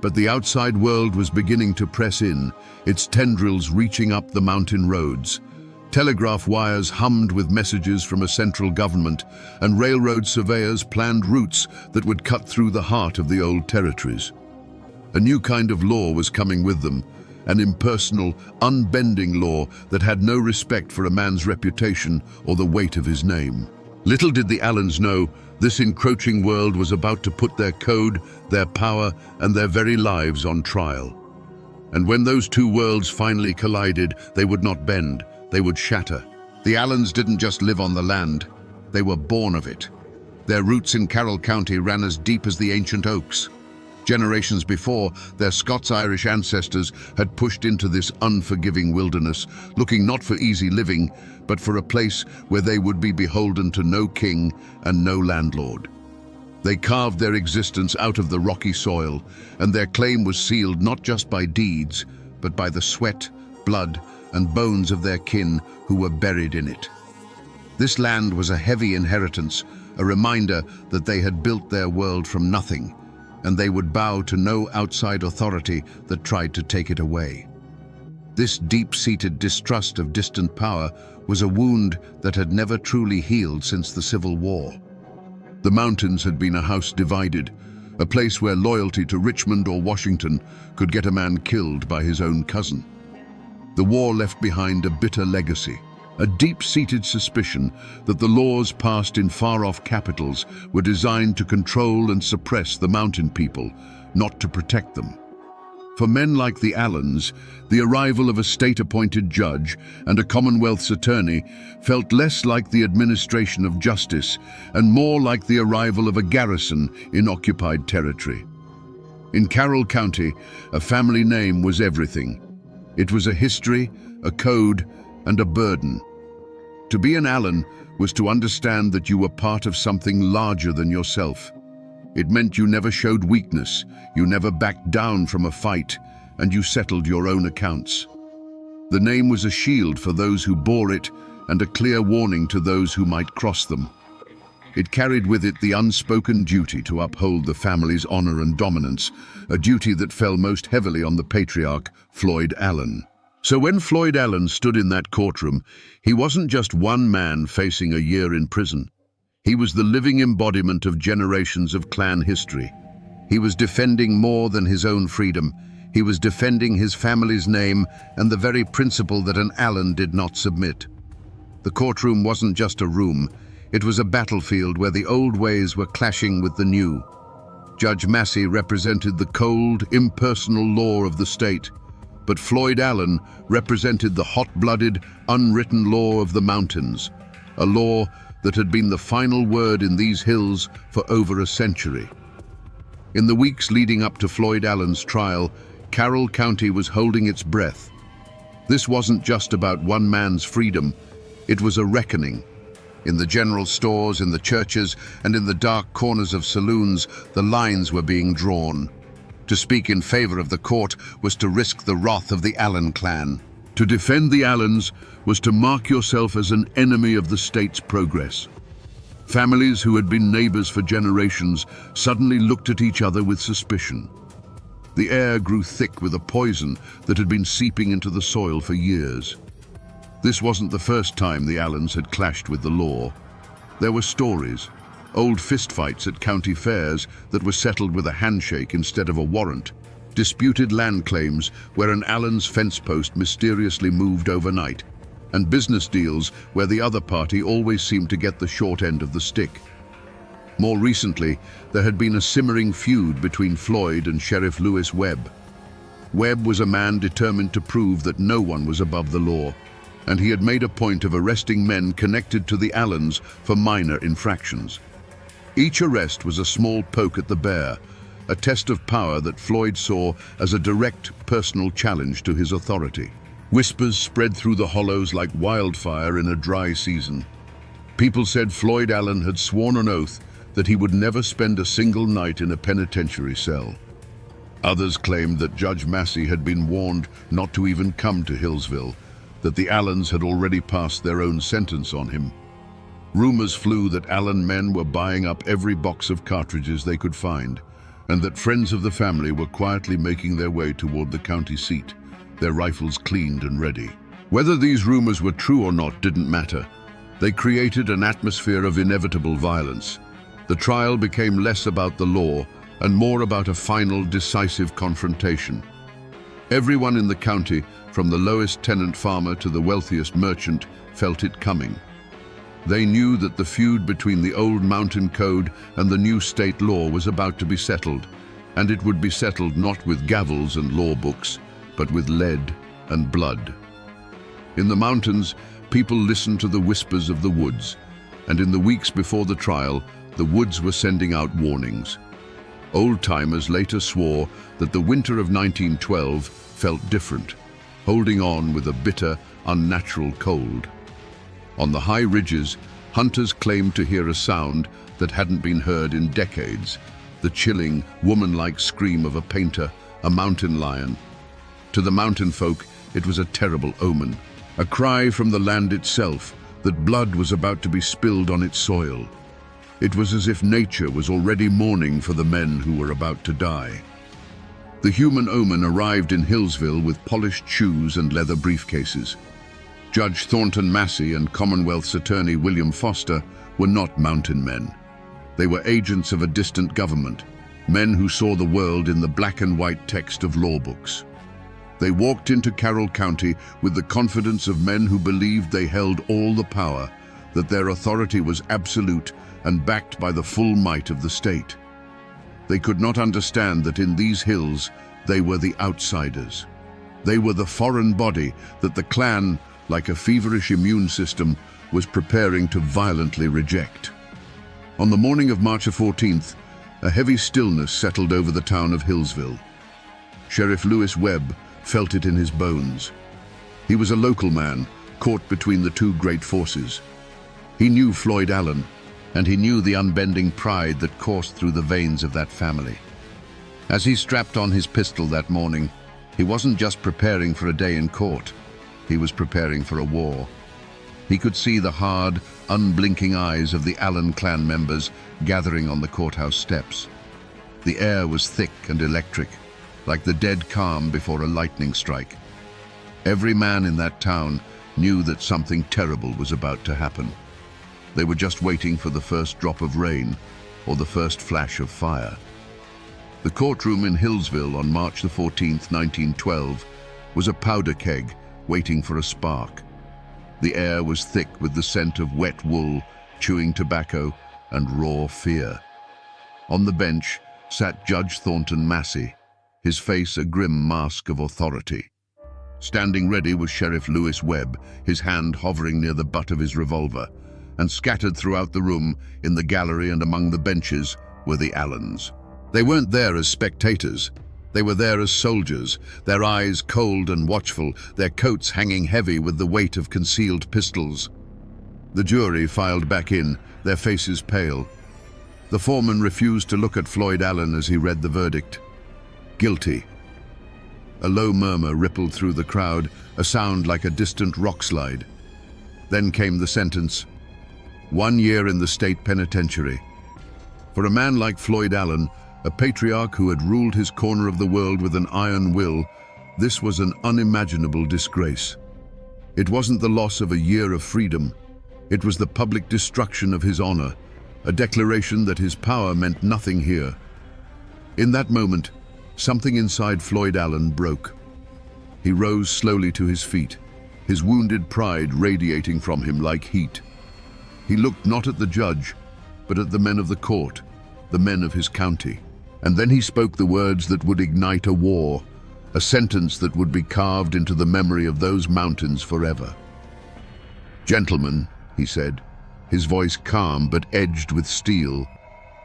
But the outside world was beginning to press in, its tendrils reaching up the mountain roads. Telegraph wires hummed with messages from a central government, and railroad surveyors planned routes that would cut through the heart of the old territories. A new kind of law was coming with them, an impersonal, unbending law that had no respect for a man's reputation or the weight of his name. Little did the Allens know, this encroaching world was about to put their code, their power, and their very lives on trial. And when those two worlds finally collided, they would not bend, they would shatter. The Allens didn't just live on the land, they were born of it. Their roots in Carroll County ran as deep as the ancient oaks. Generations before, their Scots-Irish ancestors had pushed into this unforgiving wilderness, looking not for easy living, but for a place where they would be beholden to no king and no landlord. They carved their existence out of the rocky soil, and their claim was sealed not just by deeds, but by the sweat, blood, and bones of their kin who were buried in it. This land was a heavy inheritance, a reminder that they had built their world from nothing, and they would bow to no outside authority that tried to take it away. This deep-seated distrust of distant power was a wound that had never truly healed since the Civil War. The mountains had been a house divided, a place where loyalty to Richmond or Washington could get a man killed by his own cousin. The war left behind a bitter legacy, a deep-seated suspicion that the laws passed in far-off capitals were designed to control and suppress the mountain people, not to protect them. For men like the Allens, the arrival of a state-appointed judge and a Commonwealth's attorney felt less like the administration of justice and more like the arrival of a garrison in occupied territory. In Carroll County, a family name was everything. It was a history, a code, and a burden. To be an Allen was to understand that you were part of something larger than yourself. It meant you never showed weakness, you never backed down from a fight, and you settled your own accounts. The name was a shield for those who bore it and a clear warning to those who might cross them. It carried with it the unspoken duty to uphold the family's honor and dominance, a duty that fell most heavily on the patriarch, Floyd Allen. So when Floyd Allen stood in that courtroom, he wasn't just one man facing a year in prison. He was the living embodiment of generations of clan history. He was defending more than his own freedom. He was defending his family's name and the very principle that an Allen did not submit. The courtroom wasn't just a room. It was a battlefield where the old ways were clashing with the new. Judge Massey represented the cold, impersonal law of the state, but Floyd Allen represented the hot-blooded, unwritten law of the mountains, a law that had been the final word in these hills for over a century. In the weeks leading up to Floyd Allen's trial, Carroll County was holding its breath. This wasn't just about one man's freedom, it was a reckoning. In the general stores, in the churches, and in the dark corners of saloons, the lines were being drawn. To speak in favor of the court was to risk the wrath of the Allen clan. To defend the Allens was to mark yourself as an enemy of the state's progress. Families who had been neighbors for generations suddenly looked at each other with suspicion. The air grew thick with a poison that had been seeping into the soil for years. This wasn't the first time the Allens had clashed with the law. There were stories, old fistfights at county fairs that were settled with a handshake instead of a warrant. disputed land claims where an Allen's fence post mysteriously moved overnight, and business deals where the other party always seemed to get the short end of the stick. More recently, there had been a simmering feud between Floyd and Sheriff Lewis Webb. Webb was a man determined to prove that no one was above the law, and he had made a point of arresting men connected to the Allens for minor infractions. Each arrest was a small poke at the bear, a test of power that Floyd saw as a direct personal challenge to his authority. Whispers spread through the hollows like wildfire in a dry season. People said Floyd Allen had sworn an oath that he would never spend a single night in a penitentiary cell. Others claimed that Judge Massey had been warned not to even come to Hillsville, that the Allens had already passed their own sentence on him. Rumors flew that Allen men were buying up every box of cartridges they could find, and that friends of the family were quietly making their way toward the county seat, their rifles cleaned and ready. Whether these rumors were true or not didn't matter. They created an atmosphere of inevitable violence. The trial became less about the law and more about a final, decisive confrontation. Everyone in the county, from the lowest tenant farmer to the wealthiest merchant, felt it coming. They knew that the feud between the old mountain code and the new state law was about to be settled, and it would be settled not with gavels and law books, but with lead and blood. In the mountains, people listened to the whispers of the woods, and in the weeks before the trial, the woods were sending out warnings. Old-timers later swore that the winter of 1912 felt different, holding on with a bitter, unnatural cold. On the high ridges, hunters claimed to hear a sound that hadn't been heard in decades, the chilling, woman-like scream of a painter, a mountain lion. To the mountain folk, it was a terrible omen, a cry from the land itself that blood was about to be spilled on its soil. It was as if nature was already mourning for the men who were about to die. The human omen arrived in Hillsville with polished shoes and leather briefcases. Judge Thornton Massey and Commonwealth's attorney William Foster were not mountain men. They were agents of a distant government, men who saw the world in the black and white text of law books. They walked into Carroll County with the confidence of men who believed they held all the power, that their authority was absolute and backed by the full might of the state. They could not understand that in these hills they were the outsiders. They were the foreign body that the clan, like a feverish immune system, was preparing to violently reject. On the morning of March 14th, a heavy stillness settled over the town of Hillsville. Sheriff Lewis Webb felt it in his bones. He was a local man, caught between the two great forces. He knew Floyd Allen, and he knew the unbending pride that coursed through the veins of that family. As he strapped on his pistol that morning, he wasn't just preparing for a day in court. He was preparing for a war. He could see the hard, unblinking eyes of the Allen clan members gathering on the courthouse steps. The air was thick and electric, like the dead calm before a lightning strike. Every man in that town knew that something terrible was about to happen. They were just waiting for the first drop of rain or the first flash of fire. The courtroom in Hillsville on March 14th, 1912, was a powder keg waiting for a spark. The air was thick with the scent of wet wool, chewing tobacco, and raw fear. On the bench sat Judge Thornton Massey, his face a grim mask of authority. Standing ready was Sheriff Lewis Webb, his hand hovering near the butt of his revolver, and scattered throughout the room, in the gallery and among the benches, were the Allens. They weren't there as spectators. They were there as soldiers, their eyes cold and watchful, their coats hanging heavy with the weight of concealed pistols. The jury filed back in, their faces pale. The foreman refused to look at Floyd Allen as he read the verdict. Guilty. A low murmur rippled through the crowd, a sound like a distant rock slide. Then came the sentence. 1 year in the state penitentiary. For a man like Floyd Allen, a patriarch who had ruled his corner of the world with an iron will, this was an unimaginable disgrace. It wasn't the loss of a year of freedom. It was the public destruction of his honor, a declaration that his power meant nothing here. In that moment, Something inside Floyd Allen broke. He rose slowly to his feet, his wounded pride radiating from him like heat. He looked not at the judge, but at the men of the court, the men of his county. And then he spoke the words that would ignite a war, a sentence that would be carved into the memory of those mountains forever. "Gentlemen," he said, his voice calm but edged with steel,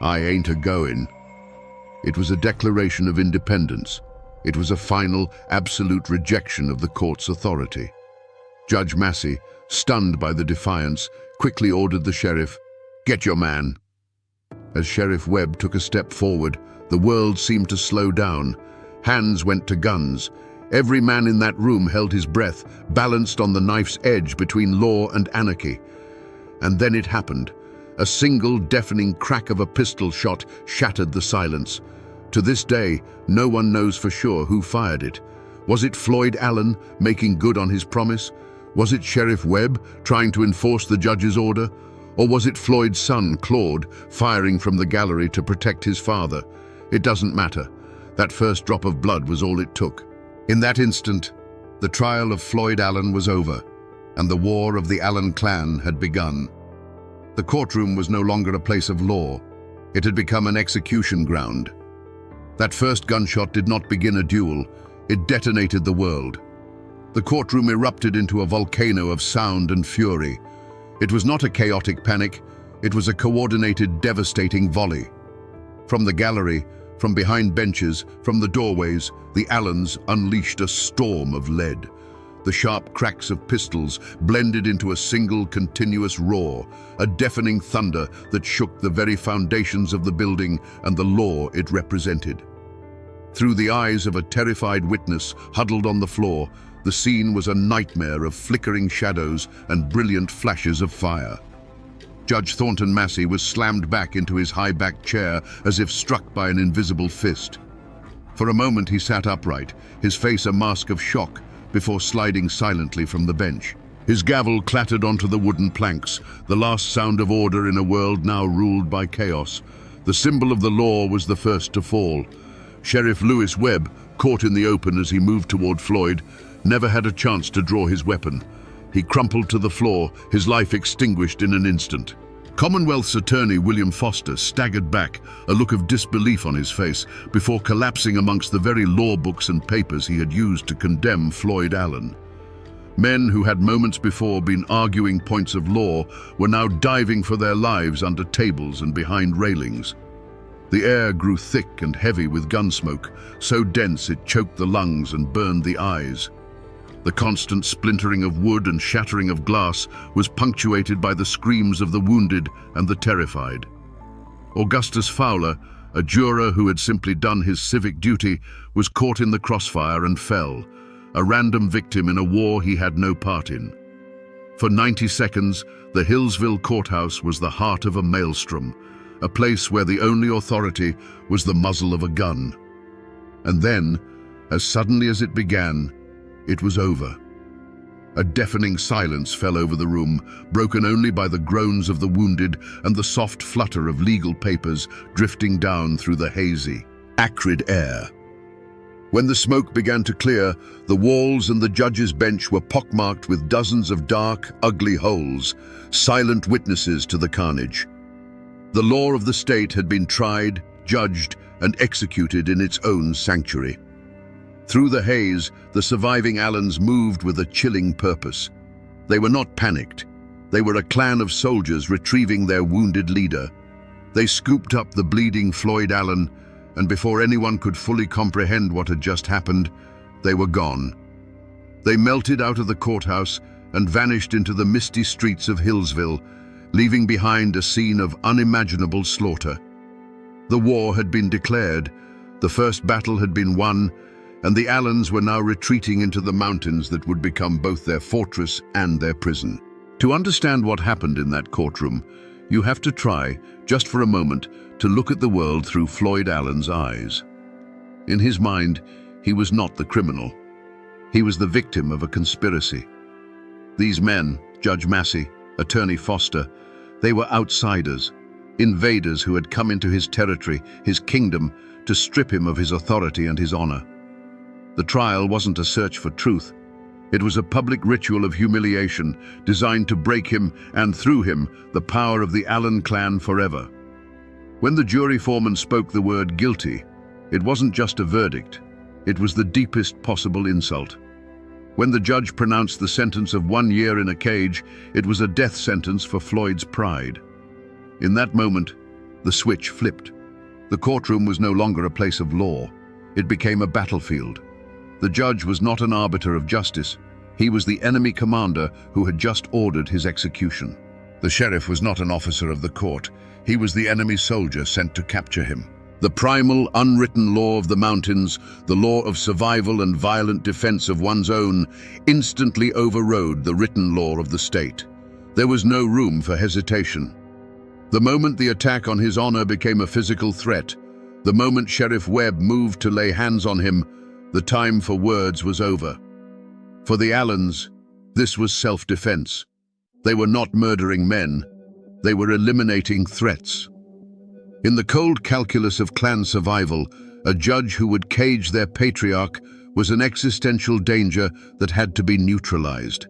"I ain't a-goin'." It was a declaration of independence. It was a final, absolute rejection of the court's authority. Judge Massey, stunned by the defiance, quickly ordered the sheriff, "Get your man." As Sheriff Webb took a step forward, the world seemed to slow down. Hands went to guns. Every man in that room held his breath, balanced on the knife's edge between law and anarchy. And then it happened. A single deafening crack of a pistol shot shattered the silence. To this day, no one knows for sure who fired it. Was it Floyd Allen making good on his promise? Was it Sheriff Webb trying to enforce the judge's order? Or was it Floyd's son, Claude, firing from the gallery to protect his father? It doesn't matter. That first drop of blood was all it took. In that instant, the trial of Floyd Allen was over, and the war of the Allen clan had begun. The courtroom was no longer a place of law. It had become an execution ground. That first gunshot did not begin a duel. It detonated the world. The courtroom erupted into a volcano of sound and fury. It was not a chaotic panic. It was a coordinated, devastating volley. From the gallery, from behind benches, from the doorways, the Allens unleashed a storm of lead. The sharp cracks of pistols blended into a single continuous roar, a deafening thunder that shook the very foundations of the building and the law it represented. Through the eyes of a terrified witness huddled on the floor, the scene was a nightmare of flickering shadows and brilliant flashes of fire. Judge Thornton Massey was slammed back into his high-backed chair as if struck by an invisible fist. For a moment he sat upright, his face a mask of shock, before sliding silently from the bench. His gavel clattered onto the wooden planks, the last sound of order in a world now ruled by chaos. The symbol of the law was the first to fall. Sheriff Lewis Webb, caught in the open as he moved toward Floyd, never had a chance to draw his weapon. He crumpled to the floor, his life extinguished in an instant. Commonwealth's attorney William Foster staggered back, a look of disbelief on his face, before collapsing amongst the very law books and papers he had used to condemn Floyd Allen. Men who had moments before been arguing points of law were now diving for their lives under tables and behind railings. The air grew thick and heavy with gun smoke, so dense it choked the lungs and burned the eyes. The constant splintering of wood and shattering of glass was punctuated by the screams of the wounded and the terrified. Augustus Fowler, a juror who had simply done his civic duty, was caught in the crossfire and fell, a random victim in a war he had no part in. For 90 seconds, the Hillsville courthouse was the heart of a maelstrom, a place where the only authority was the muzzle of a gun. And then, as suddenly as it began, it was over. A deafening silence fell over the room, broken only by the groans of the wounded and the soft flutter of legal papers drifting down through the hazy, acrid air. When the smoke began to clear, the walls and the judge's bench were pockmarked with dozens of dark, ugly holes, silent witnesses to the carnage. The law of the state had been tried, judged, and executed in its own sanctuary. Through the haze, the surviving Allens moved with a chilling purpose. They were not panicked. They were a clan of soldiers retrieving their wounded leader. They scooped up the bleeding Floyd Allen, and before anyone could fully comprehend what had just happened, they were gone. They melted out of the courthouse and vanished into the misty streets of Hillsville, leaving behind a scene of unimaginable slaughter. The war had been declared, the first battle had been won, and the Allens were now retreating into the mountains that would become both their fortress and their prison. To understand what happened in that courtroom, you have to try, just for a moment, to look at the world through Floyd Allen's eyes. In his mind, he was not the criminal. He was the victim of a conspiracy. These men, Judge Massey, Attorney Foster, they were outsiders, invaders who had come into his territory, his kingdom, to strip him of his authority and his honor. The trial wasn't a search for truth. It was a public ritual of humiliation designed to break him and, through him, the power of the Allen clan forever. When the jury foreman spoke the word guilty, it wasn't just a verdict. It was the deepest possible insult. When the judge pronounced the sentence of 1 year in a cage, it was a death sentence for Floyd's pride. In that moment, the switch flipped. The courtroom was no longer a place of law. It became a battlefield. The judge was not an arbiter of justice. He was the enemy commander who had just ordered his execution. The sheriff was not an officer of the court. He was the enemy soldier sent to capture him. The primal, unwritten law of the mountains, the law of survival and violent defense of one's own, instantly overrode the written law of the state. There was no room for hesitation. The moment the attack on his honor became a physical threat, the moment Sheriff Webb moved to lay hands on him, the time for words was over. For the Allens, this was self-defense. They were not murdering men. They were eliminating threats. In the cold calculus of clan survival, a judge who would cage their patriarch was an existential danger that had to be neutralized.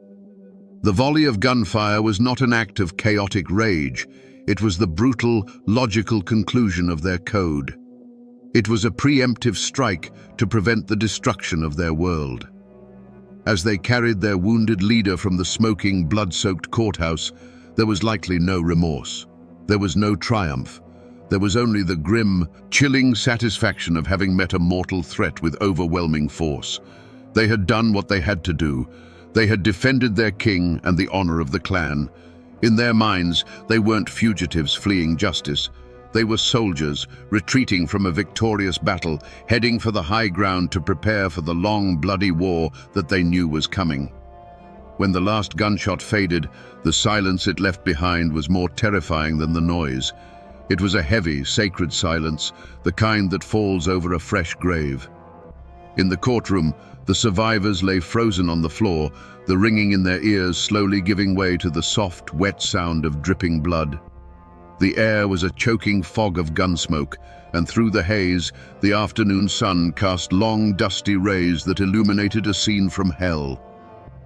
The volley of gunfire was not an act of chaotic rage. It was the brutal, logical conclusion of their code. It was a preemptive strike to prevent the destruction of their world. As they carried their wounded leader from the smoking, blood-soaked courthouse, there was likely no remorse. There was no triumph. There was only the grim, chilling satisfaction of having met a mortal threat with overwhelming force. They had done what they had to do. They had defended their king and the honor of the clan. In their minds, they weren't fugitives fleeing justice. They were soldiers, retreating from a victorious battle, heading for the high ground to prepare for the long, bloody war that they knew was coming. When the last gunshot faded, the silence it left behind was more terrifying than the noise. It was a heavy, sacred silence, the kind that falls over a fresh grave. In the courtroom, the survivors lay frozen on the floor, the ringing in their ears slowly giving way to the soft, wet sound of dripping blood. The air was a choking fog of gun smoke, and through the haze, the afternoon sun cast long, dusty rays that illuminated a scene from hell.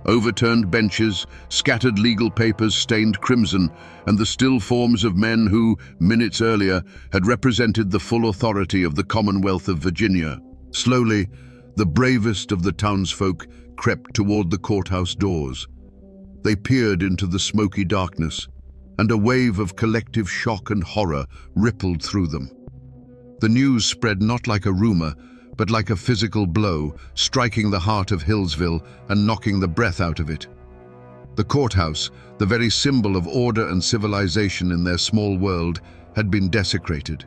Overturned benches, scattered legal papers stained crimson, and the still forms of men who, minutes earlier, had represented the full authority of the Commonwealth of Virginia. Slowly, the bravest of the townsfolk crept toward the courthouse doors. They peered into the smoky darkness, and a wave of collective shock and horror rippled through them. The news spread not like a rumor, but like a physical blow, striking the heart of Hillsville and knocking the breath out of it. The courthouse, the very symbol of order and civilization in their small world, had been desecrated.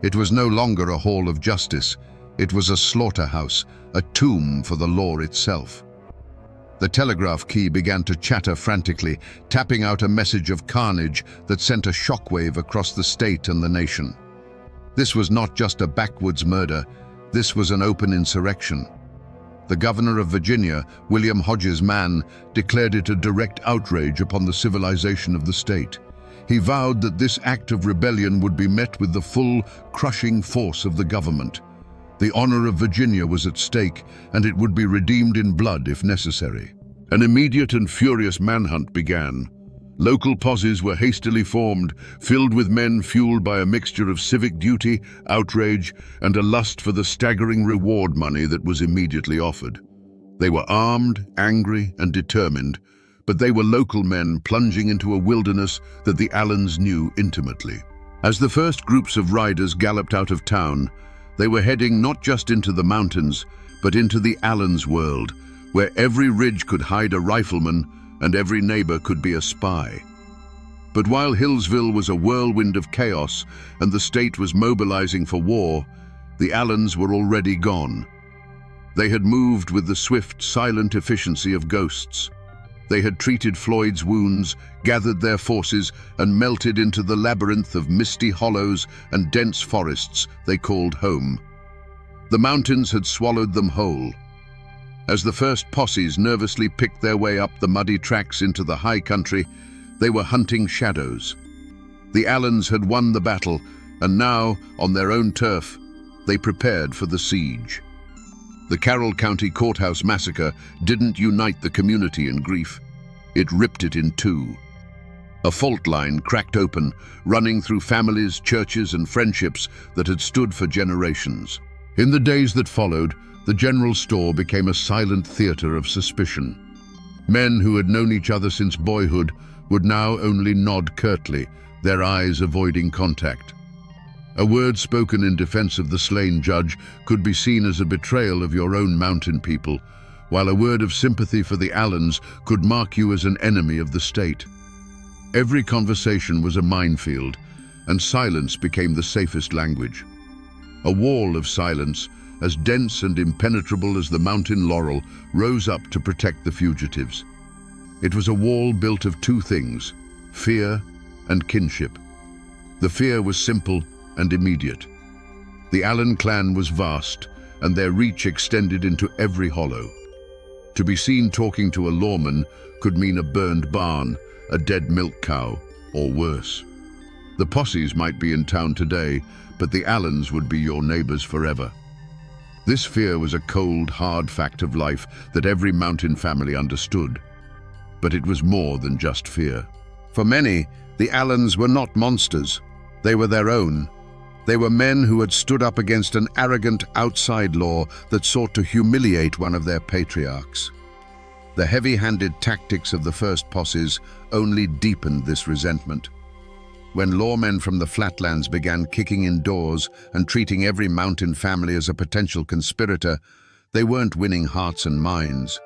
It was no longer a hall of justice. It was a slaughterhouse, a tomb for the law itself. The telegraph key began to chatter frantically, tapping out a message of carnage that sent a shockwave across the state and the nation. This was not just a backwoods murder. This was an open insurrection. The governor of Virginia, William Hodges Mann, declared it a direct outrage upon the civilization of the state. He vowed that this act of rebellion would be met with the full, crushing force of the government. The honor of Virginia was at stake, and it would be redeemed in blood if necessary. An immediate and furious manhunt began. Local posses were hastily formed, filled with men fueled by a mixture of civic duty, outrage, and a lust for the staggering reward money that was immediately offered. They were armed, angry, and determined, but they were local men plunging into a wilderness that the Allens knew intimately. As the first groups of riders galloped out of town, they were heading not just into the mountains, but into the Allens' world, where every ridge could hide a rifleman and every neighbor could be a spy. But while Hillsville was a whirlwind of chaos and the state was mobilizing for war, the Allens were already gone. They had moved with the swift, silent efficiency of ghosts. They had treated Floyd's wounds, gathered their forces, and melted into the labyrinth of misty hollows and dense forests they called home. The mountains had swallowed them whole. As the first posses nervously picked their way up the muddy tracks into the high country, they were hunting shadows. The Allans had won the battle, and now, on their own turf, they prepared for the siege. The Carroll County Courthouse massacre didn't unite the community in grief. It ripped it in two. A fault line cracked open, running through families, churches, and friendships that had stood for generations. In the days that followed, the general store became a silent theater of suspicion. Men who had known each other since boyhood would now only nod curtly, their eyes avoiding contact. A word spoken in defense of the slain judge could be seen as a betrayal of your own mountain people, while a word of sympathy for the Allans could mark you as an enemy of the state. Every conversation was a minefield, and silence became the safest language. A wall of silence, as dense and impenetrable as the mountain laurel, rose up to protect the fugitives. It was a wall built of two things: fear and kinship. The fear was simple and immediate. The Allan clan was vast, and their reach extended into every hollow. To be seen talking to a lawman could mean a burned barn, a dead milk cow, or worse. The posses might be in town today, but the Allans would be your neighbors forever. This fear was a cold, hard fact of life that every mountain family understood. But it was more than just fear. For many, the Allans were not monsters. They were their own. They were men who had stood up against an arrogant outside law that sought to humiliate one of their patriarchs. The heavy-handed tactics of the first posses only deepened this resentment. When lawmen from the flatlands began kicking in doors and treating every mountain family as a potential conspirator, they weren't winning hearts and minds.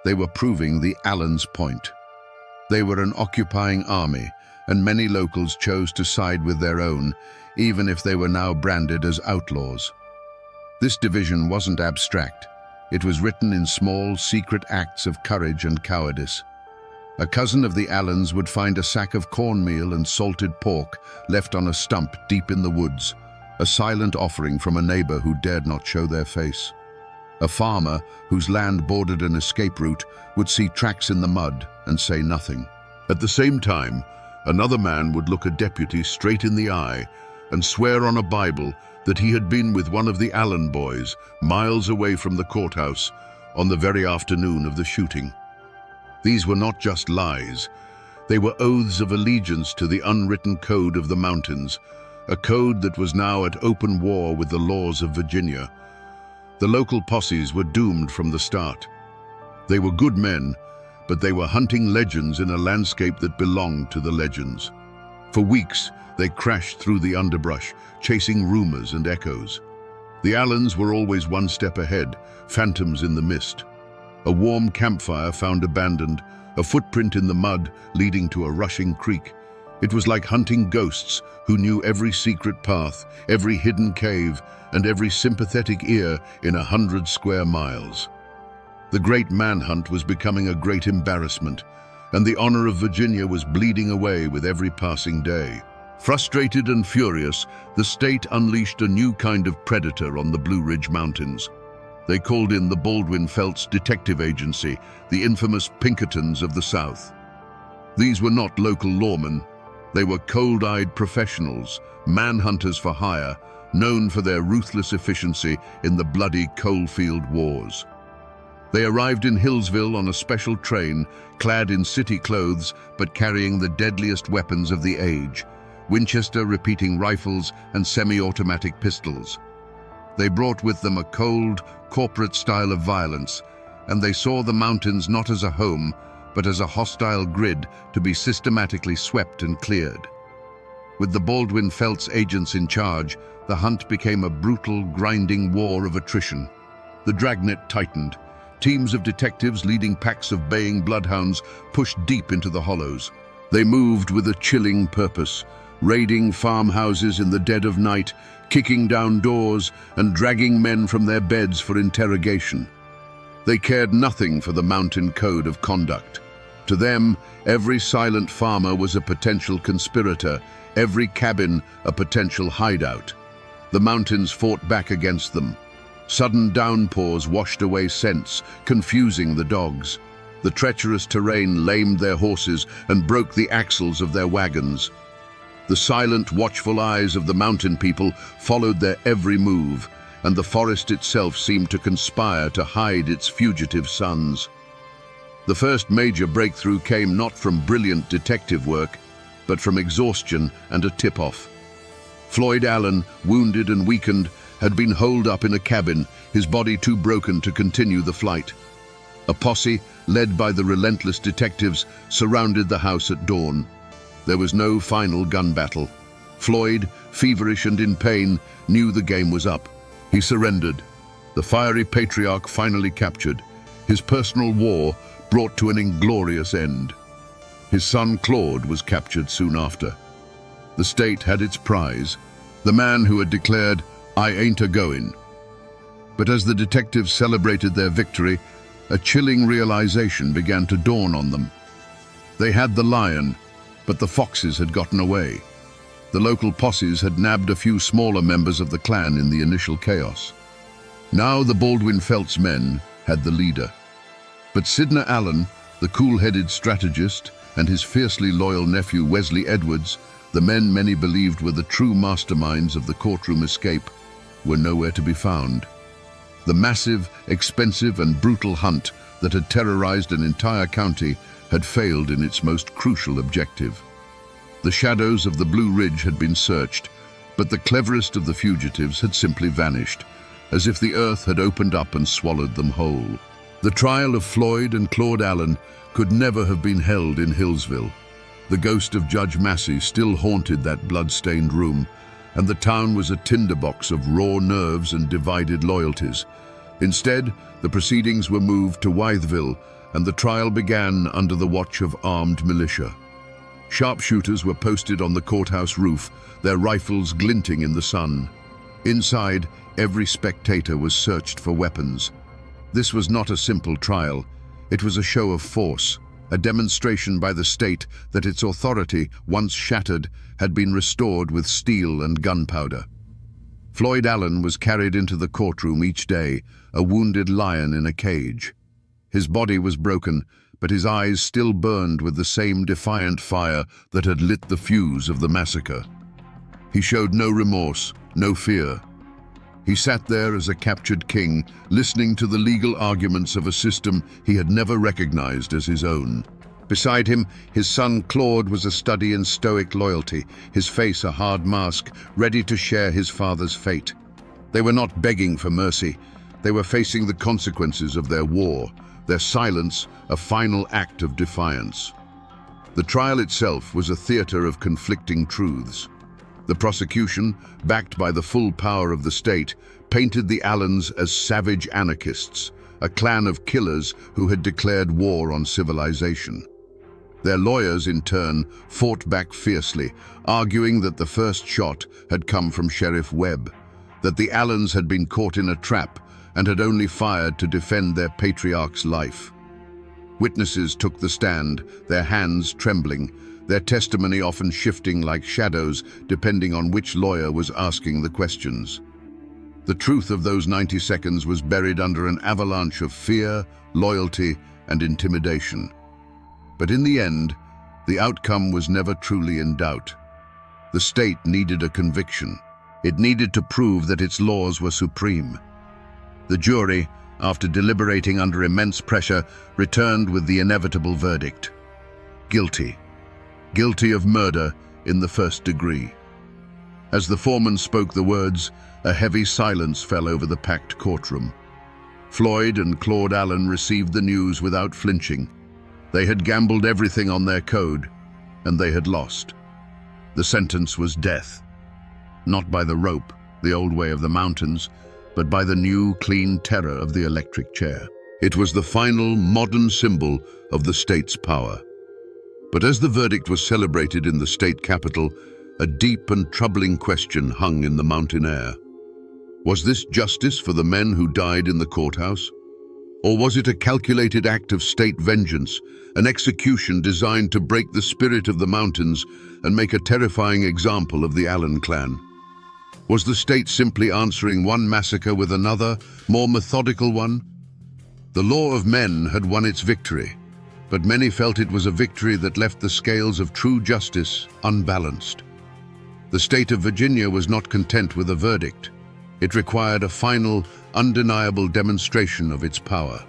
They were proving the Allans' point. They were an occupying army, and many locals chose to side with their own, even if they were now branded as outlaws. This division wasn't abstract. It was written in small, secret acts of courage and cowardice. A cousin of the Allans would find a sack of cornmeal and salted pork left on a stump deep in the woods, a silent offering from a neighbor who dared not show their face. A farmer whose land bordered an escape route would see tracks in the mud and say nothing. At the same time, another man would look a deputy straight in the eye and swear on a Bible that he had been with one of the Allan boys miles away from the courthouse on the very afternoon of the shooting. These were not just lies. They were oaths of allegiance to the unwritten code of the mountains, a code that was now at open war with the laws of Virginia. The local posses were doomed from the start. They were good men, but they were hunting legends in a landscape that belonged to the legends. For weeks, they crashed through the underbrush, chasing rumors and echoes. The Allans were always one step ahead, phantoms in the mist. A warm campfire found abandoned, a footprint in the mud leading to a rushing creek. It was like hunting ghosts who knew every secret path, every hidden cave, and every sympathetic ear in 100 square miles. The great manhunt was becoming a great embarrassment, and the honor of Virginia was bleeding away with every passing day. Frustrated and furious, the state unleashed a new kind of predator on the Blue Ridge Mountains. They called in the Baldwin Felts Detective Agency, the infamous Pinkertons of the South. These were not local lawmen. They were cold-eyed professionals, manhunters for hire, known for their ruthless efficiency in the bloody coalfield wars. They arrived in Hillsville on a special train, clad in city clothes but carrying the deadliest weapons of the age: Winchester repeating rifles and semi-automatic pistols. They brought with them a cold, corporate style of violence, and they saw the mountains not as a home, but as a hostile grid to be systematically swept and cleared. With the Baldwin Felts agents in charge, the hunt became a brutal, grinding war of attrition. The dragnet tightened. Teams of detectives leading packs of baying bloodhounds pushed deep into the hollows. They moved with a chilling purpose, raiding farmhouses in the dead of night, kicking down doors and dragging men from their beds for interrogation. They cared nothing for the mountain code of conduct. To them, every silent farmer was a potential conspirator, every cabin a potential hideout. The mountains fought back against them. Sudden downpours washed away scents, confusing the dogs. The treacherous terrain lamed their horses and broke the axles of their wagons. The silent, watchful eyes of the mountain people followed their every move, and the forest itself seemed to conspire to hide its fugitive sons. The first major breakthrough came not from brilliant detective work, but from exhaustion and a tip-off. Floyd Allen, wounded and weakened, had been holed up in a cabin, his body too broken to continue the flight. A posse, led by the relentless detectives, surrounded the house at dawn. There was no final gun battle. Floyd, feverish and in pain, knew the game was up. He surrendered. The fiery patriarch finally captured. His personal war brought to an inglorious end. His son Claude was captured soon after. The state had its prize, the man who had declared, "I ain't a-goin'." But as the detectives celebrated their victory, a chilling realization began to dawn on them. They had the lion, but the foxes had gotten away. The local posses had nabbed a few smaller members of the clan in the initial chaos. Now the Baldwin Felts men had the leader. But Sidney Allen, the cool-headed strategist, and his fiercely loyal nephew Wesley Edwards, the men many believed were the true masterminds of the courtroom escape, were nowhere to be found. The massive, expensive and brutal hunt that had terrorized an entire county had failed in its most crucial objective. The shadows of the Blue Ridge had been searched, but the cleverest of the fugitives had simply vanished, as if the earth had opened up and swallowed them whole. The trial of Floyd and Claude Allen could never have been held in Hillsville. The ghost of Judge Massey still haunted that blood-stained room, and the town was a tinderbox of raw nerves and divided loyalties. Instead, the proceedings were moved to Wytheville, and the trial began under the watch of armed militia. Sharpshooters were posted on the courthouse roof, their rifles glinting in the sun. Inside, every spectator was searched for weapons. This was not a simple trial. It was a show of force, a demonstration by the state that its authority, once shattered, had been restored with steel and gunpowder. Floyd Allen was carried into the courtroom each day, a wounded lion in a cage. His body was broken, but his eyes still burned with the same defiant fire that had lit the fuse of the massacre. He showed no remorse, no fear. He sat there as a captured king, listening to the legal arguments of a system he had never recognized as his own. Beside him, his son Claude was a study in stoic loyalty, his face a hard mask, ready to share his father's fate. They were not begging for mercy. They were facing the consequences of their war, their silence a final act of defiance. The trial itself was a theater of conflicting truths. The prosecution, backed by the full power of the state, painted the Allens as savage anarchists, a clan of killers who had declared war on civilization. Their lawyers, in turn, fought back fiercely, arguing that the first shot had come from Sheriff Webb, that the Allens had been caught in a trap and had only fired to defend their patriarch's life. Witnesses took the stand, their hands trembling, their testimony often shifting like shadows depending on which lawyer was asking the questions. The truth of those 90 seconds was buried under an avalanche of fear, loyalty, and intimidation. But in the end, the outcome was never truly in doubt. The state needed a conviction. It needed to prove that its laws were supreme. The jury, after deliberating under immense pressure, returned with the inevitable verdict: guilty. Guilty of murder in the first degree. As the foreman spoke the words, a heavy silence fell over the packed courtroom. Floyd and Claude Allen received the news without flinching. They had gambled everything on their code, and they had lost. The sentence was death. Not by the rope, the old way of the mountains, but by the new, clean terror of the electric chair. It was the final, modern symbol of the state's power. But as the verdict was celebrated in the state capital, a deep and troubling question hung in the mountain air. Was this justice for the men who died in the courthouse? Or was it a calculated act of state vengeance, an execution designed to break the spirit of the mountains and make a terrifying example of the Allen clan? Was the state simply answering one massacre with another, more methodical one? The law of men had won its victory, but many felt it was a victory that left the scales of true justice unbalanced. The state of Virginia was not content with a verdict. It required a final, undeniable demonstration of its power.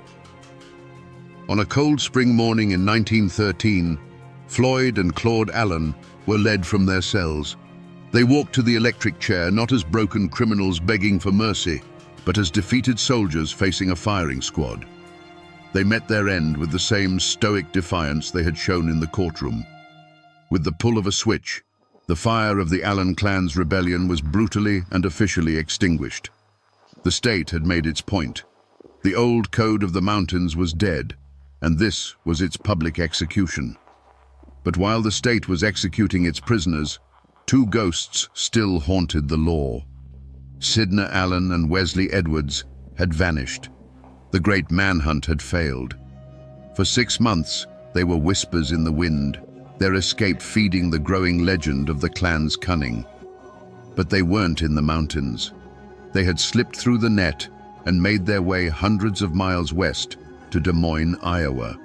On a cold spring morning in 1913, Floyd and Claude Allen were led from their cells. They walked to the electric chair not as broken criminals begging for mercy, but as defeated soldiers facing a firing squad. They met their end with the same stoic defiance they had shown in the courtroom. With the pull of a switch, the fire of the Allen clan's rebellion was brutally and officially extinguished. The state had made its point. The old code of the mountains was dead, and this was its public execution. But while the state was executing its prisoners, two ghosts still haunted the law. Sidney Allen and Wesley Edwards had vanished. The great manhunt had failed. For 6 months, they were whispers in the wind, their escape feeding the growing legend of the clan's cunning. But they weren't in the mountains. They had slipped through the net and made their way hundreds of miles west to Des Moines, Iowa.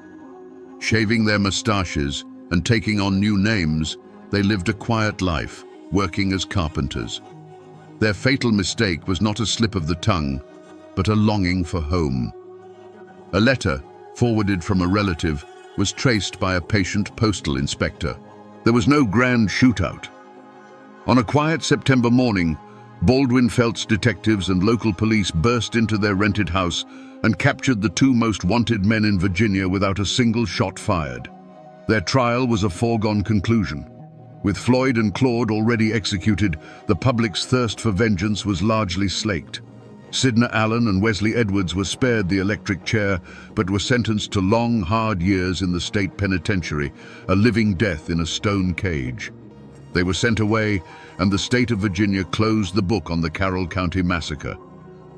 Shaving their mustaches and taking on new names, they lived a quiet life, working as carpenters. Their fatal mistake was not a slip of the tongue, but a longing for home. A letter, forwarded from a relative, was traced by a patient postal inspector. There was no grand shootout. On a quiet September morning, Baldwin Felts detectives and local police burst into their rented house and captured the two most wanted men in Virginia without a single shot fired. Their trial was a foregone conclusion. With Floyd and Claude already executed, the public's thirst for vengeance was largely slaked. Sidney Allen and Wesley Edwards were spared the electric chair, but were sentenced to long, hard years in the state penitentiary, a living death in a stone cage. They were sent away, and the state of Virginia closed the book on the Carroll County massacre.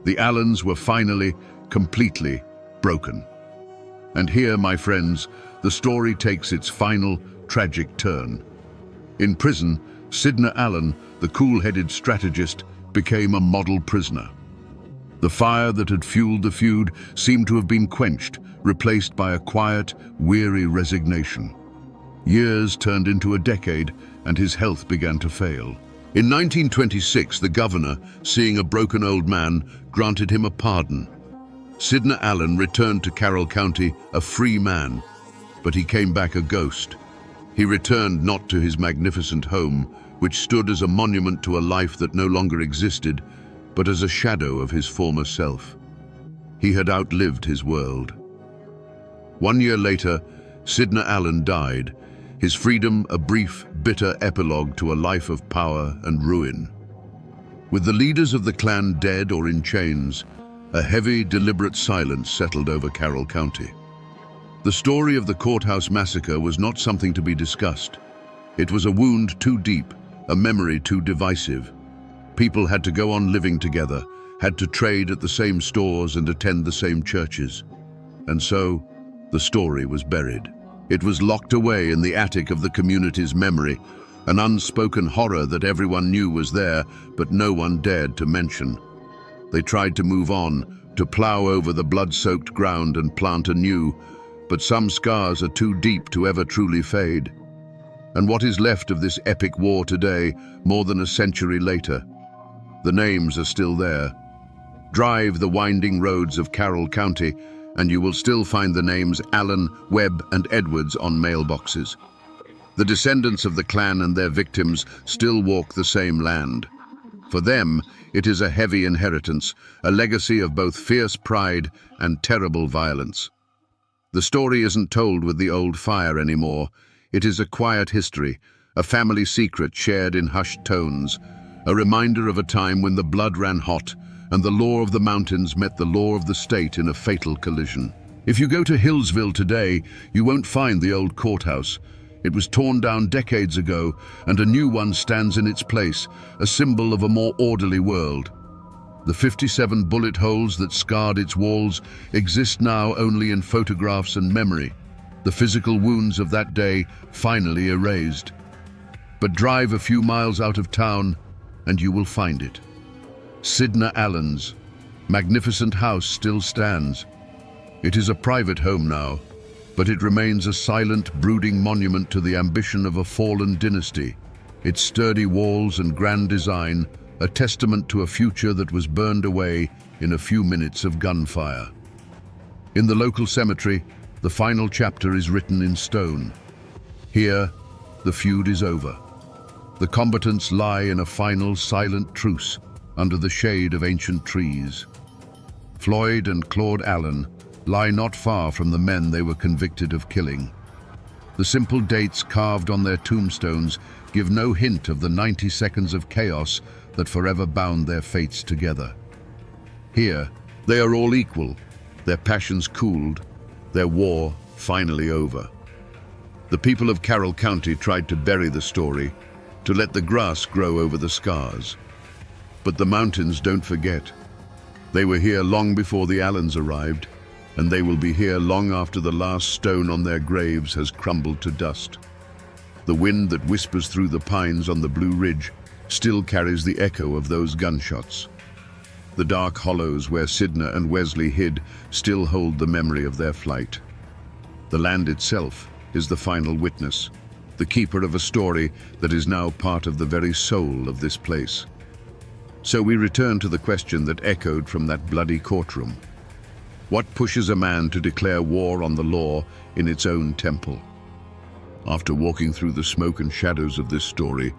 The Allens were finally, completely broken. And here, my friends, the story takes its final, tragic turn. In prison, Sidney Allen, the cool-headed strategist, became a model prisoner. The fire that had fueled the feud seemed to have been quenched, replaced by a quiet, weary resignation. Years turned into a decade, and his health began to fail. In 1926, the governor, seeing a broken old man, granted him a pardon. Sidney Allen returned to Carroll County a free man, but he came back a ghost. He returned not to his magnificent home, which stood as a monument to a life that no longer existed, but as a shadow of his former self. He had outlived his world. 1 year later, Sidney Allen died, his freedom a brief, bitter epilogue to a life of power and ruin. With the leaders of the clan dead or in chains, a heavy, deliberate silence settled over Carroll County. The story of the courthouse massacre was not something to be discussed. It was a wound too deep, a memory too divisive. People had to go on living together, had to trade at the same stores and attend the same churches. And so, the story was buried. It was locked away in the attic of the community's memory, an unspoken horror that everyone knew was there, but no one dared to mention. They tried to move on, to plow over the blood-soaked ground and plant anew, but some scars are too deep to ever truly fade. And what is left of this epic war today, more than a century later? The names are still there. Drive the winding roads of Carroll County, and you will still find the names Allen, Webb, and Edwards on mailboxes. The descendants of the clan and their victims still walk the same land. For them, it is a heavy inheritance, a legacy of both fierce pride and terrible violence. The story isn't told with the old fire anymore. It is a quiet history, a family secret shared in hushed tones, a reminder of a time when the blood ran hot and the law of the mountains met the law of the state in a fatal collision. If you go to Hillsville today, you won't find the old courthouse. It was torn down decades ago, and a new one stands in its place, a symbol of a more orderly world. The 57 bullet holes that scarred its walls exist now only in photographs and memory, the physical wounds of that day finally erased. But drive a few miles out of town, and you will find it. Sidney Allen's magnificent house still stands. It is a private home now, but it remains a silent, brooding monument to the ambition of a fallen dynasty. its sturdy walls and grand design a testament to a future that was burned away in a few minutes of gunfire. In the local cemetery, the final chapter is written in stone. Here, the feud is over. The combatants lie in a final silent truce under the shade of ancient trees. Floyd and Claude Allen lie not far from the men they were convicted of killing. The simple dates carved on their tombstones give no hint of the 90 seconds of chaos that forever bound their fates together. Here, they are all equal, their passions cooled, their war finally over. The people of Carroll County tried to bury the story, to let the grass grow over the scars. But the mountains don't forget. They were here long before the Allens arrived, and they will be here long after the last stone on their graves has crumbled to dust. The wind that whispers through the pines on the Blue Ridge still carries the echo of those gunshots. The dark hollows where Sydnor and Wesley hid still hold the memory of their flight. The land itself is the final witness, the keeper of a story that is now part of the very soul of this place. So we return to the question that echoed from that bloody courtroom. What pushes a man to declare war on the law in its own temple? After walking through the smoke and shadows of this story,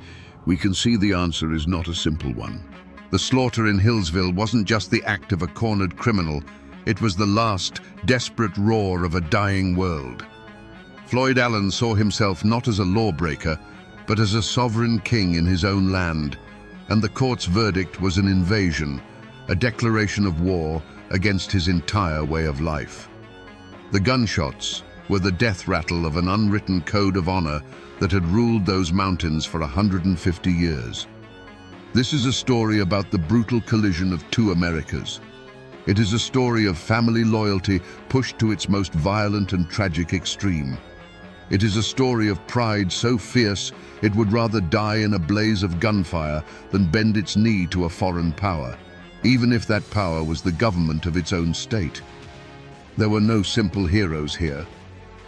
we can see the answer is not a simple one. The slaughter in Hillsville wasn't just the act of a cornered criminal, it was the last, desperate roar of a dying world. Floyd Allen saw himself not as a lawbreaker, but as a sovereign king in his own land, and the court's verdict was an invasion, a declaration of war against his entire way of life. The gunshots were the death rattle of an unwritten code of honor that had ruled those mountains for 150 years. This is a story about the brutal collision of two Americas. It is a story of family loyalty pushed to its most violent and tragic extreme. It is a story of pride so fierce it would rather die in a blaze of gunfire than bend its knee to a foreign power, even if that power was the government of its own state. There were no simple heroes here.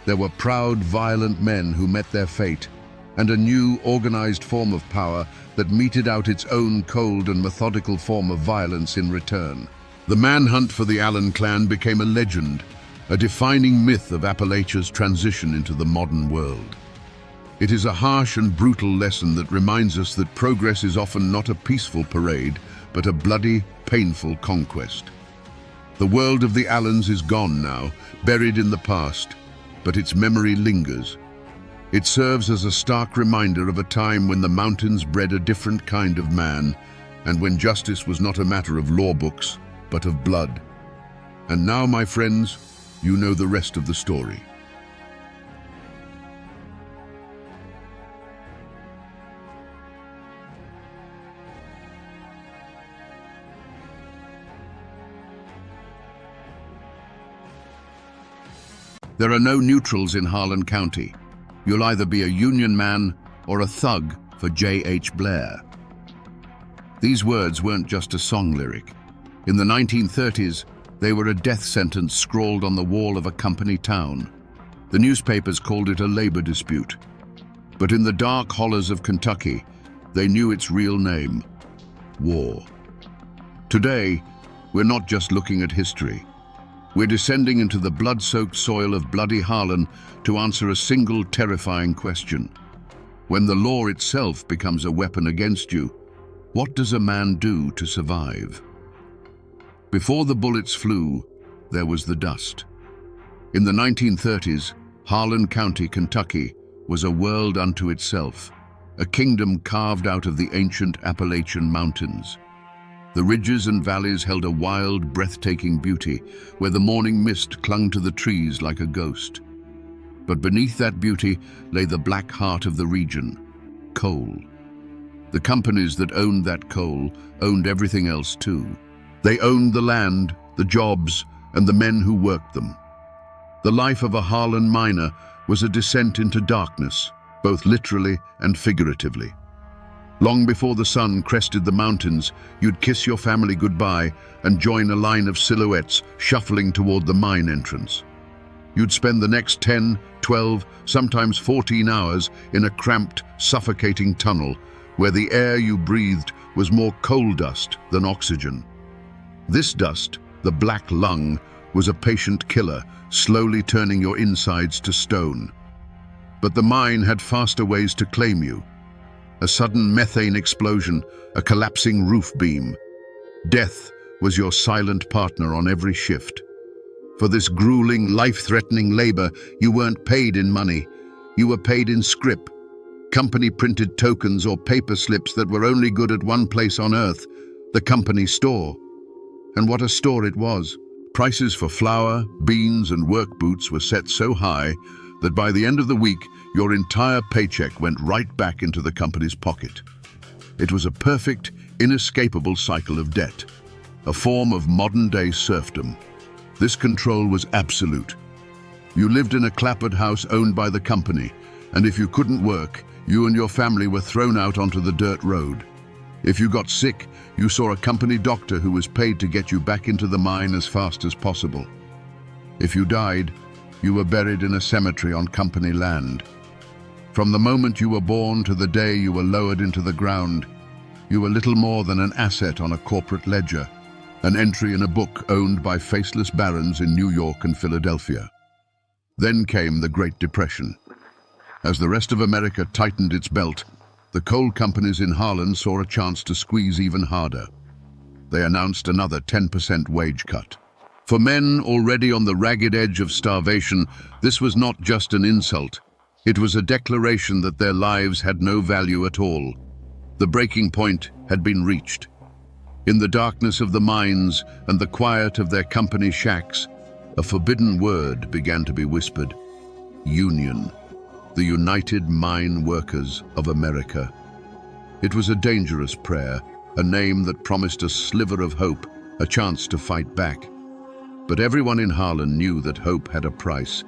There were proud, violent men who met their fate, and a new, organized form of power that meted out its own cold and methodical form of violence in return. The manhunt for the Allen clan became a legend, a defining myth of Appalachia's transition into the modern world. It is a harsh and brutal lesson that reminds us that progress is often not a peaceful parade, but a bloody, painful conquest. The world of the Allens is gone now, buried in the past, but its memory lingers. It serves as a stark reminder of a time when the mountains bred a different kind of man, and when justice was not a matter of law books, but of blood. And now, my friends, you know the rest of the story. There are no neutrals in Harlan County. You'll either be a Union man or a thug for J.H. Blair. These words weren't just a song lyric. In the 1930s, they were a death sentence scrawled on the wall of a company town. The newspapers called it a labor dispute. But in the dark hollows of Kentucky, they knew its real name: war. Today, we're not just looking at history. We're descending into the blood-soaked soil of bloody Harlan to answer a single terrifying question. When the law itself becomes a weapon against you, what does a man do to survive? Before the bullets flew, there was the dust. In the 1930s, Harlan County, Kentucky, was a world unto itself, a kingdom carved out of the ancient Appalachian mountains. The ridges and valleys held a wild, breathtaking beauty, where the morning mist clung to the trees like a ghost. But beneath that beauty lay the black heart of the region: coal. The companies that owned that coal owned everything else too. They owned the land, the jobs, and the men who worked them. The life of a Harlan miner was a descent into darkness, both literally and figuratively. Long before the sun crested the mountains, you'd kiss your family goodbye and join a line of silhouettes shuffling toward the mine entrance. You'd spend the next 10, 12, sometimes 14 hours in a cramped, suffocating tunnel where the air you breathed was more coal dust than oxygen. This dust, the black lung, was a patient killer, slowly turning your insides to stone. But the mine had faster ways to claim you. A sudden methane explosion, a collapsing roof beam. Death was your silent partner on every shift. For this grueling, life-threatening labor, you weren't paid in money. You were paid in scrip, company-printed tokens or paper slips that were only good at one place on Earth, the company store. And what a store it was. Prices for flour, beans, and work boots were set so high that by the end of the week, your entire paycheck went right back into the company's pocket. It was a perfect, inescapable cycle of debt, a form of modern-day serfdom. This control was absolute. You lived in a clapboard house owned by the company, and if you couldn't work, you and your family were thrown out onto the dirt road. If you got sick, you saw a company doctor who was paid to get you back into the mine as fast as possible. If you died, you were buried in a cemetery on company land. From the moment you were born to the day you were lowered into the ground, you were little more than an asset on a corporate ledger, an entry in a book owned by faceless barons in New York and Philadelphia. Then came the Great Depression. As the rest of America tightened its belt, the coal companies in Harlan saw a chance to squeeze even harder. They announced another 10% wage cut. For men already on the ragged edge of starvation, this was not just an insult. It was a declaration that their lives had no value at all. The breaking point had been reached. In the darkness of the mines and the quiet of their company shacks, a forbidden word began to be whispered. Union. The United Mine Workers of America. It was a dangerous prayer, a name that promised a sliver of hope, a chance to fight back. But everyone in Harlan knew that hope had a price,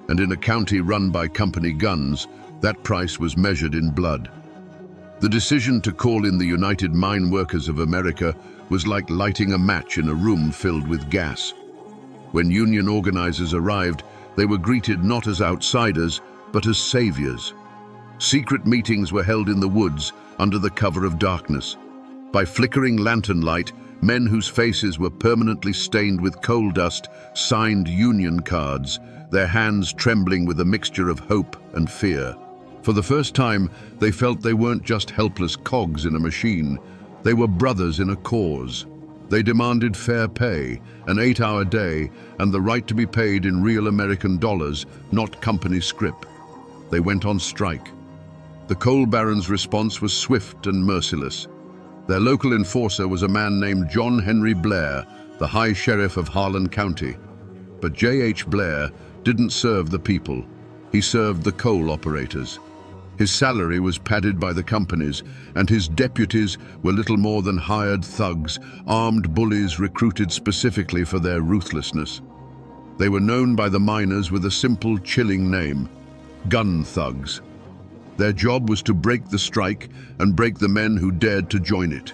and in a county run by company guns, that price was measured in blood. The decision to call in the United Mine Workers of America was like lighting a match in a room filled with gas. When union organizers arrived, they were greeted not as outsiders, but as saviors. Secret meetings were held in the woods under the cover of darkness. By flickering lantern light, men whose faces were permanently stained with coal dust signed union cards, their hands trembling with a mixture of hope and fear. For the first time, they felt they weren't just helpless cogs in a machine. They were brothers in a cause. They demanded fair pay, an 8-hour day, and the right to be paid in real American dollars, not company scrip. They went on strike. The coal barons' response was swift and merciless. Their local enforcer was a man named John Henry Blair, the High Sheriff of Harlan County. But J.H. Blair didn't serve the people. He served the coal operators. His salary was padded by the companies, and his deputies were little more than hired thugs, armed bullies recruited specifically for their ruthlessness. They were known by the miners with a simple, chilling name: gun thugs. Their job was to break the strike and break the men who dared to join it.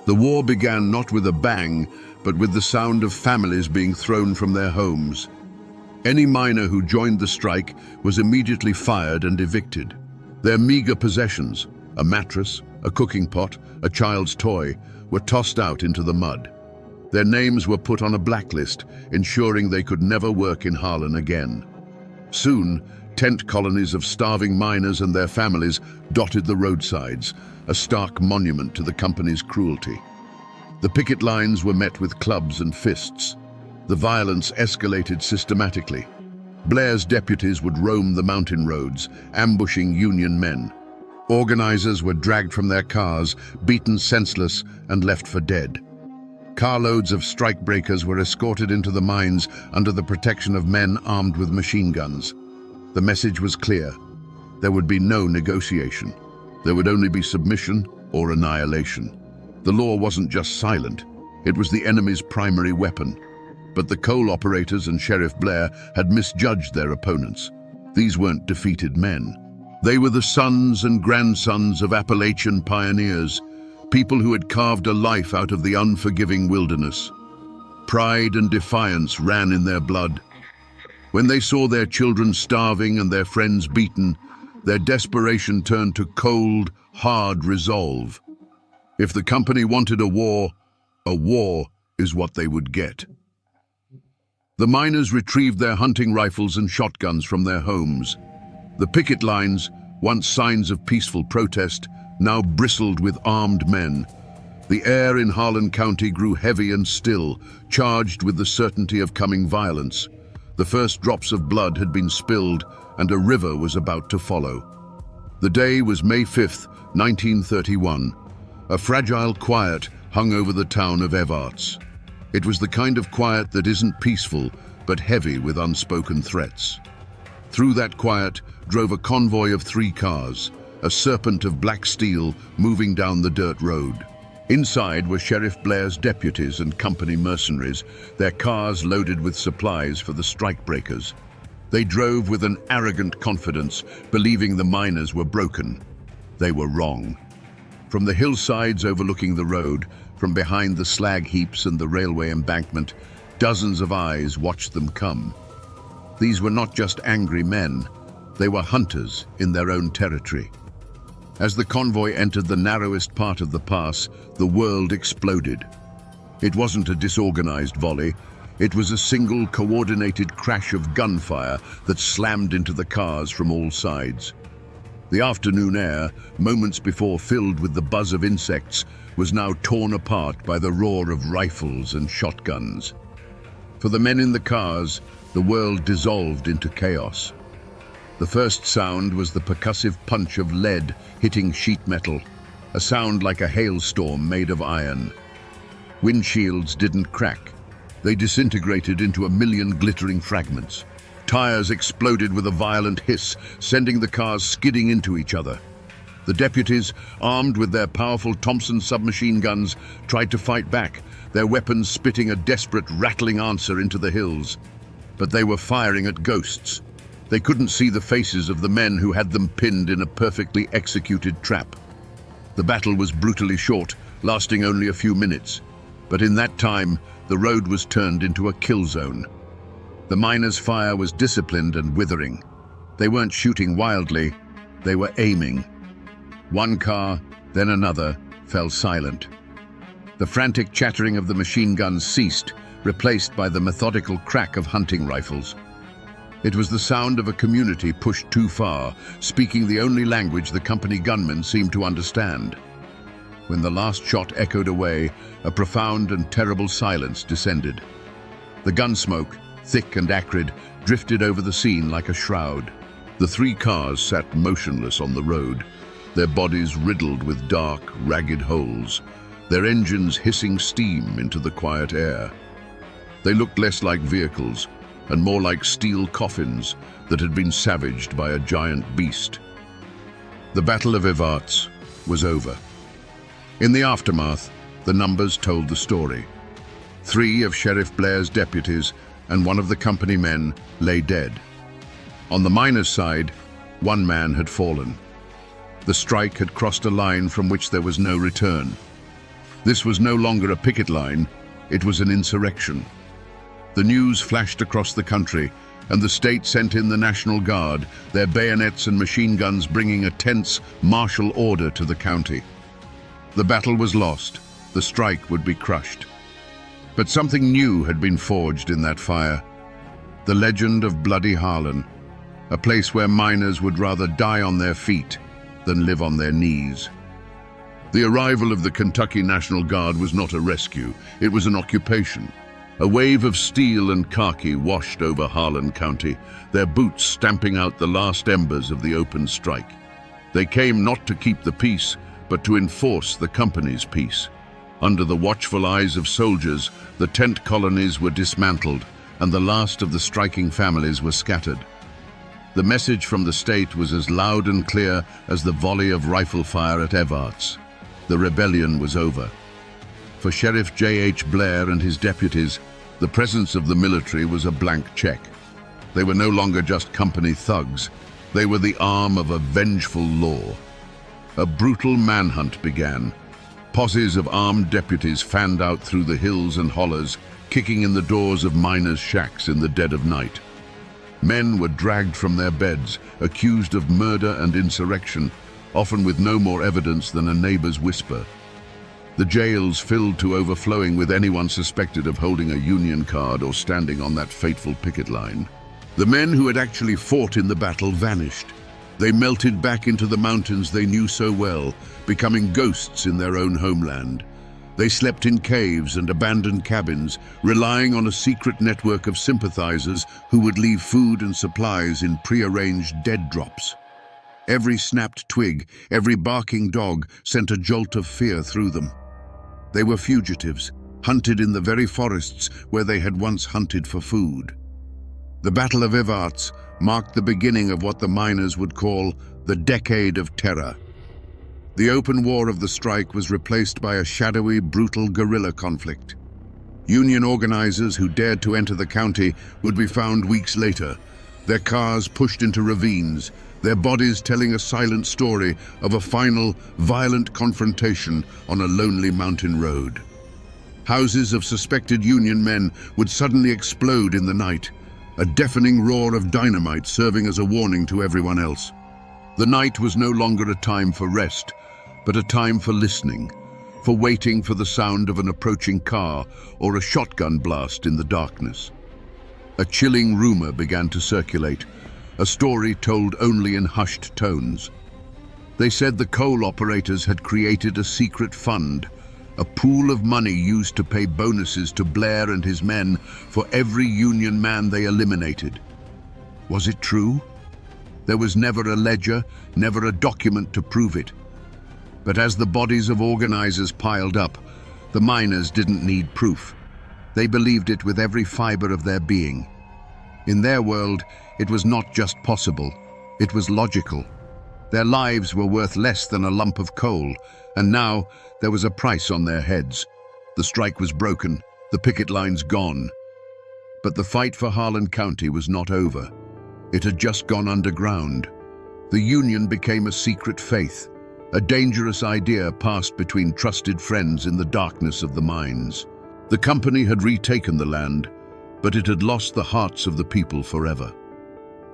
The war began not with a bang, but with the sound of families being thrown from their homes. Any miner who joined the strike was immediately fired and evicted. Their meager possessions, a mattress, a cooking pot, a child's toy, were tossed out into the mud. Their names were put on a blacklist, ensuring they could never work in Harlan again. Soon, tent colonies of starving miners and their families dotted the roadsides, a stark monument to the company's cruelty. The picket lines were met with clubs and fists. The violence escalated systematically. Blair's deputies would roam the mountain roads, ambushing Union men. Organizers were dragged from their cars, beaten senseless, and left for dead. Carloads of strikebreakers were escorted into the mines under the protection of men armed with machine guns. The message was clear. There would be no negotiation. There would only be submission or annihilation. The law wasn't just silent. It was the enemy's primary weapon. But the coal operators and Sheriff Blair had misjudged their opponents. These weren't defeated men. They were the sons and grandsons of Appalachian pioneers, people who had carved a life out of the unforgiving wilderness. Pride and defiance ran in their blood. When they saw their children starving and their friends beaten, their desperation turned to cold, hard resolve. If the company wanted a war is what they would get. The miners retrieved their hunting rifles and shotguns from their homes. The picket lines, once signs of peaceful protest, now bristled with armed men. The air in Harlan County grew heavy and still, charged with the certainty of coming violence. The first drops of blood had been spilled, and a river was about to follow. The day was May 5th, 1931. A fragile quiet hung over the town of Evarts. It was the kind of quiet that isn't peaceful, but heavy with unspoken threats. Through that quiet drove a convoy of 3 cars, a serpent of black steel moving down the dirt road. Inside were Sheriff Blair's deputies and company mercenaries, their cars loaded with supplies for the strikebreakers. They drove with an arrogant confidence, believing the miners were broken. They were wrong. From the hillsides overlooking the road, from behind the slag heaps and the railway embankment, dozens of eyes watched them come. These were not just angry men, they were hunters in their own territory. As the convoy entered the narrowest part of the pass, the world exploded. It wasn't a disorganized volley, it was a single coordinated crash of gunfire that slammed into the cars from all sides. The afternoon air, moments before filled with the buzz of insects, was now torn apart by the roar of rifles and shotguns. For the men in the cars, the world dissolved into chaos. The first sound was the percussive punch of lead hitting sheet metal, a sound like a hailstorm made of iron. Windshields didn't crack. They disintegrated into a million glittering fragments. Tires exploded with a violent hiss, sending the cars skidding into each other. The deputies, armed with their powerful Thompson submachine guns, tried to fight back, their weapons spitting a desperate, rattling answer into the hills. But they were firing at ghosts. They couldn't see the faces of the men who had them pinned in a perfectly executed trap. The battle was brutally short, lasting only a few minutes. But in that time, the road was turned into a kill zone. The miners' fire was disciplined and withering. They weren't shooting wildly, they were aiming. One car, then another, fell silent. The frantic chattering of the machine guns ceased, replaced by the methodical crack of hunting rifles. It was the sound of a community pushed too far, speaking the only language the company gunmen seemed to understand. When the last shot echoed away, a profound and terrible silence descended. The gun smoke, thick and acrid, drifted over the scene like a shroud. The 3 cars sat motionless on the road, their bodies riddled with dark, ragged holes, their engines hissing steam into the quiet air. They looked less like vehicles and more like steel coffins that had been savaged by a giant beast. The Battle of Evarts was over. In the aftermath, the numbers told the story. 3 of Sheriff Blair's deputies and 1 of the company men lay dead. On the miners' side, 1 man had fallen. The strike had crossed a line from which there was no return. This was no longer a picket line, it was an insurrection. The news flashed across the country, and the state sent in the National Guard, their bayonets and machine guns bringing a tense martial order to the county. The battle was lost, the strike would be crushed. But something new had been forged in that fire. The legend of Bloody Harlan, a place where miners would rather die on their feet than live on their knees. The arrival of the Kentucky National Guard was not a rescue, it was an occupation. A wave of steel and khaki washed over Harlan County, their boots stamping out the last embers of the open strike. They came not to keep the peace, but to enforce the company's peace. Under the watchful eyes of soldiers, the tent colonies were dismantled, and the last of the striking families were scattered. The message from the state was as loud and clear as the volley of rifle fire at Evarts. The rebellion was over. For Sheriff J.H. Blair and his deputies, the presence of the military was a blank check. They were no longer just company thugs. They were the arm of a vengeful law. A brutal manhunt began. Posses of armed deputies fanned out through the hills and hollers, kicking in the doors of miners' shacks in the dead of night. Men were dragged from their beds, accused of murder and insurrection, often with no more evidence than a neighbor's whisper. The jails filled to overflowing with anyone suspected of holding a Union card or standing on that fateful picket line. The men who had actually fought in the battle vanished. They melted back into the mountains they knew so well, becoming ghosts in their own homeland. They slept in caves and abandoned cabins, relying on a secret network of sympathizers who would leave food and supplies in prearranged dead drops. Every snapped twig, every barking dog sent a jolt of fear through them. They were fugitives, hunted in the very forests where they had once hunted for food. The Battle of Evarts marked the beginning of what the miners would call the Decade of Terror. The open war of the strike was replaced by a shadowy, brutal guerrilla conflict. Union organizers who dared to enter the county would be found weeks later, their cars pushed into ravines, their bodies telling a silent story of a final, violent confrontation on a lonely mountain road. Houses of suspected Union men would suddenly explode in the night, a deafening roar of dynamite serving as a warning to everyone else. The night was no longer a time for rest, but a time for listening, for waiting for the sound of an approaching car or a shotgun blast in the darkness. A chilling rumor began to circulate, a story told only in hushed tones. They said the coal operators had created a secret fund, a pool of money used to pay bonuses to Blair and his men for every Union man they eliminated. Was it true? There was never a ledger, never a document to prove it. But as the bodies of organizers piled up, the miners didn't need proof. They believed it with every fiber of their being. In their world, it was not just possible, it was logical. Their lives were worth less than a lump of coal, and now there was a price on their heads. The strike was broken, the picket lines gone. But the fight for Harlan County was not over. It had just gone underground. The Union became a secret faith, a dangerous idea passed between trusted friends in the darkness of the mines. The company had retaken the land, but it had lost the hearts of the people forever.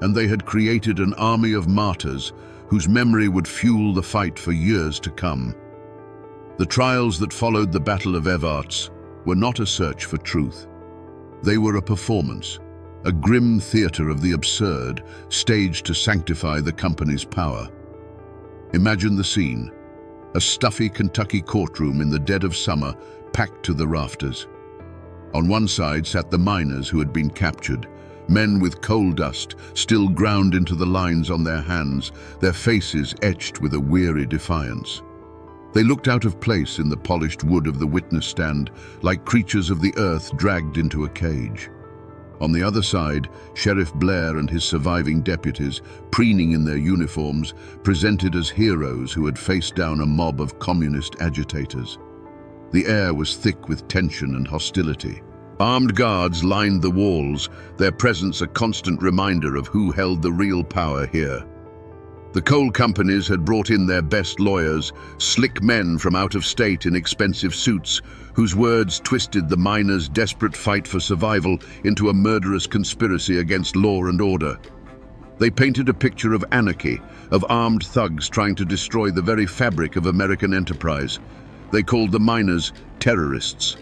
And they had created an army of martyrs whose memory would fuel the fight for years to come. The trials that followed the Battle of Evarts were not a search for truth. They were a performance, a grim theater of the absurd, staged to sanctify the company's power. Imagine the scene, a stuffy Kentucky courtroom in the dead of summer, packed to the rafters. On one side sat the miners who had been captured, men with coal dust still ground into the lines on their hands, their faces etched with a weary defiance. They looked out of place in the polished wood of the witness stand, like creatures of the earth dragged into a cage. On the other side, Sheriff Blair and his surviving deputies, preening in their uniforms, presented as heroes who had faced down a mob of communist agitators. The air was thick with tension and hostility. Armed guards lined the walls, their presence a constant reminder of who held the real power here. The coal companies had brought in their best lawyers, slick men from out of state in expensive suits, whose words twisted the miners' desperate fight for survival into a murderous conspiracy against law and order. They painted a picture of anarchy, of armed thugs trying to destroy the very fabric of American enterprise. They called the miners terrorists.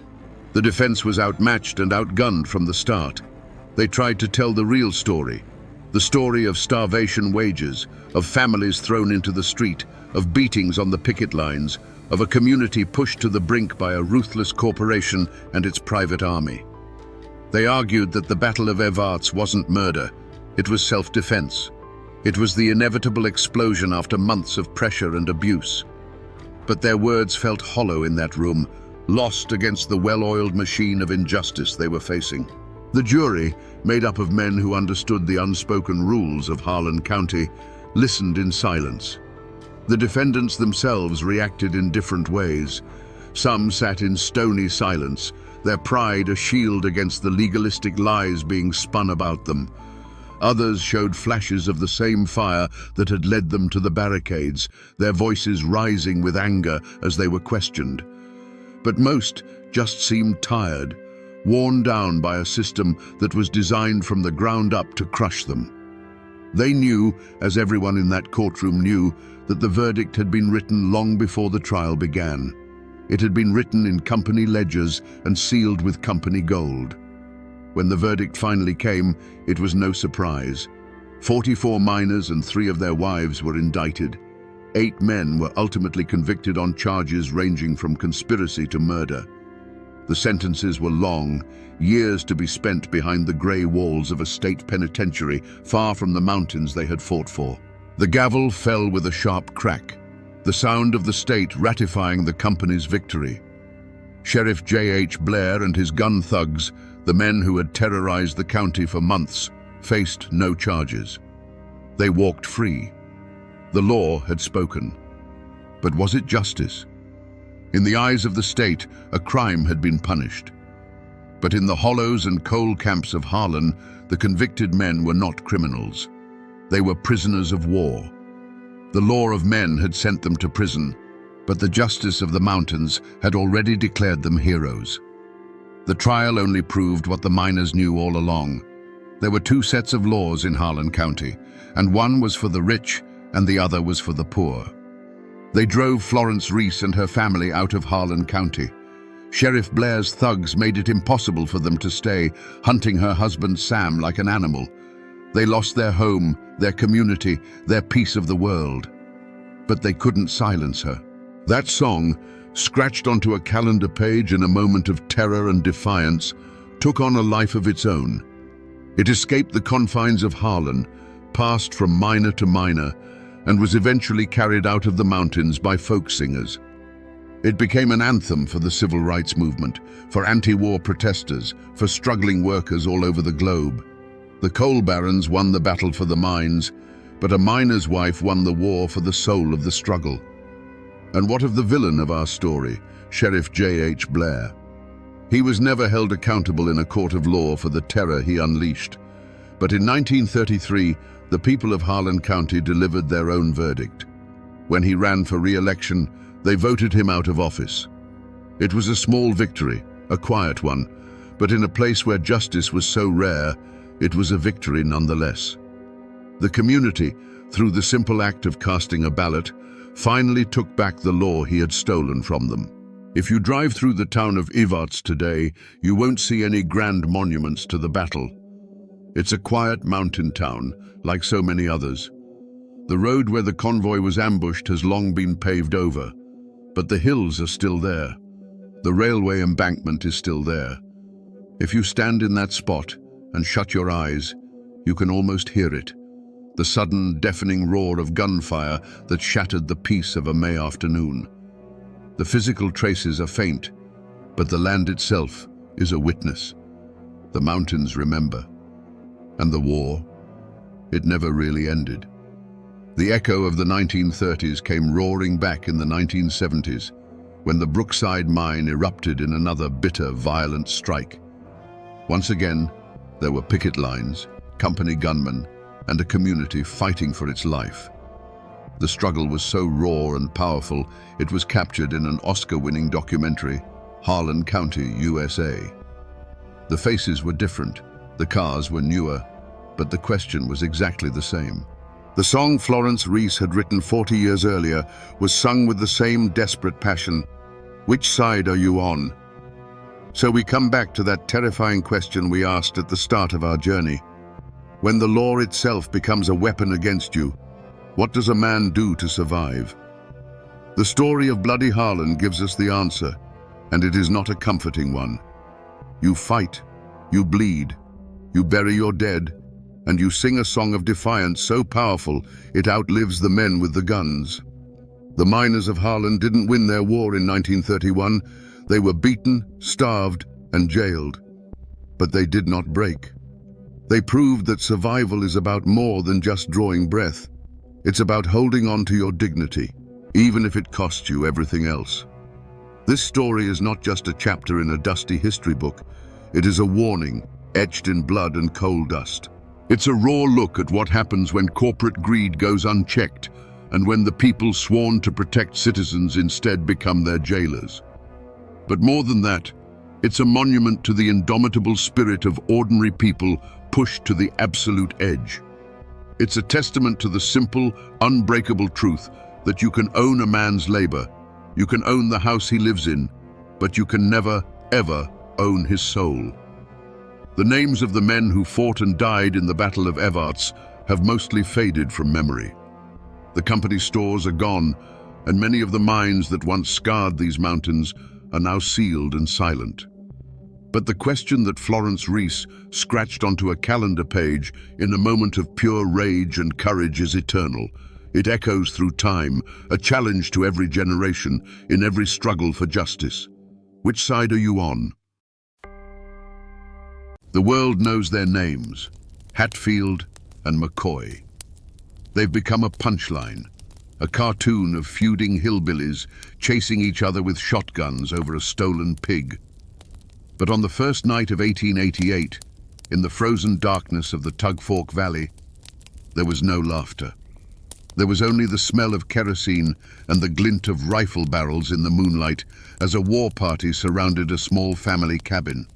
The defense was outmatched and outgunned from the start. They tried to tell the real story, the story of starvation wages, of families thrown into the street, of beatings on the picket lines, of a community pushed to the brink by a ruthless corporation and its private army. They argued that the Battle of Evarts wasn't murder, it was self-defense. It was the inevitable explosion after months of pressure and abuse. But their words felt hollow in that room, lost against the well-oiled machine of injustice they were facing. The jury, made up of men who understood the unspoken rules of Harlan County, listened in silence. The defendants themselves reacted in different ways. Some sat in stony silence, their pride a shield against the legalistic lies being spun about them. Others showed flashes of the same fire that had led them to the barricades, their voices rising with anger as they were questioned. But most just seemed tired, worn down by a system that was designed from the ground up to crush them. They knew, as everyone in that courtroom knew, that the verdict had been written long before the trial began. It had been written in company ledgers and sealed with company gold. When the verdict finally came, it was no surprise. 44 miners and 3 of their wives were indicted. 8 men were ultimately convicted on charges ranging from conspiracy to murder. The sentences were long, years to be spent behind the grey walls of a state penitentiary far from the mountains they had fought for. The gavel fell with a sharp crack, the sound of the state ratifying the company's victory. Sheriff J.H. Blair and his gun thugs, the men who had terrorized the county for months, faced no charges. They walked free. The law had spoken. But was it justice? In the eyes of the state, a crime had been punished. But in the hollows and coal camps of Harlan, the convicted men were not criminals. They were prisoners of war. The law of men had sent them to prison, but the justice of the mountains had already declared them heroes. The trial only proved what the miners knew all along. There were 2 sets of laws in Harlan County, and one was for the rich and the other was for the poor. They drove Florence Reese and her family out of Harlan County. Sheriff Blair's thugs made it impossible for them to stay, hunting her husband Sam like an animal. They lost their home, their community, their piece of the world. But they couldn't silence her. That song, scratched onto a calendar page in a moment of terror and defiance, took on a life of its own. It escaped the confines of Harlan, passed from miner to miner, and was eventually carried out of the mountains by folk singers. It became an anthem for the civil rights movement, for anti-war protesters, for struggling workers all over the globe. The coal barons won the battle for the mines, but a miner's wife won the war for the soul of the struggle. And what of the villain of our story, Sheriff J.H. Blair? He was never held accountable in a court of law for the terror he unleashed. But in 1933, the people of Harlan County delivered their own verdict. When he ran for re-election, they voted him out of office. It was a small victory, a quiet one, but in a place where justice was so rare, it was a victory nonetheless. The community, through the simple act of casting a ballot, finally took back the law he had stolen from them. If you drive through the town of Evarts today, you won't see any grand monuments to the battle. It's a quiet mountain town, like so many others. The road where the convoy was ambushed has long been paved over, but the hills are still there. The railway embankment is still there. If you stand in that spot and shut your eyes, you can almost hear it. The sudden, deafening roar of gunfire that shattered the peace of a May afternoon. The physical traces are faint, but the land itself is a witness. The mountains remember. And the war, it never really ended. The echo of the 1930s came roaring back in the 1970s, when the Brookside mine erupted in another bitter, violent strike. Once again, there were picket lines, company gunmen, and a community fighting for its life. The struggle was so raw and powerful, it was captured in an Oscar-winning documentary, Harlan County, USA. The faces were different, the cars were newer, but the question was exactly the same. The song Florence Reese had written 40 years earlier was sung with the same desperate passion. Which side are you on? So we come back to that terrifying question we asked at the start of our journey. When the law itself becomes a weapon against you, what does a man do to survive? The story of Bloody Harlan gives us the answer, and it is not a comforting one. You fight, you bleed, you bury your dead, and you sing a song of defiance so powerful it outlives the men with the guns. The miners of Harlan didn't win their war in 1931. They were beaten, starved, and jailed. But they did not break. They proved that survival is about more than just drawing breath. It's about holding on to your dignity, even if it costs you everything else. This story is not just a chapter in a dusty history book. It is a warning, etched in blood and coal dust. It's a raw look at what happens when corporate greed goes unchecked and when the people sworn to protect citizens instead become their jailers. But more than that, It's a monument to the indomitable spirit of ordinary people pushed to the absolute edge. It's a testament to the simple, unbreakable truth that you can own a man's labor, you can own the house he lives in, but you can never, ever own his soul. The names of the men who fought and died in the Battle of Evarts have mostly faded from memory. The company stores are gone, and many of the mines that once scarred these mountains are now sealed and silent. But the question that Florence Reese scratched onto a calendar page in a moment of pure rage and courage is eternal. It echoes through time, a challenge to every generation, in every struggle for justice. Which side are you on? The world knows their names, Hatfield and McCoy. They've become a punchline, a cartoon of feuding hillbillies chasing each other with shotguns over a stolen pig. But on the first night of 1888, in the frozen darkness of the Tug Fork Valley, there was no laughter. There was only the smell of kerosene and the glint of rifle barrels in the moonlight as a war party surrounded a small family cabin.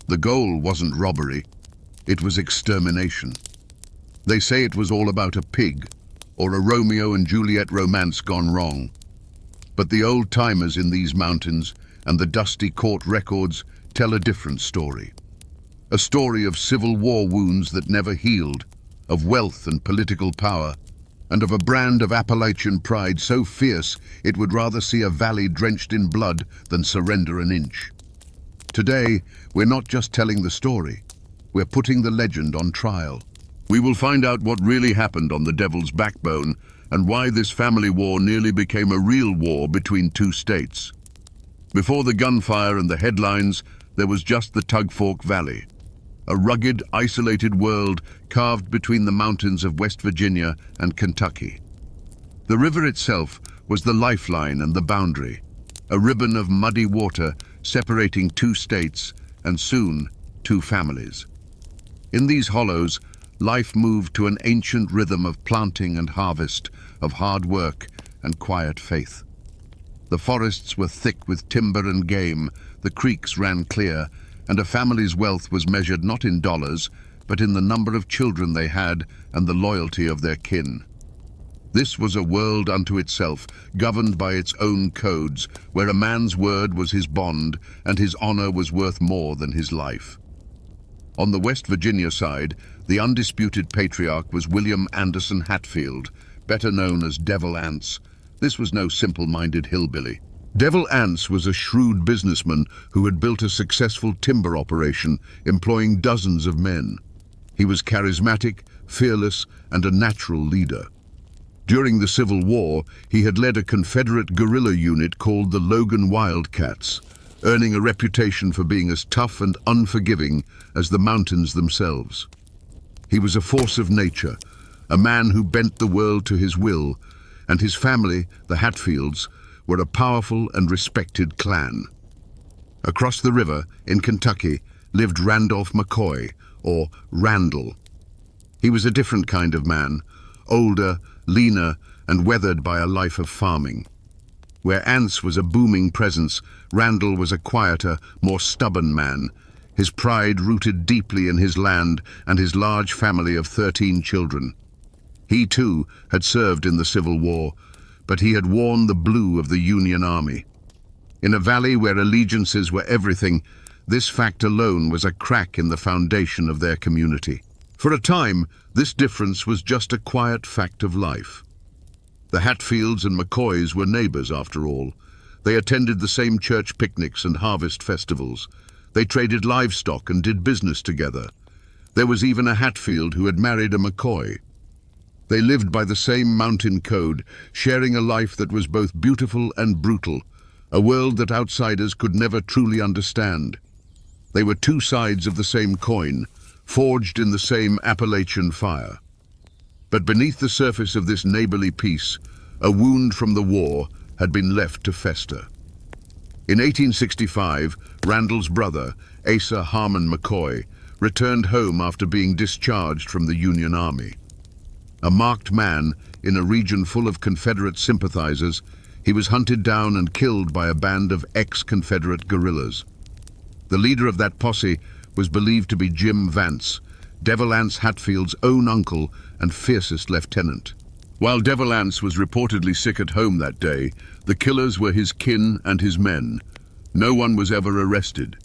The goal wasn't robbery, it was extermination. They say it was all about a pig, or a Romeo and Juliet romance gone wrong. But the old-timers in these mountains and the dusty court records tell a different story. A story of Civil War wounds that never healed, of wealth and political power, and of a brand of Appalachian pride so fierce it would rather see a valley drenched in blood than surrender an inch. Today, we're not just telling the story, we're putting the legend on trial. We will find out what really happened on the Devil's Backbone and why this family war nearly became a real war between two states. Before the gunfire and the headlines, there was just the Tug Fork Valley, a rugged, isolated world carved between the mountains of West Virginia and Kentucky. The river itself was the lifeline and the boundary, a ribbon of muddy water separating two states and soon two families. In these hollows, life moved to an ancient rhythm of planting and harvest, of hard work and quiet faith. The forests were thick with timber and game, the creeks ran clear, and a family's wealth was measured not in dollars, but in the number of children they had and the loyalty of their kin. This was a world unto itself, governed by its own codes, where a man's word was his bond and his honor was worth more than his life. On the West Virginia side, the undisputed patriarch was William Anderson Hatfield, better known as Devil Anse. This was no simple-minded hillbilly. Devil Anse was a shrewd businessman who had built a successful timber operation, employing dozens of men. He was charismatic, fearless, and a natural leader. During the Civil War, he had led a Confederate guerrilla unit called the Logan Wildcats, earning a reputation for being as tough and unforgiving as the mountains themselves. He was a force of nature, a man who bent the world to his will, and his family, the Hatfields, were a powerful and respected clan. Across the river, in Kentucky, lived Randolph McCoy, or Randall. He was a different kind of man, older, leaner, and weathered by a life of farming. Where Anse was a booming presence, Randall was a quieter, more stubborn man, his pride rooted deeply in his land and his large family of 13 children. He, too, had served in the Civil War, but he had worn the blue of the Union Army. In a valley where allegiances were everything, this fact alone was a crack in the foundation of their community. For a time, this difference was just a quiet fact of life. The Hatfields and McCoys were neighbors, after all. They attended the same church picnics and harvest festivals. They traded livestock and did business together. There was even a Hatfield who had married a McCoy. They lived by the same mountain code, sharing a life that was both beautiful and brutal, a world that outsiders could never truly understand. They were two sides of the same coin, forged in the same Appalachian fire. But beneath the surface of this neighborly peace, a wound from the war had been left to fester. In 1865, Randall's brother, Asa Harmon McCoy, returned home after being discharged from the Union Army. A marked man in a region full of Confederate sympathizers, he was hunted down and killed by a band of ex-Confederate guerrillas. The leader of that posse was believed to be Jim Vance, Devil Anse Hatfield's own uncle and fiercest lieutenant. While Devil Anse was reportedly sick at home that day, the killers were his kin and his men. No one was ever arrested.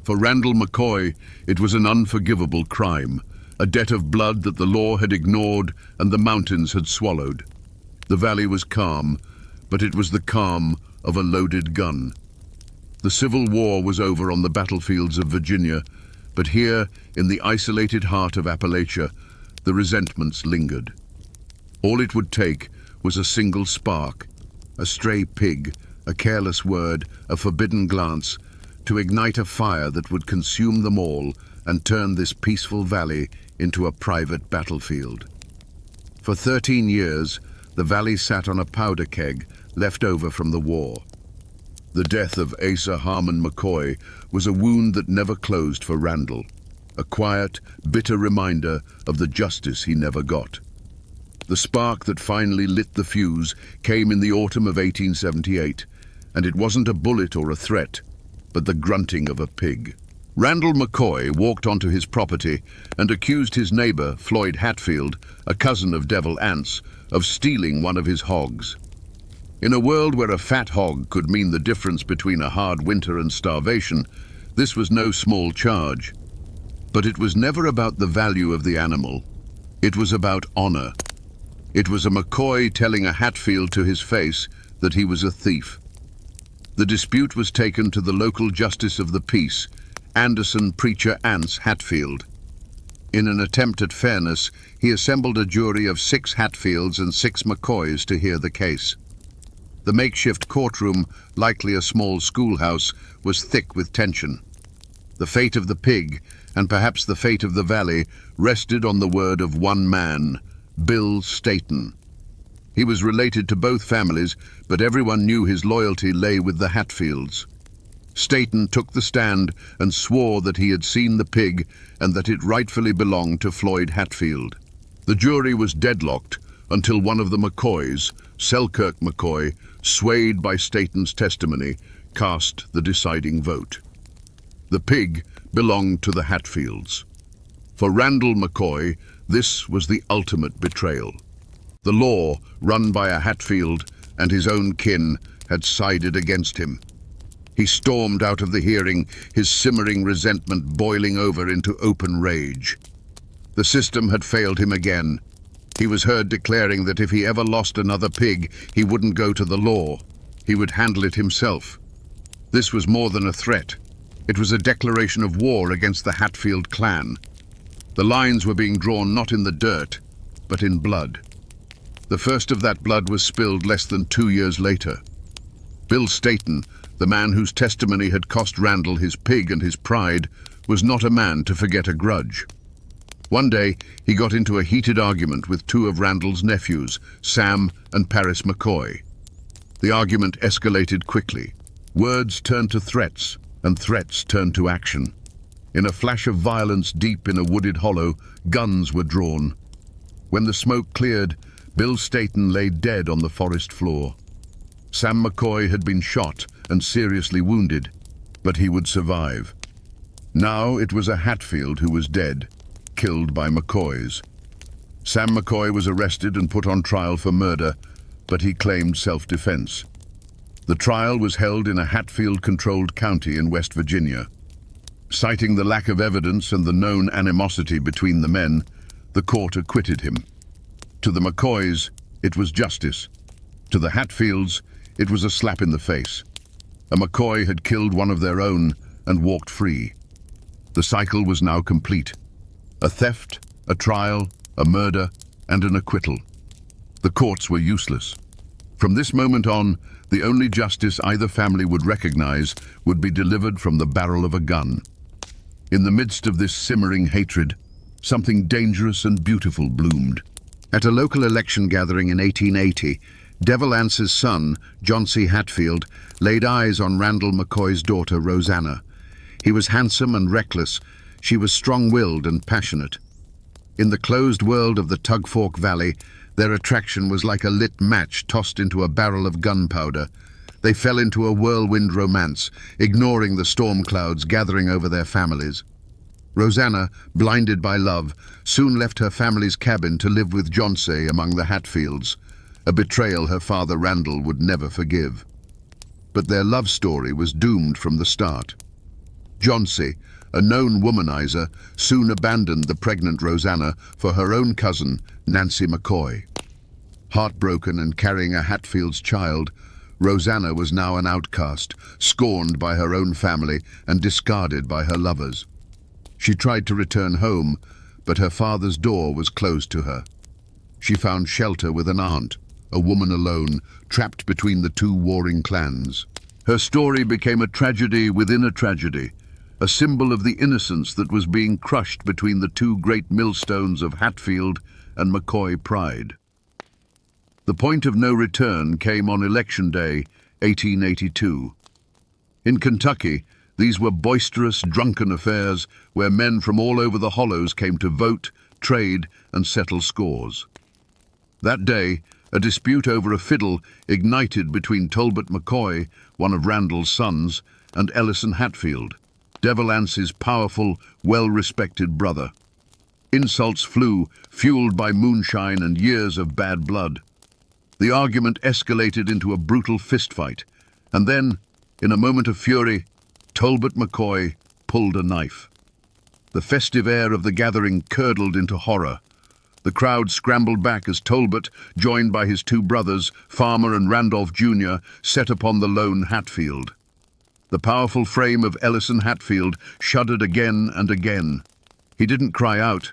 For Randall McCoy, it was an unforgivable crime, a debt of blood that the law had ignored and the mountains had swallowed. The valley was calm, but it was the calm of a loaded gun. The Civil War was over on the battlefields of Virginia, but here, in the isolated heart of Appalachia, the resentments lingered. All it would take was a single spark, a stray pig, a careless word, a forbidden glance, to ignite a fire that would consume them all and turn this peaceful valley into a private battlefield. For 13 years, the valley sat on a powder keg left over from the war. The death of Asa Harmon McCoy was a wound that never closed for Randall, a quiet, bitter reminder of the justice he never got. The spark that finally lit the fuse came in the autumn of 1878, and it wasn't a bullet or a threat, but the grunting of a pig. Randall McCoy walked onto his property and accused his neighbor, Floyd Hatfield, a cousin of Devil Anse, of stealing one of his hogs. In a world where a fat hog could mean the difference between a hard winter and starvation, this was no small charge. But it was never about the value of the animal. It was about honor. It was a McCoy telling a Hatfield to his face that he was a thief. The dispute was taken to the local justice of the peace, Anderson Preacher Anse Hatfield. In an attempt at fairness, he assembled a jury of 6 Hatfields and 6 McCoys to hear the case. The makeshift courtroom, likely a small schoolhouse, was thick with tension. The fate of the pig, and perhaps the fate of the valley, rested on the word of one man, Bill Staton. He was related to both families, but everyone knew his loyalty lay with the Hatfields. Staton took the stand and swore that he had seen the pig and that it rightfully belonged to Floyd Hatfield. The jury was deadlocked until one of the McCoys, Selkirk McCoy, swayed by Staton's testimony, cast the deciding vote. The pig belonged to the Hatfields. For Randall McCoy, this was the ultimate betrayal. The law, run by a Hatfield and his own kin, had sided against him. He stormed out of the hearing, his simmering resentment boiling over into open rage. The system had failed him again. He was heard declaring that if he ever lost another pig, he wouldn't go to the law. He would handle it himself. This was more than a threat. It was a declaration of war against the Hatfield clan. The lines were being drawn not in the dirt, but in blood. The first of that blood was spilled less than 2 years later. Bill Staton, the man whose testimony had cost Randall his pig and his pride, was not a man to forget a grudge. One day, he got into a heated argument with 2 of Randall's nephews, Sam and Paris McCoy. The argument escalated quickly. Words turned to threats, and threats turned to action. In a flash of violence deep in a wooded hollow, guns were drawn. When the smoke cleared, Bill Staton lay dead on the forest floor. Sam McCoy had been shot and seriously wounded, but he would survive. Now it was a Hatfield who was dead, killed by McCoys. Sam McCoy was arrested and put on trial for murder, but he claimed self-defense. The trial was held in a Hatfield-controlled county in West Virginia. Citing the lack of evidence and the known animosity between the men, the court acquitted him. To the McCoys, it was justice. To the Hatfields, it was a slap in the face. A McCoy had killed one of their own and walked free. The cycle was now complete. A theft, a trial, a murder, and an acquittal. The courts were useless. From this moment on, the only justice either family would recognize would be delivered from the barrel of a gun. In the midst of this simmering hatred, something dangerous and beautiful bloomed. At a local election gathering in 1880, Devil Anse's son, John C. Hatfield, laid eyes on Randall McCoy's daughter, Rosanna. He was handsome and reckless. She was strong-willed and passionate. In the closed world of the Tug Fork Valley, their attraction was like a lit match tossed into a barrel of gunpowder. They fell into a whirlwind romance, ignoring the storm clouds gathering over their families. Rosanna, blinded by love, soon left her family's cabin to live with Johnsey among the Hatfields, a betrayal her father Randall would never forgive. But their love story was doomed from the start. Johnsey, a known womanizer, soon abandoned the pregnant Rosanna for her own cousin, Nancy McCoy. Heartbroken and carrying a Hatfield's child, Rosanna was now an outcast, scorned by her own family and discarded by her lovers. She tried to return home, but her father's door was closed to her. She found shelter with an aunt, a woman alone, trapped between the two warring clans. Her story became a tragedy within a tragedy, a symbol of the innocence that was being crushed between the two great millstones of Hatfield and McCoy pride. The point of no return came on Election Day, 1882. In Kentucky, these were boisterous, drunken affairs where men from all over the hollows came to vote, trade, and settle scores. That day, a dispute over a fiddle ignited between Talbot McCoy, one of Randall's sons, and Ellison Hatfield, Devil Anse's powerful, well-respected brother. Insults flew, fueled by moonshine and years of bad blood. The argument escalated into a brutal fistfight, and then, in a moment of fury, Talbot McCoy pulled a knife. The festive air of the gathering curdled into horror. The crowd scrambled back as Talbot, joined by his two brothers, Farmer and Randolph Jr., set upon the lone Hatfield. The powerful frame of Ellison Hatfield shuddered again and again. He didn't cry out,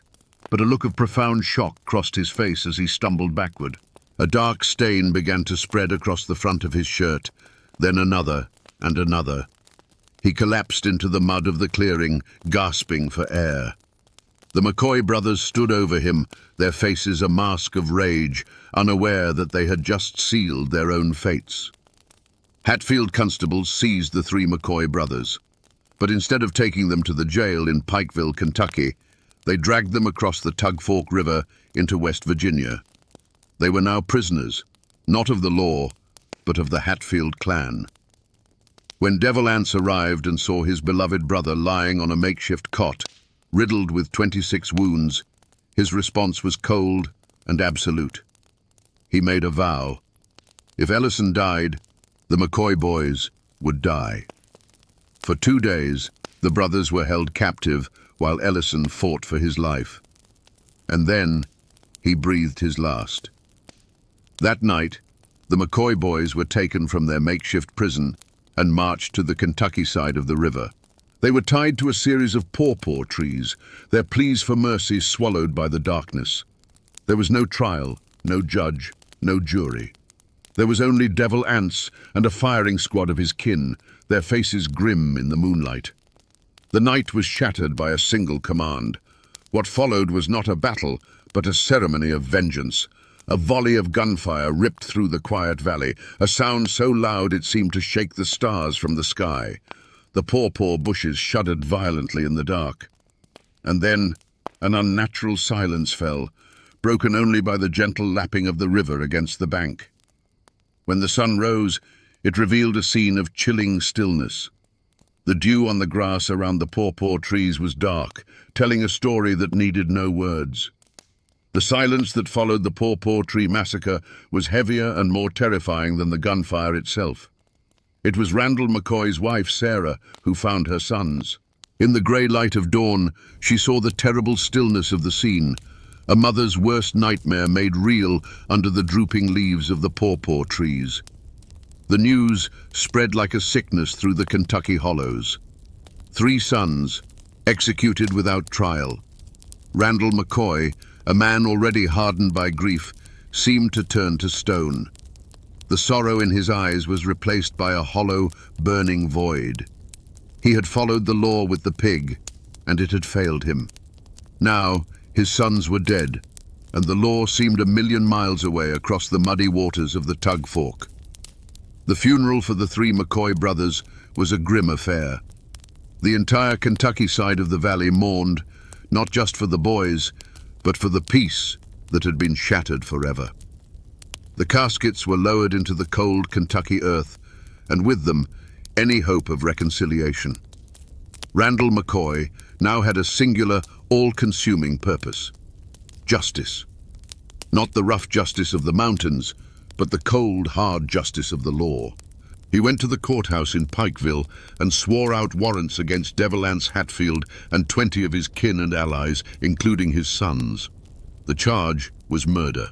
but a look of profound shock crossed his face as he stumbled backward. A dark stain began to spread across the front of his shirt, then another and another. He collapsed into the mud of the clearing, gasping for air. The McCoy brothers stood over him, their faces a mask of rage, unaware that they had just sealed their own fates. Hatfield constables seized the three McCoy brothers, but instead of taking them to the jail in Pikeville, Kentucky, they dragged them across the Tug Fork River into West Virginia. They were now prisoners, not of the law, but of the Hatfield clan. When Devil Anse arrived and saw his beloved brother lying on a makeshift cot, riddled with 26 wounds, his response was cold and absolute. He made a vow. If Ellison died, the McCoy boys would die. For 2 days, the brothers were held captive while Ellison fought for his life. And then, he breathed his last. That night, the McCoy boys were taken from their makeshift prison and marched to the Kentucky side of the river. They were tied to a series of pawpaw trees, their pleas for mercy swallowed by the darkness. There was no trial, no judge, no jury. There was only Devil Anse and a firing squad of his kin, their faces grim in the moonlight. The night was shattered by a single command. What followed was not a battle, but a ceremony of vengeance. A volley of gunfire ripped through the quiet valley, a sound so loud it seemed to shake the stars from the sky. The pawpaw bushes shuddered violently in the dark. And then an unnatural silence fell, broken only by the gentle lapping of the river against the bank. When the sun rose, it revealed a scene of chilling stillness. The dew on the grass around the pawpaw trees was dark, telling a story that needed no words. The silence that followed the pawpaw tree massacre was heavier and more terrifying than the gunfire itself. It was Randall McCoy's wife, Sarah, who found her sons. In the grey light of dawn, she saw the terrible stillness of the scene, a mother's worst nightmare made real under the drooping leaves of the pawpaw trees. The news spread like a sickness through the Kentucky hollows. 3 sons, executed without trial. Randall McCoy, a man already hardened by grief, seemed to turn to stone. The sorrow in his eyes was replaced by a hollow, burning void. He had followed the law with the pig, and it had failed him. Now, his sons were dead, and the law seemed 1,000,000 miles away across the muddy waters of the Tug Fork. The funeral for the 3 McCoy brothers was a grim affair. The entire Kentucky side of the valley mourned, not just for the boys, but for the peace that had been shattered forever. The caskets were lowered into the cold Kentucky earth, and with them, any hope of reconciliation. Randall McCoy now had a singular, all-consuming purpose: justice. Not the rough justice of the mountains, but the cold, hard justice of the law. He went to the courthouse in Pikeville and swore out warrants against Devilance Hatfield and 20 of his kin and allies, including his sons. The charge was murder.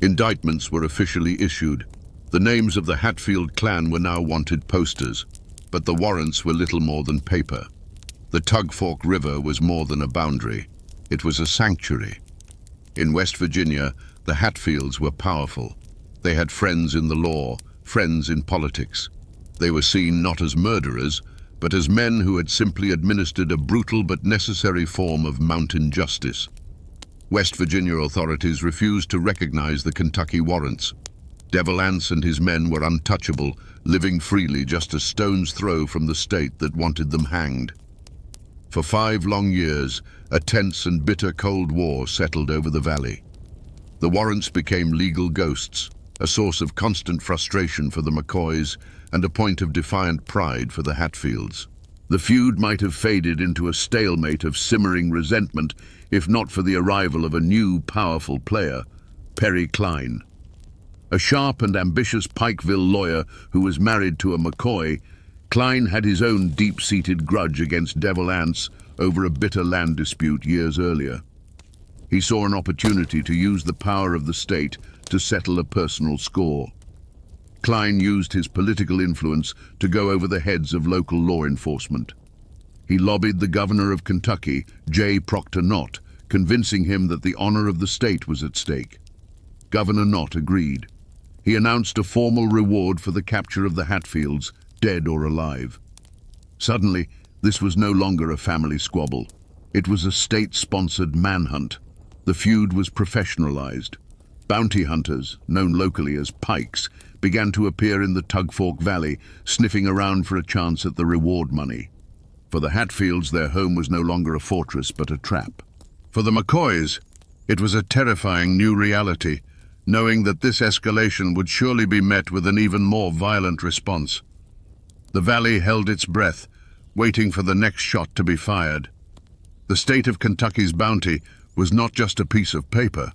Indictments were officially issued. The names of the Hatfield clan were now wanted posters, but the warrants were little more than paper. The Tug Fork River was more than a boundary. It was a sanctuary. In West Virginia, the Hatfields were powerful. They had friends in the law, friends in politics. They were seen not as murderers, but as men who had simply administered a brutal but necessary form of mountain justice. West Virginia authorities refused to recognize the Kentucky warrants. Devilance and his men were untouchable, living freely just a stone's throw from the state that wanted them hanged. For 5 long years, a tense and bitter Cold War settled over the valley. The warrants became legal ghosts, a source of constant frustration for the McCoys and a point of defiant pride for the Hatfields. The feud might have faded into a stalemate of simmering resentment if not for the arrival of a new, powerful player, Perry Cline. A sharp and ambitious Pikeville lawyer who was married to a McCoy, Cline had his own deep-seated grudge against Devilance over a bitter land dispute years earlier. He saw an opportunity to use the power of the state to settle a personal score. Cline used his political influence to go over the heads of local law enforcement. He lobbied the governor of Kentucky, J. Proctor Knott, convincing him that the honor of the state was at stake. Governor Knott agreed. He announced a formal reward for the capture of the Hatfields, dead or alive. Suddenly, this was no longer a family squabble. It was a state-sponsored manhunt. The feud was professionalized. Bounty hunters, known locally as pikes, began to appear in the Tug Fork Valley, sniffing around for a chance at the reward money. For the Hatfields, their home was no longer a fortress but a trap. For the McCoys, it was a terrifying new reality, knowing that this escalation would surely be met with an even more violent response. The valley held its breath, waiting for the next shot to be fired. The state of Kentucky's bounty was not just a piece of paper,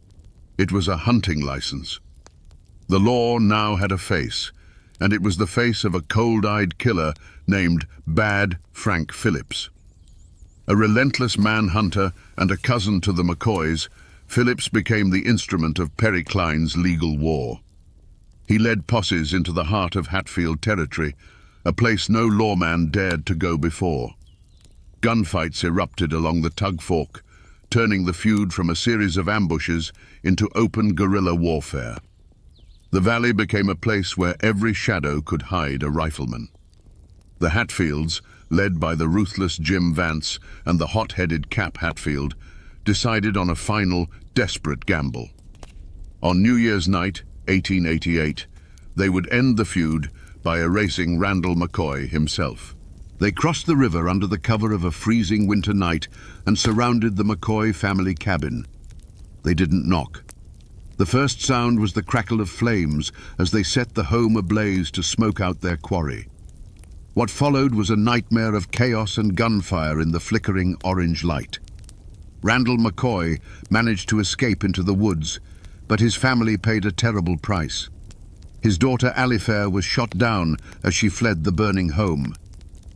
it was a hunting license. The law now had a face, and it was the face of a cold-eyed killer named Bad Frank Phillips. A relentless manhunter and a cousin to the McCoys, Phillips became the instrument of Perry Cline's legal war. He led posses into the heart of Hatfield territory, a place no lawman dared to go before. Gunfights erupted along the Tug Fork, turning the feud from a series of ambushes into open guerrilla warfare. The valley became a place where every shadow could hide a rifleman. The Hatfields, led by the ruthless Jim Vance and the hot-headed Cap Hatfield, decided on a final, desperate gamble. On New Year's night, 1888, they would end the feud by erasing Randall McCoy himself. They crossed the river under the cover of a freezing winter night and surrounded the McCoy family cabin. They didn't knock. The first sound was the crackle of flames as they set the home ablaze to smoke out their quarry. What followed was a nightmare of chaos and gunfire in the flickering orange light. Randall McCoy managed to escape into the woods, but his family paid a terrible price. His daughter Alifair was shot down as she fled the burning home.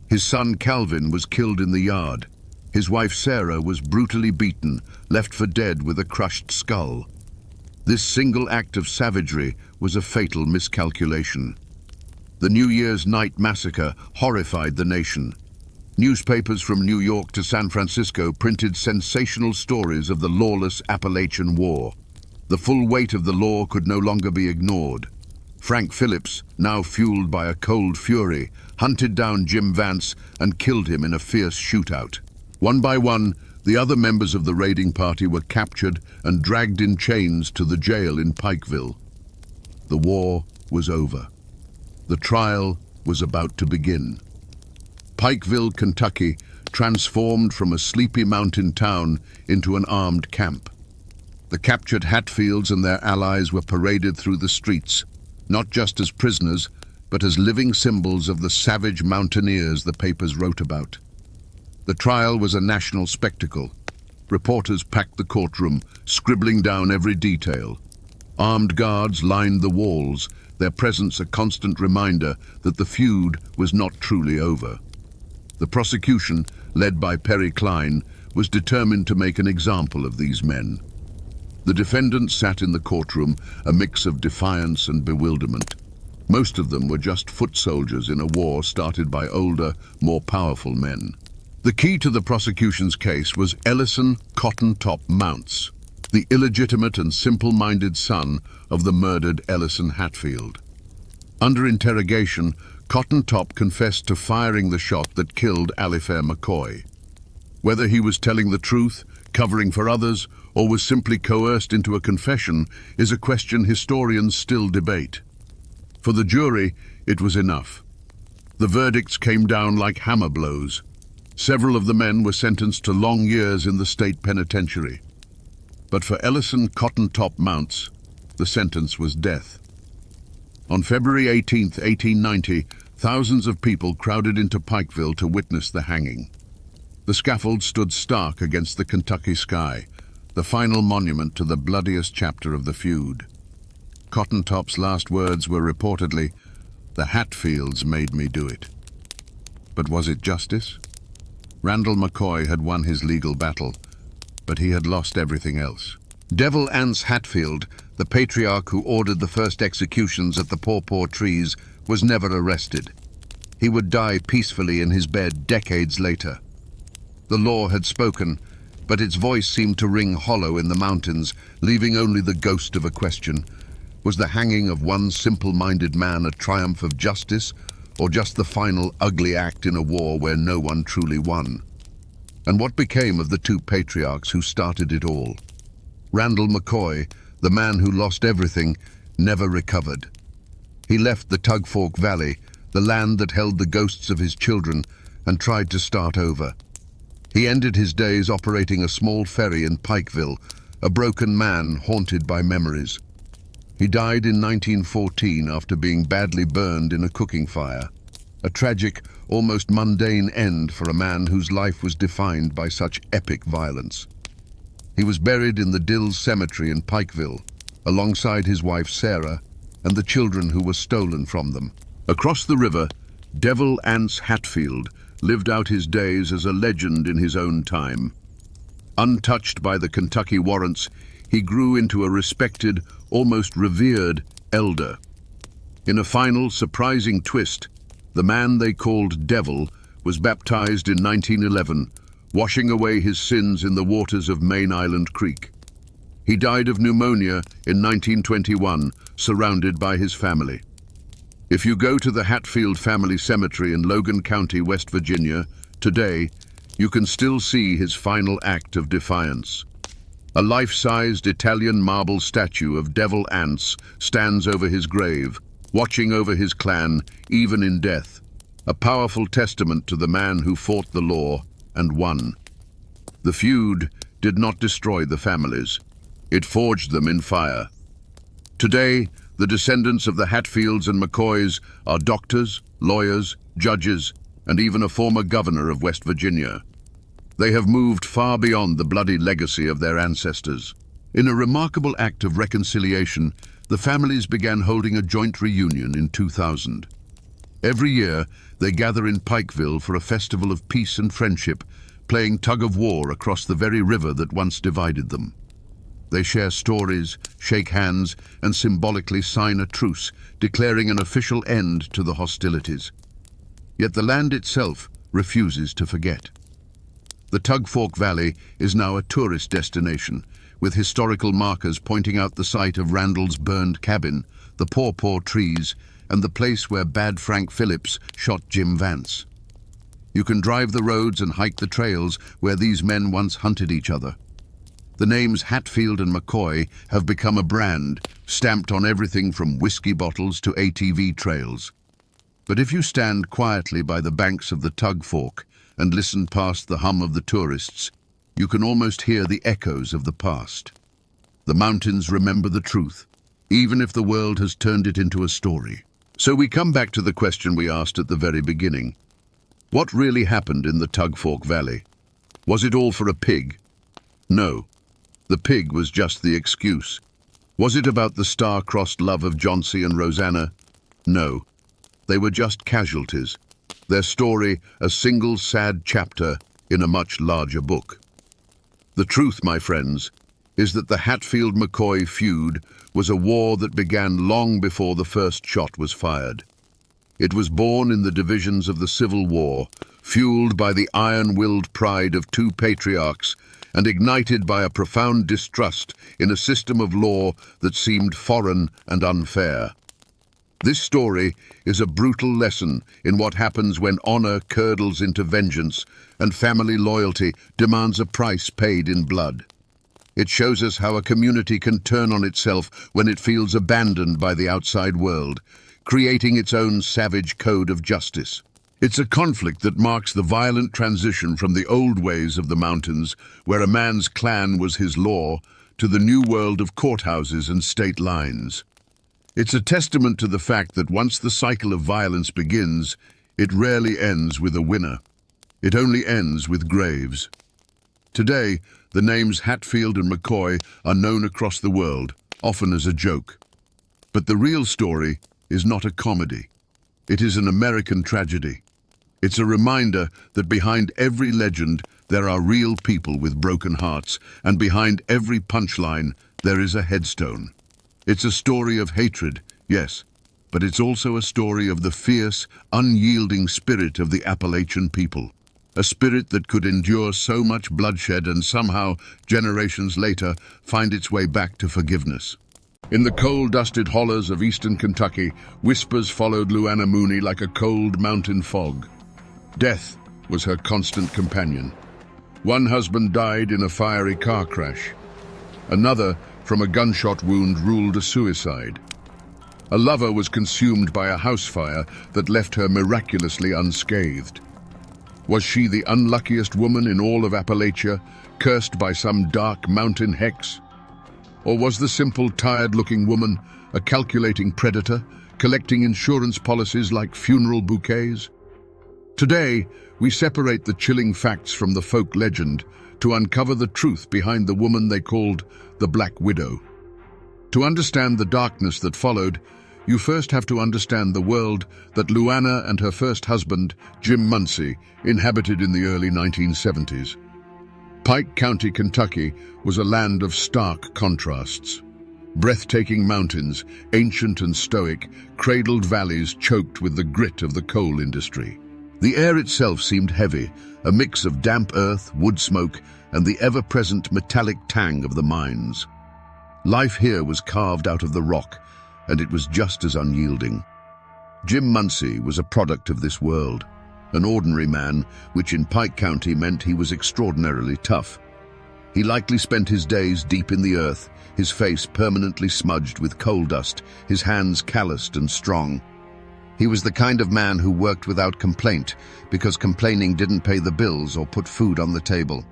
His son Calvin was killed in the yard. His wife Sarah was brutally beaten, left for dead with a crushed skull. This single act of savagery was a fatal miscalculation. The New Year's night massacre horrified the nation. Newspapers from New York to San Francisco printed sensational stories of the lawless Appalachian War. The full weight of the law could no longer be ignored. Frank Phillips, now fueled by a cold fury, hunted down Jim Vance and killed him in a fierce shootout. One by one, the other members of the raiding party were captured and dragged in chains to the jail in Pikeville. The war was over. The trial was about to begin. Pikeville, Kentucky, transformed from a sleepy mountain town into an armed camp. The captured Hatfields and their allies were paraded through the streets, not just as prisoners, but as living symbols of the savage mountaineers the papers wrote about. The trial was a national spectacle. Reporters packed the courtroom, scribbling down every detail. Armed guards lined the walls, their presence a constant reminder that the feud was not truly over. The prosecution, led by Perry Klein, was determined to make an example of these men. The defendants sat in the courtroom, a mix of defiance and bewilderment. Most of them were just foot soldiers in a war started by older, more powerful men. The key to the prosecution's case was Ellison Cotton Top Mounts, the illegitimate and simple-minded son of the murdered Ellison Hatfield. Under interrogation, Cotton Top confessed to firing the shot that killed Alifair McCoy. Whether he was telling the truth, covering for others, or was simply coerced into a confession is a question historians still debate. For the jury, it was enough. The verdicts came down like hammer blows. Several of the men were sentenced to long years in the state penitentiary. But for Ellison Cotton Top Mounts, the sentence was death. On February 18, 1890, thousands of people crowded into Pikeville to witness the hanging. The scaffold stood stark against the Kentucky sky, the final monument to the bloodiest chapter of the feud. Cotton Top's last words were reportedly, "The Hatfields made me do it." But was it justice? Randall McCoy had won his legal battle, but he had lost everything else. Devil Anse Hatfield, the patriarch who ordered the first executions at the Paw Trees, was never arrested. He would die peacefully in his bed decades later. The law had spoken, but its voice seemed to ring hollow in the mountains, leaving only the ghost of a question. Was the hanging of one simple-minded man a triumph of justice, or just the final ugly act in a war where no one truly won? And what became of the two patriarchs who started it all? Randall McCoy, the man who lost everything, never recovered. He left the Tug Fork Valley, the land that held the ghosts of his children, and tried to start over. He ended his days operating a small ferry in Pikeville, a broken man haunted by memories. He died in 1914 after being badly burned in a cooking fire. A tragic, almost mundane end for a man whose life was defined by such epic violence. He was buried in the Dills Cemetery in Pikeville, alongside his wife Sarah and the children who were stolen from them. Across the river, Devil Anse Hatfield lived out his days as a legend in his own time. Untouched by the Kentucky warrants, he grew into a respected, almost revered elder. In a final, surprising twist, the man they called Devil was baptized in 1911, washing away his sins in the waters of Main Island Creek. He died of pneumonia in 1921, surrounded by his family. If you go to the Hatfield Family Cemetery in Logan County, West Virginia, today, you can still see his final act of defiance. A life-sized Italian marble statue of Devil Anse stands over his grave, watching over his clan, even in death, a powerful testament to the man who fought the law and won. The feud did not destroy the families. It forged them in fire. Today, the descendants of the Hatfields and McCoys are doctors, lawyers, judges, and even a former governor of West Virginia. They have moved far beyond the bloody legacy of their ancestors. In a remarkable act of reconciliation, the families began holding a joint reunion in 2000. Every year, they gather in Pikeville for a festival of peace and friendship, playing tug-of-war across the very river that once divided them. They share stories, shake hands, and symbolically sign a truce, declaring an official end to the hostilities. Yet the land itself refuses to forget. The Tug Fork Valley is now a tourist destination, with historical markers pointing out the site of Randall's burned cabin, the Paw Trees, and the place where Bad Frank Phillips shot Jim Vance. You can drive the roads and hike the trails where these men once hunted each other. The names Hatfield and McCoy have become a brand, stamped on everything from whiskey bottles to ATV trails. But if you stand quietly by the banks of the Tug Fork and listen past the hum of the tourists, you can almost hear the echoes of the past. The mountains remember the truth, even if the world has turned it into a story. So we come back to the question we asked at the very beginning. What really happened in the Tug Fork Valley? Was it all for a pig? No. The pig was just the excuse. Was it about the star-crossed love of Johnsy and Rosanna? No. They were just casualties. Their story, a single sad chapter in a much larger book. The truth, my friends, is that the Hatfield-McCoy feud was a war that began long before the first shot was fired. It was born in the divisions of the Civil War, fueled by the iron-willed pride of two patriarchs and ignited by a profound distrust in a system of law that seemed foreign and unfair. This story is a brutal lesson in what happens when honor curdles into vengeance and family loyalty demands a price paid in blood. It shows us how a community can turn on itself when it feels abandoned by the outside world, creating its own savage code of justice. It's a conflict that marks the violent transition from the old ways of the mountains, where a man's clan was his law, to the new world of courthouses and state lines. It's a testament to the fact that once the cycle of violence begins, it rarely ends with a winner. It only ends with graves. Today, the names Hatfield and McCoy are known across the world, often as a joke. But the real story is not a comedy. It is an American tragedy. It's a reminder that behind every legend there are real people with broken hearts, and behind every punchline there is a headstone. It's a story of hatred, yes, but it's also a story of the fierce, unyielding spirit of the Appalachian people. A spirit that could endure so much bloodshed and somehow, generations later, find its way back to forgiveness. In the coal-dusted hollows of eastern Kentucky, whispers followed Luana Mooney like a cold mountain fog. Death was her constant companion. One husband died in a fiery car crash. Another, from a gunshot wound, ruled a suicide. A lover was consumed by a house fire that left her miraculously unscathed. Was she the unluckiest woman in all of Appalachia, cursed by some dark mountain hex? Or was the simple, tired-looking woman a calculating predator, collecting insurance policies like funeral bouquets? Today, we separate the chilling facts from the folk legend to uncover the truth behind the woman they called the Black Widow. To understand the darkness that followed, you first have to understand the world that Luana and her first husband, Jim Muncy, inhabited in the early 1970s. Pike County, Kentucky, was a land of stark contrasts. Breathtaking mountains, ancient and stoic, cradled valleys choked with the grit of the coal industry. The air itself seemed heavy, a mix of damp earth, wood smoke, and the ever-present metallic tang of the mines. Life here was carved out of the rock, and it was just as unyielding. Jim Muncy was a product of this world, an ordinary man, which in Pike County meant he was extraordinarily tough. He likely spent his days deep in the earth, his face permanently smudged with coal dust, his hands calloused and strong. He was the kind of man who worked without complaint, because complaining didn't pay the bills or put food on the table.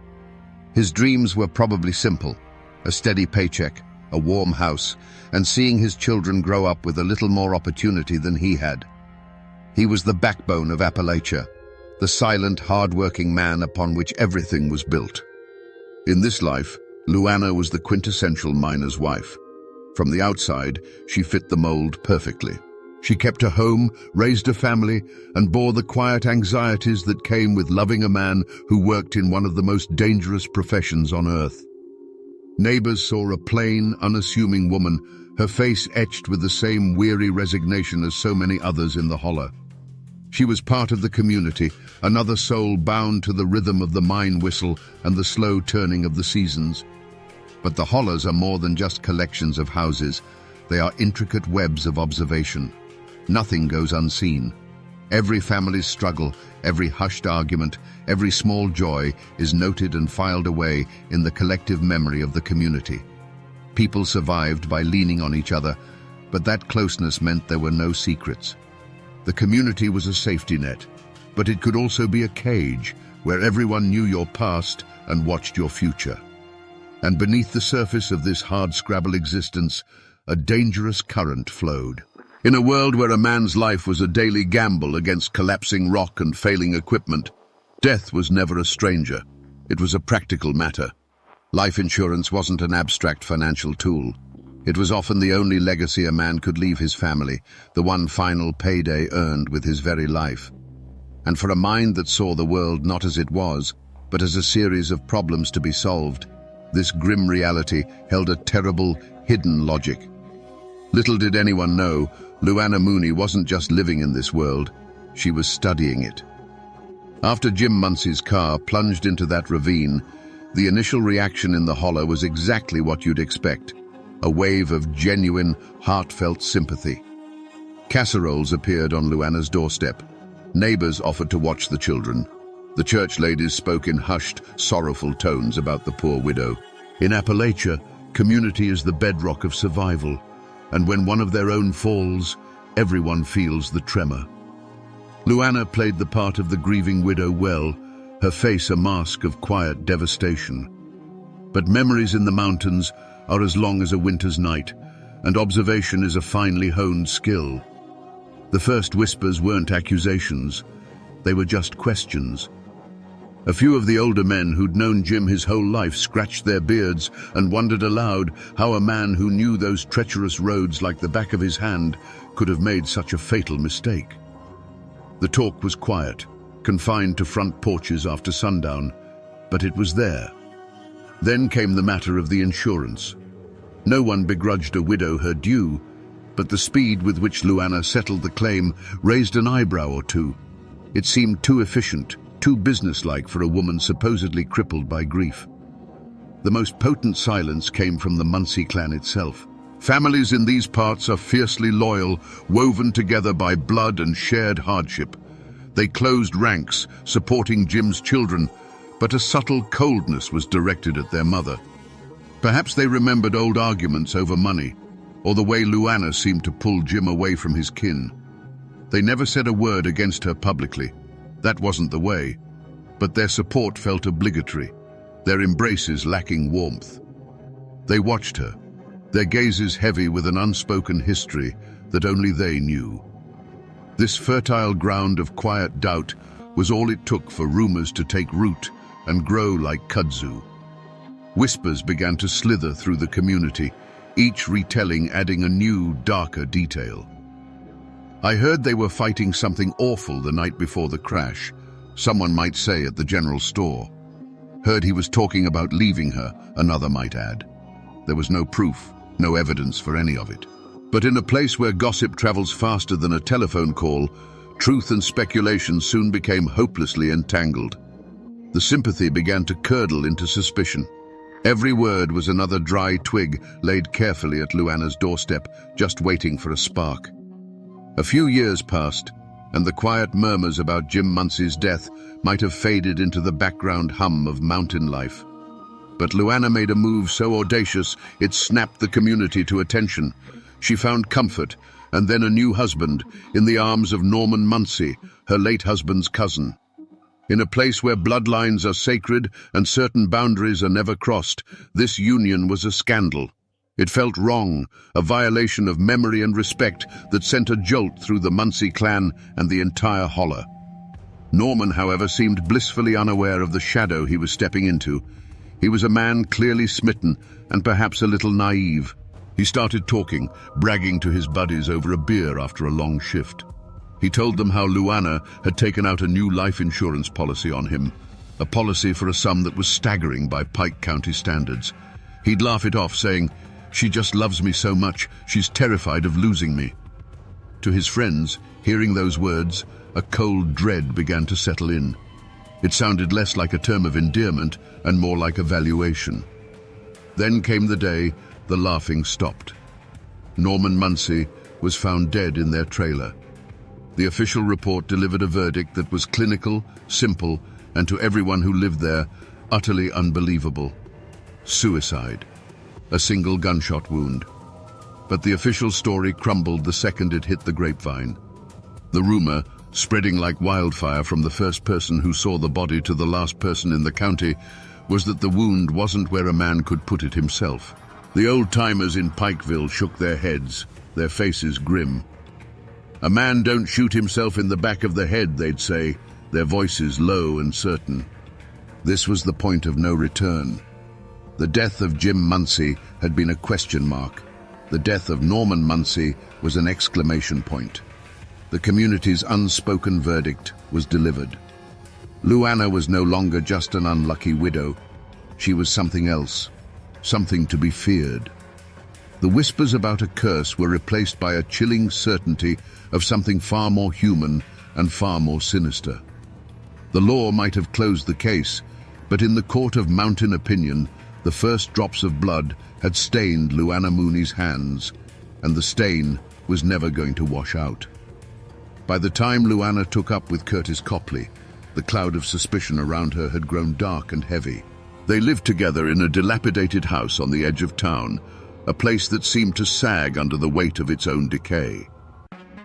His dreams were probably simple: a steady paycheck, a warm house, and seeing his children grow up with a little more opportunity than he had. He was the backbone of Appalachia, the silent, hard-working man upon which everything was built. In this life, Luana was the quintessential miner's wife. From the outside, she fit the mold perfectly. She kept a home, raised a family, and bore the quiet anxieties that came with loving a man who worked in one of the most dangerous professions on earth. Neighbors saw a plain, unassuming woman, her face etched with the same weary resignation as so many others in the holler. She was part of the community, another soul bound to the rhythm of the mine whistle and the slow turning of the seasons. But the hollers are more than just collections of houses. They are intricate webs of observation. Nothing goes unseen. Every family's struggle, every hushed argument, every small joy is noted and filed away in the collective memory of the community. People survived by leaning on each other, but that closeness meant there were no secrets. The community was a safety net, but it could also be a cage where everyone knew your past and watched your future. And beneath the surface of this hardscrabble existence, a dangerous current flowed. In a world where a man's life was a daily gamble against collapsing rock and failing equipment, death was never a stranger. It was a practical matter. Life insurance wasn't an abstract financial tool. It was often the only legacy a man could leave his family, the one final payday earned with his very life. And for a mind that saw the world not as it was, but as a series of problems to be solved, this grim reality held a terrible, hidden logic. Little did anyone know, Luana Mooney wasn't just living in this world, she was studying it. After Jim Muncey's car plunged into that ravine, the initial reaction in the hollow was exactly what you'd expect, a wave of genuine, heartfelt sympathy. Casseroles appeared on Luana's doorstep. Neighbors offered to watch the children. The church ladies spoke in hushed, sorrowful tones about the poor widow. In Appalachia, community is the bedrock of survival, and when one of their own falls, everyone feels the tremor. Luana played the part of the grieving widow well, her face a mask of quiet devastation. But memories in the mountains are as long as a winter's night, and observation is a finely honed skill. The first whispers weren't accusations, they were just questions. A few of the older men who'd known Jim his whole life scratched their beards and wondered aloud how a man who knew those treacherous roads like the back of his hand could have made such a fatal mistake. The talk was quiet, confined to front porches after sundown, but it was there. Then came the matter of the insurance. No one begrudged a widow her due, but the speed with which Luana settled the claim raised an eyebrow or two. It seemed too efficient, too businesslike for a woman supposedly crippled by grief. The most potent silence came from the Muncey clan itself. Families in these parts are fiercely loyal, woven together by blood and shared hardship. They closed ranks, supporting Jim's children, but a subtle coldness was directed at their mother. Perhaps they remembered old arguments over money, or the way Luana seemed to pull Jim away from his kin. They never said a word against her publicly. That wasn't the way, but their support felt obligatory, their embraces lacking warmth. They watched her, their gazes heavy with an unspoken history that only they knew. This fertile ground of quiet doubt was all it took for rumors to take root and grow like kudzu. Whispers began to slither through the community, each retelling adding a new, darker detail. I heard they were fighting something awful the night before the crash, someone might say at the general store. Heard he was talking about leaving her, another might add. There was no proof, no evidence for any of it. But in a place where gossip travels faster than a telephone call, truth and speculation soon became hopelessly entangled. The sympathy began to curdle into suspicion. Every word was another dry twig laid carefully at Luana's doorstep, just waiting for a spark. A few years passed, and the quiet murmurs about Jim Muncey's death might have faded into the background hum of mountain life. But Luana made a move so audacious it snapped the community to attention. She found comfort, and then a new husband, in the arms of Norman Muncey, her late husband's cousin. In a place where bloodlines are sacred and certain boundaries are never crossed, this union was a scandal. It felt wrong, a violation of memory and respect that sent a jolt through the Muncey clan and the entire holler. Norman, however, seemed blissfully unaware of the shadow he was stepping into. He was a man clearly smitten and perhaps a little naive. He started talking, bragging to his buddies over a beer after a long shift. He told them how Luana had taken out a new life insurance policy on him, a policy for a sum that was staggering by Pike County standards. He'd laugh it off, saying, "She just loves me so much, she's terrified of losing me." To his friends, hearing those words, a cold dread began to settle in. It sounded less like a term of endearment and more like a valuation. Then came the day the laughing stopped. Norman Muncey was found dead in their trailer. The official report delivered a verdict that was clinical, simple, and to everyone who lived there, utterly unbelievable. Suicide. A single gunshot wound. But the official story crumbled the second it hit the grapevine. The rumor, spreading like wildfire from the first person who saw the body to the last person in the county, was that the wound wasn't where a man could put it himself. The old-timers in Pikeville shook their heads, their faces grim. "A man don't shoot himself in the back of the head," they'd say, their voices low and certain. This was the point of no return. The death of Jim Munsey had been a question mark. The death of Norman Munsey was an exclamation point. The community's unspoken verdict was delivered. Luana was no longer just an unlucky widow. She was something else, something to be feared. The whispers about a curse were replaced by a chilling certainty of something far more human and far more sinister. The law might have closed the case, but in the court of mountain opinion, the first drops of blood had stained Luana Mooney's hands, and the stain was never going to wash out. By the time Luana took up with Curtis Copley, the cloud of suspicion around her had grown dark and heavy. They lived together in a dilapidated house on the edge of town, a place that seemed to sag under the weight of its own decay.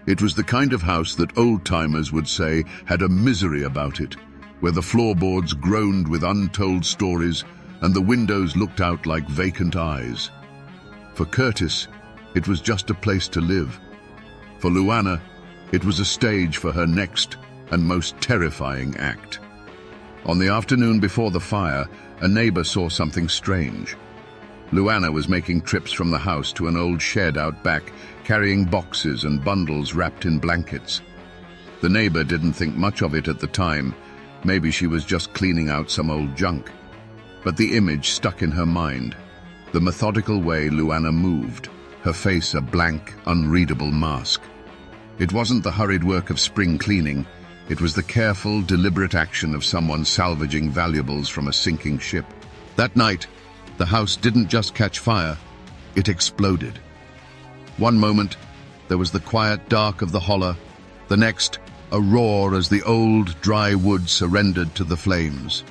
It was the kind of house that old-timers would say had a misery about it, where the floorboards groaned with untold stories and the windows looked out like vacant eyes. For Curtis, it was just a place to live. For Luana, it was a stage for her next and most terrifying act. On the afternoon before the fire, a neighbor saw something strange. Luana was making trips from the house to an old shed out back, carrying boxes and bundles wrapped in blankets. The neighbor didn't think much of it at the time. Maybe she was just cleaning out some old junk. But the image stuck in her mind. The methodical way Luana moved, her face a blank, unreadable mask. It wasn't the hurried work of spring cleaning. It was the careful, deliberate action of someone salvaging valuables from a sinking ship. That night, the house didn't just catch fire, it exploded. One moment, there was the quiet dark of the holler. The next, a roar as the old, dry wood surrendered to the flames.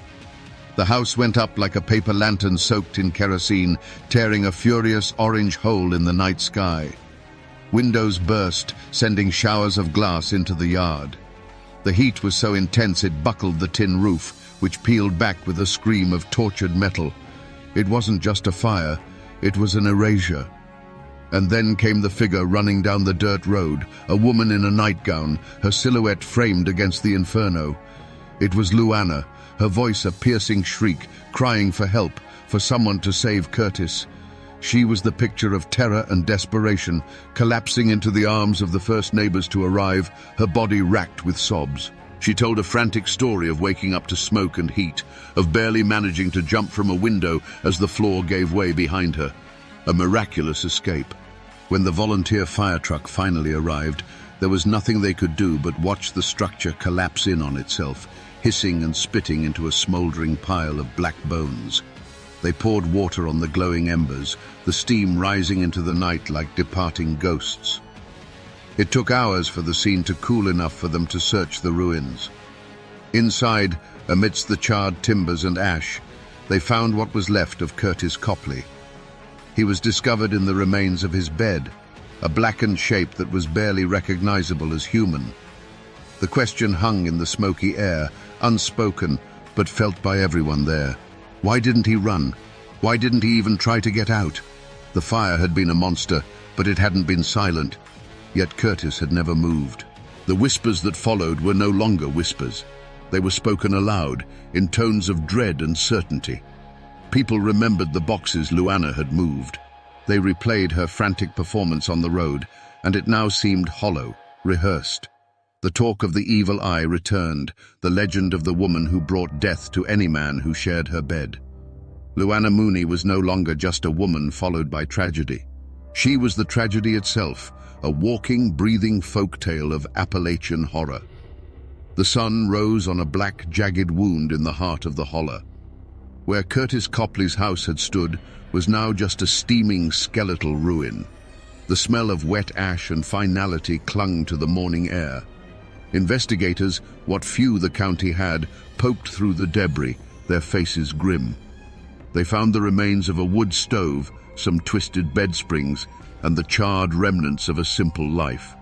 The house went up like a paper lantern soaked in kerosene, tearing a furious orange hole in the night sky. Windows burst, sending showers of glass into the yard. The heat was so intense it buckled the tin roof, which peeled back with a scream of tortured metal. It wasn't just a fire, it was an erasure. And then came the figure running down the dirt road, a woman in a nightgown, her silhouette framed against the inferno. It was Luana, her voice a piercing shriek, crying for help, for someone to save Curtis. She was the picture of terror and desperation, collapsing into the arms of the first neighbors to arrive, her body racked with sobs. She told a frantic story of waking up to smoke and heat, of barely managing to jump from a window as the floor gave way behind her. A miraculous escape. When the volunteer fire truck finally arrived, there was nothing they could do but watch the structure collapse in on itself, hissing and spitting into a smoldering pile of black bones. They poured water on the glowing embers, the steam rising into the night like departing ghosts. It took hours for the scene to cool enough for them to search the ruins. Inside, amidst the charred timbers and ash, they found what was left of Curtis Copley. He was discovered in the remains of his bed, a blackened shape that was barely recognizable as human. The question hung in the smoky air, unspoken, but felt by everyone there. Why didn't he run? Why didn't he even try to get out? The fire had been a monster, but it hadn't been silent. Yet Curtis had never moved. The whispers that followed were no longer whispers. They were spoken aloud, in tones of dread and certainty. People remembered the boxes Luana had moved. They replayed her frantic performance on the road, and it now seemed hollow, rehearsed. The talk of the evil eye returned, the legend of the woman who brought death to any man who shared her bed. Luana Mooney was no longer just a woman followed by tragedy. She was the tragedy itself, a walking, breathing folktale of Appalachian horror. The sun rose on a black, jagged wound in the heart of the holler. Where Curtis Copley's house had stood was now just a steaming skeletal ruin. The smell of wet ash and finality clung to the morning air. Investigators, what few the county had, poked through the debris, their faces grim. They found the remains of a wood stove, some twisted bed springs, and the charred remnants of a simple life.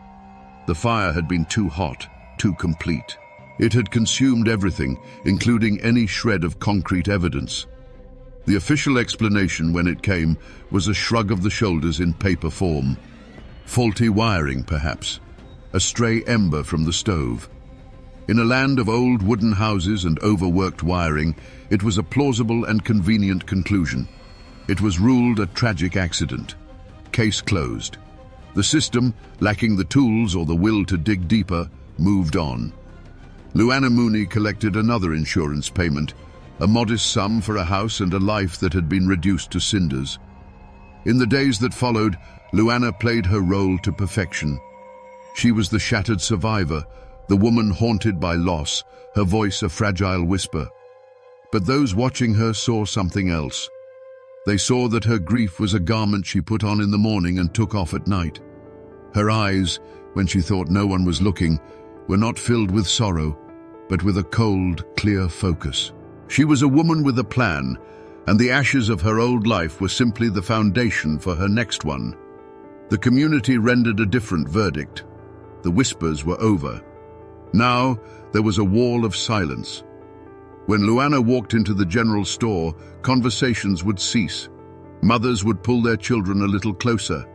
The fire had been too hot, too complete. It had consumed everything, including any shred of concrete evidence. The official explanation, when it came, was a shrug of the shoulders in paper form. Faulty wiring, perhaps. a stray ember from the stove. In a land of old wooden houses and overworked wiring, it was a plausible and convenient conclusion. It was ruled a tragic accident. Case closed. The system, lacking the tools or the will to dig deeper, moved on. Luana Mooney collected another insurance payment, a modest sum for a house and a life that had been reduced to cinders. In the days that followed, Luana played her role to perfection. She was the shattered survivor, the woman haunted by loss, her voice a fragile whisper. But those watching her saw something else. They saw that her grief was a garment she put on in the morning and took off at night. Her eyes, when she thought no one was looking, were not filled with sorrow, but with a cold, clear focus. She was a woman with a plan, and the ashes of her old life were simply the foundation for her next one. The community rendered a different verdict. The whispers were over. Now there was a wall of silence. When Luana walked into the general store, conversations would cease. Mothers would pull their children a little closer.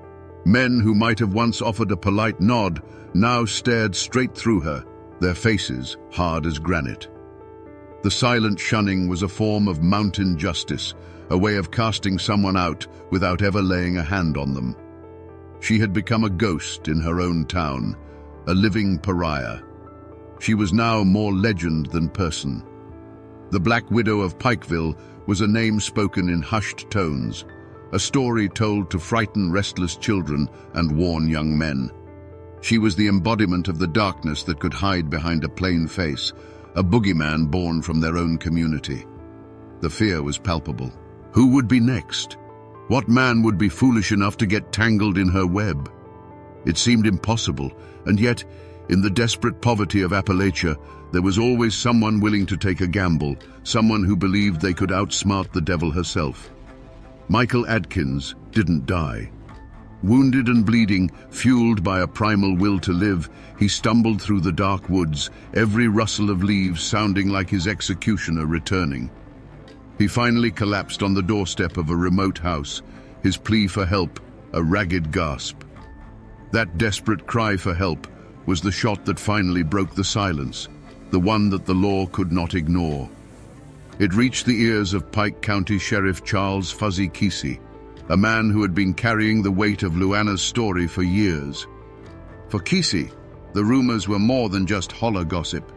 Men who might have once offered a polite nod now stared straight through her, their faces hard as granite. The silent shunning was a form of mountain justice, a way of casting someone out without ever laying a hand on them. She had become a ghost in her own town, a living pariah. She was now more legend than person. The Black Widow of Pikeville was a name spoken in hushed tones, a story told to frighten restless children and warn young men. She was the embodiment of the darkness that could hide behind a plain face, a boogeyman born from their own community. The fear was palpable. Who would be next? What man would be foolish enough to get tangled in her web? It seemed impossible, and yet, in the desperate poverty of Appalachia, there was always someone willing to take a gamble, someone who believed they could outsmart the devil herself. Michael Adkins didn't die. Wounded and bleeding, fueled by a primal will to live, he stumbled through the dark woods, every rustle of leaves sounding like his executioner returning. He finally collapsed on the doorstep of a remote house, his plea for help a ragged gasp. That desperate cry for help was the shot that finally broke the silence, the one that the law could not ignore. It reached the ears of Pike County Sheriff Charles Fuzzy Kesey, a man who had been carrying the weight of Luana's story for years. For Kesey, the rumors were more than just holler gossip.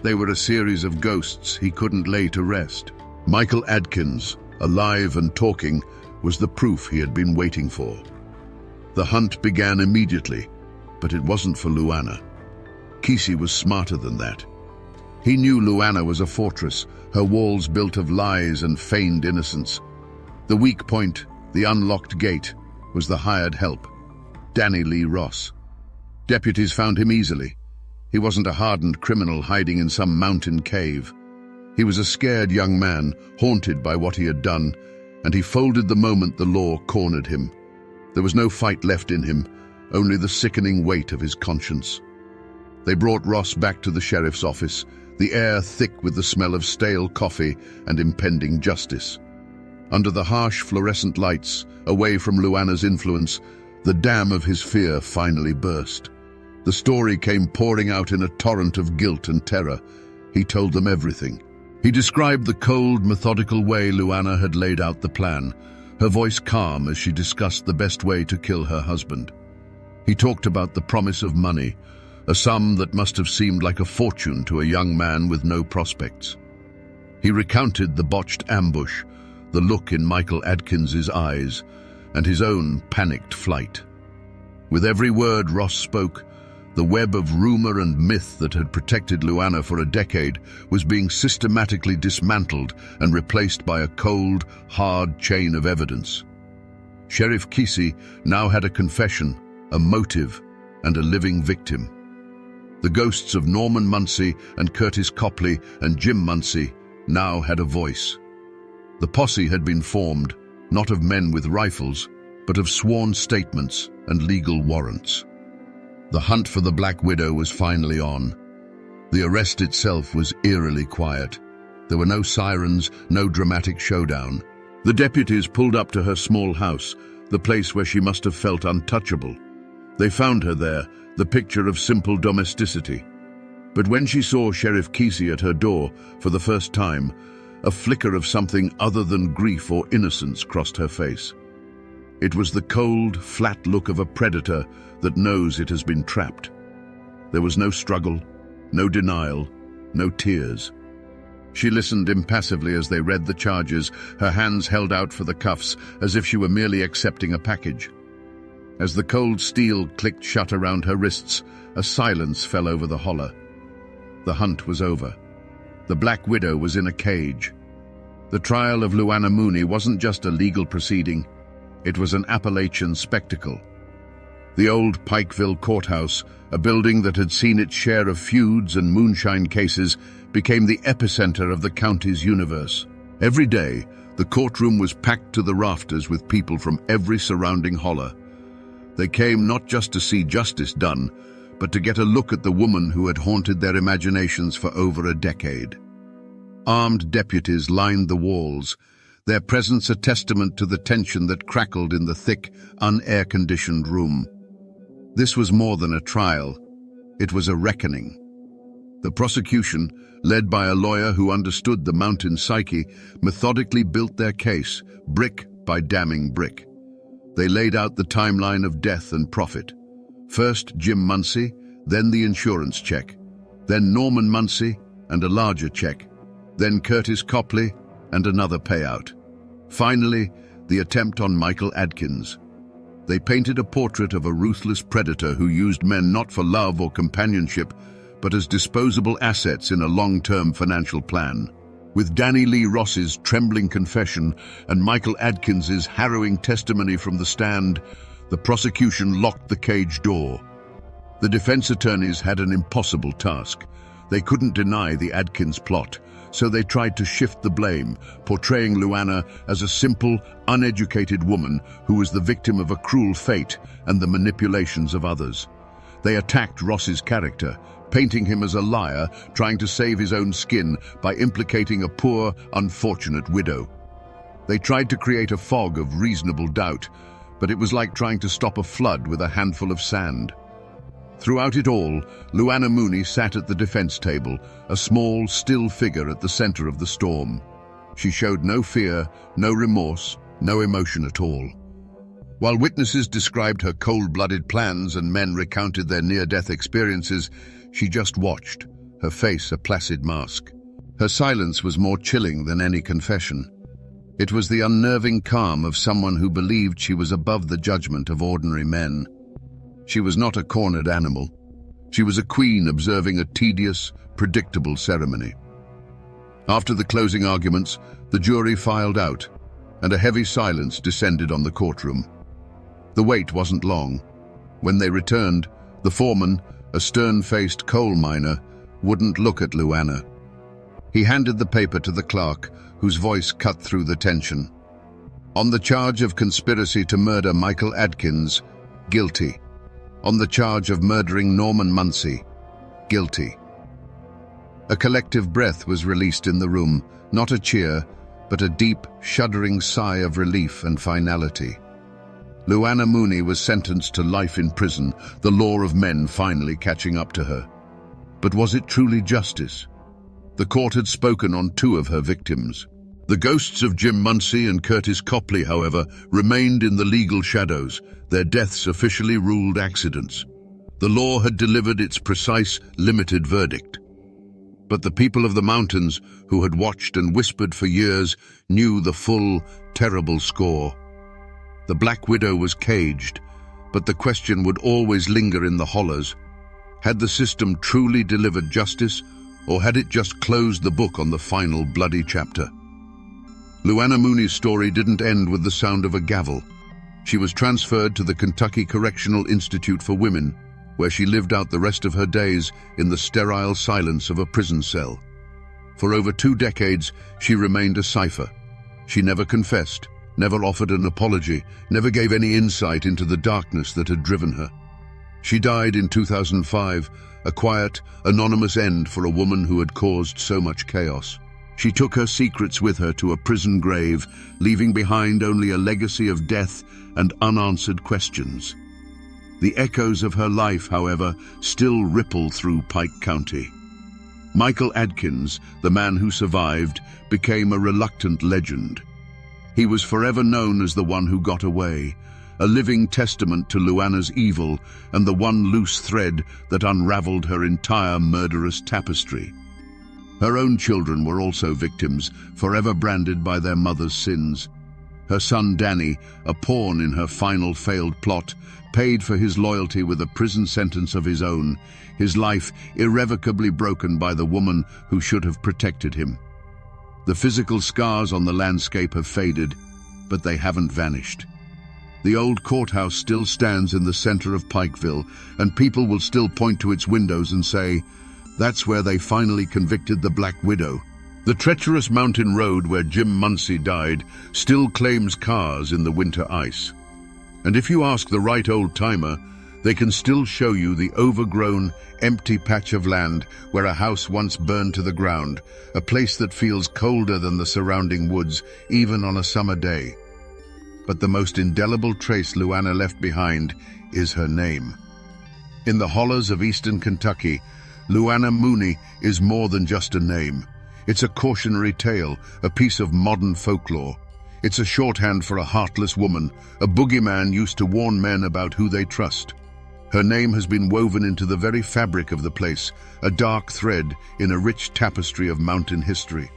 They were a series of ghosts he couldn't lay to rest. Michael Adkins, alive and talking, was the proof he had been waiting for. The hunt began immediately, but it wasn't for Luana. Kesey was smarter than that. He knew Luana was a fortress, her walls built of lies and feigned innocence. The weak point, the unlocked gate, was the hired help, Danny Lee Ross. Deputies found him easily. He wasn't a hardened criminal hiding in some mountain cave. He was a scared young man, haunted by what he had done, and he folded the moment the law cornered him. There was no fight left in him, only the sickening weight of his conscience. They brought Ross back to the sheriff's office, the air thick with the smell of stale coffee and impending justice. Under the harsh fluorescent lights, away from Luana's influence, the dam of his fear finally burst. The story came pouring out in a torrent of guilt and terror. He told them everything. He described the cold, methodical way Luana had laid out the plan, her voice calm as she discussed the best way to kill her husband. He talked about the promise of money, a sum that must have seemed like a fortune to a young man with no prospects. He recounted the botched ambush, the look in Michael Adkins's eyes, and his own panicked flight. With every word Ross spoke, the web of rumor and myth that had protected Luana for a decade was being systematically dismantled and replaced by a cold, hard chain of evidence. Sheriff Kesey now had a confession, a motive, and a living victim. The ghosts of Norman Muncie and Curtis Copley and Jim Muncie now had a voice. The posse had been formed, not of men with rifles, but of sworn statements and legal warrants. The hunt for the Black Widow was finally on. The arrest itself was eerily quiet. There were no sirens, no dramatic showdown. The deputies pulled up to her small house, the place where she must have felt untouchable. They found her there, the picture of simple domesticity. But when she saw Sheriff Kesey at her door for the first time, a flicker of something other than grief or innocence crossed her face. It was the cold, flat look of a predator that knows it has been trapped. There was no struggle, no denial, no tears. She listened impassively as they read the charges, her hands held out for the cuffs as if she were merely accepting a package. As the cold steel clicked shut around her wrists, a silence fell over the holler. The hunt was over. The Black Widow was in a cage. The trial of Luana Mooney wasn't just a legal proceeding, it was an Appalachian spectacle. The old Pikeville courthouse, a building that had seen its share of feuds and moonshine cases, became the epicenter of the county's universe. Every day, the courtroom was packed to the rafters with people from every surrounding holler. They came not just to see justice done, but to get a look at the woman who had haunted their imaginations for over a decade. Armed deputies lined the walls, their presence a testament to the tension that crackled in the thick, un-air-conditioned room. This was more than a trial. It was a reckoning. The prosecution, led by a lawyer who understood the mountain psyche, methodically built their case, brick by damning brick. They laid out the timeline of death and profit. First Jim Muncie, then the insurance check, then Norman Muncie and a larger check, then Curtis Copley and another payout. Finally, the attempt on Michael Adkins. They painted a portrait of a ruthless predator who used men not for love or companionship, but as disposable assets in a long-term financial plan. With Danny Lee Ross's trembling confession and Michael Adkins's harrowing testimony from the stand, the prosecution locked the cage door. The defense attorneys had an impossible task. They couldn't deny the Adkins plot, so they tried to shift the blame, portraying Luana as a simple, uneducated woman who was the victim of a cruel fate and the manipulations of others. They attacked Ross's character, painting him as a liar, trying to save his own skin by implicating a poor, unfortunate widow. They tried to create a fog of reasonable doubt, but it was like trying to stop a flood with a handful of sand. Throughout it all, Luana Mooney sat at the defense table, a small, still figure at the center of the storm. She showed no fear, no remorse, no emotion at all. While witnesses described her cold-blooded plans and men recounted their near-death experiences, she just watched, her face a placid mask. Her silence was more chilling than any confession. It was the unnerving calm of someone who believed she was above the judgment of ordinary men. She was not a cornered animal. She was a queen observing a tedious, predictable ceremony. After the closing arguments, the jury filed out, and a heavy silence descended on the courtroom. The wait wasn't long. When they returned, the foreman, a stern-faced coal miner, wouldn't look at Luana. He handed the paper to the clerk, whose voice cut through the tension. On the charge of conspiracy to murder Michael Adkins, guilty. On the charge of murdering Norman Muncie, guilty. A collective breath was released in the room, not a cheer, but a deep, shuddering sigh of relief and finality. Luana Mooney was sentenced to life in prison, the law of men finally catching up to her. But was it truly justice? The court had spoken on two of her victims. The ghosts of Jim Muncie and Curtis Copley, however, remained in the legal shadows, their deaths officially ruled accidents. The law had delivered its precise, limited verdict. But the people of the mountains, who had watched and whispered for years, knew the full, terrible score. The Black Widow was caged, but the question would always linger in the hollers. Had the system truly delivered justice, or had it just closed the book on the final bloody chapter? Luana Mooney's story didn't end with the sound of a gavel. She was transferred to the Kentucky Correctional Institute for Women, where she lived out the rest of her days in the sterile silence of a prison cell. For over 2 decades, she remained a cipher. She never confessed, never offered an apology, never gave any insight into the darkness that had driven her. She died in 2005, a quiet, anonymous end for a woman who had caused so much chaos. She took her secrets with her to a prison grave, leaving behind only a legacy of death and unanswered questions. The echoes of her life, however, still ripple through Pike County. Michael Adkins, the man who survived, became a reluctant legend. He was forever known as the one who got away, a living testament to Luana's evil and the one loose thread that unraveled her entire murderous tapestry. Her own children were also victims, forever branded by their mother's sins. Her son Danny, a pawn in her final failed plot, paid for his loyalty with a prison sentence of his own, his life irrevocably broken by the woman who should have protected him. The physical scars on the landscape have faded, but they haven't vanished. The old courthouse still stands in the center of Pikeville, and people will still point to its windows and say, "That's where they finally convicted the Black Widow." The treacherous mountain road where Jim Muncie died still claims cars in the winter ice. And if you ask the right old-timer, they can still show you the overgrown, empty patch of land where a house once burned to the ground, a place that feels colder than the surrounding woods, even on a summer day. But the most indelible trace Luana left behind is her name. In the hollows of eastern Kentucky, Luana Mooney is more than just a name. It's a cautionary tale, a piece of modern folklore. It's a shorthand for a heartless woman, a boogeyman used to warn men about who they trust. Her name has been woven into the very fabric of the place, a dark thread in a rich tapestry of mountain history.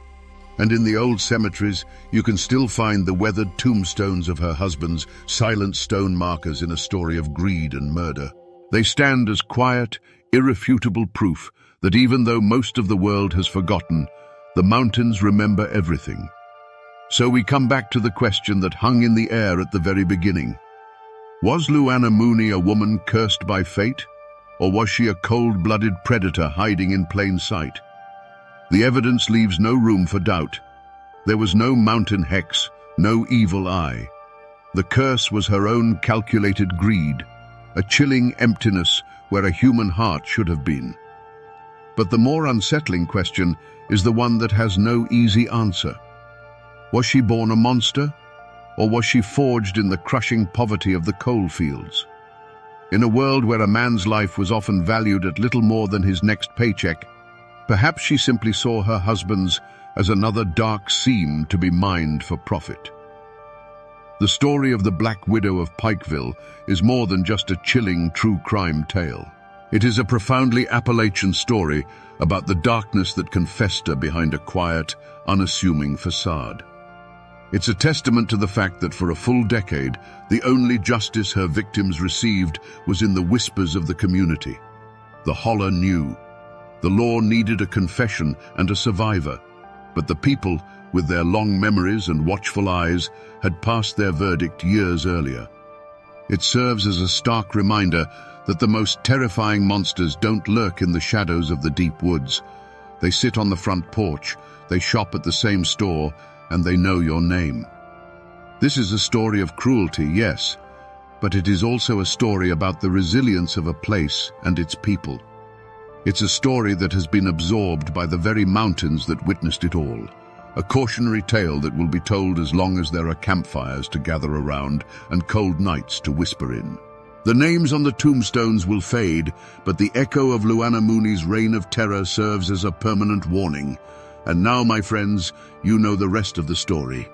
And in the old cemeteries, you can still find the weathered tombstones of her husband's, silent stone markers in a story of greed and murder. They stand as quiet, irrefutable proof that even though most of the world has forgotten, the mountains remember everything. So we come back to the question that hung in the air at the very beginning. Was Luana Mooney a woman cursed by fate, or was she a cold-blooded predator hiding in plain sight? The evidence leaves no room for doubt. There was no mountain hex, no evil eye. The curse was her own calculated greed, a chilling emptiness where a human heart should have been. But the more unsettling question is the one that has no easy answer. Was she born a monster, or was she forged in the crushing poverty of the coal fields? In a world where a man's life was often valued at little more than his next paycheck, perhaps she simply saw her husband's as another dark seam to be mined for profit. The story of the Black Widow of Pikeville is more than just a chilling true crime tale. It is a profoundly Appalachian story about the darkness that can fester behind a quiet, unassuming facade. It's a testament to the fact that for a full decade, the only justice her victims received was in the whispers of the community. The holler knew. The law needed a confession and a survivor, but the people, with their long memories and watchful eyes, had passed their verdict years earlier. It serves as a stark reminder that the most terrifying monsters don't lurk in the shadows of the deep woods. They sit on the front porch, they shop at the same store, and they know your name. This is a story of cruelty, yes, but it is also a story about the resilience of a place and its people. It's a story that has been absorbed by the very mountains that witnessed it all. A cautionary tale that will be told as long as there are campfires to gather around and cold nights to whisper in. The names on the tombstones will fade, but the echo of Luana Mooney's reign of terror serves as a permanent warning. And now, my friends, you know the rest of the story.